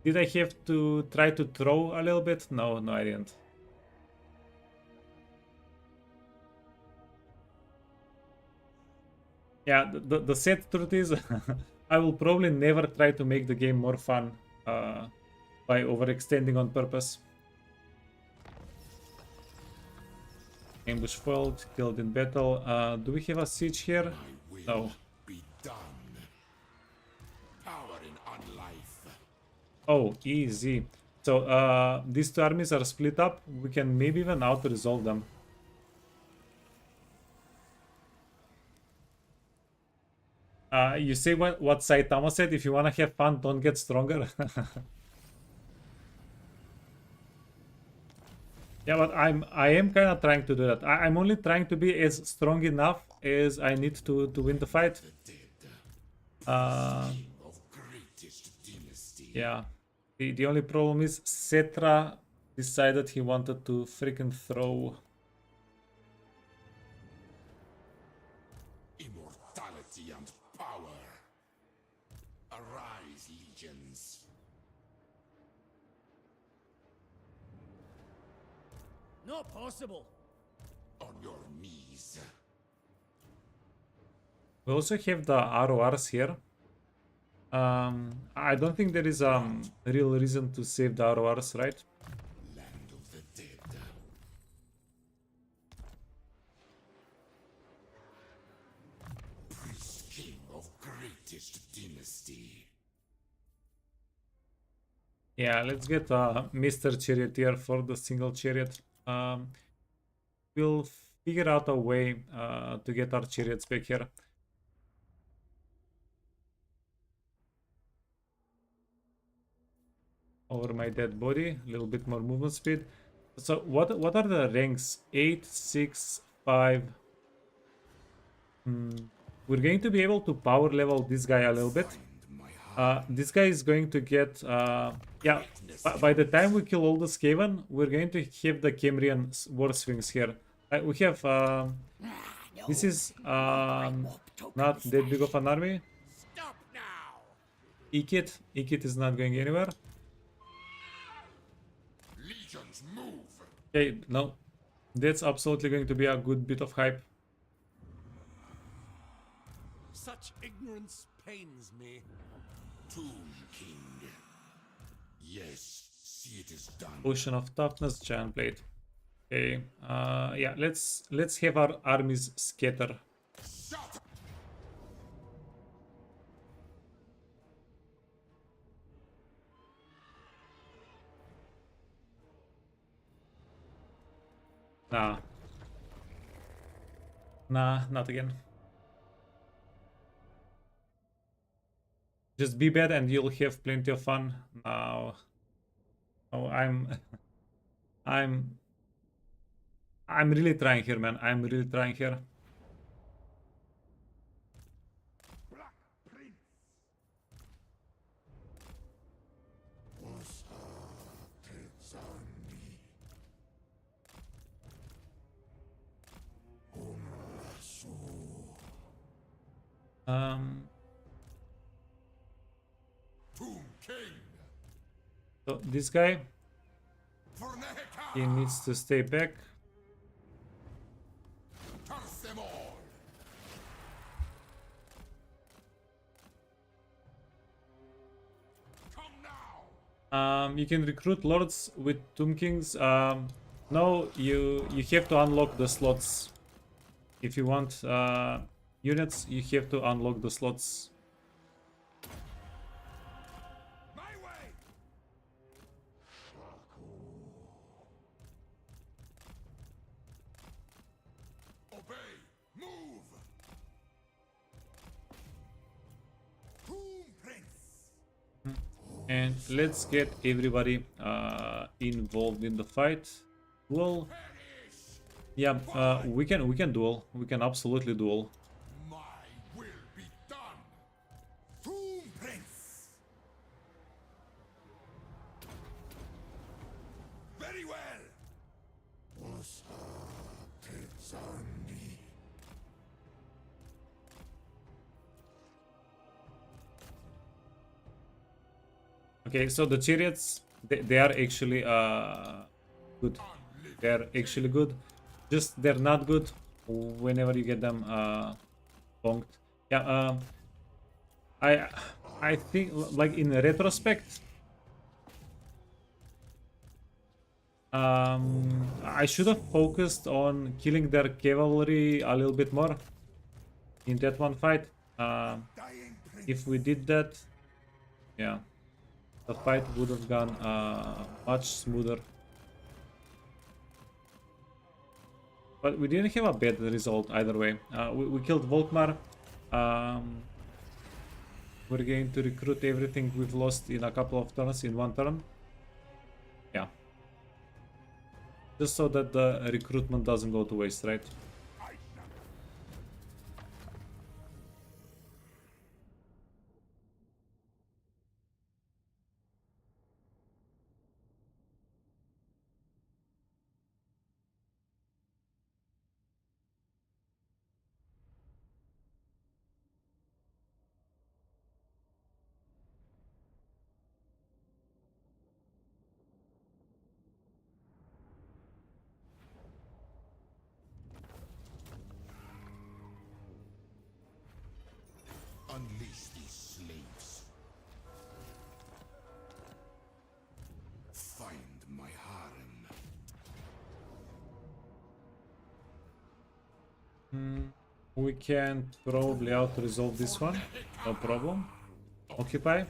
A: Did I have to try to throw a little bit? No, I didn't. Yeah, the sad truth is I will probably never try to make the game more fun by overextending on purpose. Ambush foiled, killed in battle. Do we have a siege here? No.
C: Be done. Power in unlife.
A: Oh, easy. So these two armies are split up. We can maybe even out-resolve them. You say what Saitama said, if you wanna have fun, don't get stronger. Yeah, but I am kind of trying to do that. I'm only trying to be as strong enough as I need to win the fight. Yeah. The only problem is Cetra decided he wanted to freaking throw.
C: Immortality and power. Arise, legions.
D: Not possible.
C: On your knees.
A: We also have the RORs here. I don't think there is a real reason to save the RORs, right?
C: Land of the dead. Priest king of greatest dynasty.
A: Yeah, let's get Mr. Charioteer for the single chariot. We'll figure out a way to get our chariots back here. Over my dead body, a little bit more movement speed. So what are the ranks? 8, 6, 5. We're going to be able to power level this guy a little bit. This guy is going to get yeah, by the time we kill all the Skaven, we're going to have the Cambrian war swings here. We have this is not that big of an army.
B: Stop now!
A: Ikit is not going anywhere.
C: Legions move.
A: Okay, no, that's absolutely going to be a good bit of hype.
D: Such ignorance pains me.
C: Tomb King. Yes, see it is done.
A: Potion of toughness, giant blade. Okay, yeah, let's have our armies scatter.
C: Shut.
A: Nah, not again. Just be bad and you'll have plenty of fun. Now, oh, I'm really trying here, man. I'm really trying here.
C: Black Prince. Was Tezani. Tomb King.
A: So this guy,
C: For Neheka.
A: he needs to stay back.
C: Curse them all. Come now.
A: You can recruit lords with Tomb Kings. No, you have to unlock the slots. If you want units, you have to unlock the slots.
C: My way. Obey. Move. Tomb Prince.
A: And let's get everybody involved in the fight. Well, yeah, we can duel. We can absolutely duel.
C: My will be done. Tomb Prince. Very well. Was Tezani.
A: Okay, so the chariots, they are actually good. They are actually good. Just they're not good whenever you get them bonked. Yeah, I think like in retrospect, I should have focused on killing their cavalry a little bit more in that one fight.
C: Dying Prince.
A: If we did that, yeah, the fight would have gone much smoother. But we didn't have a bad result either way. We killed Volkmar. We're going to recruit everything we've lost in a couple of turns in one turn. Yeah. Just so that the recruitment doesn't go to waste, right?
C: Unleash these slaves. Find my harem.
A: We can probably out-resolve this one. No problem. Occupy.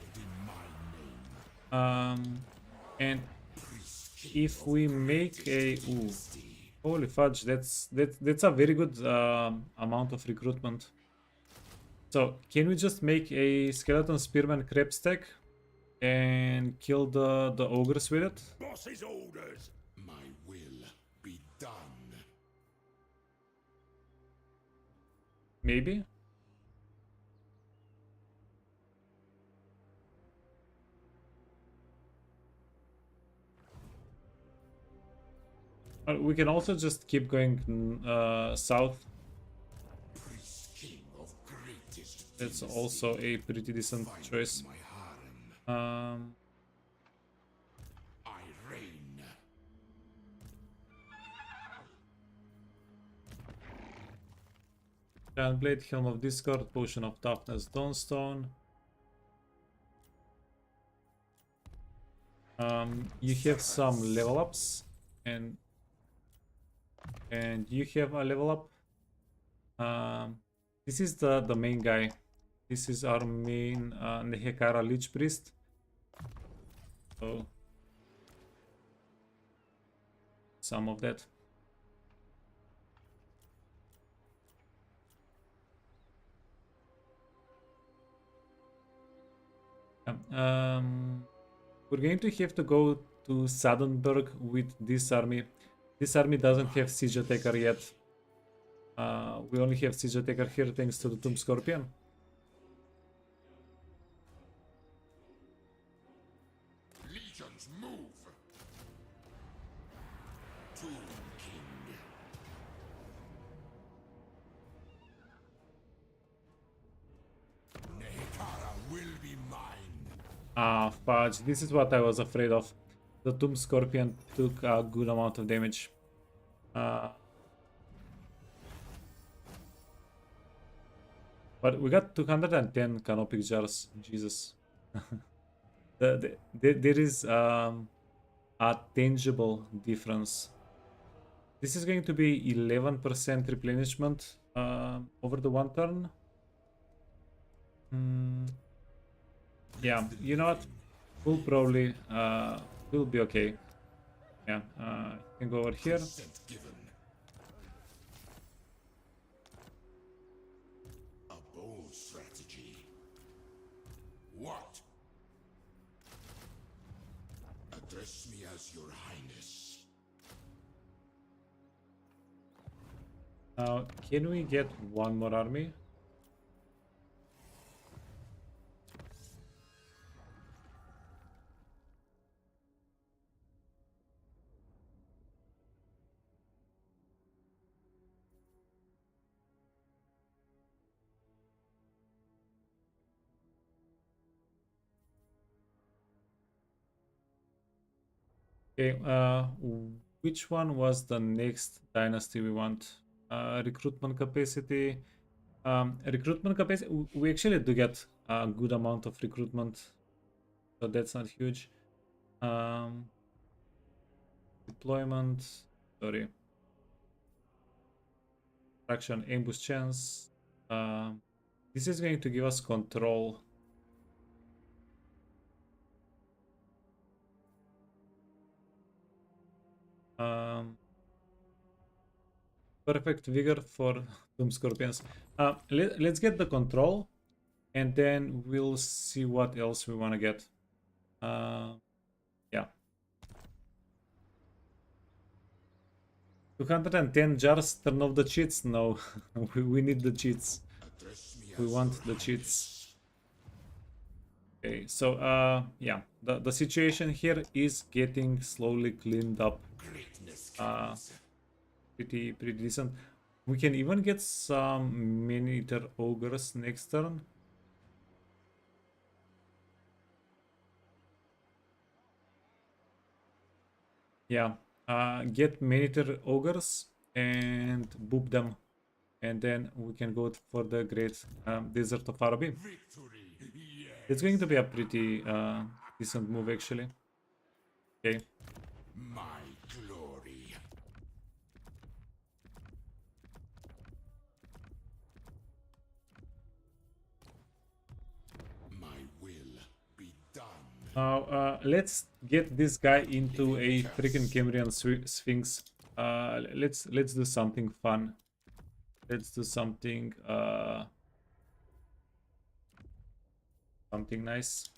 A: And if we make a... Ooh, holy fudge, that's a very good amount of recruitment. So, can we just make a skeleton spearman crab stack and kill the ogres with it?
B: Boss's orders.
C: My will be done.
A: Maybe? We can also just keep going south.
C: Priest king of greatest.
A: That's also a pretty decent choice.
C: My harem. I reign.
A: Giant Blade, Helm of Discord, Potion of Toughness, Dawnstone. You have some level ups, and you have a level up. This is the main guy. This is our main Nehekara Lich Priest. So some of that. We're going to have to go to Sadenberg with this army. This army doesn't have Siege Attacker yet. We only have Siege Attacker here thanks to the Tomb Scorpion.
C: Legions move. Tomb king. Nehekara will be mine.
A: Ah, fudge. This is what I was afraid of. The Tomb Scorpion took a good amount of damage. But we got 210 canopic jars. Jesus. There is a tangible difference. This is going to be 11% replenishment over the one turn. Yeah, you know what? We'll probably we'll be okay. Yeah, you can go over here.
C: Consent given. A bold strategy. What? Address me as your highness.
A: Now, can we get one more army? Okay, which one was the next dynasty we want? Recruitment capacity. Recruitment capacity. We actually do get a good amount of recruitment, so that's not huge. Deployment. Sorry. Traction, ambush chance. This is going to give us control. Perfect vigor for Tomb Scorpions. Let's get the control, and then we'll see what else we want to get. Yeah. 210 jars, turn off the cheats? No, we need the cheats. We want the cheats. Okay, so yeah, the situation here is getting slowly cleaned up. Pretty decent. We can even get some mini-eater ogres next turn. Yeah, get mini-eater ogres and boop them, and then we can go for the great Desert of Araby. It's going to be a pretty decent move, actually. Okay.
C: My glory. My will be done.
A: Now, let's get this guy into a freaking Cambrian Sphinx. Let's do something fun. Let's do something something nice.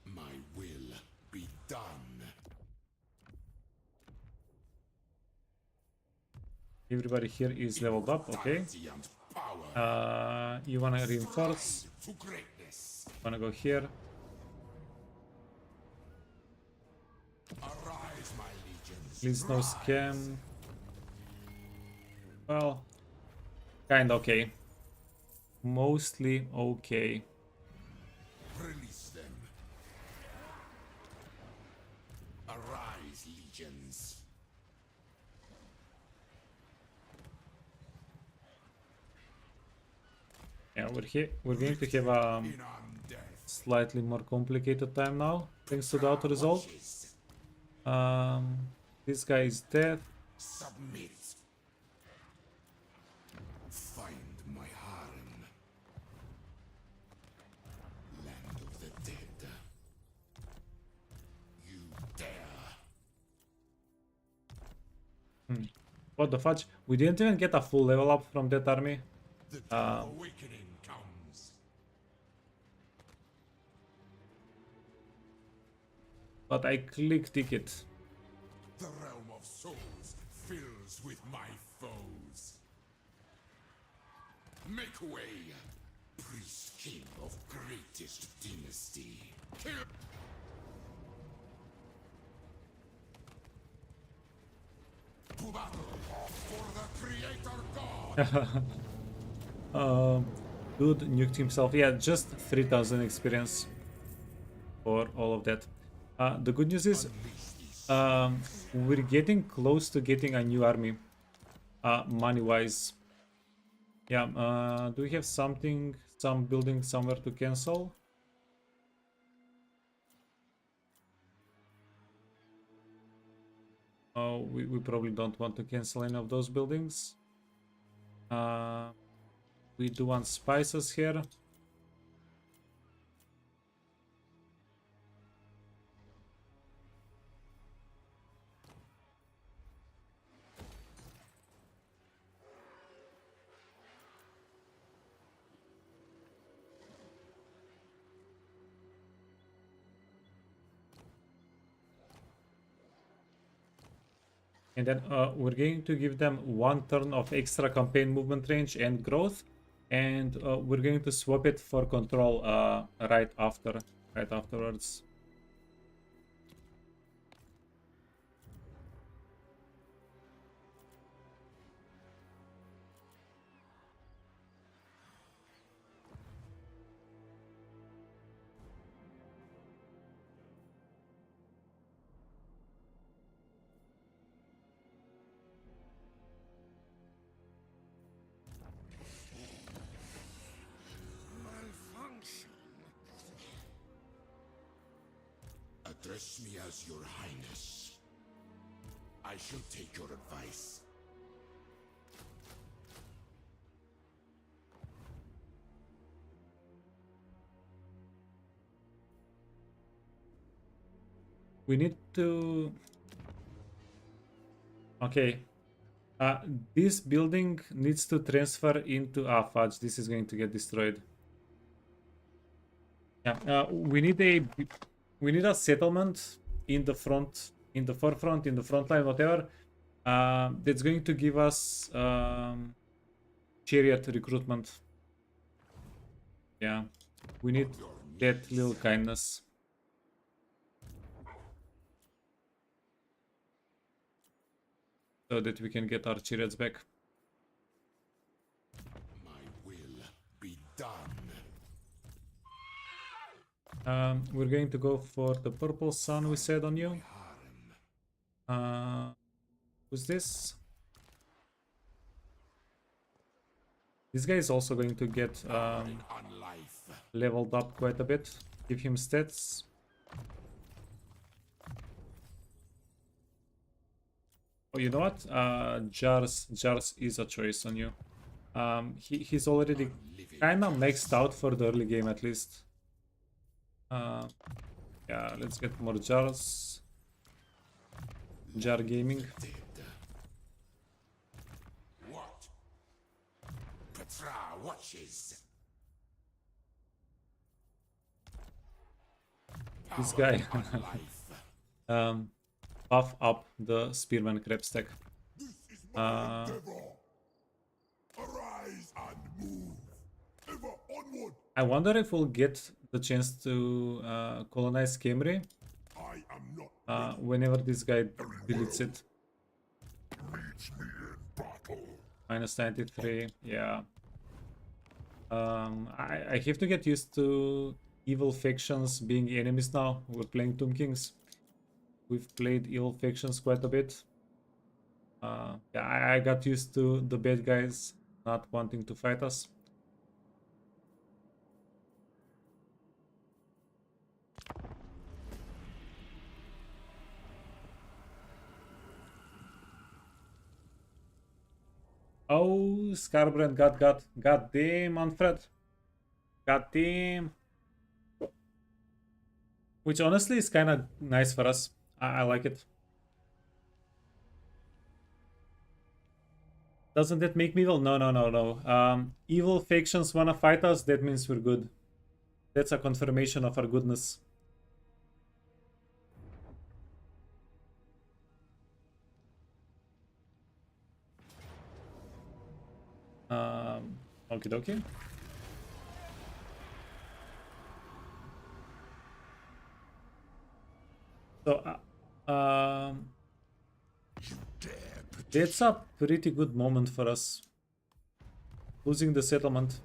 C: My will be done.
A: Everybody here is leveled up, okay.
C: And power
A: You wanna reinforce?
C: to greatness.
A: Wanna go here?
C: Arise, my legions.
A: Please no scam. Well, kinda okay. Mostly okay.
C: Release them. Arise, legions.
A: Yeah, we're going to have a
C: In on death.
A: slightly more complicated time now, thanks to the auto resolve. This guy is dead.
C: Submit. Find my harem. Land of the dead. You dare.
A: What the fudge? We didn't even get a full level up from that army.
C: The true awakening comes.
A: But I clicked ticket.
C: The realm of souls fills with my foes. Make way, priest king of greatest dynasty. Kill. To battle for the creator god.
A: Dude nuked himself. Yeah, just 3000 experience for all of that. The good news is we're getting close to getting a new army, money-wise. Yeah, do we have some building somewhere to cancel? Oh, we probably don't want to cancel any of those buildings. We do want spices here. And then we're going to give them 1 turn of extra campaign movement range and growth, and we're going to swap it for control right afterwards.
C: Address me as your highness. I shall take your advice.
A: We need to... Okay. This building needs to transfer into fudge. This is going to get destroyed. Yeah, we need a settlement in the front, in the forefront, in the front line, whatever. That's going to give us chariot recruitment. Yeah, we need that little kindness. So that we can get our chariots back.
C: My will be done.
A: We're going to go for the purple sun we said on you. Who's this? This guy is also going to get leveled up quite a bit. Give him stats. Oh, you know what? Jars is a choice on you. He's already kinda maxed out for the early game at least. Yeah, let's get more jars. Jar gaming.
C: What? Petra watches.
A: This guy. Buff up the spearman crab stack.
C: This is my endeavor. Arise and move. Ever onward.
A: I wonder if we'll get the chance to colonize Camry
C: I am not
A: whenever this guy deletes it.
C: reach me in battle.
A: Minus 93, yeah. I have to get used to evil factions being enemies now. We're playing Tomb Kings. We've played evil factions quite a bit. Yeah, I got used to the bad guys not wanting to fight us. Oh, Scarbrand got damn, Manfred. God damn. Which honestly is kind of nice for us. I like it. Doesn't that make me evil? No. Evil factions wanna fight us, that means we're good. That's a confirmation of our goodness. Okie dokie. So, that's a pretty good moment for us. Losing the settlement.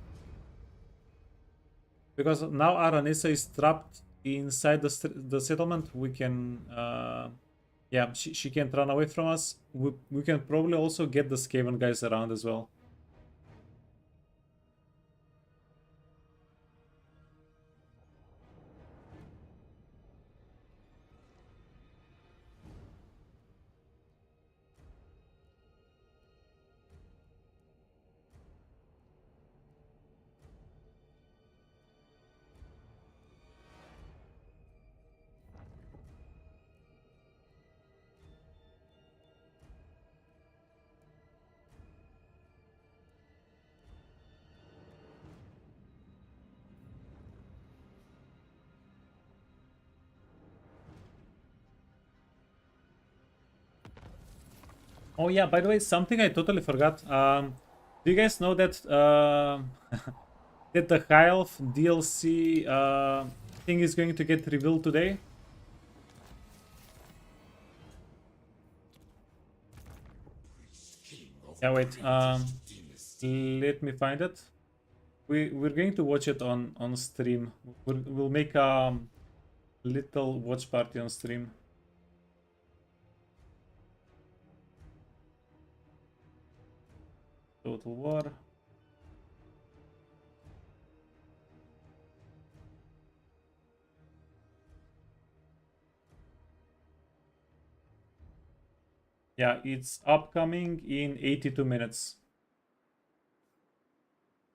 A: Because now Aranessa is trapped inside the settlement. We can... yeah, she can't run away from us. We can probably also get the Skaven guys around as well. Oh yeah, by the way, something I totally forgot. Do you guys know that that the High Elf DLC thing is going to get revealed today? Yeah, wait. Let me find it. We're going to watch it on stream. We'll make a little watch party on stream. Total War. Yeah, it's upcoming in 82 minutes.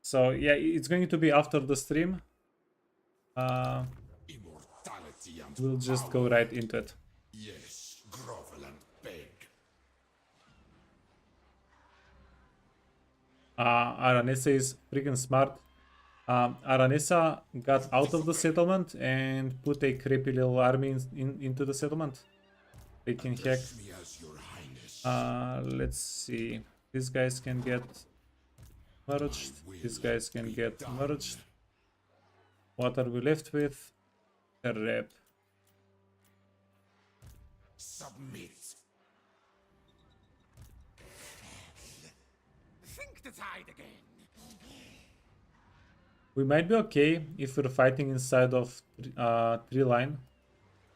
A: So yeah, it's going to be after the stream.
C: Immortality and
A: We'll just
C: power.
A: go right into it.
C: Yes, grovel and beg.
A: Aranesa is freaking smart. Aranesa got out of the settlement and put a creepy little army into the settlement. Freaking heck.
C: Address me as your highness.
A: Let's see. These guys can get merged. These guys can get merged. What are we left with? A rep.
C: Submit.
B: Think the tide again.
A: We might be okay if we're fighting inside of tree line.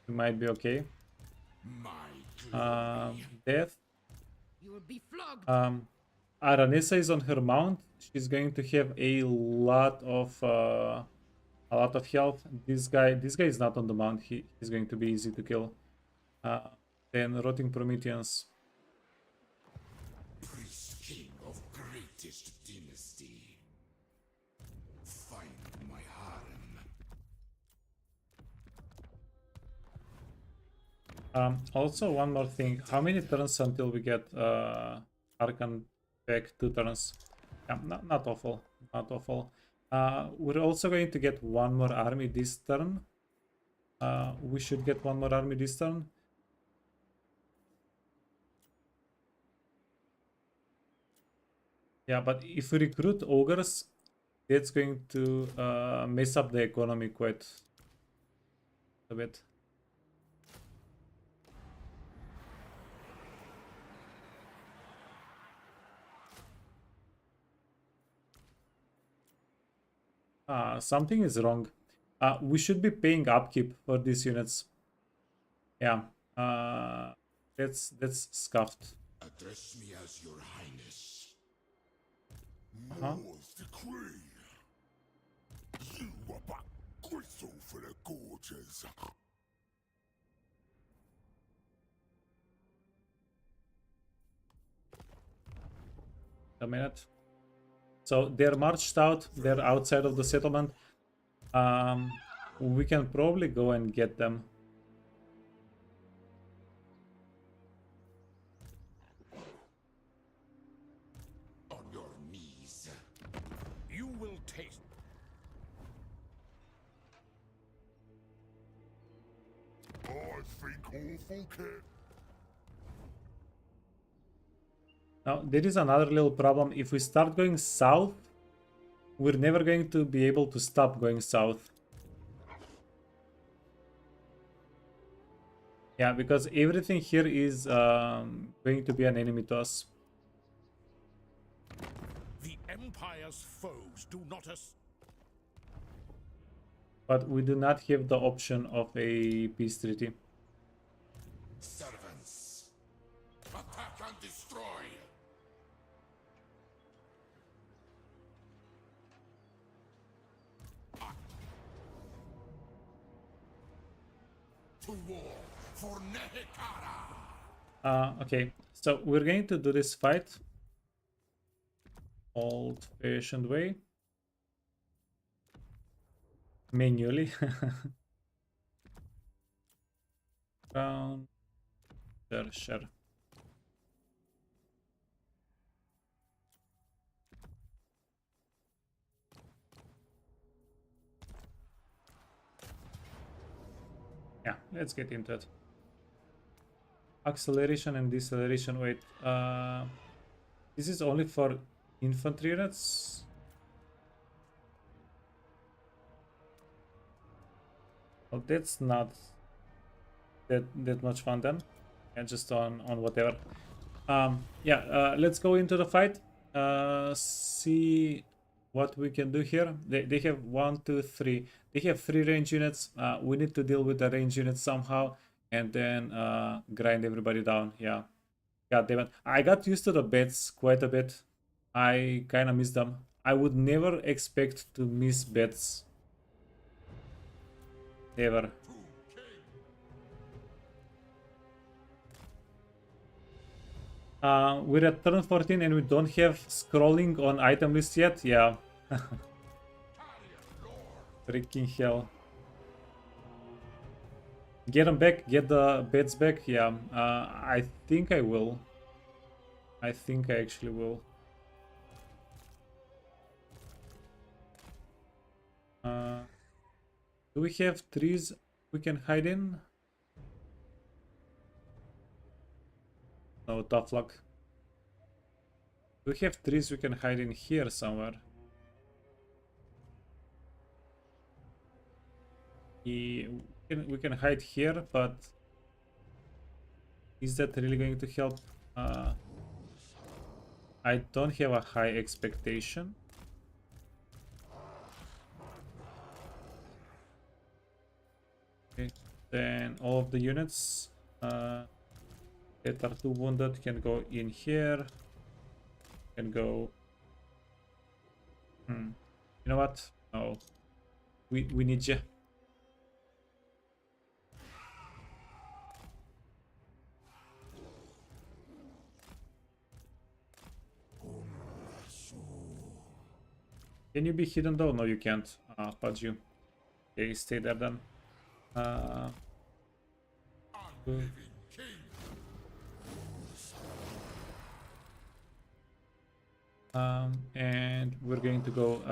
A: We might be okay.
C: My
A: Death.
E: You will be flogged.
A: Aranesa is on her mount. She's going to have a lot of health. This guy is not on the mount. He's going to be easy to kill. Then rotting Prometheans.
C: priest king of greatest dynasty. Find my harem.
A: Also, one more thing. How many turns until we get Arkhan back? 2 turns. Yeah, not awful. Not awful. We're also going to get one more army this turn. We should get one more army this turn. Yeah, but if we recruit ogres, that's going to mess up the economy quite a bit. Something is wrong. We should be paying upkeep for these units. Yeah, that's scuffed.
C: Address me as your highness.
A: Huh?
C: More's decree. You are but gristle for the gorges.
A: A minute. So they're marched out. They're outside of the settlement. We can probably go and get them.
C: On your knees.
B: You will taste.
C: I think awful kid.
A: Now, there is another little problem. If we start going south, we're never going to be able to stop going south. Yeah, because everything here is going to be an enemy to us.
B: The Empire's foes do not
A: But we do not have the option of a peace treaty.
C: Servants. Attack and destroy. To war for Nehekara.
A: Okay, so we're going to do this fight old-fashioned way. Manually. Down. Sure. Yeah, let's get into it. Acceleration and deceleration. Wait, this is only for infantry units. Well, that's not that much fun then. Yeah, just on whatever. Let's go into the fight. See what we can do here. They have 1, 2, 3. They have 3 range units. We need to deal with the range units somehow, and then grind everybody down. Yeah. God damn it. I got used to the bets quite a bit. I kind of miss them. I would never expect to miss bets. Ever. We're at turn 14 and we don't have scrolling on item list yet. Yeah. Freaking hell. Get them back. Get the bets back. Yeah. I think I will. I think I actually will. Do we have trees we can hide in? No, tough luck. Do we have trees we can hide in here somewhere? We can hide here, but is that really going to help? I don't have a high expectation. Okay, then all of the units that are too wounded can go in here. Can go. You know what? No, we need you. Can you be hidden though? No, you can't. Fudge you. Okay, stay there then. And we're going to go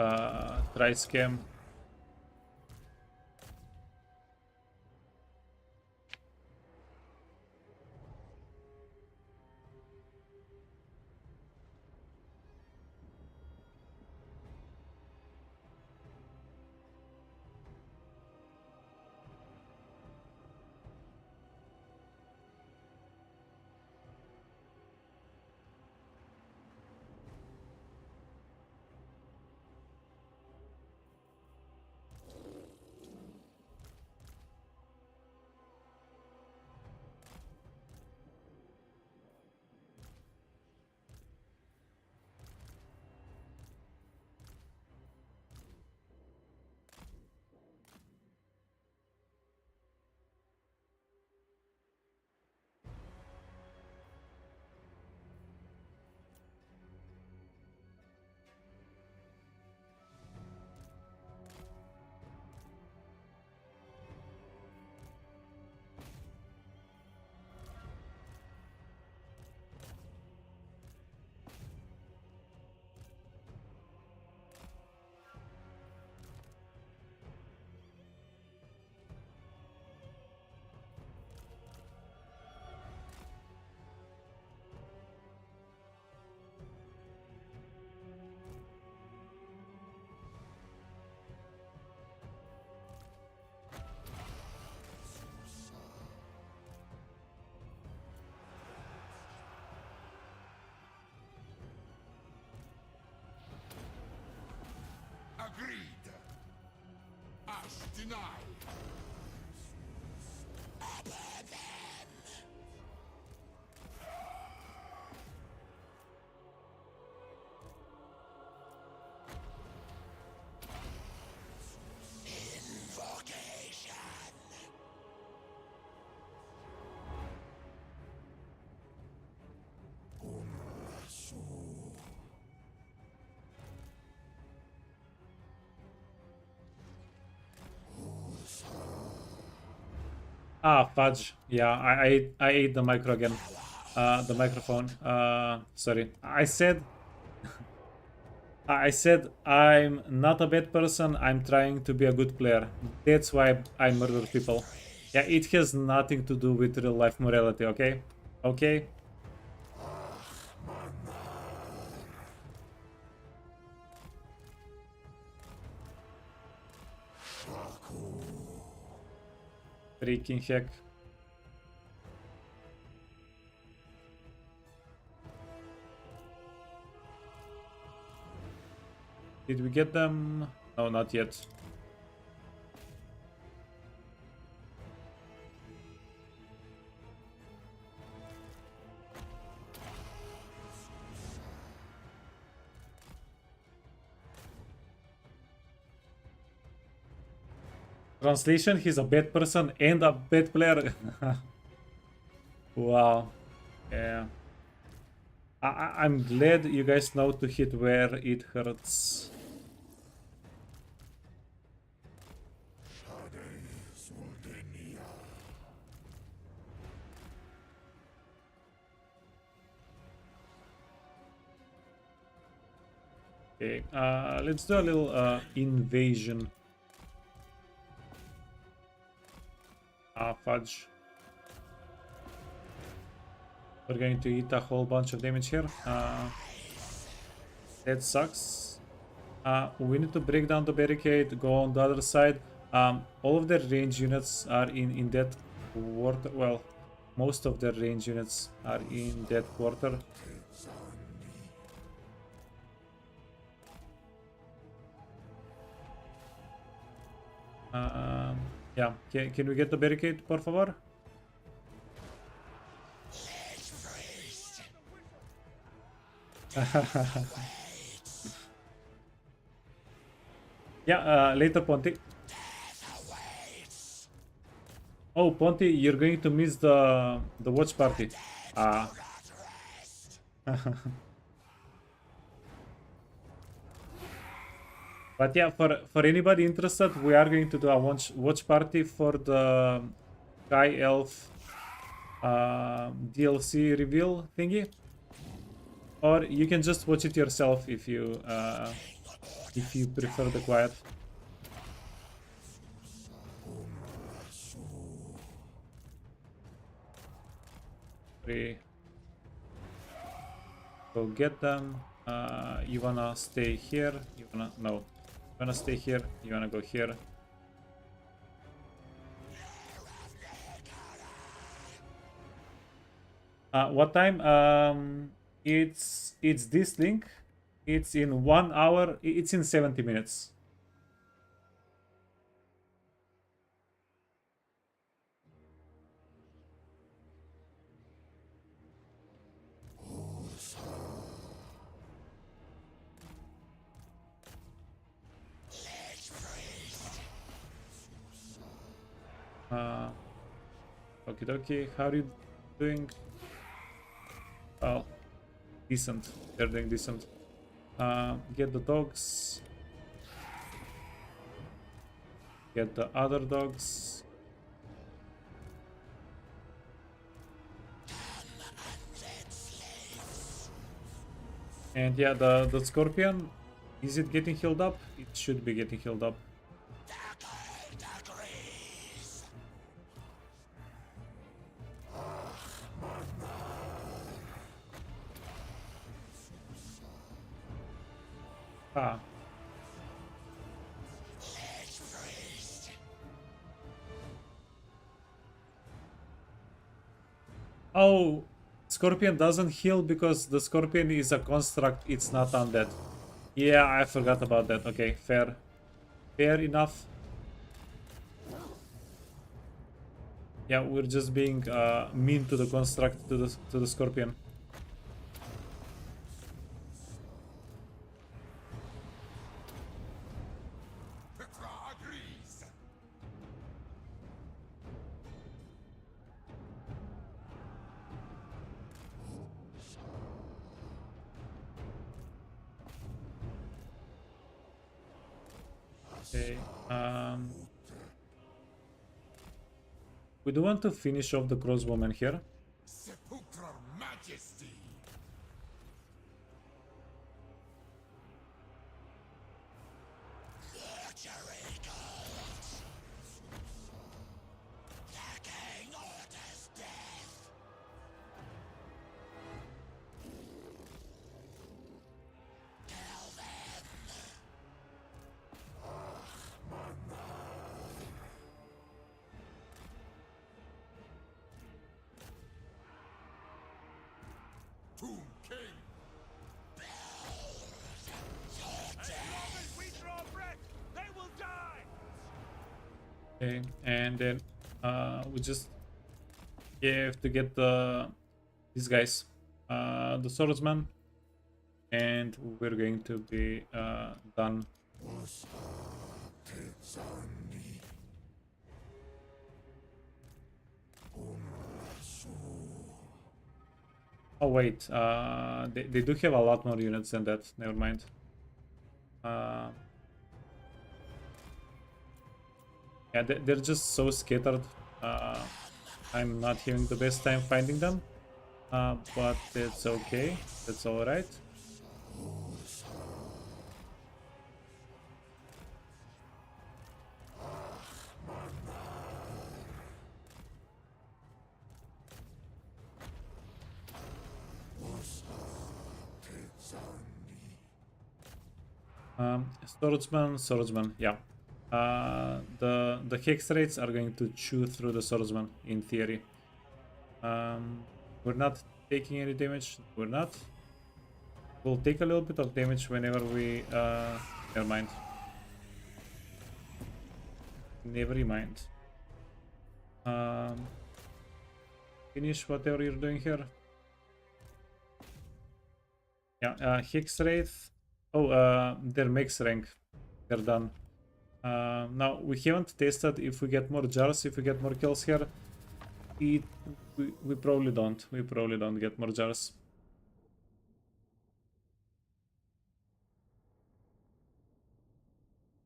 A: try scam.
C: Agreed. Ash denied.
A: Ah, fudge. Yeah, I ate the micro again. The microphone. Sorry. I said I'm not a bad person. I'm trying to be a good player. That's why I murder people. Yeah, it has nothing to do with real life morality, okay? Okay? Freaking heck. Did we get them? No, not yet. Translation, he's a bad person and a bad player. Wow. Yeah. I'm glad you guys know to hit where it hurts. Okay, let's do a little invasion. Ah, fudge. We're going to eat a whole bunch of damage here. That sucks. We need to break down the barricade, go on the other side. All of their range units are in that quarter. Well, most of their range units are in that quarter. Yeah, can we get the barricade, por favor? Yeah, later, Ponty. Oh, Ponty, you're going to miss the watch party. Ah. But yeah, for anybody interested, we are going to do a watch party for the Sky Elf DLC reveal thingy, or you can just watch it yourself if you prefer the quiet. Go get them. You wanna stay here? You wanna no? You wanna stay here? You wanna go here? What time? It's this link. It's in 1 hour. It's in 70 minutes. Okie dokie. How are you doing? Well, decent. They're doing decent. Get the dogs. Get the other dogs. And yeah, the scorpion, is it getting healed up? It should be getting healed up. Ah. Oh, Scorpion doesn't heal because the Scorpion is a construct, it's not undead. Yeah, I forgot about that. Okay, fair. Fair enough. Yeah, we're just being mean to the construct, to the Scorpion. Okay, we do want to finish off the crossbowman here.
C: Sepulchral majesty. Mortuary Cult. The king orders death. Kill them. Tomb King.
A: Okay, and then we just have to get these guys, the swordsman, and we're going to be done. Oh wait, they do have a lot more units than that. Never mind. Yeah, they're just so scattered. I'm not having the best time finding them, but it's okay. That's all right. Swordsman, yeah. The hex rates are going to chew through the swordsman in theory. We're not taking any damage. We're not. We'll take a little bit of damage whenever we. Never mind. Never mind. Finish whatever you're doing here. Yeah, Hex Wraith. Oh, they're max rank. They're done. Now, we haven't tested if we get more jars, if we get more kills here. We probably don't. We probably don't get more jars.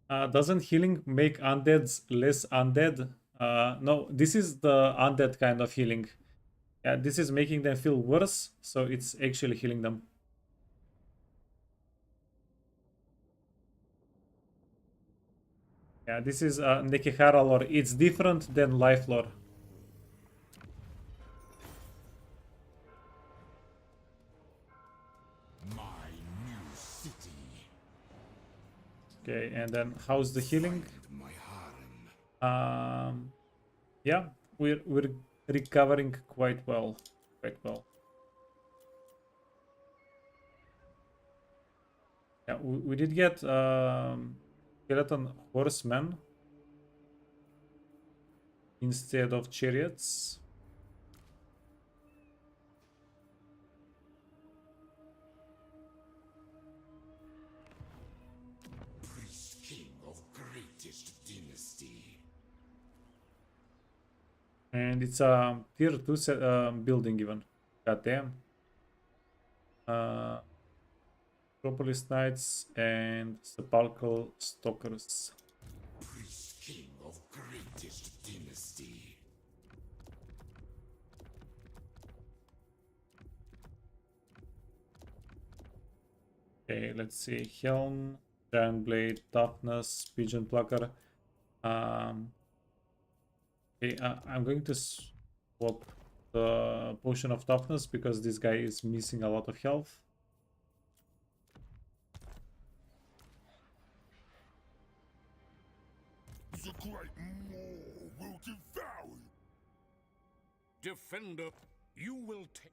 A: Doesn't healing make undeads less undead? No, this is the undead kind of healing. Yeah, this is making them feel worse, so it's actually healing them. Yeah, this is Nekihara lore. It's different than life lore.
C: My new city.
A: Okay, and then how's the healing?
C: My harem.
A: Yeah, we're recovering quite well. Quite well. Yeah, we did get skeleton horsemen instead of chariots.
C: Priest king of greatest dynasty.
A: And it's a tier 2 building even. Goddamn. Propolis Knights and Sepulchral Stalkers.
C: Priest king of greatest dynasty.
A: Okay, let's see. Helm, Giant Blade, Toughness, Pigeon Plucker. Okay, I'm going to swap the Potion of Toughness because this guy is missing a lot of health.
C: The great maw will devour you.
B: Defender, you will take.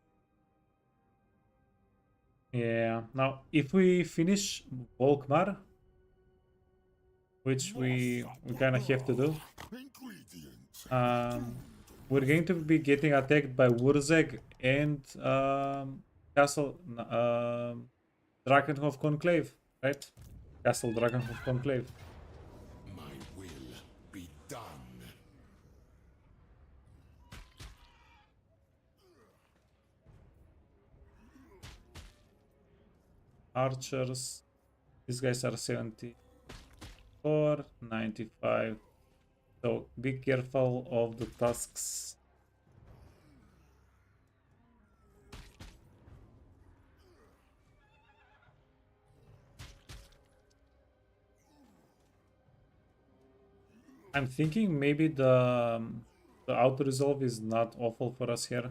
A: Yeah, now if we finish Volkmar, which we kind of have to do,
C: Ingredients.
A: we're going to be getting attacked by Wurzeg and Castle Drakenhof Conclave, right? Castle Drakenhof Conclave.
C: My will be done.
A: Archers, these guys are 74, 95. So be careful of the tusks. I'm thinking maybe the auto resolve is not awful for us here.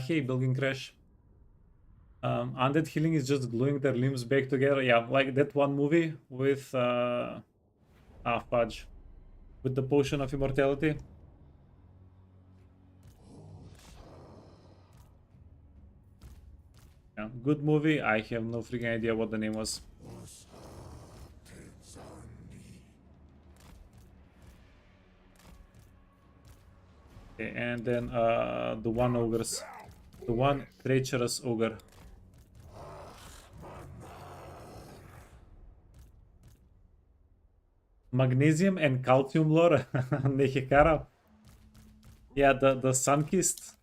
A: Hey, building crash. Undead healing is just gluing their limbs back together. Yeah, like that one movie with fudge. With the potion of immortality. Yeah, good movie. I have no freaking idea what the name was. Okay, and then the one ogres. The one treacherous ogre. Magnesium and calcium lore. Nehikara. Yeah, the Sunkist.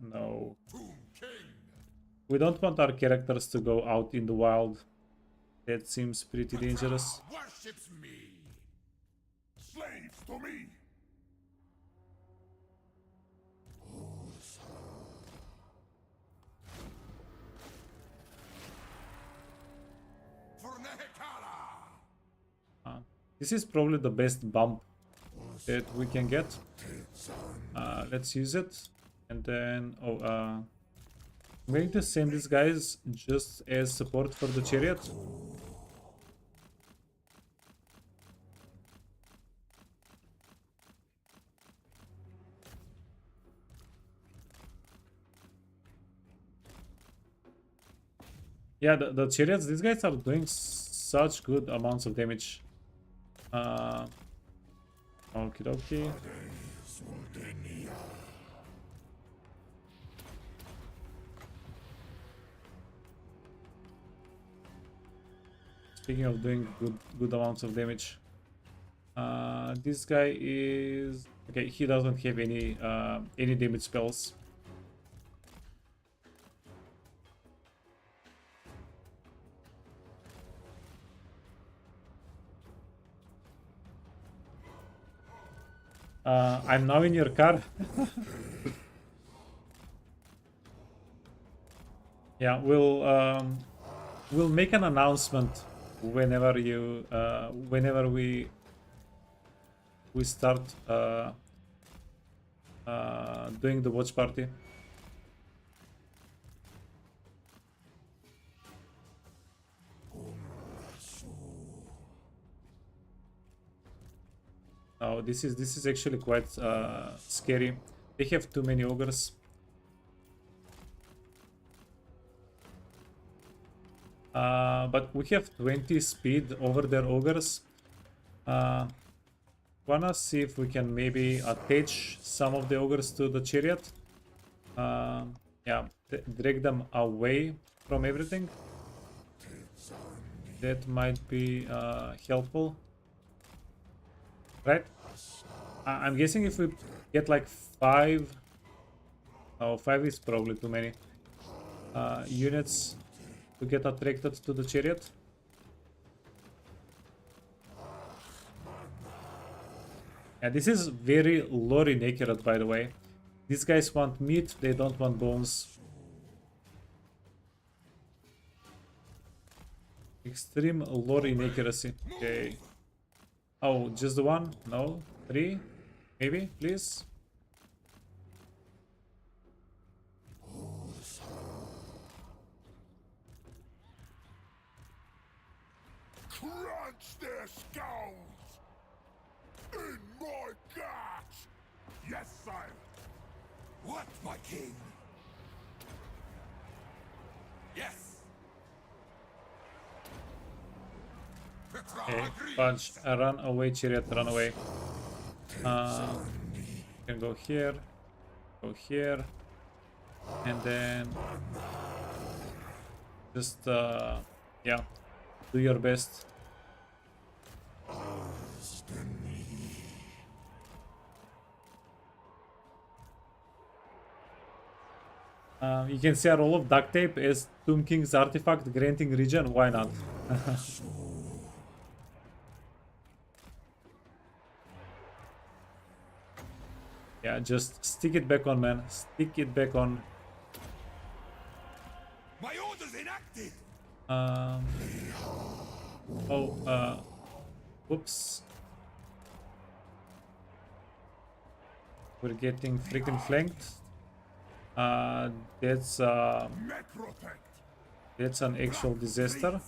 A: No. We don't want our characters to go out in the wild. That seems pretty dangerous.
C: Worships me. Slaves to me.
A: This is probably the best bump that we can get. Let's use it. And then, I'm going to send these guys just as support for the chariot. Yeah, the chariots, these guys are doing such good amounts of damage. Okie dokie. Speaking of doing good amounts of damage, this guy is okay. He doesn't have any damage spells. I'm now in your car. Yeah, we'll make an announcement whenever we start doing the watch party. Oh, this is actually quite scary. They have too many ogres. But we have 20 speed over their ogres. Wanna see if we can maybe attach some of the ogres to the chariot. Yeah, drag them away from everything. That might be helpful. Right? I'm guessing if we get like 5... Oh, 5 is probably too many. Units to get attracted to the chariot. Yeah, this is very lore inaccurate, by the way. These guys want meat, they don't want bones. Extreme lore inaccuracy. Okay. Oh, just the one? No? 3? Maybe, please?
C: Crunch their skulls! In my guts! Yes, sire! What, my king? Yes!
A: Okay, punch, run away, chariot, run away. Can go here, and then just yeah, do your best. You can see a roll of duct tape as Tomb King's artifact granting regen. Why not? Yeah, just stick it back on, man. Stick it back on.
C: My orders enacted!
A: Whoops. We're getting freaking flanked. That's an actual disaster.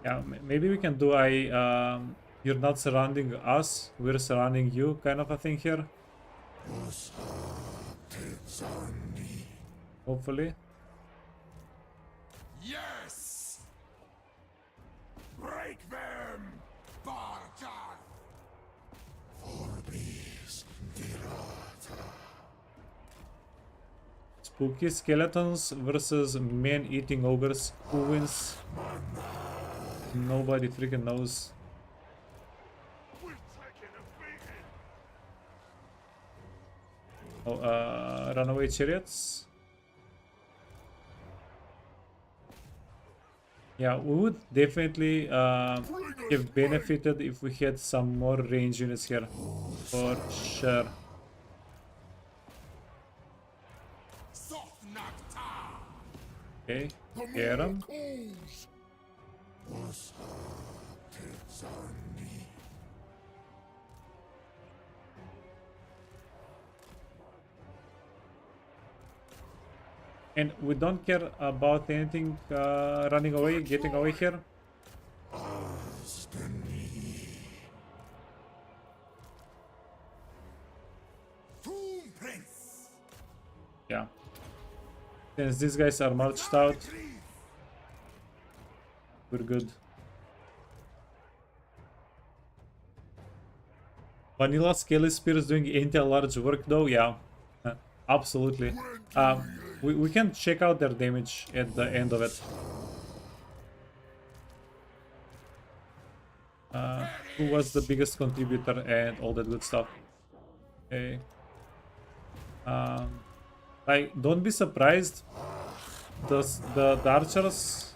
A: Yeah, maybe we can do you're not surrounding us, we're surrounding you kind of a thing here. Hopefully.
C: Yes! Break them! Barjar!
A: Spooky skeletons versus man-eating ogres. Who wins? Nobody freaking knows. Oh, runaway chariots. Yeah, we would definitely have benefited if we had some more range units here, for sure. Okay,
C: The
A: get
C: more
A: him.
C: calls. Was it's on me.
A: And we don't care about anything running away, getting away here.
C: Tomb Prince.
A: Yeah. Since these guys are marched out, we're good. Vanilla Scaly Spear is doing anti-large work though, yeah. Absolutely. We can check out their damage at the end of it. Who was the biggest contributor and all that good stuff. Okay. Like, don't be surprised. The archers...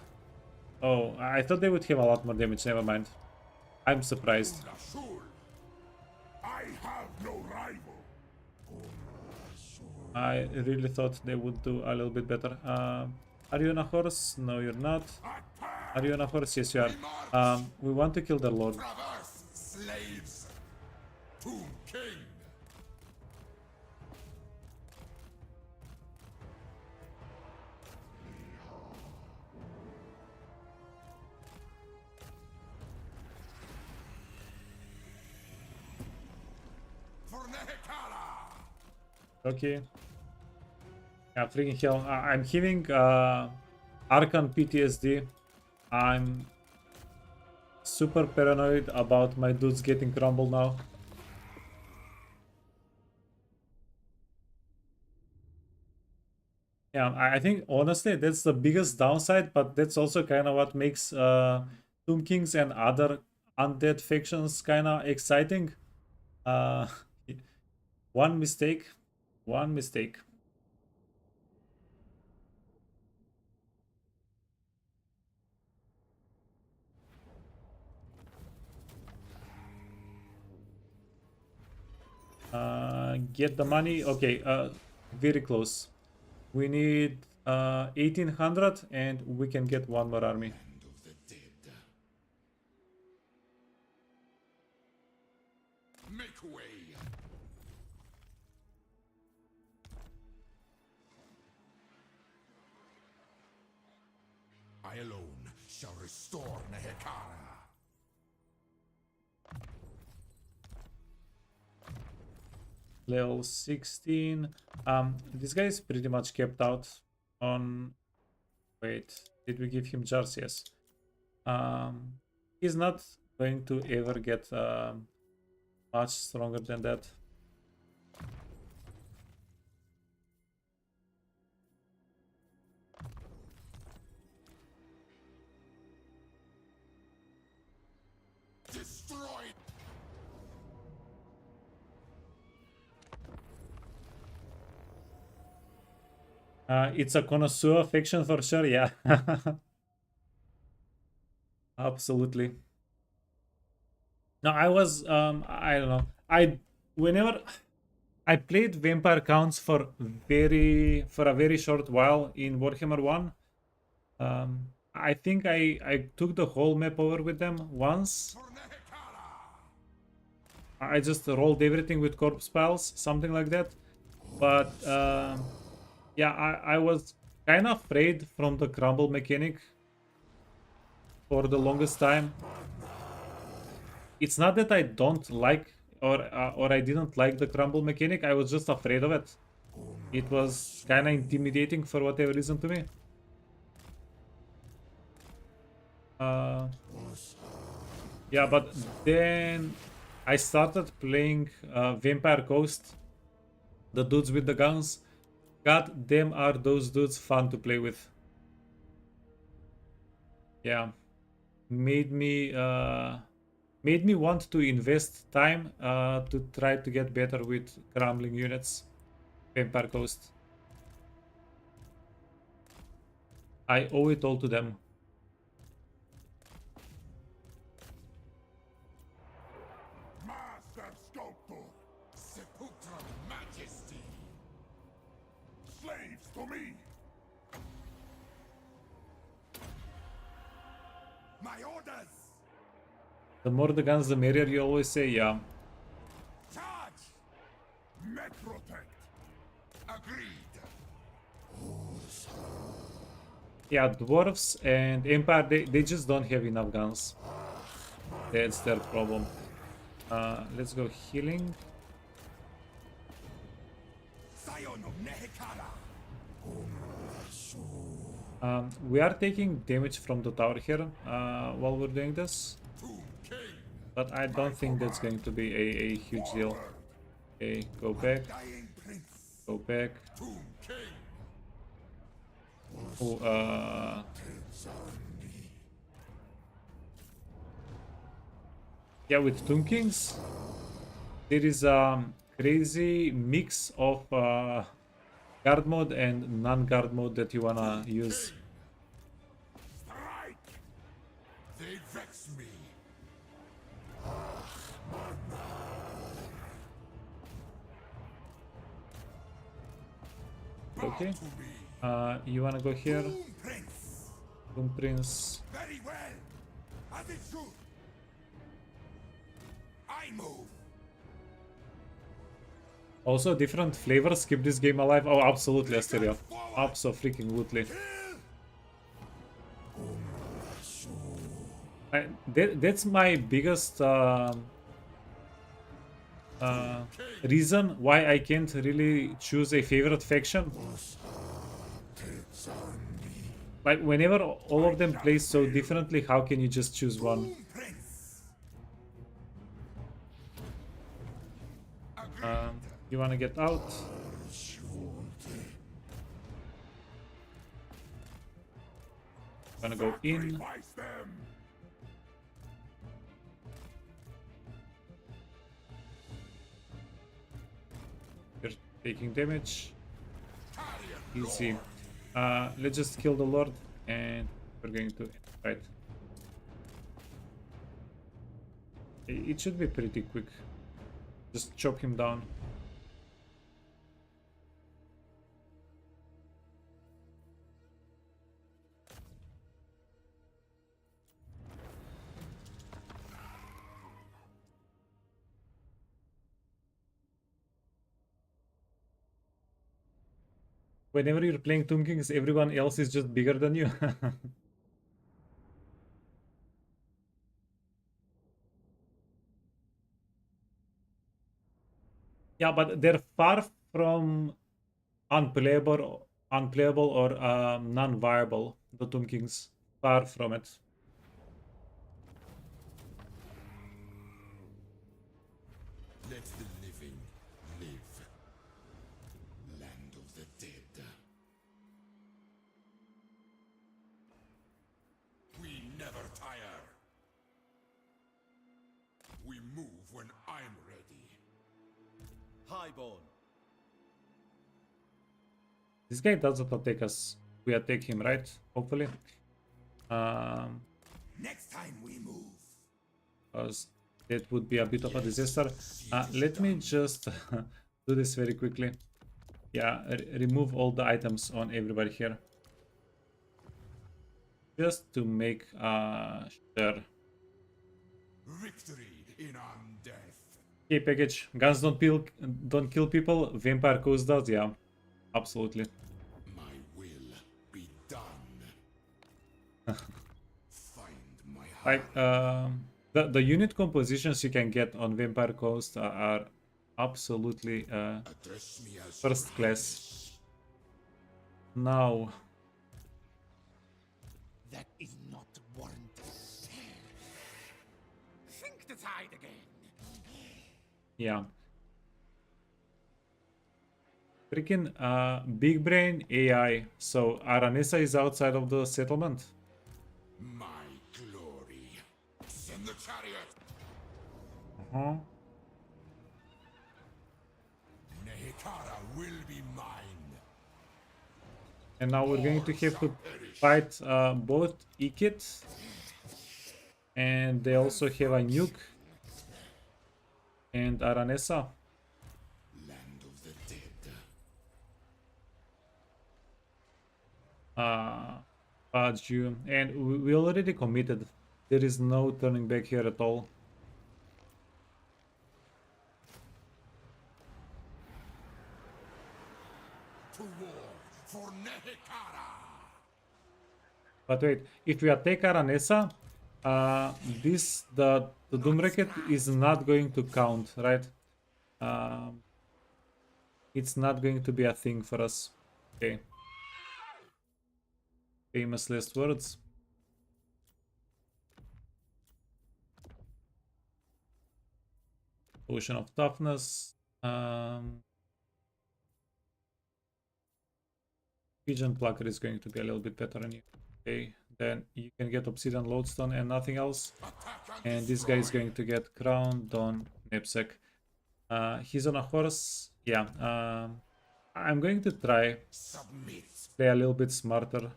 A: Oh, I thought they would have a lot more damage, never mind. I'm surprised.
C: Rasul. I have no rival.
A: I really thought they would do a little bit better. Are you on a horse? No, you're not. Are you on a horse? Yes, you are. We want to kill their lord.
C: Traverse, slaves. Tomb King. For Nehekara.
A: Okay. Yeah, freaking hell. I'm having Arkhan PTSD. I'm super paranoid about my dudes getting crumbled now. Yeah, I think honestly that's the biggest downside, but that's also kind of what makes Tomb Kings and other undead factions kind of exciting. Uh, one mistake. Get the money. Okay, very close. We need 1800 and we can get one more army.
C: Land of the dead. Make way. I alone shall restore Nehekara.
A: Level 16. This guy is pretty much kept out on... Wait, did we give him jars? Yes. He's not going to ever get much stronger than that.
C: Destroy.
A: It's a connoisseur faction for sure, yeah. Absolutely. No, I was I don't know. Whenever I played Vampire Counts for a very short while in Warhammer 1. I think I took the whole map over with them once.
C: For Nehekara.
A: I just rolled everything with corpse piles, something like that. But yeah, I was kind of afraid from the crumble mechanic for the longest time. It's not that I don't like or I didn't like the crumble mechanic. I was just afraid of it. It was kind of intimidating for whatever reason to me. Yeah, but then I started playing Vampire Coast, the dudes with the guns. God damn, are those dudes fun to play with. Yeah, made me want to invest time to try to get better with crumbling units. Vampire Coast. I owe it all to them.
C: Master Sculptor. Sepulchral Majesty. Slaves to me. orders!
A: The more the guns, the merrier, you always say, yeah.
C: Charge! Metropect! Agreed!
A: Yeah, dwarves and Empire, they just don't have enough guns. That's their problem. Let's go healing.
C: Scion of Nehekara!
A: We are taking damage from the tower here while we're doing this.
C: Tomb King!
A: But I don't think that's going to be a huge deal. Okay, go back,
C: Dying Prince!
A: go back.
C: Tomb King!
A: Oh, yeah, with Tomb Kings, there is a crazy mix of guard mode and non-guard mode that you wanna use.
C: Strike! They vex me!
A: Okay,
C: To me!
A: you wanna go here,
C: Tomb Prince!
A: Tomb Prince.
C: Very well! As it should! I move!
A: Also, different flavors keep this game alive. Oh, absolutely, Asteria. Abso-freaking-lutely. That's my biggest reason why I can't really choose a favorite faction. Like, whenever all of them play so differently, how can you just choose one?
C: Tomb Prince!
A: You wanna get out? Wanna go in?
C: Sacrifice them!
A: You're taking damage.
C: Carrion
A: Easy. Let's just kill the Lord and we're going to fight. It should be pretty quick. Just chop him down. Whenever you're playing Tomb Kings, everyone else is just bigger than you. Yeah, but they're far from unplayable or non-viable. The Tomb Kings, far from it.
C: Let the living live. Land of the dead. We never tire. We move when I'm ready.
D: Highborn.
A: This guy doesn't attack us. We attack him, right? Hopefully.
C: Next time we move.
A: Because that would be a bit of a disaster. Let me just do this very quickly. Yeah, remove all the items on everybody here. Just to make sure.
C: Victory in undeath.
A: Okay, package. Guns don't kill people. Vampire Coast does, yeah. Absolutely.
C: My will be done. Find my heart.
A: Like, the unit compositions you can get on Vampire Coast are absolutely
C: Address me as
A: first class. Now,
B: That is not warranted. Think the tide again.
A: yeah. Freaking big brain AI. So Aranesa is outside of the settlement.
C: my glory. Send the chariot.
A: Huh?
C: Nehekara will be mine.
A: And now we're going to have to fight both Ikit and they also have a nuke and Aranesa.
C: Land of the dead.
A: But you and we already committed There is no turning back here at all.
C: To war for Nehekara!
A: But wait, if we attack Aranesa, the Doom Racket is not going to count, right? It's not going to be a thing for us. Okay. Famous last words. Potion of Toughness. Pigeon Plucker is going to be a little bit better on you. Okay, then you can get Obsidian Lodestone and nothing else. And this guy is going to get Crown, Dawn, Knapsack. He's on a horse. Yeah, I'm going to try play a little bit smarter.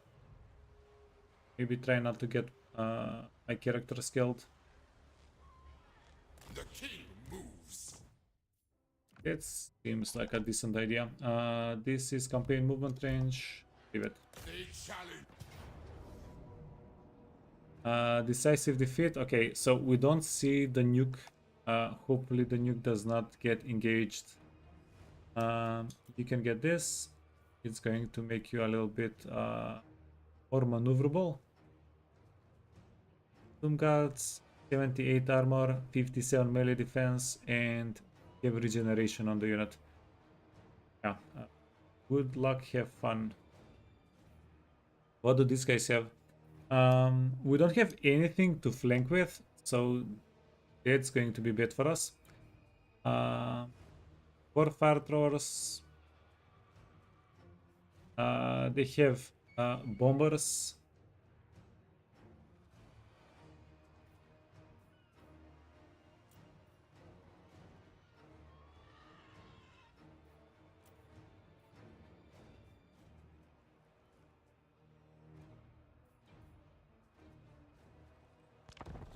A: Maybe try not to get my character skilled.
C: The king moves.
A: It seems like a decent idea. This is campaign movement range. Leave it.
C: They challenge.
A: Decisive defeat. Okay, so we don't see the nuke. Hopefully the nuke does not get engaged. You can get this. It's going to make you a little bit more maneuverable. Doom Guards, 78 armor, 57 melee defense, and you have regeneration on the unit. Yeah. Good luck, have fun. What do these guys have? We don't have anything to flank with, so that's going to be bad for us. 4 fire throwers. They have bombers.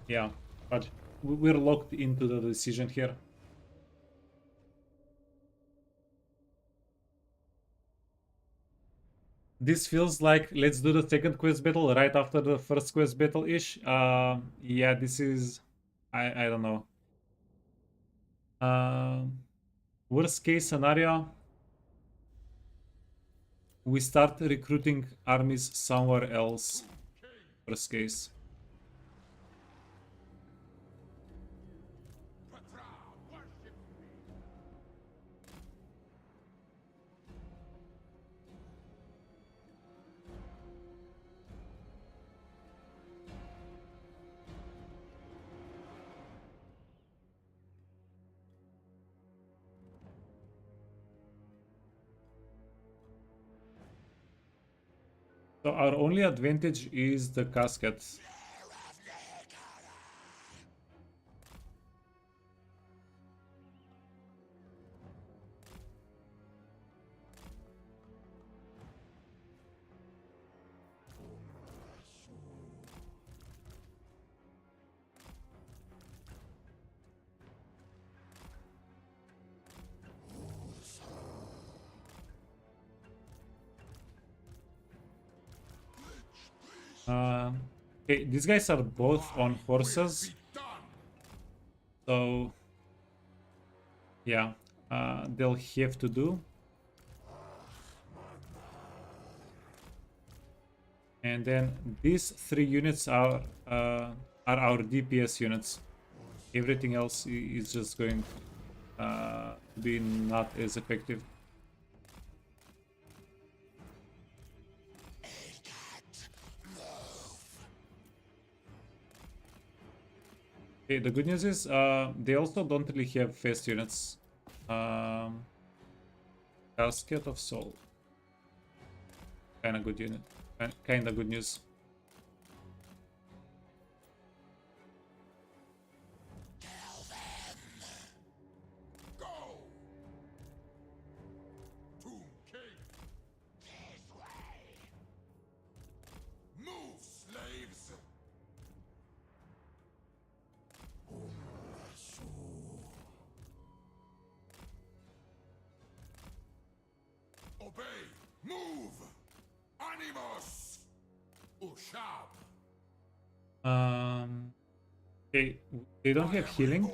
A: Yeah, but we're locked into the decision here. This feels like let's do the second quest battle right after the first quest battle-ish. Yeah, this is... I don't know. Worst case scenario, we start recruiting armies somewhere else. Worst case. So our only advantage is the casket. Okay, these guys are both on horses. So, yeah, they'll have to do. And then these 3 units are our DPS units. Everything else is just going to be not as effective. Okay, the good news is they also don't really have fast units. Casket of Soul. Kinda good unit. Kinda good news.
C: Go! Tomb King! This way! Move, slaves! Obey! Move! Animos! Ushab!
A: Okay, they don't have healing.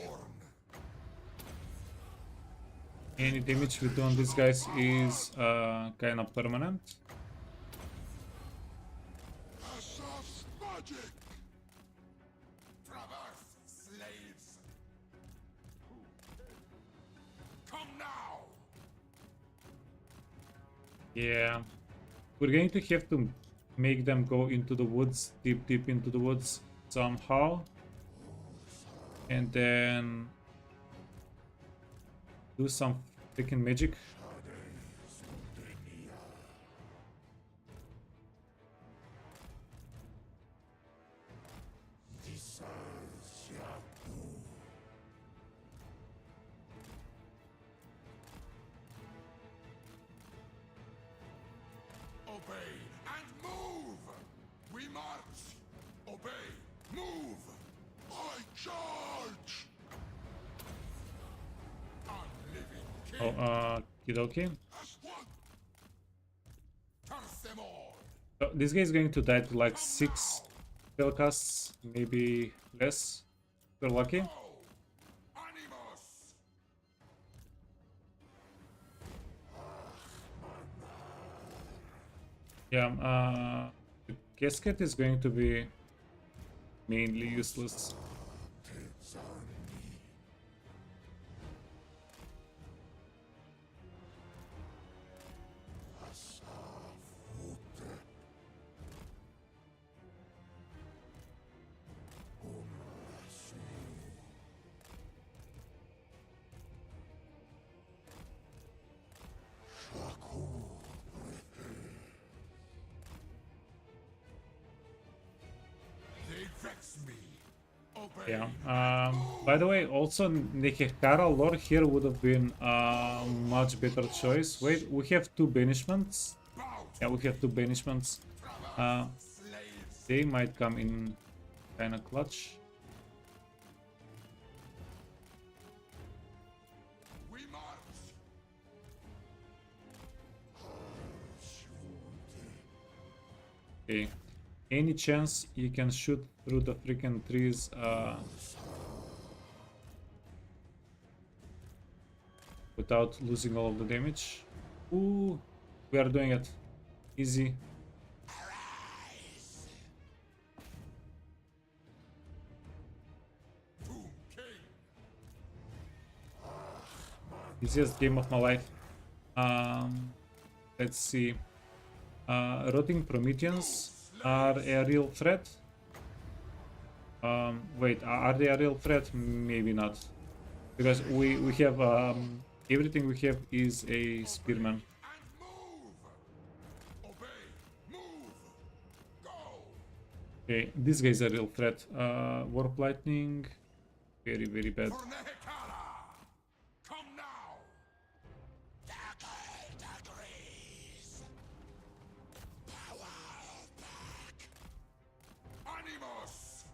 A: Any damage we do on these guys is kind of permanent.
C: Asaf's magic. Traverse, slaves. Come now.
A: Yeah, we're going to have to make them go into the woods, deep into the woods somehow, and then do some freaking magic.
C: Obey and move. We march. Obey. Move. I charge. Unliving king.
A: Oh, kidoki.
C: As one. Curse them all.
A: So this guy is going to die to like 6 spell casts, maybe less. We're lucky.
C: Animus.
A: Yeah, the casket is going to be mainly useless.
C: They vex me. Obey.
A: Yeah. By the way, also Nekekara lore here would have been a much better choice. Wait, we have 2 banishments. Yeah, we have 2 banishments.
C: Slaves.
A: They might come in kind of clutch.
C: We march.
A: Okay. Any chance you can shoot through the freaking trees without losing all of the damage? Ooh, we are doing it. Easy.
C: Tomb King.
A: Easiest game of my life. Let's see. Rotting Prometheans are a real threat. Wait, are they a real threat? Maybe not. Because we have everything we have is a spearman.
C: And move. Obey. Move. Go.
A: Okay, this guy's a real threat. Warp Lightning, very bad.
C: For Nehekara. Come now. Dagger degrees. Power back. Animus.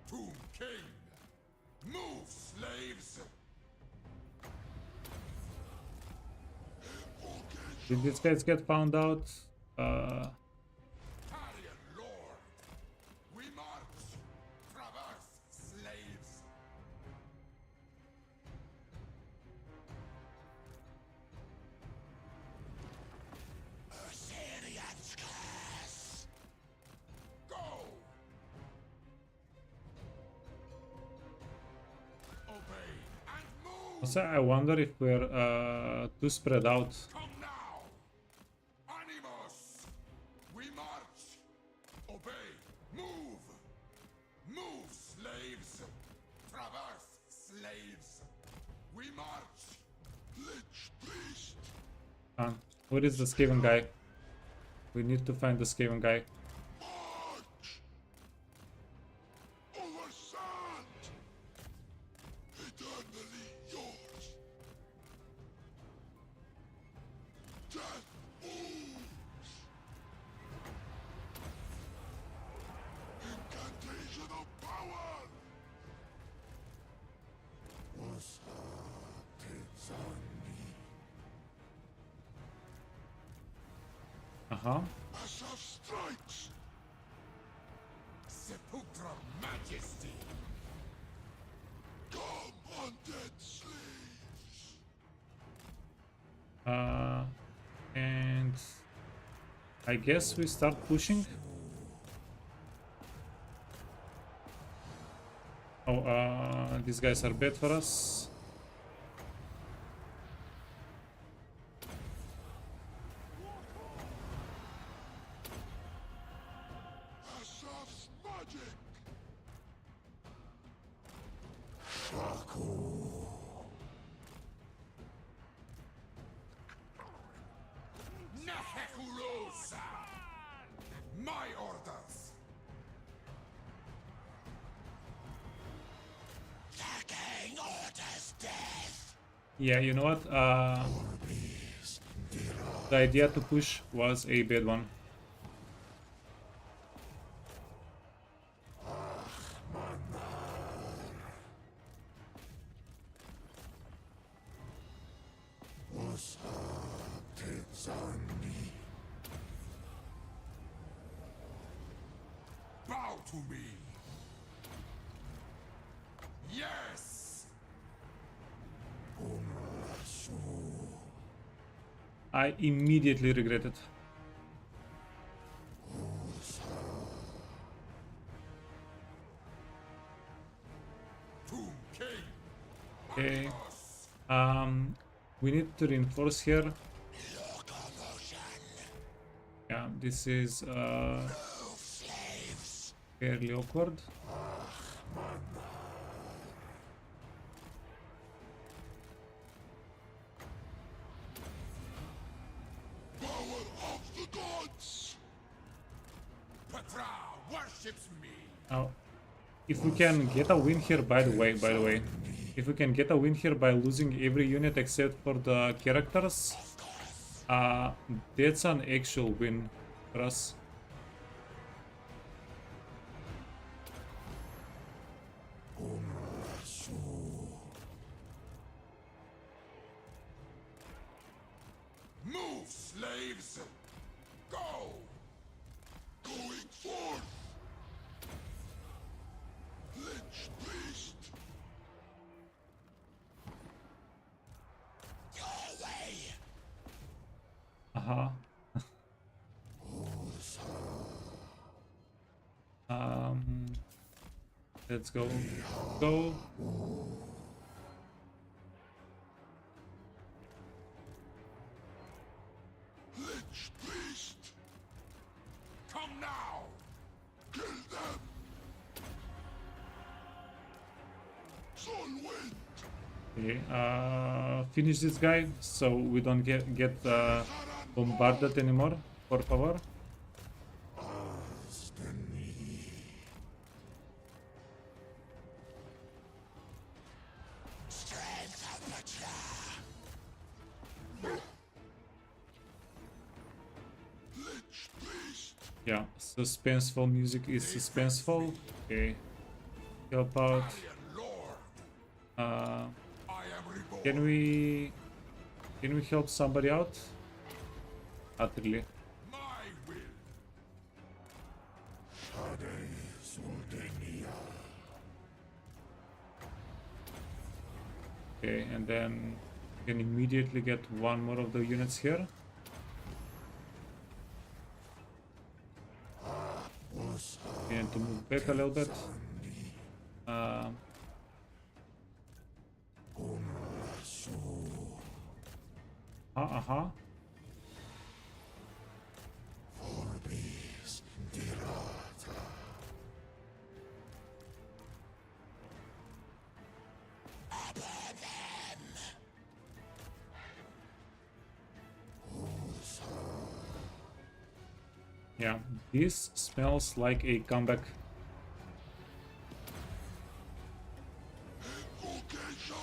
C: Tomb King. Move, slaves.
A: Did these guys get found out?
C: Carrion Lord. We march. Traverse, slaves. Assyrian's curse. Go. Obey and move.
A: Also, I wonder if we're too spread out.
C: Come now. Animus. We march. Obey. Move. Move, slaves. Traverse, slaves. We march. Lich priest.
A: Where is the Skaven guy? We need to find the Skaven guy.
C: March. Over sand. Eternally yours. Death ooze. Incantation of power. Was Asaf strikes. Sepulchral majesty.
A: And I guess we start pushing. Oh, these guys are bad for us.
C: Asaf's magic! Nehekulosa! My orders! The king orders death!
A: Yeah, you know what? The idea to push was a bad one.
C: Bow to me! Yes!
A: I immediately regret it.
C: Tomb King!
A: Okay. We need to reinforce here. Yeah, this is fairly awkward.
C: Power of the gods! Petra worships me!
A: Now, if we can get a win here, by the way, if we can get a win here by losing every unit except for the characters, that's an actual win for us.
C: Move, slaves! Go! Going forth! Lich priest! Your way!
A: Uh-huh. Let's go. Go.
C: Lich priest! Come now! Kill them! Sun wind!
A: Okay, finish this guy so we don't get bombarded anymore, por favor.
C: Strength of Petra! Lich priest!
A: Yeah, suspenseful music is suspenseful. Okay, help out.
C: Iron Lord!
A: Uh,
C: I am reborn!
A: can we help somebody out? Not really.
C: My will!
A: Okay, and then we can immediately get one more of the units here. We need to move back a little bit. Uh-huh. Yeah, this smells like a comeback.
C: Invocation!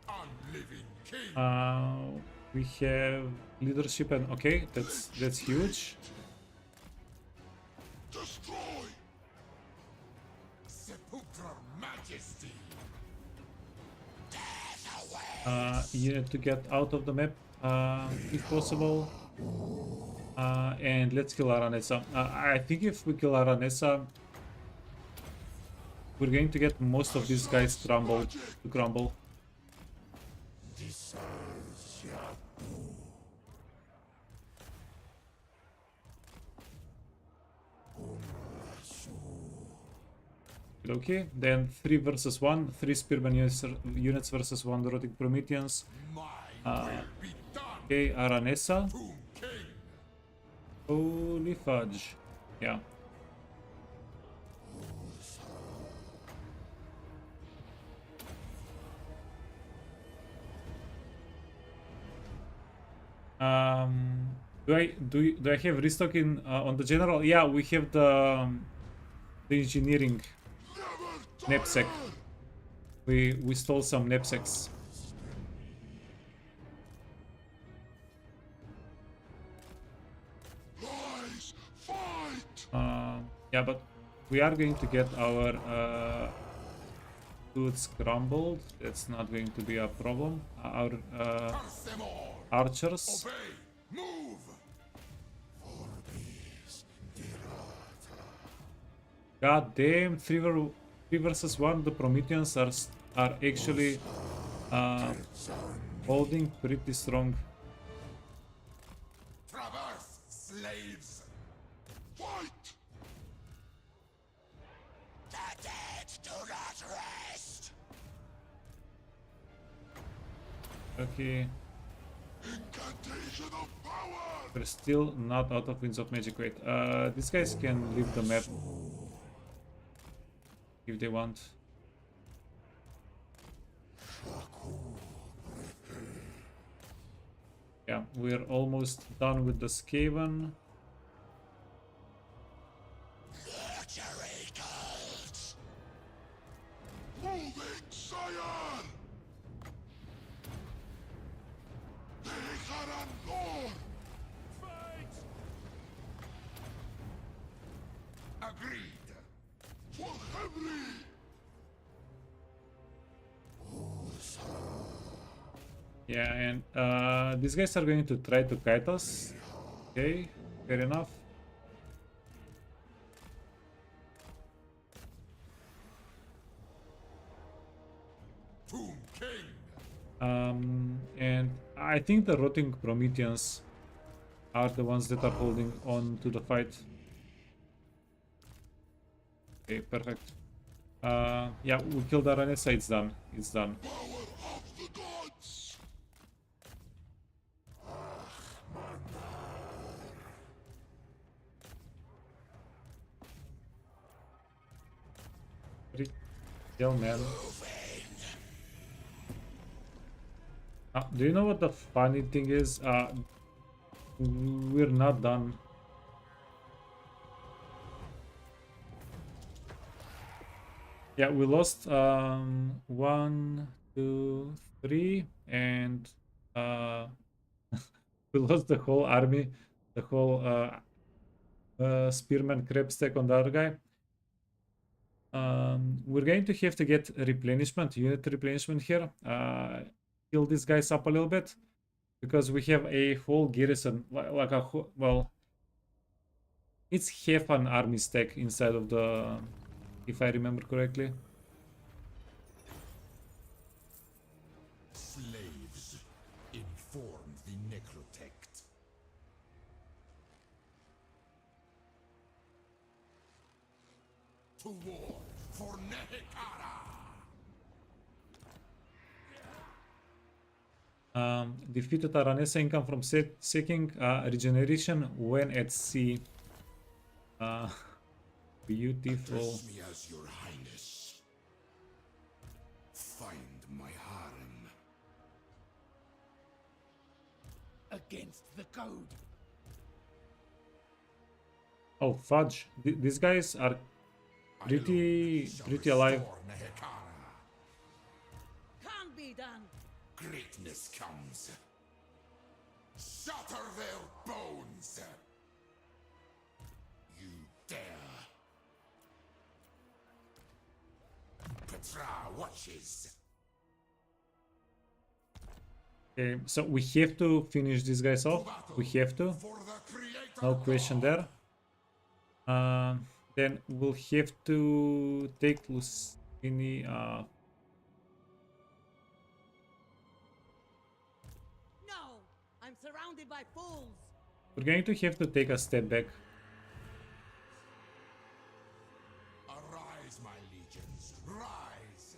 C: Unliving king!
A: We have leadership and okay, that's huge.
C: Destroy! Sepulchral majesty! Death away!
A: You need to get out of the map if possible. And let's kill Aranessa. I think if we kill Aranessa, we're going to get most of these guys to crumble. Okay, then 3 versus 1, 3 Spearman units versus 1 Rotting Prometheans. Okay, Aranessa. Holy fudge. Yeah. Do I have restock in on the general? Yeah, we have the engineering knapsack. We stole some knapsacks. Yeah, but we are going to get our dudes crumbled. That's not going to be a problem. Our archers. God damn, 3 versus 1. The Prometheans are actually holding pretty strong.
C: Traverse, slaves! Fight! The dead do not rest!
A: Okay.
C: Incantation of power!
A: We're still not out of Winds of Magic. Wait, these guys can leave the map if they want. Yeah, we're almost done with the Skaven.
C: Mortuary Cult! Moving Sire! Agreed! For Henry!
A: Yeah, and these guys are going to try to kite us. Okay, fair enough.
C: Tomb King!
A: And I think the Rotting Prometheans are the ones that are holding on to the fight. Okay, perfect. Yeah, we killed Aranessa, it's done. It's done.
C: Power of the gods!
A: Kill, man. Do you know what the funny thing is? We're not done. Yeah, we lost 1, 2, 3, and we lost the whole army, the whole spearman crab stack on the other guy. We're going to have to get replenishment, unit replenishment here. Heal these guys up a little bit because we have a whole garrison, like a whole, well, it's half an army stack inside of the, if I remember correctly.
C: Slaves, inform the necrotect. To war for Nehekara!
A: Defeated Aranessa, income from seeking regeneration when at sea. Beautiful.
C: Address me as your highness. Find my harem.
D: Against the code.
A: Oh fudge! These guys are pretty alive.
E: Can't be done.
C: Greatness comes. Shatter their bones. You dare. Petra watches.
A: Okay, so we have to finish these guys off. We have to.
C: For the creator
A: No question there. Then we'll have to take Lucini.
G: No! I'm surrounded by fools!
A: We're going to have to take a step back.
C: Arise, my legions, rise!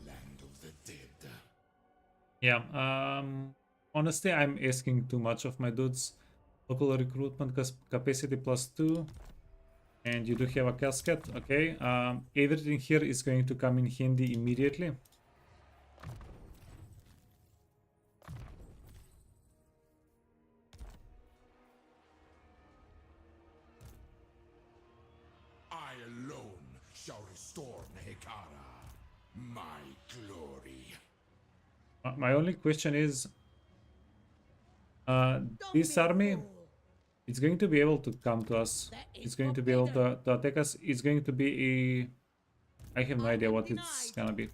C: Land of the dead.
A: Yeah, honestly, I'm asking too much of my dudes. Local recruitment capacity +2. And you do have a casket, okay. Everything here is going to come in handy immediately.
C: I alone shall restore Nehekara, my glory.
A: My only question is,
G: Don't
A: this
G: be a
A: army,
G: fool.
A: it's going to be able to come to us.
G: There is
A: It's going to be able
G: forbidden.
A: to attack us. It's going to be a... I have no
G: I
A: idea
G: am
A: what it's
G: denied.
A: gonna be.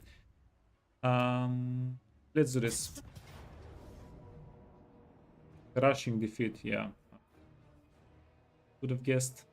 A: Let's do this. Crushing defeat, yeah. Would have guessed.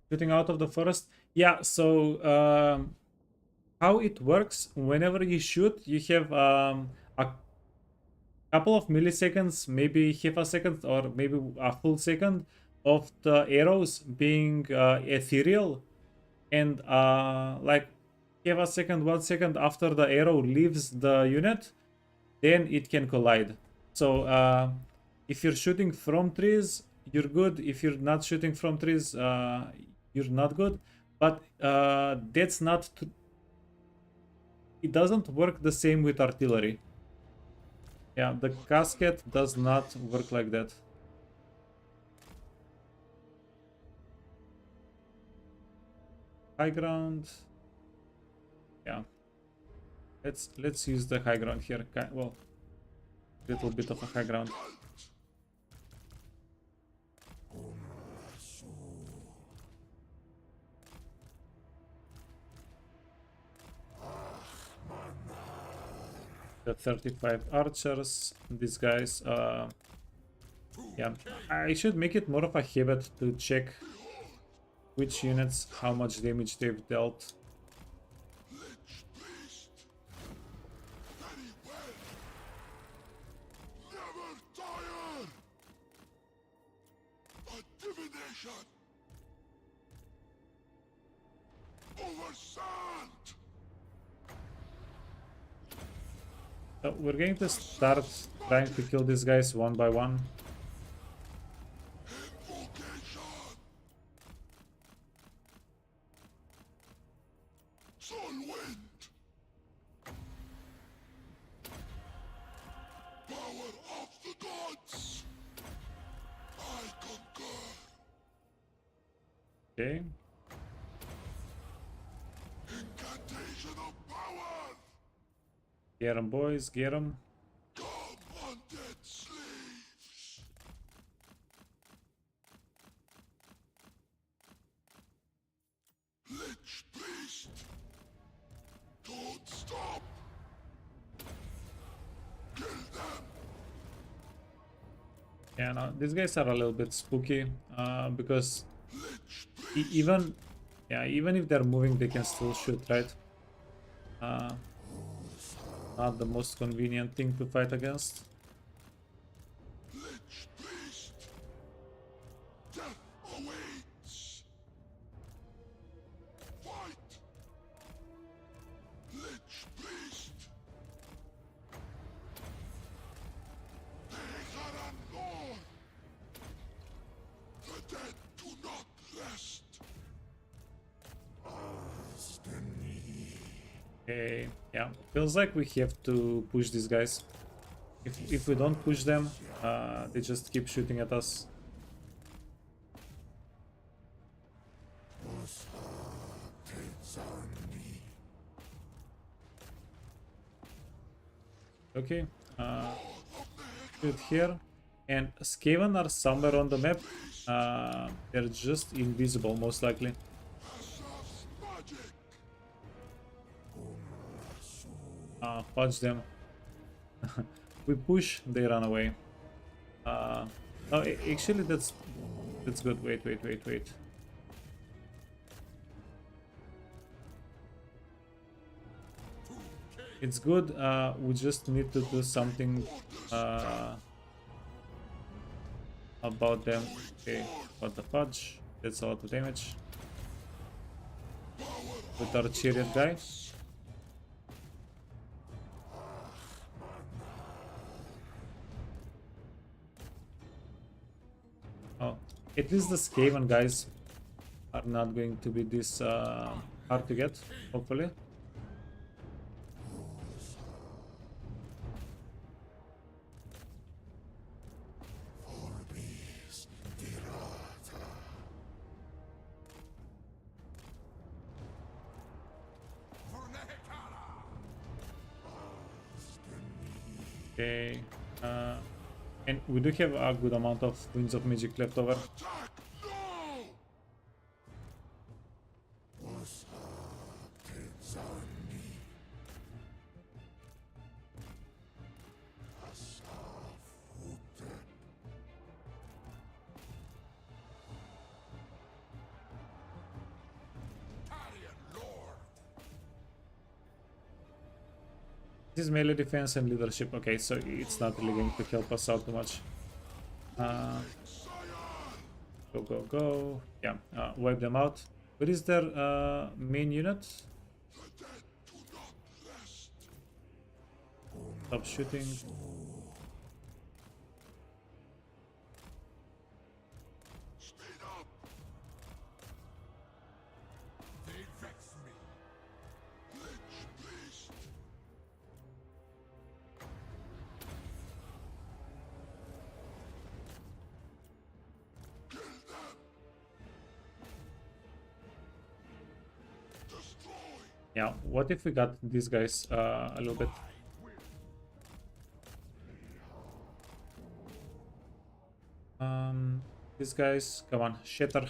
A: Shooting out of the forest. Yeah, so how it works, whenever you shoot, you have a couple of milliseconds, maybe half a second or maybe a full second of the arrows being ethereal, and like half a second, 1 second after the arrow leaves the unit, then it can collide. So if you're shooting from trees, you're good. If you're not shooting from trees, you're not good. But that's not... It doesn't work the same with artillery. Yeah, the casket does not work like that. High ground. Yeah. Let's use the high ground here. Well, little bit of a high ground. The 35 archers. These guys. Yeah, I should make it more of a habit to check which units, how much damage they've dealt.
C: Lich priest! Very well! Never tire! A divination! Over sand!
A: We're going to start trying to kill these guys one by one.
C: Invocation! Sun wind! Power of the gods! I concur!
A: Okay.
C: Incantation of power!
A: Get 'em, boys, get 'em.
C: Come, undead slaves! Lich priest! Don't stop! Kill them!
A: Yeah, no, these guys are a little bit spooky because
C: Lich
A: even, yeah, even if they're moving, they can still shoot, right? Not the most convenient thing to fight against.
C: Lich priest! Death awaits! Fight! Lich priest! Neharanor! The dead do not rest! Destiny!
A: Okay, yeah, feels like we have to push these guys. If we don't push them, they just keep shooting at us. Okay, shoot here. And Skaven are somewhere on the map. They're just invisible, most likely. Punch them. We push, they run away. No, actually, that's good. Wait. It's good. We just need to do something about them. Okay, what the fudge? That's a lot of damage. With our chariot guy. Oh, at least the Skaven guys are not going to be this hard to get, hopefully. Okay, and we do have a good amount of Winds of Magic left over. This is melee defense and leadership. Okay, so it's not really going to help us out too much. Go. Yeah, wipe them out. What is their main unit? Stop shooting. Yeah, what if we got these guys a little bit? These guys, come on, shatter.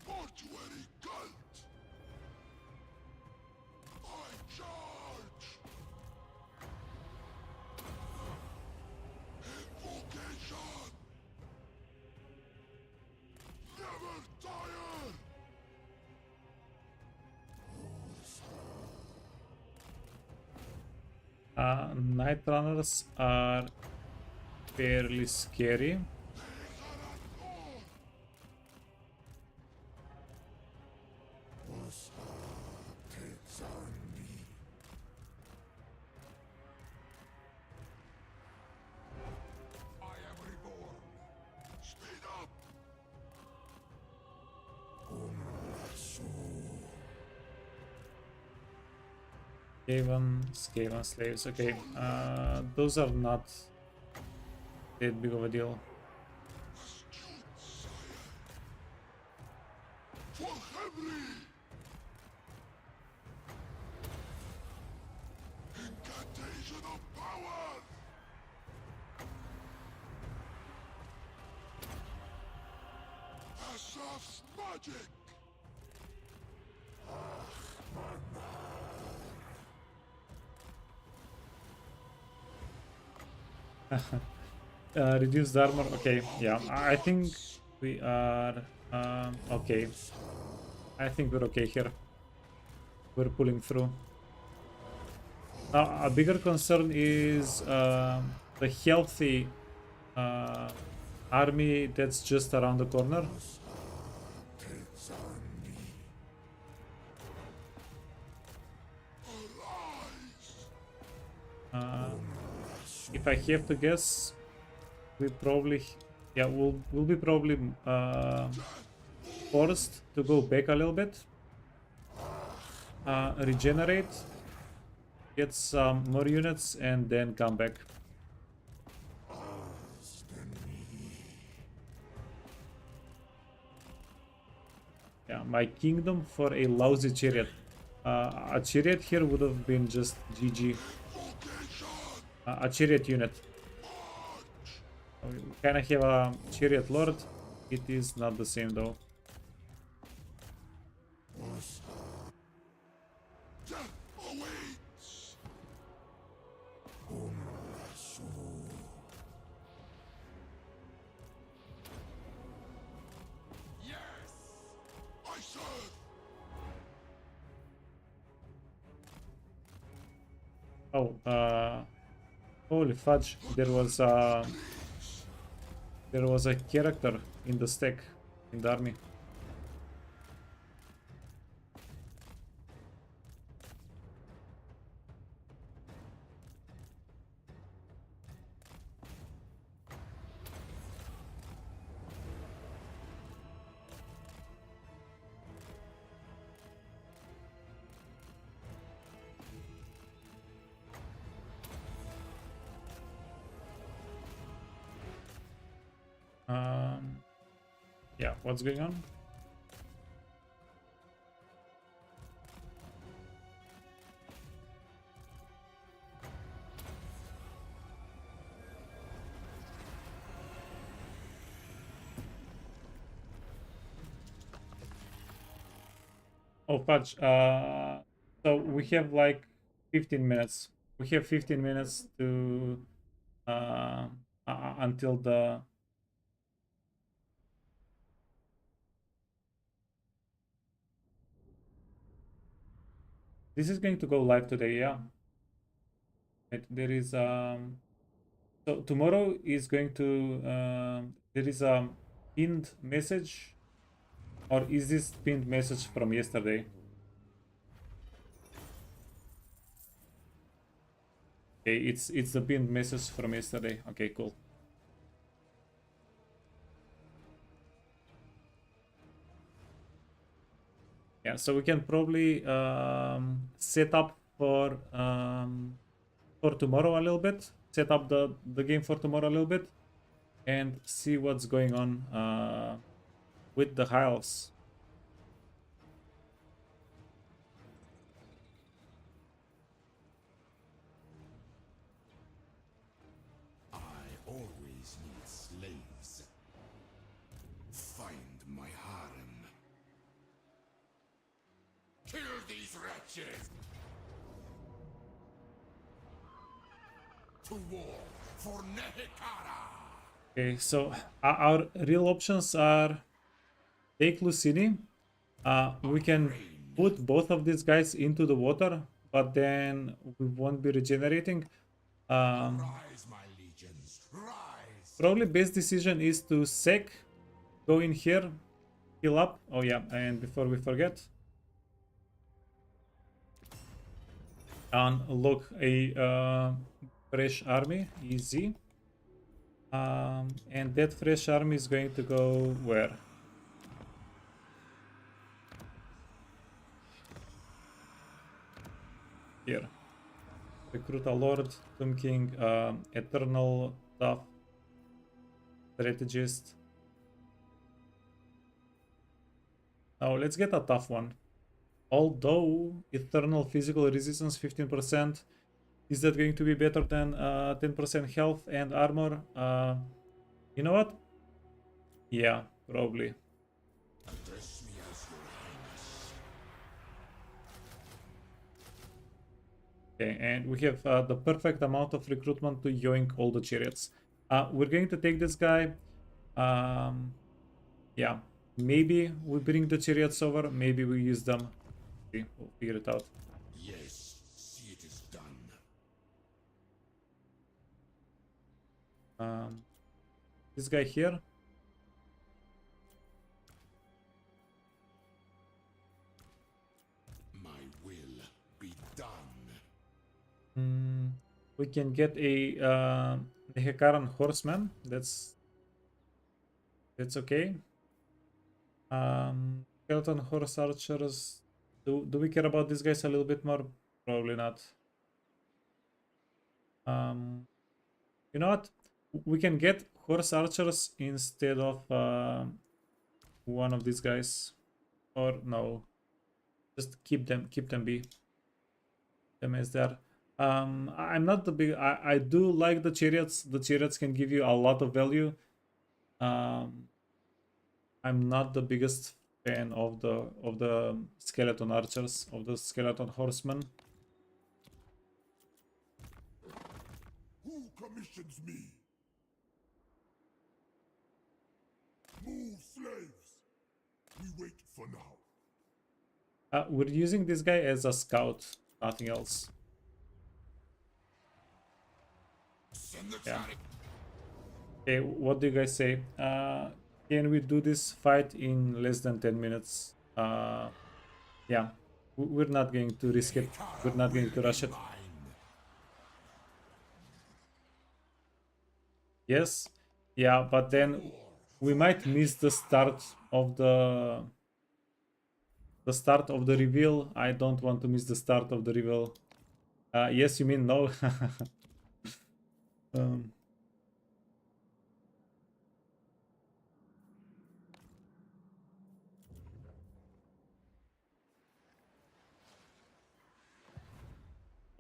C: Mortuary Cult! I charge! Invocation! Never tire!
A: Night Runners are fairly scary. Skaven slaves. Okay, those are not that big of a deal.
C: Incantation of power! Asaf's magic!
A: Reduced armor. Okay, yeah, I think we are okay. I think we're okay here. We're pulling through. Now, a bigger concern is the healthy army that's just around the corner.
C: Takes on me.
A: If I have to guess, we probably, yeah, we'll be probably forced to go back a little bit, regenerate, get some more units, and then come back. Yeah, my kingdom for a lousy chariot. A chariot here would have been just GG. A chariot unit. We kind of have a chariot lord. It is not the same though.
C: Death awaits. Yes, I serve.
A: Oh, holy fudge! There was a character in the stack in the army. Yeah, what's going on? Oh, fudge. So we have like 15 minutes. We have 15 minutes to until the. This is going to go live today, yeah. There is so tomorrow is going to there is a pinned message, or is this pinned message from yesterday? Okay, it's the pinned message from yesterday. Okay, cool. Yeah, so we can probably set up for tomorrow a little bit. Set up the game for tomorrow a little bit, and see what's going on with the hiles.
C: I always need slaves. Find my harem. Kill these wretches! To war for Nehekara!
A: Okay, so our real options are take Lucini. We can put both of these guys into the water, but then we won't be regenerating.
C: Rise, my legions, rise!
A: Probably best decision is to sec, go in here, heal up. Oh yeah, and before we forget, unlock a fresh army, easy. And that fresh army is going to go where? Here. Recruit a lord, Tomb King, eternal tough strategist. Now let's get a tough one. Although eternal physical resistance 15%, is that going to be better than 10% health and armor? You know what? Yeah, probably.
C: Address me as your highness.
A: Okay, and we have the perfect amount of recruitment to yoink all the chariots. We're going to take this guy. Yeah, maybe we bring the chariots over, maybe we use them. Okay, we'll figure it out.
C: Yes, see it is done.
A: this guy here.
C: My will be done.
A: We can get a Hekaran horseman. That's okay. Skeleton horse archers. Do we care about these guys a little bit more? Probably not. You know what? We can get horse archers instead of one of these guys, or no, just keep them be them as there. I'm not the big. I do like the chariots. The chariots can give you a lot of value. I'm not the biggest fan of the skeleton archers, of the skeleton horsemen.
C: Who commissions me? Move, slaves. We wait for now.
A: We're using this guy as a scout, nothing else.
C: Send the
A: Yeah.
C: chariot.
A: Okay, what do you guys say? Can we do this fight in less than 10 minutes? Yeah, we're not going to risk it. We're not going to rush it. Yes, yeah, but then we might miss the start of the reveal. I don't want to miss the start of the reveal. Yes, you mean no?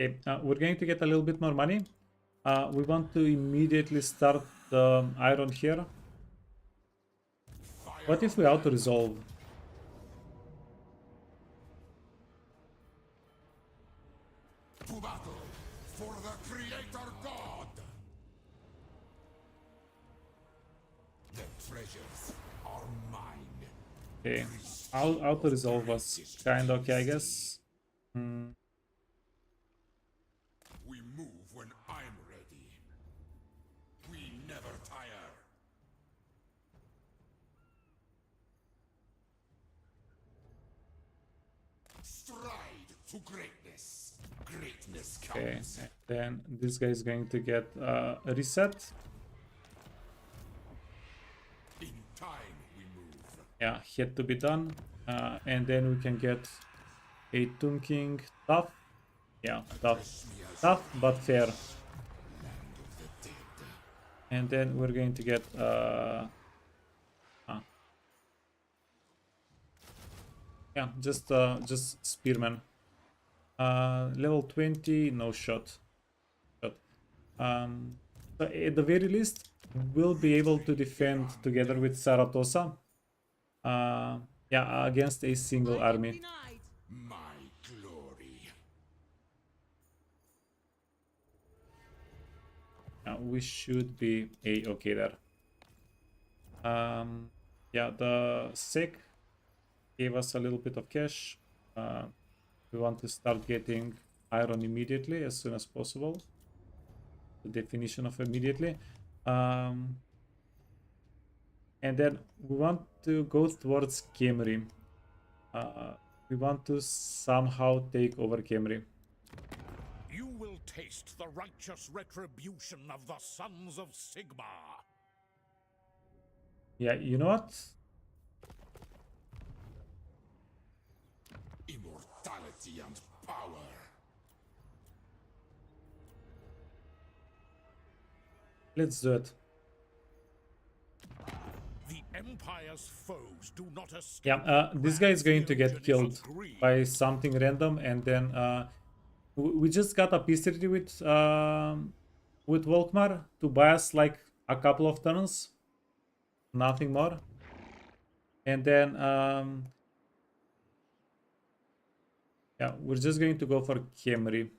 A: Okay, we're going to get a little bit more money. We want to immediately start the iron here. What if we auto-resolve?
C: To battle for the Creator God. The treasures are mine.
A: Okay, auto-resolve was kind of okay, I guess.
C: We move when I'm ready. We never tire. Stride to greatness. Greatness
A: Okay,
C: comes.
A: then this guy is going to get a reset.
C: In time we move.
A: Yeah, had to be done. And then we can get a Tomb King tough. Yeah, tough. Tough but fair. And then we're going to get yeah, just spearman. Level 20, no shot. So at the very least, we'll be able to defend together with Saratosa. Yeah, against a single army.
G: Denied.
C: My glory.
A: We should be okay there. Yeah, the sec gave us a little bit of cash. We want to start getting iron immediately, as soon as possible. The definition of immediately. And then we want to go towards Kemri. We want to somehow take over Kemri.
B: You will taste the righteous retribution of the sons of Sigmar.
A: Yeah, you know what?
C: Immortality and power.
A: Let's do it.
B: The Empire's foes do not escape.
A: Yeah, this guy is going to get
B: Journeys
A: killed
B: of greed.
A: by something random, and then we just got a peace treaty with Volkmar to buy us like a couple of turns, nothing more. And then yeah, we're just going to go for Kemri.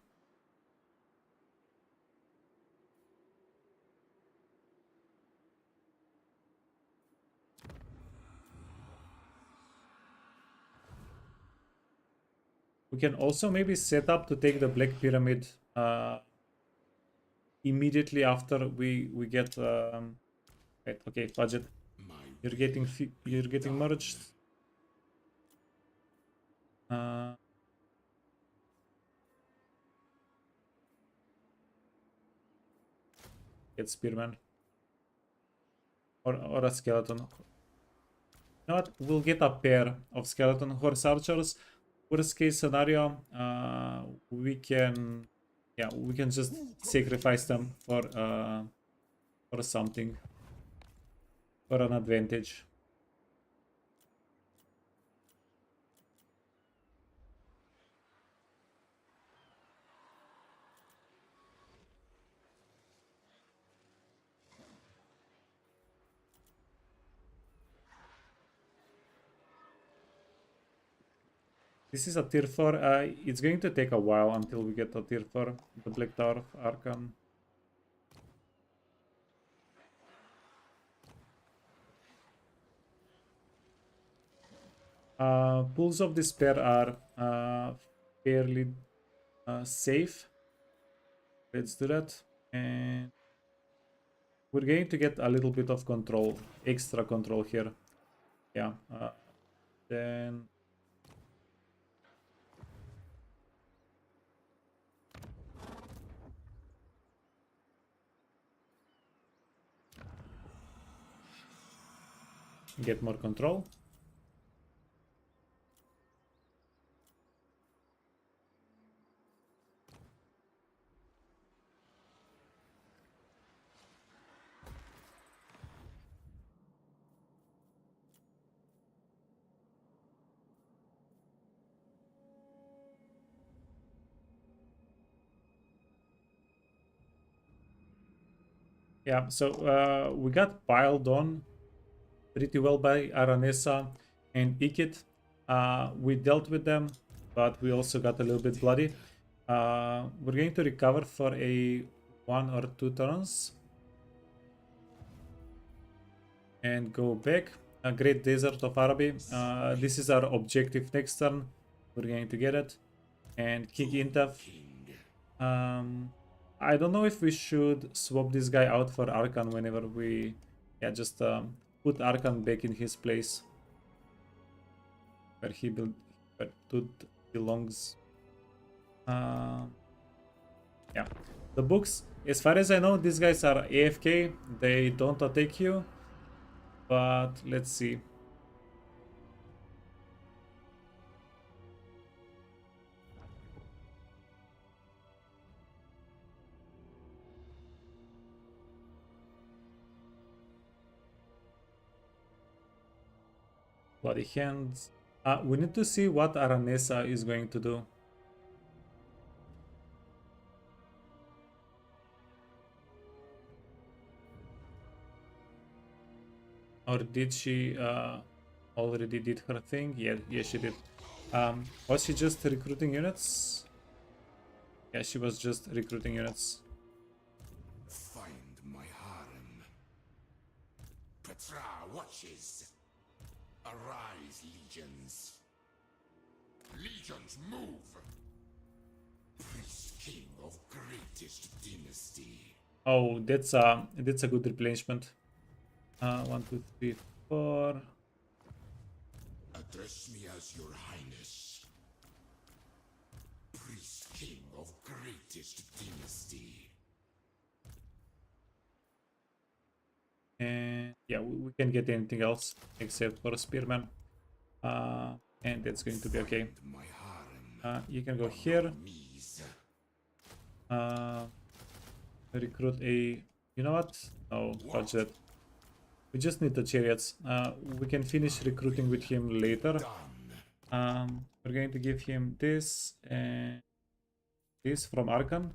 A: We can also maybe set up to take the Black Pyramid immediately after we get Right, okay, budget. You're getting merged. Get spearman. Or a skeleton. You know what? We'll get a pair of skeleton horse archers. Worst case scenario, we can just sacrifice them for something, for an advantage. This is a tier 4. It's going to take a while until we get a tier 4, the Black Tower of Arkhan. Pools of Despair are fairly safe. Let's do that. And we're going to get a little bit of control, extra control here. Yeah. Then... get more control. Yeah, so we got piled on pretty well by Aranesa and Ikit. We dealt with them, but we also got a little bit bloody. We're going to recover for a 1 or 2 turns. And go back. Great Desert of Araby. This is our objective next turn. We're going to get it. And kick Intaf. I don't know if we should swap this guy out for Arkhan whenever we... Yeah, just put Arkhan back in his place. Where he belongs. Yeah. The books, as far as I know, these guys are AFK. They don't attack you. But let's see. Bloody hands. We need to see what Aranesa is going to do. Or did she already did her thing? Yeah, she did. Was she just recruiting units? Yeah, she was just recruiting units.
C: Find my harem. Petra watches. Arise, legions. Legions, move! Priest king of greatest dynasty.
A: Oh, that's a good replenishment. 1, 2, 3, 4.
C: Address me as your highness. Priest king of greatest dynasty.
A: And yeah, we can get anything else except for a spearman. And that's going to be okay.
C: My harem.
A: You can go here. Recruit a... You know what? No, budget. We just need the chariots. We can finish recruiting with him later. We're going to give him this and this from Arkhan.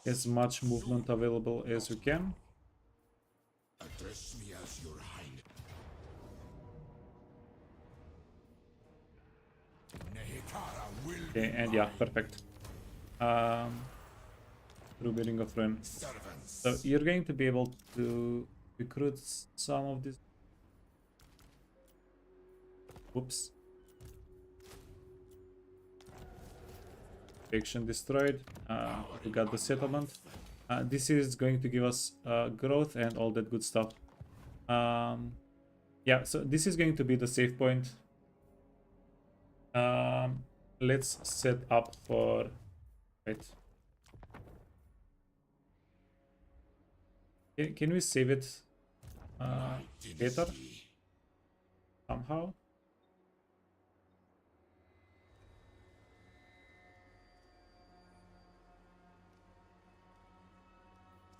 A: As much movement available as we can.
C: Address me as your highness.
A: Okay, and yeah, perfect. Ruby Ring of Ruin. So you're going to be able to recruit some of this. Whoops. Faction destroyed. We got the settlement. This is going to give us growth and all that good stuff. Yeah, so this is going to be the save point. Let's set up for... Wait. Can we save it later? Somehow?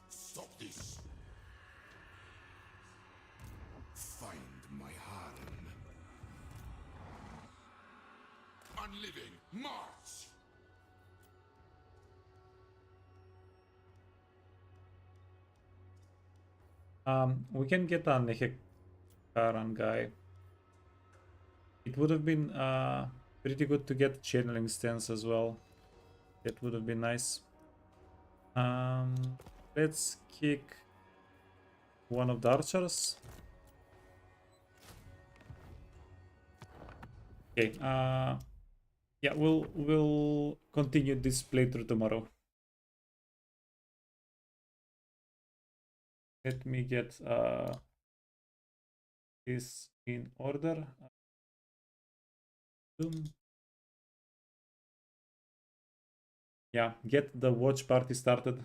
C: Stop this. Find my harem. Unliving, march!
A: We can get a Nehekaran guy. It would have been pretty good to get channeling stance as well. That would have been nice. Let's kick one of the archers. Okay. Yeah, we'll continue this playthrough tomorrow. Let me get this in order. Yeah, get the watch party started.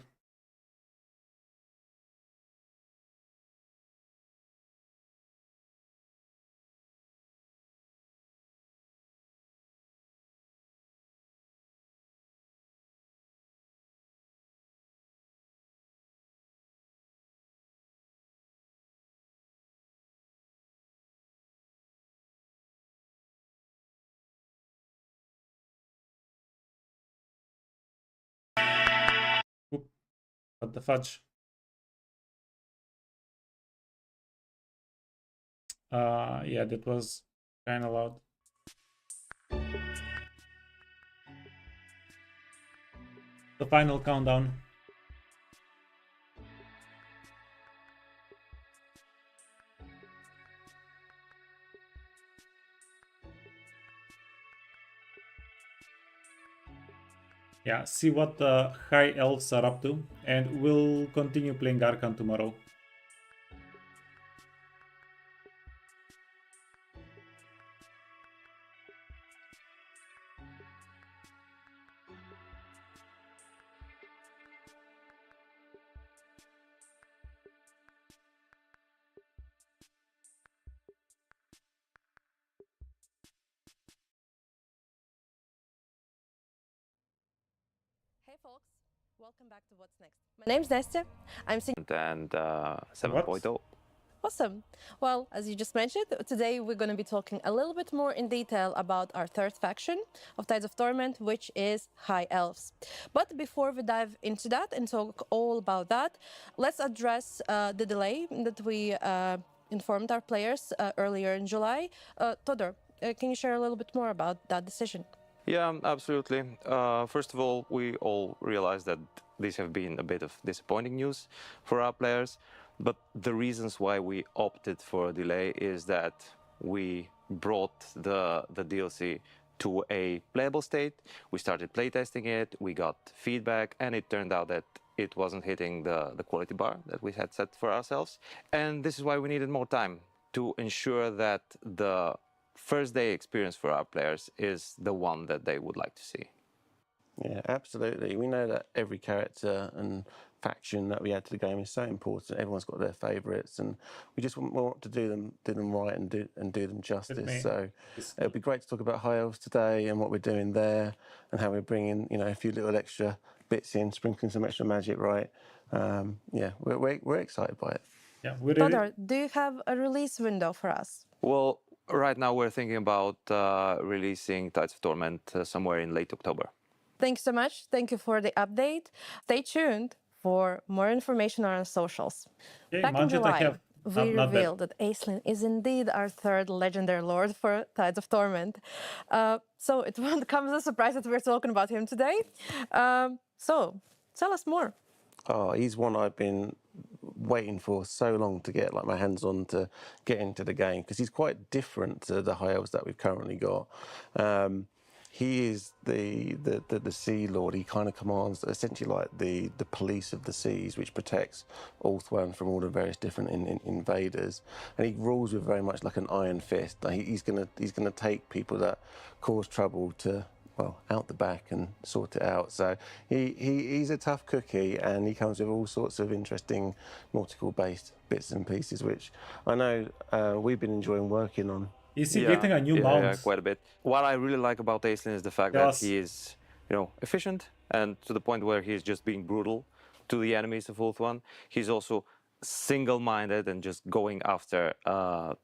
A: Oop, what the fudge? Yeah, that was kind of loud. The final countdown. Yeah, see what the high elves are up to, and we'll continue playing Arkhan tomorrow.
H: Hey folks, welcome back to What's Next. My name's Nastya. I'm
I: and 7.0.
H: Awesome. Well, as you just mentioned, today we're going to be talking a little bit more in detail about our third faction of Tides of Torment, which is High Elves. But before we dive into that and talk all about that, let's address the delay that we informed our players earlier in July. Todor, can you share a little bit more about that decision?
I: Yeah, absolutely. First of all, we all realize that these have been a bit of disappointing news for our players, but the reasons why we opted for a delay is that we brought the DLC to a playable state. We started playtesting it, we got feedback, and it turned out that it wasn't hitting the quality bar that we had set for ourselves. And this is why we needed more time to ensure that the first day experience for our players is the one that they would like to see.
J: Yeah, absolutely. We know that every character and faction that we add to the game is so important. Everyone's got their favourites, and we just want to do them right and do them justice. So it would be great to talk about High Elves today and what we're doing there, and how we're bringing a few little extra bits in, sprinkling some extra magic, right? Yeah, we're excited by it.
A: Yeah, we're ready.
H: Todor, do you have a release window for us?
I: Well, right now we're thinking about releasing Tides of Torment somewhere in late October.
H: Thanks so much. Thank you for the update. Stay tuned for more information on our socials.
A: Okay,
H: Back in July, we
A: not
H: revealed that Aislinn is indeed our third legendary lord for Tides of Torment. So it won't come as a surprise that we're talking about him today. So tell us more.
J: Oh, he's one I've been waiting for so long to get my hands on to get into the game, because he's quite different to the High Elves that we've currently got. he is the Sea Lord. He kind of commands essentially like the police of the seas, which protects Ulthuan from all the various different invaders. And he rules with very much like an iron fist. Like he's gonna take people that cause trouble to, well, out the back and sort it out. So he's a tough cookie, and he comes with all sorts of interesting nautical-based bits and pieces, which I know we've been enjoying working on.
A: Is he getting a new mount?
I: Yeah, quite a bit. What I really like about Aislinn is the fact that he is, efficient, and to the point where he's just being brutal to the enemies of Ulthuan. He's also single-minded and just going after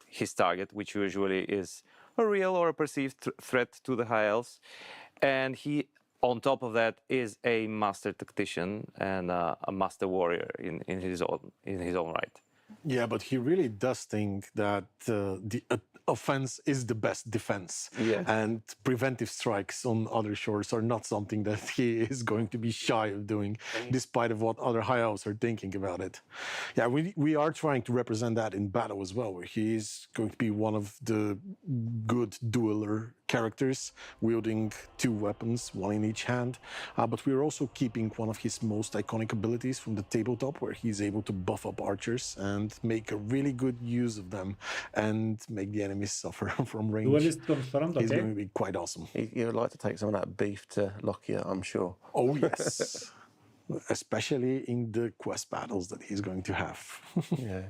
I: his target, which usually is a real or a perceived threat to the High Elves. And he, on top of that, is a master tactician and a master warrior in his own right.
K: Yeah, but he really does think that the offense is the best defense.
J: Yeah.
K: And preventive strikes on other shores are not something that he is going to be shy of doing, despite of what other high elves are thinking about it. Yeah, we are trying to represent that in battle as well, where he is going to be one of the good dueler characters, wielding 2 weapons, 1 in each hand. But we're also keeping one of his most iconic abilities from the tabletop, where he's able to buff up archers and make a really good use of them and make the enemies suffer from range.
A: Duelist confirmed,
K: He's
A: okay.
K: going to be quite awesome.
J: You would like to take some of that beef to Lockyer, I'm sure.
K: Oh, yes. Especially in the quest battles that he's going to have.
J: Yeah.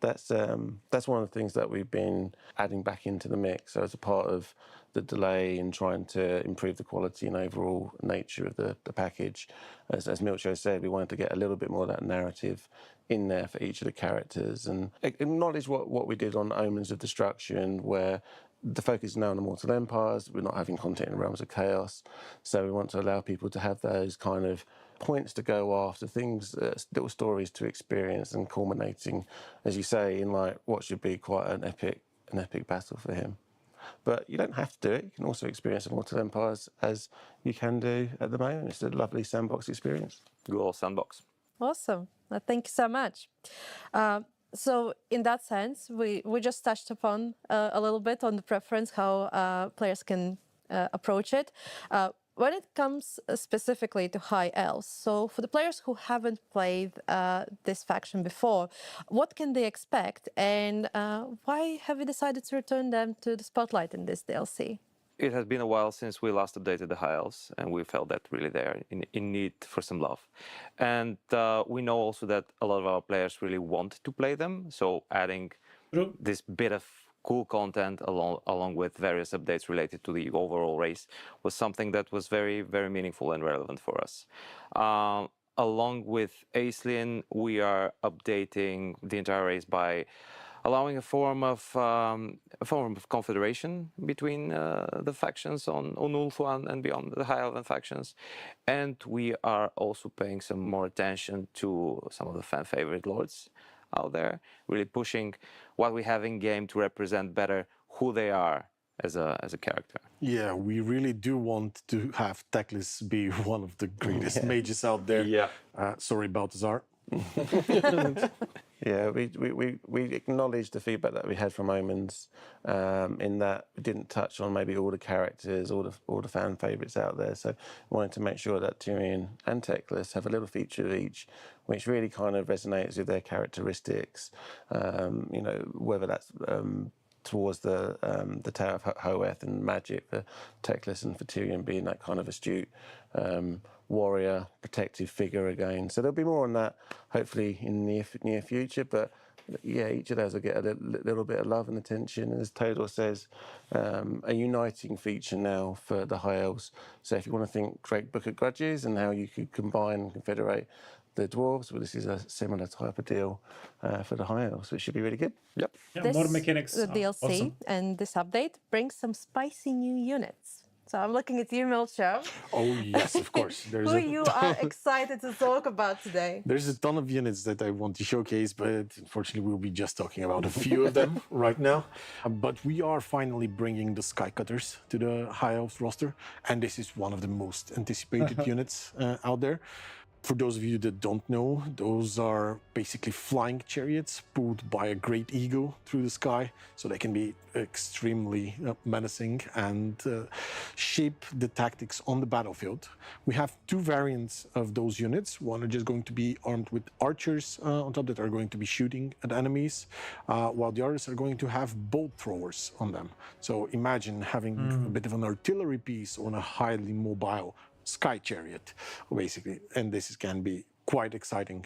J: That's one of the things that we've been adding back into the mix. So as a part of the delay in trying to improve the quality and overall nature of the package, as Milcho said, we wanted to get a little bit more of that narrative in there for each of the characters and acknowledge what we did on Omens of Destruction, where the focus is now on the Mortal Empires. We're not having content in Realms of Chaos. So we want to allow people to have those kind of points to go after, things, little stories to experience, and culminating, as you say, in like what should be quite an epic battle for him. But you don't have to do it. You can also experience the Mortal Empires as you can do at the moment. It's a lovely sandbox experience.
I: Good old sandbox.
H: Awesome. Thank you so much. So in that sense, we just touched upon a little bit on the preference, how players can approach it. When it comes specifically to High Elves, so for the players who haven't played this faction before, what can they expect, and why have you decided to return them to the spotlight in this DLC?
I: It has been a while since we last updated the High Elves, and we felt that really they're in need for some love. And we know also that a lot of our players really want to play them, so adding this bit of cool content along with various updates related to the overall race was something that was very, very meaningful and relevant for us. Along with Aislinn, we are updating the entire race by allowing a form of confederation between the factions on Ulthuan and beyond, the High Elven factions. And we are also paying some more attention to some of the fan favorite lords out there, really pushing what we have in game to represent better who they are as a character.
K: Yeah, we really do want to have Teclis be one of the greatest mages out there.
I: Yeah.
K: Sorry, Balthazar.
J: Yeah, we acknowledged the feedback that we had from Omens, in that we didn't touch on maybe all the characters, all the fan favourites out there. So we wanted to make sure that Tyrion and Teclis have a little feature of each, which really kind of resonates with their characteristics. Whether that's towards the Tower of Hoeth and magic, for Teclis, and for Tyrion being that kind of astute warrior, protective figure again. So there'll be more on that, hopefully, in the near future. But yeah, each of those will get a little bit of love and attention. And as Todor says, a uniting feature now for the High Elves. So if you want to think Great Book of Grudges and how you could combine and confederate the dwarves, well, this is a similar type of deal for the High Elves, which should be really good.
I: Yep.
A: Yeah, more mechanics.
H: The DLC
A: Awesome.
H: and this update brings some spicy new units. So I'm looking at you, Milcho.
K: Oh, yes, of course.
H: Who you are excited to talk about today?
K: There's a ton of units that I want to showcase, but unfortunately we'll be just talking about a few of them right now. But we are finally bringing the Skycutters to the High Elves roster, and this is one of the most anticipated units out there. For those of you that don't know, those are basically flying chariots pulled by a great eagle through the sky, so they can be extremely menacing and shape the tactics on the battlefield. We have two variants of those units. One are just going to be armed with archers on top that are going to be shooting at enemies, while the others are going to have bolt throwers on them. So imagine having a bit of an artillery piece on a highly mobile sky chariot, basically, and this can be quite exciting.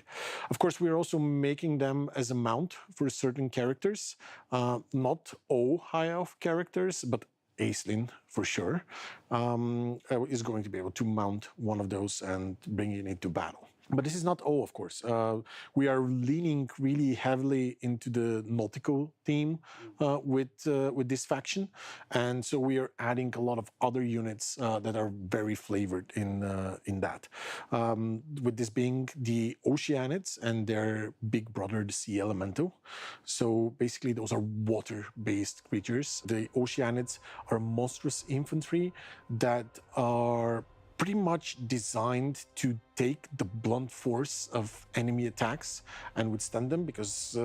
K: Of course, we're also making them as a mount for certain characters, not all high elf characters, but Aislinn for sure is going to be able to mount one of those and bring it into battle. But this is not all, of course. We are leaning really heavily into the nautical theme with this faction, and so we are adding a lot of other units that are very flavored in that. With this being the Oceanids and their big brother, the Sea Elemental. So basically, those are water-based creatures. The Oceanids are monstrous infantry that are pretty much designed to take the blunt force of enemy attacks and withstand them, because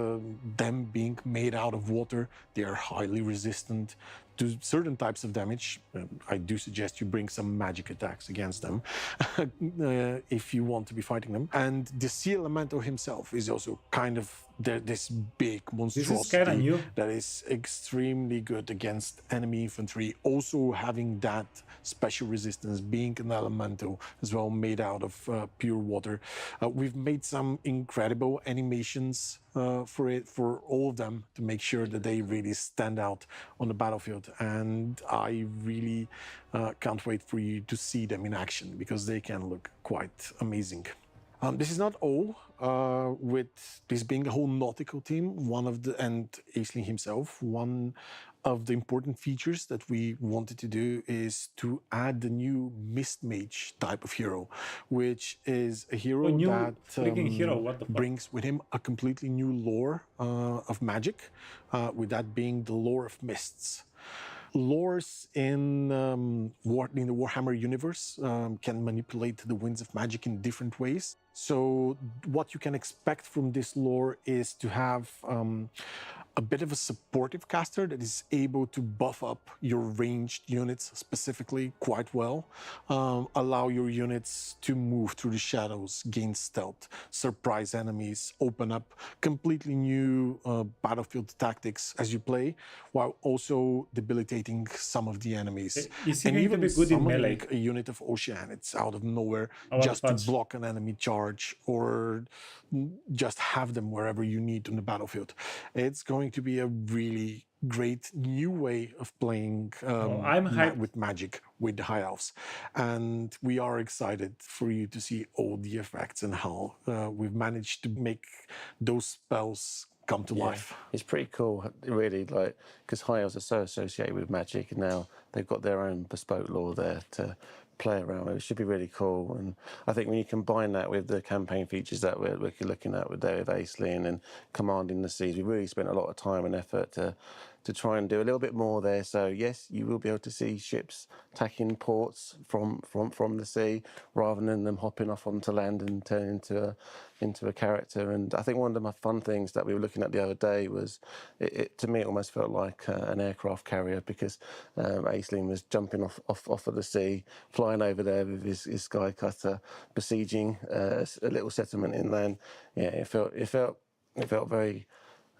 K: them being made out of water, they are highly resistant to certain types of damage. I do suggest you bring some magic attacks against them if you want to be fighting them. And the Sea Elemental himself is also kind of this big monstrosity that is extremely good against enemy infantry, also having that special resistance, being an elemental as well, made out of pure water. We've made some incredible animations for all of them to make sure that they really stand out on the battlefield, and I really can't wait for you to see them in action, because they can look quite amazing. This is not all. With this being a whole nautical team, and Aislinn himself, one of the important features that we wanted to do is to add the new Mist Mage type of hero, which is a hero that brings with him a completely new lore of magic, with that being the lore of mists. Lores in the Warhammer universe can manipulate the winds of magic in different ways. So what you can expect from this lore is to have a bit of a supportive caster that is able to buff up your ranged units specifically quite well, allow your units to move through the shadows, gain stealth, surprise enemies, open up completely new battlefield tactics as you play, while also debilitating some of the enemies. And even summoning a unit of Oceanids out of nowhere just to block an enemy charge, or just have them wherever you need on the battlefield. It's going to be a really great new way of playing with magic with the High Elves. And we are excited for you to see all the effects and how we've managed to make those spells come to life.
J: It's pretty cool, really, like, because High Elves are so associated with magic, and now they've got their own bespoke lore there to play around with. It should be really cool. And I think when you combine that with the campaign features that we're looking at with Aislinn and Commanding the Seas, we really spent a lot of time and effort to try and do a little bit more there. So yes, you will be able to see ships attacking ports from the sea, rather than them hopping off onto land and turning into a character. And I think one of the fun things that we were looking at the other day was, to me, it almost felt like an aircraft carrier, because Aislinn was jumping off of the sea, flying over there with his sky cutter, besieging a little settlement inland. Yeah, it felt very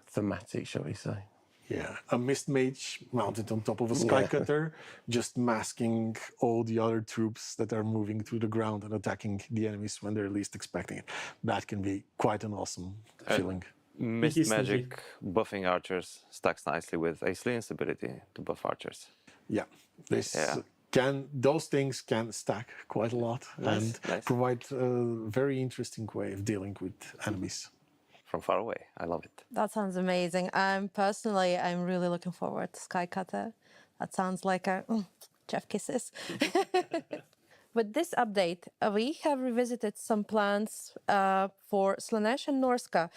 J: thematic, shall we say.
K: Yeah, a Mist Mage mounted on top of a sky cutter, just masking all the other troops that are moving through the ground and attacking the enemies when they're least expecting it. That can be quite an awesome feeling.
I: Mist magic buffing archers stacks nicely with Aislinn's ability to buff archers.
K: Yeah, those things can stack quite a lot and provide a very interesting way of dealing with enemies.
I: From far away. I love it.
H: That sounds amazing. I'm really looking forward to Sky Cutter. That sounds like a chef kisses. With this update, we have revisited some plans for Slaanesh and Norska.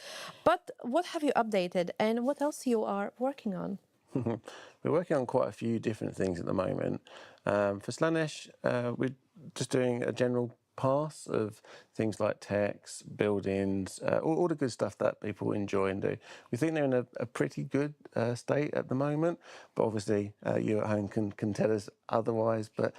H: But what have you updated, and what else you are working on?
J: We're working on quite a few different things at the moment. For Slaanesh, we're just doing a general pass of things like techs, buildings, all the good stuff that people enjoy and do. We think they're in a pretty good state at the moment, but obviously you at home can tell us otherwise. But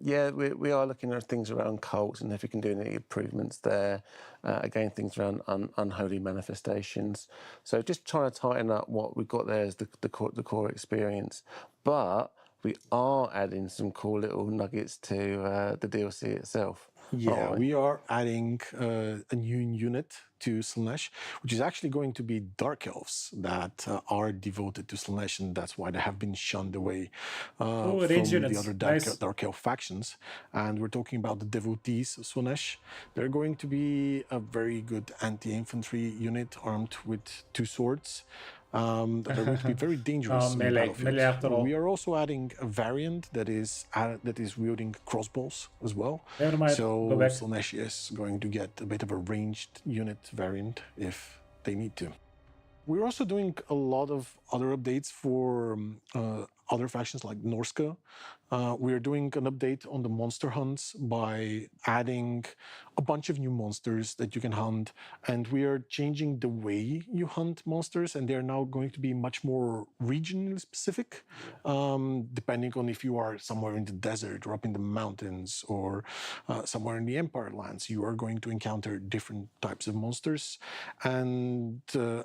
J: yeah, we are looking at things around cults and if we can do any improvements there. Again, things around unholy manifestations. So just trying to tighten up what we've got there as the core experience. But we are adding some cool little nuggets to the DLC itself.
K: Yeah, we are adding a new unit to Slaanesh, which is actually going to be Dark Elves that are devoted to Slaanesh, and that's why they have been shunned away from the other Dark Elf factions. And we're talking about the Devotees of Slaanesh. They're going to be a very good anti-infantry unit armed with 2 swords. That are going to be very dangerous in the battlefield. We are also adding a variant that is wielding crossbows as well. So Slaanesh is going to get a bit of a ranged unit variant if they need to. We're also doing a lot of other updates for other factions like Norska. We're doing an update on the monster hunts by adding a bunch of new monsters that you can hunt, and we are changing the way you hunt monsters, and they're now going to be much more regionally specific, depending on if you are somewhere in the desert or up in the mountains or somewhere in the Empire lands. You are going to encounter different types of monsters, and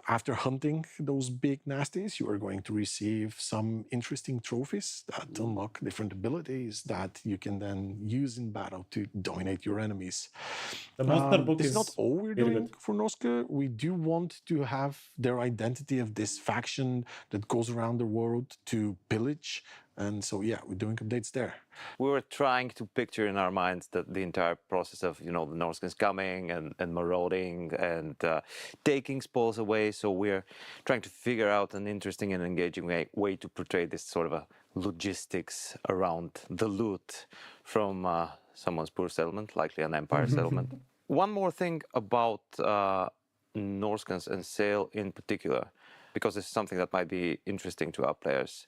K: after hunting those big nasties, you are going to receive some interesting trophies that unlock different abilities that you can then use in battle to dominate your enemies.
A: The monster book
K: this
A: is
K: is not all we're doing
A: good
K: for Norska. We do want to have their identity of this faction that goes around the world to pillage. And so, yeah, we're doing updates there.
I: We were trying to picture in our minds that the entire process of, the Norskins coming and marauding and taking spoils away. So we're trying to figure out an interesting and engaging way to portray this sort of a logistics around the loot from someone's poor settlement, likely an empire settlement. One more thing about Norskins and Sail in particular, because it's something that might be interesting to our players,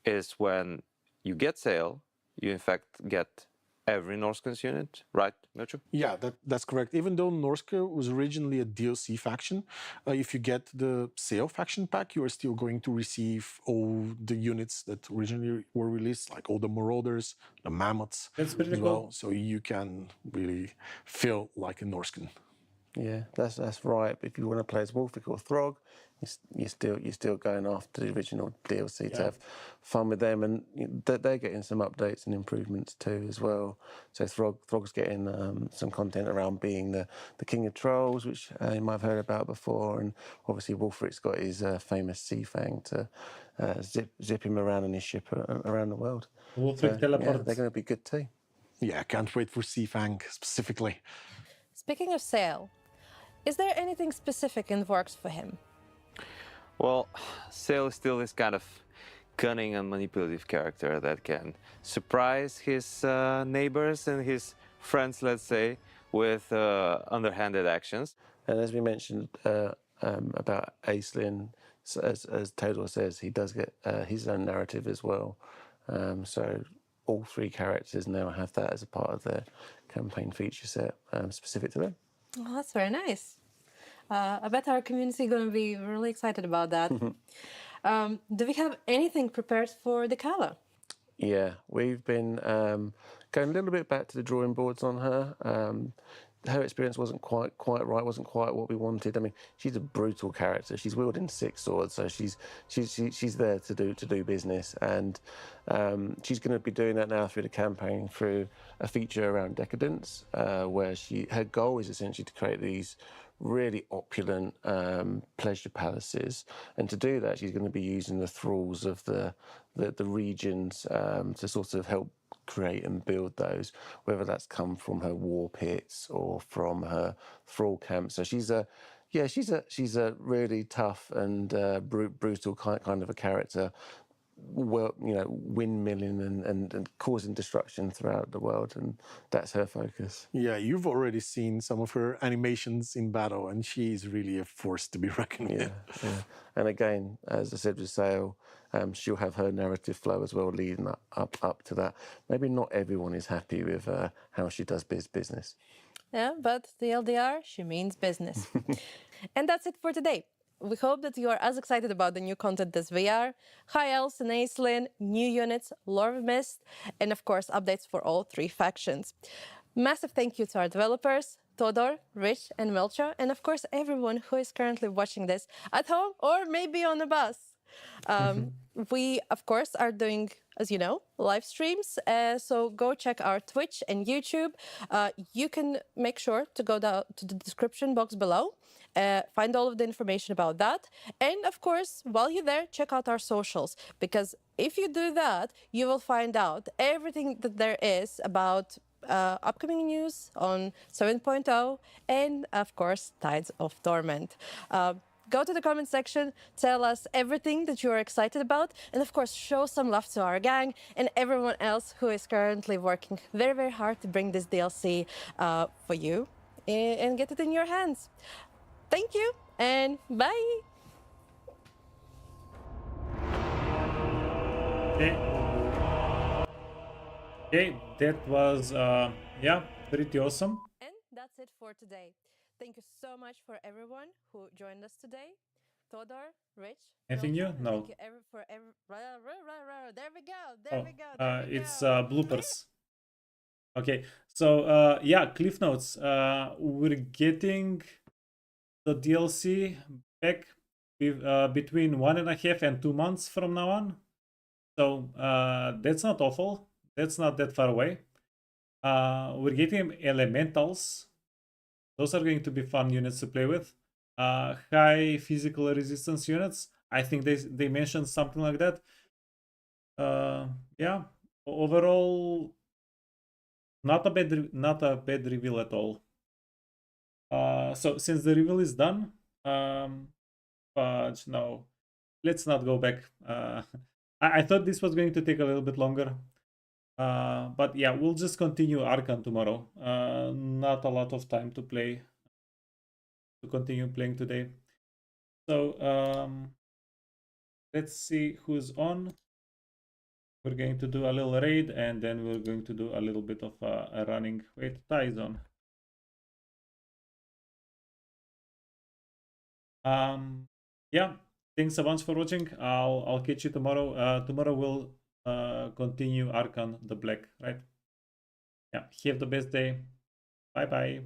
I: is when you get Sail, you in fact get every Norskins unit, right, Mirchu?
K: Yeah, that's correct. Even though Norska was originally a DLC faction, if you get the Sail faction pack, you are still going to receive all the units that originally were released, like all the Marauders, the Mammoths
A: That's pretty
K: as
A: cool.
K: well. So you can really feel like a Norskin.
J: Yeah, that's right. But if you want to play as Wolfic or Throg, you're still going after the original DLC to have fun with them, and they're getting some updates and improvements too as well. So Throg's getting some content around being the King of Trolls, which you might have heard about before, and obviously Wolfric's got his famous Sea Fang to zip him around in his ship around the world.
A: Wolfric teleports.
J: Yeah, they're going to be good too.
K: Yeah, can't wait for Sea Fang specifically.
H: Speaking of Sail, is there anything specific in the works for him?
I: Well, Sail is still this kind of cunning and manipulative character that can surprise his neighbors and his friends, let's say, with underhanded actions.
J: And as we mentioned about Aislinn, as Todor says, he does get his own narrative as well. So all 3 characters now have that as a part of their campaign feature set specific to them.
H: Oh, that's very nice. I bet our community is going to be really excited about that. Do we have anything prepared for the Kala?
J: Yeah, we've been going a little bit back to the drawing boards on her. Her experience wasn't quite right, wasn't quite what we wanted. I mean, she's a brutal character. She's wielding 6 swords, so she's there to do business, and she's going to be doing that now through the campaign, through a feature around decadence, where her goal is essentially to create these really opulent pleasure palaces, and to do that, she's going to be using the thralls of the regions to sort of help create and build those, whether that's come from her war pits or from her thrall camp. So she's a really tough and brutal kind of a character, windmilling and causing destruction throughout the world, and that's her focus.
K: Yeah, you've already seen some of her animations in battle, and she's really a force to be reckoned with.
J: Yeah. And again, as I said with Sale, she'll have her narrative flow as well, leading up to that. Maybe not everyone is happy with how she does business.
H: Yeah, but the LDR, she means business. And that's it for today. We hope that you are as excited about the new content as we are. High Elves and Acelin, new units, Lore of Mist, and of course updates for all 3 factions. Massive thank you to our developers, Todor, Rich, and Melcha, and of course everyone who is currently watching this at home or maybe on a bus. We, of course, are doing, as you know, live streams, so go check our Twitch and YouTube. You can make sure to go down to the description box below, find all of the information about that. And of course, while you're there, check out our socials, because if you do that, you will find out everything that there is about upcoming news on 7.0 and, of course, Tides of Torment. Go to the comment section, tell us everything that you are excited about, and of course show some love to our gang and everyone else who is currently working very, very hard to bring this DLC for you and get it in your hands. Thank you, and bye!
A: Okay, that was, yeah, pretty awesome.
H: And that's it for today. Thank you so much for everyone who joined us today. Todor, Rich,
A: Anything new?
H: Melcha,
A: No.
H: Thank you there we go.
A: It's bloopers. Okay, so yeah, cliff notes. We're getting the DLC back between 1.5 and 2 months from now on. So that's not awful. That's not that far away. We're getting elementals. Those are going to be fun units to play with. High physical resistance units. I think they mentioned something like that. Yeah. Overall, not a bad reveal at all. So since the reveal is done, but no, let's not go back. I thought this was going to take a little bit longer. But yeah, we'll just continue Arkhan tomorrow. Not a lot of time to continue playing today. So let's see who's on. We're going to do a little raid, and then we're going to do a little bit of a running. Wait, Ty is on. Yeah, thanks a bunch for watching. I'll catch you tomorrow. Tomorrow we'll continue Arkhan the Black, right? Yeah, have the best day. Bye bye.